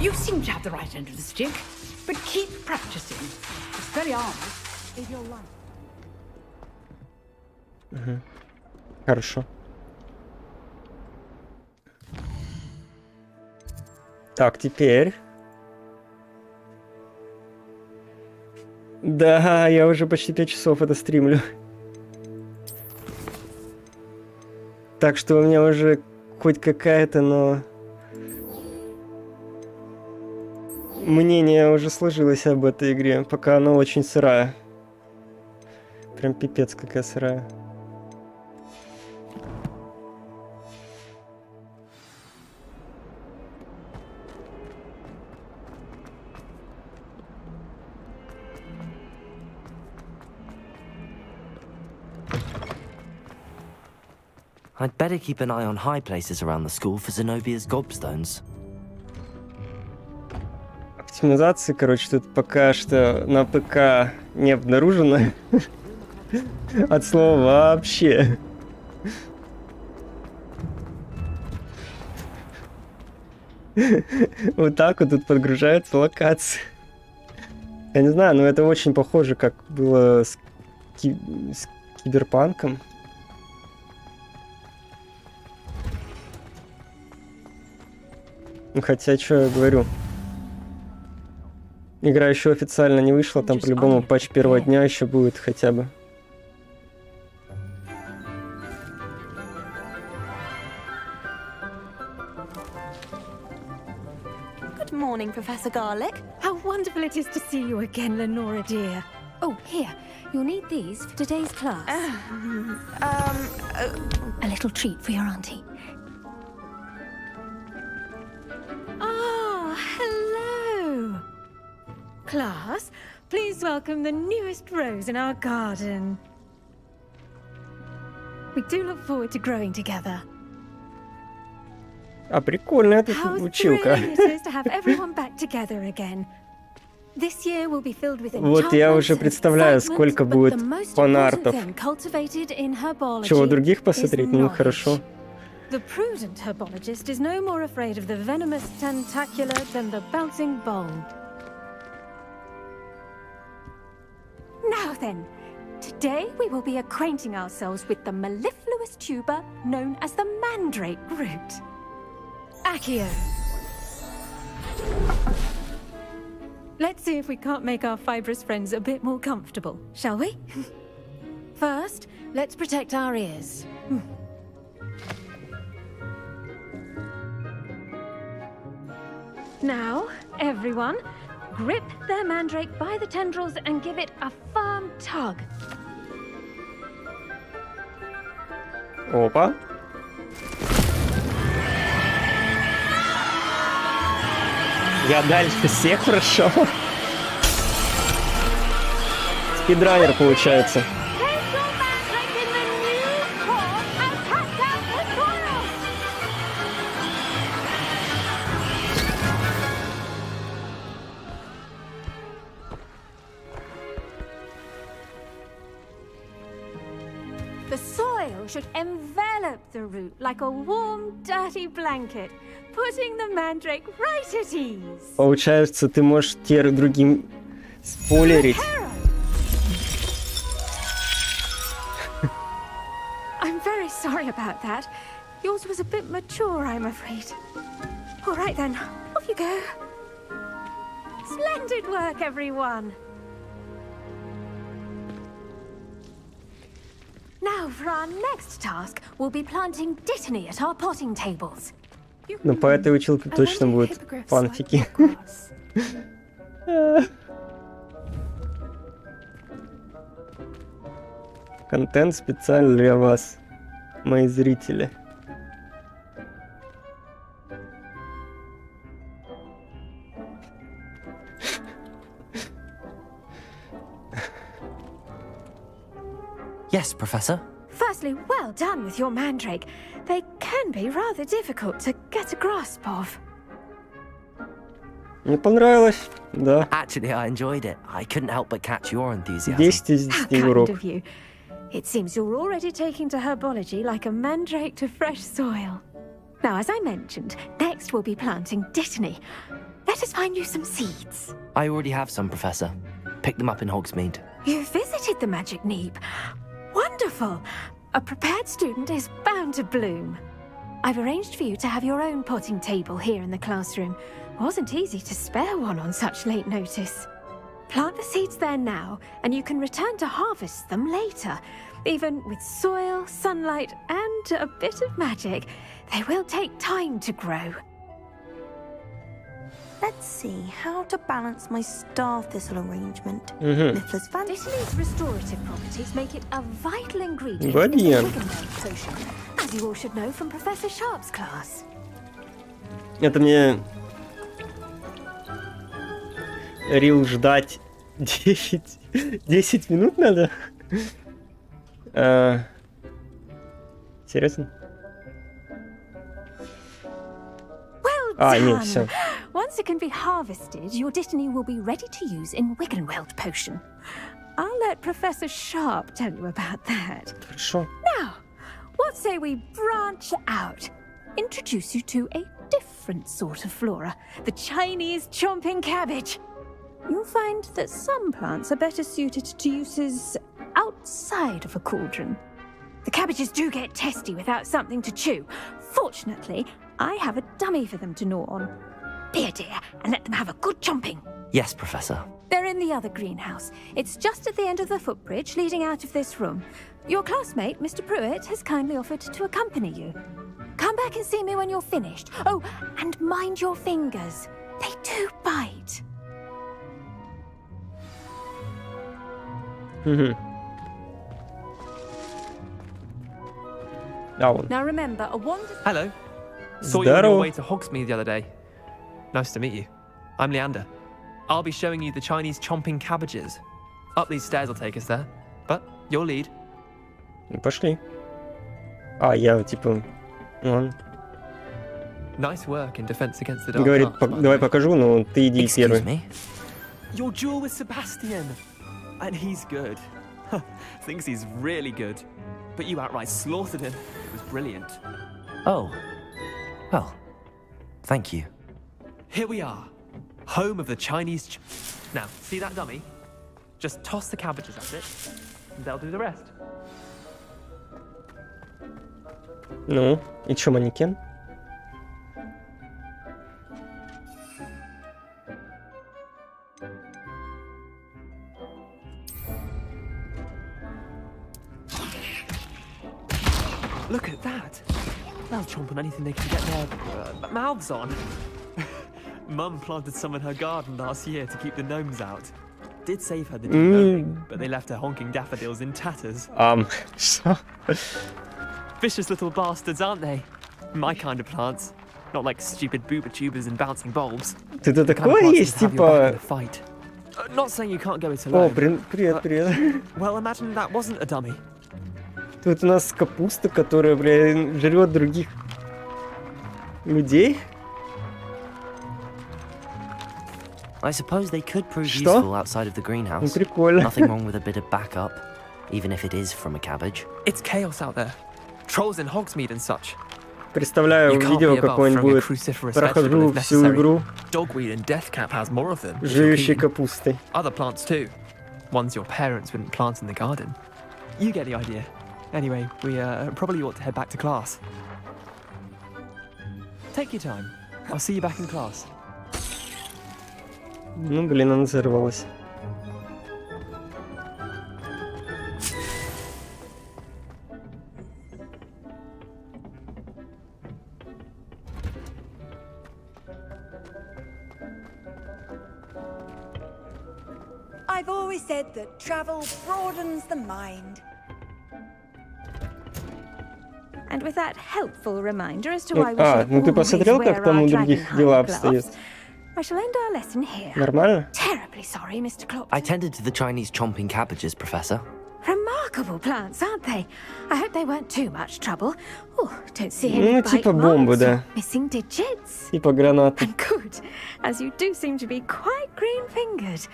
You seem to have the right end of the stick, but keep practicing. Expelliarmus is your life. Угу. Хорошо. Так, теперь... Да, я уже почти 5 часов это стримлю. Так что у меня уже хоть какая-то, но... мнение уже сложилось об этой игре, пока она очень сырая. Прям пипец какая сырая. I'd better keep an eye on high places around the school for Zenobia's gobstones. Оптимизации, короче, тут пока что на ПК не обнаружено. От слова вообще. Вот так вот тут подгружаются локации. Я не знаю, но это очень похоже, как было с Киберпанком. Хотя, что я говорю. Игра еще официально не вышла, там по-любому патч первого дня еще будет хотя бы. Good morning, Professor Garlic. How wonderful it is to see you again, Lenora dear. Oh, here, you'll need these for today's class. A little treat for your auntie. Ah, hello. Class, please welcome the newest rose in our garden. We do look forward to growing together. А прикольная тут How училка. thrilling it is to have everyone back together again. This year will be filled with Вот я уже представляю, сколько будет фанартов. Чего, других посмотреть? Ну, хорошо. The prudent herbologist is no more afraid of the venomous tentacula than the bouncing bowl. Now then, today we will be acquainting ourselves with the mellifluous tuber known as the mandrake root. Accio. Let's see if we can't make our fibrous friends a bit more comfortable, shall we? First, let's protect our ears. Now, everyone, grip their mandrake by the tendrils and give it a firm tug. Опа. Я дальше всех прошел. Спидранер получается. The soil should envelop the root like a warm, dirty blanket, putting the mandrake right at ease. Получается, ты можешь теперь другим спойлерить. I'm very sorry about that. Yours was a bit mature, I'm afraid. All right then, off you go. Splendid work, everyone. Now, for our next task, we'll be planting dittany at our potting tables. Но по этой училке точно будут фанфики. Контент специально для вас, мои зрители. Yes, Professor. Firstly, well done with your mandrake. They can be rather difficult to get a grasp of. Мне понравилось, да. Actually, I enjoyed it. I couldn't help but catch your enthusiasm. 10 из 10 урок. Kind of you. It seems you're already taking to herbology like a mandrake to fresh soil. Now, as I mentioned, next we'll be planting dittany. Let us find you some seeds. I already have some, Professor. Picked them up in Hogsmeade. You visited the Magic Neep. Wonderful! A prepared student is bound to bloom. I've arranged for you to have your own potting table here in the classroom. Wasn't easy to spare one on such late notice. Plant the seeds there now, and you can return to harvest them later. Even with soil, sunlight, and a bit of magic, they will take time to grow. Let's see how to balance my star thistle arrangement. Niffler's Dittany's restorative properties make it a vital ingredient Вот in the я. Wiggenweld potion, as you all should know from Professor Sharp's class. Это мне Рил ждать 10 минут надо? Серьезно? Well нет, done. все. Once it can be harvested, your dittany will be ready to use in Wiggenweld potion. I'll let Professor Sharp tell you about that. Хорошо. Now, what say we branch out? Introduce you to a different sort of flora, the Chinese chomping cabbage. You'll find that some plants are better suited to uses outside of a cauldron. The cabbages do get testy without something to chew. Fortunately, I have a dummy for them to gnaw on. Be a dear and let them have a good chomping. Yes, Professor. They're in the other greenhouse. It's just at the end of the footbridge leading out of this room. Your classmate, Mr. Pruitt, has kindly offered to accompany you. Come back and see me when you're finished. Oh, and mind your fingers. They do bite. Now remember, a wand... Hello. Saw you on your Zdarovo. way to Hogsmeade the other day. Nice to meet you. I'm Leander. I'll be showing you the Chinese chomping cabbages. Up these stairs will take us there. But you'll lead. Пошли. Я типа... Ладно. Nice work in defense against the dark Говорит, arts, by the давай way. покажу, но ты иди Excuse первый. me? Your duel with Sebastian. And he's good. Thinks he's really good. But you outright slaughtered him. It was brilliant. Oh. Well, thank you. Here we are. Home of the Chinese... Now, see that dummy? Just toss the cabbages at it, and they'll do the rest. Ну, и чё, манекен? Look at that. They'll chomp on anything they can get their mouths on. Mum planted some in her garden last year to keep the gnomes out. Did save her the de-gnoming, but they left her honking daffodils in tatters. Что? Vicious little bastards, aren't they? My kind of plants. Not like stupid booba tubers and bouncing bulbs. Ты-то The kind of такое plants есть, that have your back in типа... a fight. Not saying you can't go it О, alone. привет, привет. Well, imagine that wasn't a dummy. Тут у нас капуста, которая, бля, жрет других людей. I suppose they could prove Что? useful outside of the greenhouse. Ну, прикольно. Nothing wrong with a bit of backup, even if it is from a cabbage. It's chaos out there. Trolls in Hogsmeade and such. Представляю You can't видео be above какое-нибудь throwing a будет. cruciferous Прохожу vegetable if всю necessary. игру Dogweed and Deathcap has more of them. if you're жующей keen. капустой. Other plants too. Ones your parents wouldn't plant in the garden. You get the idea. Anyway, we probably ought to head back to class. Take your time. I'll see you back in class. Ну, блин, она взорвалась. I've always said that travel broadens the mind. And with that helpful reminder as to why we should ну ты посмотрел, always как wear там our у других dragon дела hide обстоят? gloves, I shall end our lesson here. Нормально? Terribly sorry, Mr. Klopp. I tended to the Chinese chomping cabbages, Professor. Remarkable plants, aren't they? I hope they weren't too much trouble. Oh, don't see Ну, any типа bite бомбы, marks да. or missing digits. Типа гранаты. And good, as you do seem to be quite green-fingered.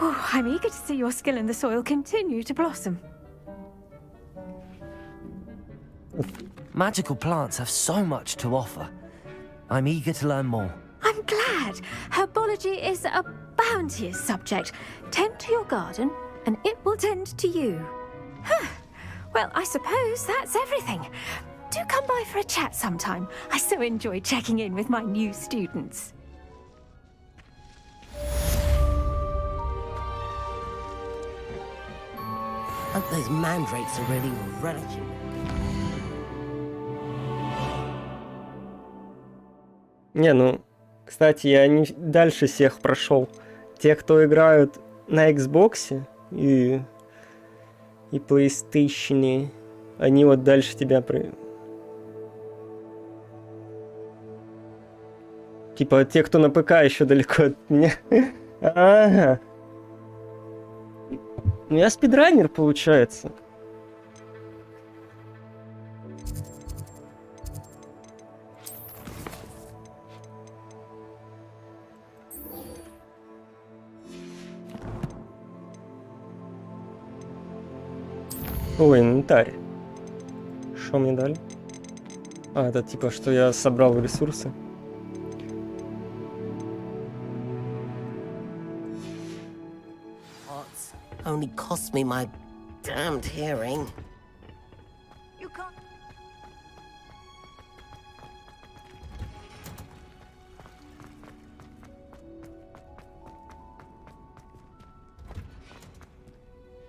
Oh, I'm eager to see your skill in the soil continue to blossom. Magical plants have so much to offer. I'm eager to learn more. I'm glad. Herbology is a bounteous subject. Tend to your garden, and it will tend to you. Well, I suppose that's everything. Do come by for a chat sometime. I so enjoy checking in with my new students. Hope those mandrakes are really relishing. Не, ну, кстати, я не дальше всех прошел. Те, кто играют на Xbox и PlayStation, они вот дальше тебя Типа, те, кто на ПК, еще далеко от меня. Ага. Ну, я спидранер, получается. Ой, инвентарь. Что мне дали? А, это типа, что я собрал ресурсы. What's only cost me my damned hearing. You can't.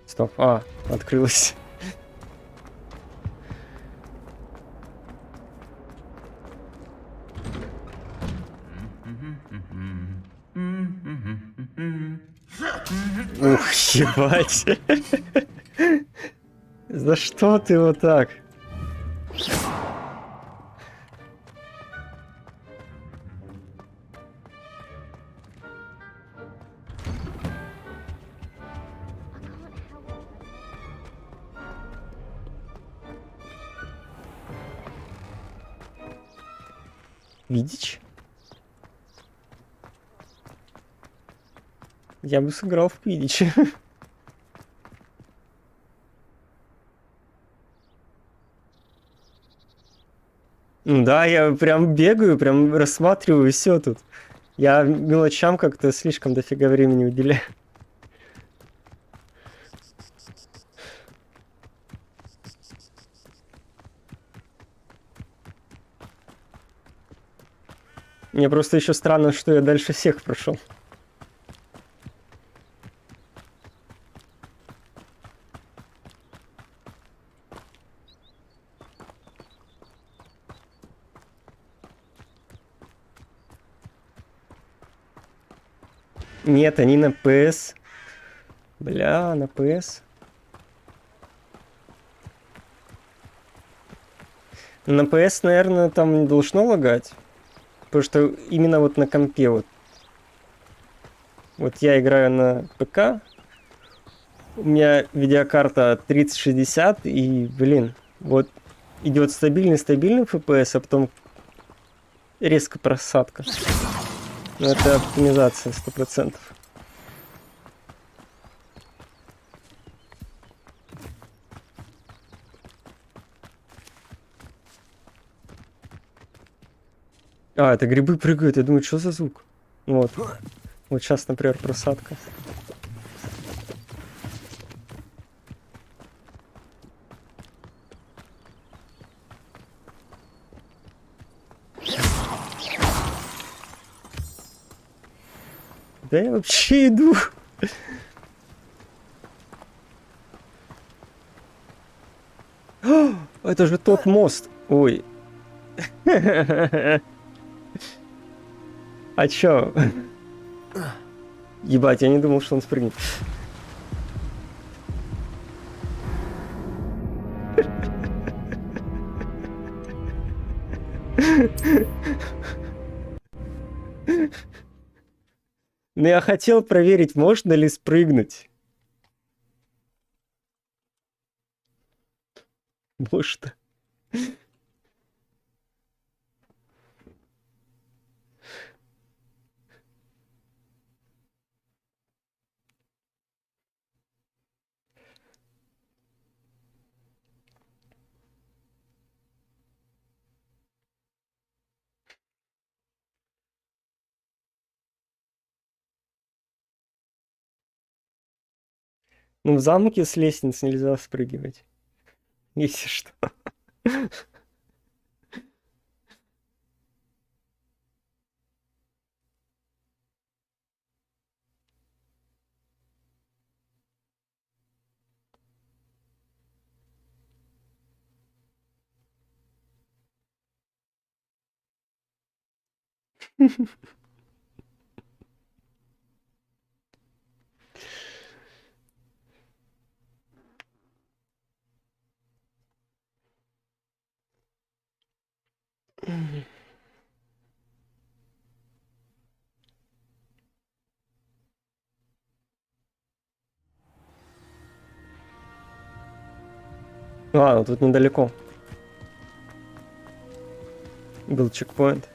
Стоп, открылось. Ух, ебать. За что ты вот так? Видишь? Я бы сыграл в Квиддич. Да, я прям бегаю, прям рассматриваю все тут. Я мелочам как-то слишком дофига времени уделяю. Мне просто еще странно, что я дальше всех прошел. Нет, они на ПС. Бля, на ПС. На ПС, наверное, там не должно лагать. Потому что именно вот на компе вот. Вот я играю на ПК. У меня видеокарта 3060 и, блин, вот идет стабильный FPS, а потом резко просадка. Но это оптимизация 100%. А, это грибы прыгают, я думаю, что за звук? Вот. Вот сейчас, например, просадка. Да я вообще иду. О, это же тот мост. Ой. А чё? Ебать, я не думал, что он спрыгнет. Но я хотел проверить, можно ли спрыгнуть. Может. Ну, в замке с лестниц нельзя спрыгивать. Если что. Ладно, тут недалеко. Был чекпоинт.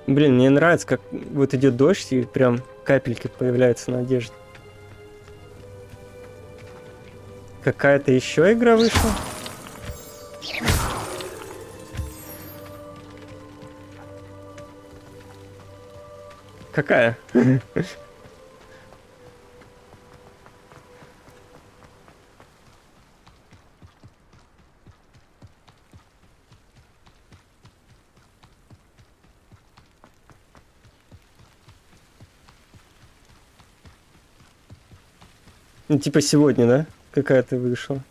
Блин, мне нравится, как вот идет дождь и прям капельки появляются на одежде. Какая-то еще игра вышла? Какая? Ну, типа сегодня, да? Какая-то вышла.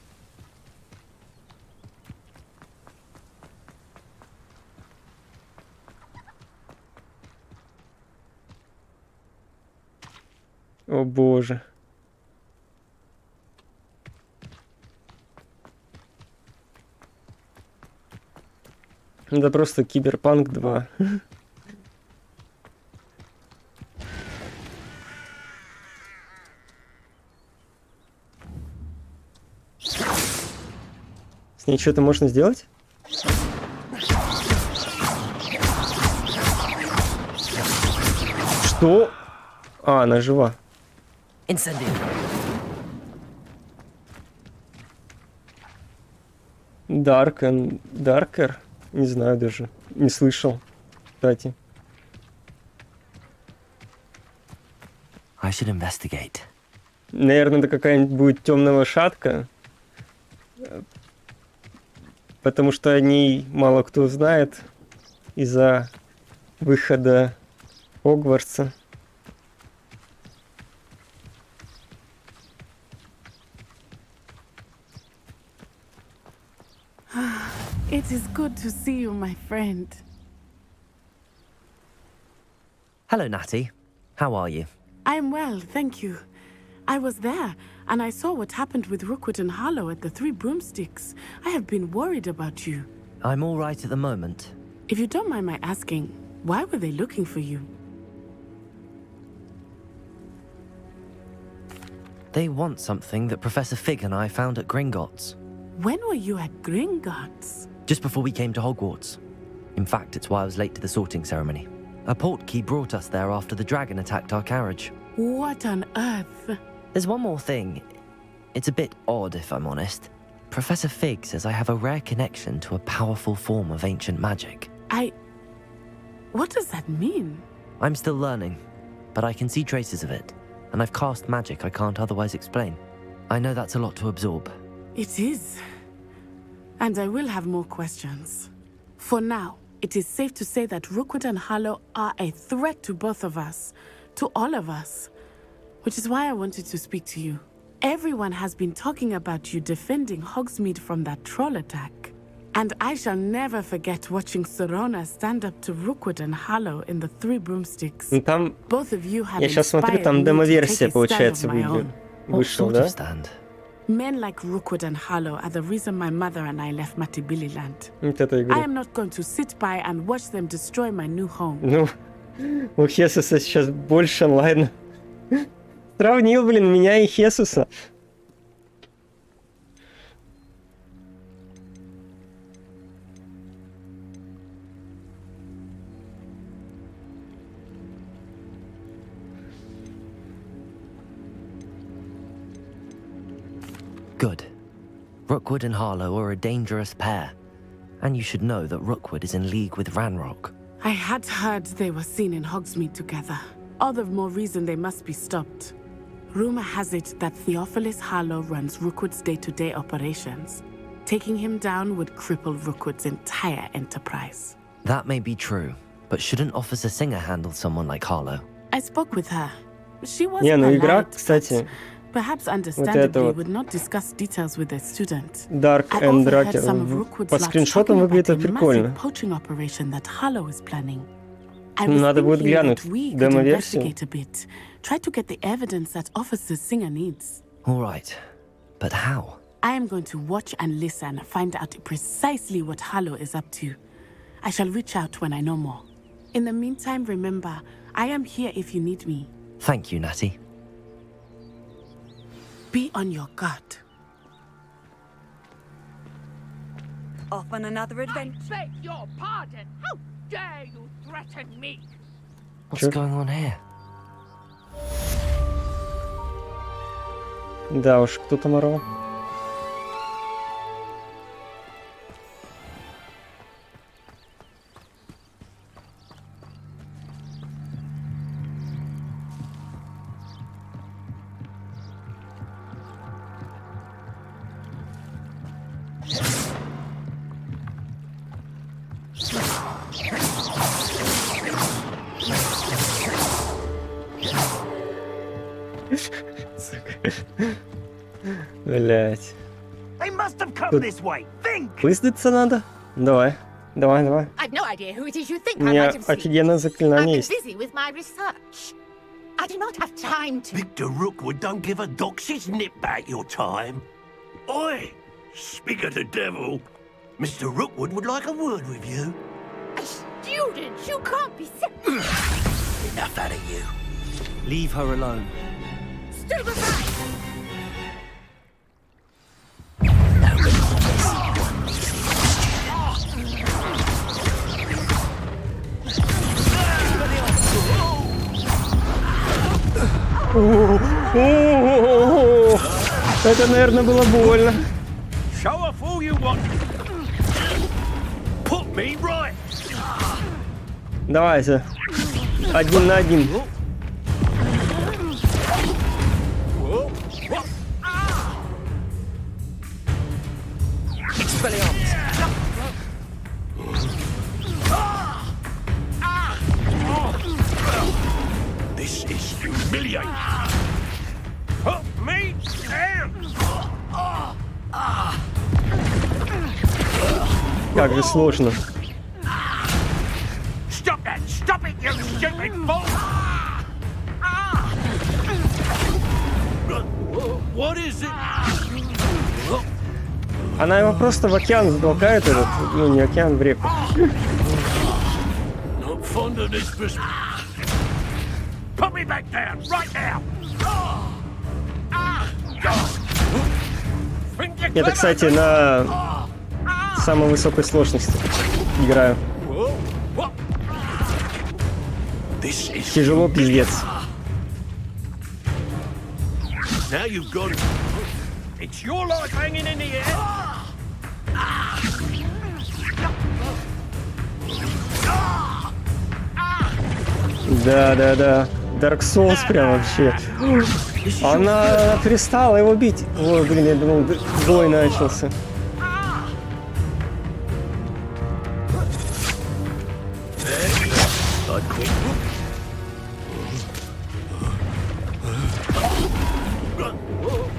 О боже. Это просто Киберпанк 2. С ней что-то можно сделать? Что? А, она жива. Dark and Darker? Не знаю даже. Не слышал. Кстати. I should investigate. Наверное, это какая-нибудь будет темная лошадка. Потому что о ней мало кто знает из-за выхода Хогвартса. It is good to see you, my friend. Hello, Natty. How are you? I'm well, thank you. I was there, and I saw what happened with Rookwood and Harlow at the Three Broomsticks. I have been worried about you. I'm all right at the moment. If you don't mind my asking, why were they looking for you? They want something that Professor Fig and I found at Gringotts. When were you at Gringotts? Just before we came to Hogwarts. In fact, it's why I was late to the sorting ceremony. A portkey brought us there after the dragon attacked our carriage. What on earth? There's one more thing. It's a bit odd, if I'm honest. Professor Fig says I have a rare connection to a powerful form of ancient magic. What does that mean? I'm still learning, but I can see traces of it, and I've cast magic I can't otherwise explain. I know that's a lot to absorb. It is. And I will have more questions. For now, it is safe to say that Rookwood and Harlow are a threat to both of us, to all of us. Which is why I wanted to speak to you. Everyone has been talking about you defending Hogsmeade from that troll attack. And I shall never forget watching Sorona stand up to Rookwood and Harlow in the Three Broomsticks. Там, Both of you have я сейчас смотрю, там демо-версия, получается, вышел, да? Men like Rookwood and Harlow are the reason my mother and I left Matibililand. Вот эта игра. I am not going to sit by and watch them destroy my new home. Ну, у Хесуса сейчас больше онлайна. Сравнил, блин, меня и Хесуса. Good. Rookwood and Harlow are a dangerous pair. And you should know that Rookwood is in league with Ranrock. I had heard they were seen in Hogsmeade together. All the more reason they must be stopped. Rumor has it that Theophilus Harlow runs Rookwood's day-to-day operations. Taking him down would cripple Rookwood's entire enterprise. That may be true, but shouldn't Officer Singer handle someone like Harlow? I spoke with her. She was Не, ну игра, polite, кстати, perhaps вот understandably это вот would not discuss details with a student. Dark I and overheard Racker. some of Rookwood's По lads скриншотам talking выглядит about a прикольно. massive poaching operation that Harlow is planning. I was Надо будет thinking глянуть that we could демо-версию. investigate a bit, try to get the evidence that Officer Singer needs. All right, but how? I am going to watch and listen, find out precisely what Harlow is up to. I shall reach out when I know more. In the meantime, remember, I am here if you need me. Thank you, Natty. Be on your guard. Off on another adventure. I beg your pardon. How dare you threaten me? What's going on here? Да уж, кто там орал? Блять. Пыздиться надо? Давай. Давай, давай. I've no idea who it is you think У I меня might have seen. офигенное заклинание I've есть. been busy with my research. I do not have time to... Victor Rookwood don't give a dox's nip back your time. Oi! Speak of the devil. Mr. Rookwood would like a word with you. A student? You can't be... Enough out of you. Leave her alone. Stand aside! Это, наверное, было больно. Show off all you want. Put me right. Давайте. 1 на 1. Humiliate! Put me down! Как же сложно. Stop that! Stop it, you stupid fool! What is it? Она его просто в океан затолкает, этот, ну не океан, в реку. Not fond of this business. Put me back down, right now! Это, кстати, на самой высокой сложности играю. Тяжело, пиздец. Now you've got it. It's your life hanging in the air. Да. Dark Souls прям вообще. Она перестала его бить. Ой, блин, я думал, бой начался.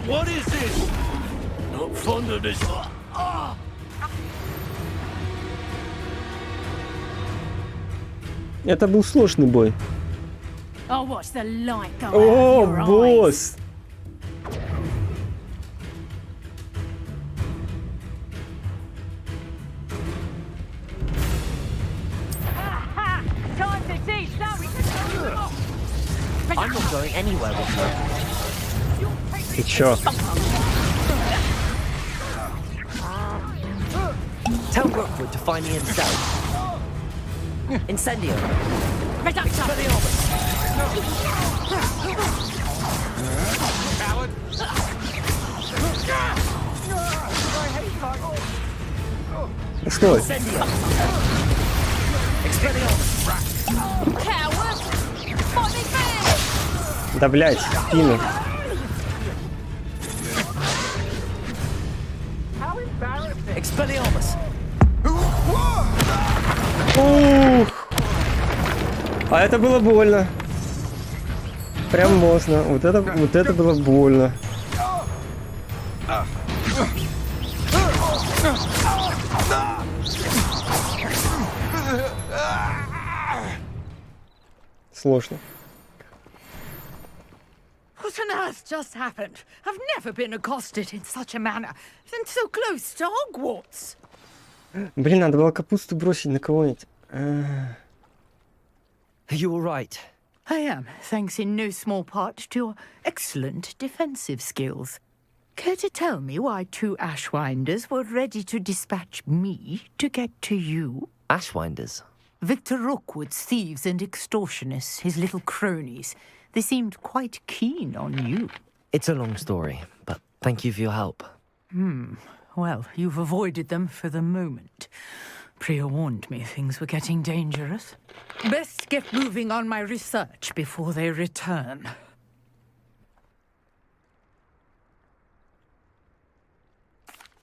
What is this? Not fond of this. Это был сложный бой. I'll watch the light go out О, of your eyes. босс! Time to teach, now we can I'm not going anywhere with you. Ты чё? Tell Rookwood to find me himself. Incendio. Стой. Да, блядь, спину. Expelliarmus. Ух. А это было больно. Прям мощно. Вот это было больно. Сложно. What on earth just happened? I've never been accosted in such a manner, and so close to Hogwarts. Блин, надо было капусту бросить на кого-нибудь. Are you all right? I am, thanks in no small part to your excellent defensive skills. Care to tell me why 2 Ashwinders were ready to dispatch me to get to you? Ashwinders? Victor Rookwood's thieves and extortionists, his little cronies. They seemed quite keen on you. It's a long story, but thank you for your help. Well, you've avoided them for the moment. Priya warned me things were getting dangerous. Best get moving on my research before they return.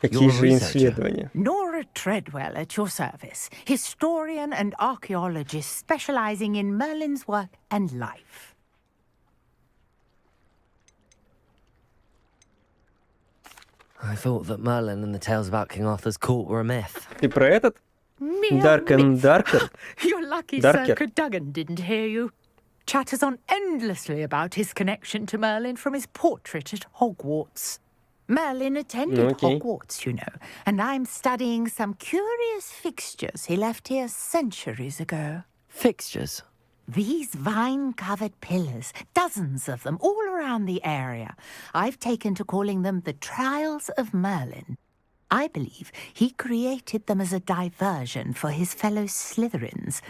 Какие же исследования? Nora Treadwell at your service, historian and archaeologist specializing in Merlin's work and life. I thought that Merlin and the tales about King Arthur's court were a myth. Ты про этот? Dark and Darker? You're lucky Sir Cadogan didn't hear you. Chatters on endlessly about his connection to Merlin from his portrait at Hogwarts. Merlin attended Hogwarts, you know, and I'm studying some curious fixtures he left here centuries ago. Fixtures? These vine-covered pillars, dozens of them, all around the area. I've taken to calling them the Trials of Merlin. I believe he created them as a diversion for his fellow Slytherins.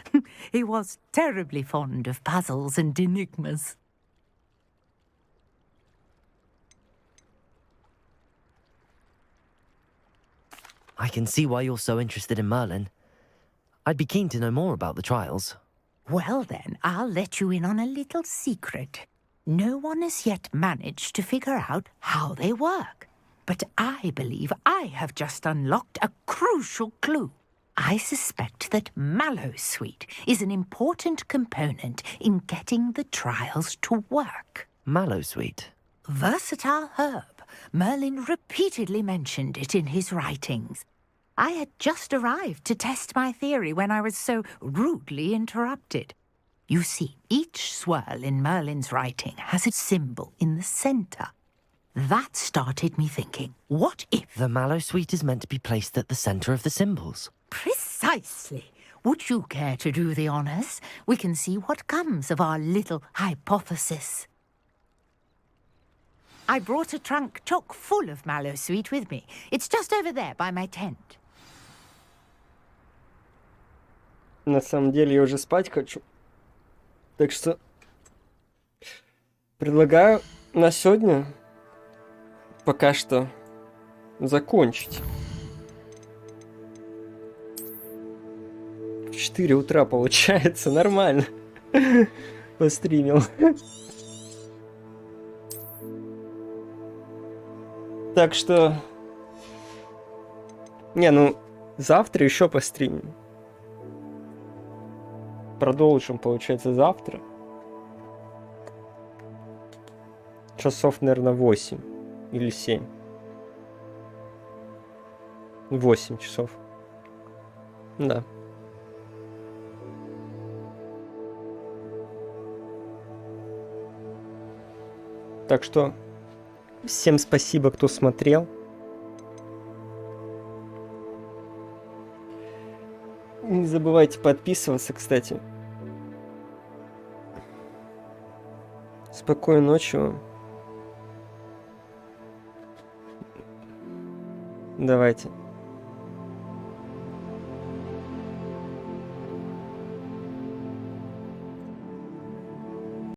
He was terribly fond of puzzles and enigmas. I can see why you're so interested in Merlin. I'd be keen to know more about the trials. Well then, I'll let you in on a little secret. No one has yet managed to figure out how they work. But I believe I have just unlocked a crucial clue. I suspect that Mallowsweet is an important component in getting the trials to work. Mallowsweet. Versatile herb. Merlin repeatedly mentioned it in his writings. I had just arrived to test my theory when I was so rudely interrupted. You see, each swirl in Merlin's writing has a symbol in the center. That started me thinking, what if... The Mallowsweet is meant to be placed at the center of the symbols. Precisely. Would you care to do the honors? We can see what comes of our little hypothesis. I brought a trunk chock full of Mallowsweet with me. It's just over there by my tent. На самом деле я уже спать хочу. Так что предлагаю на сегодня пока что закончить. В 4 утра получается, нормально. Постримил. Так что... Не, ну, завтра еще постримим. Продолжим, получается, завтра. Часов, наверное, 8 или 7. 8 часов. Да. Так что всем спасибо, кто смотрел. Не забывайте подписываться, кстати. Спокойной ночи вам. Давайте.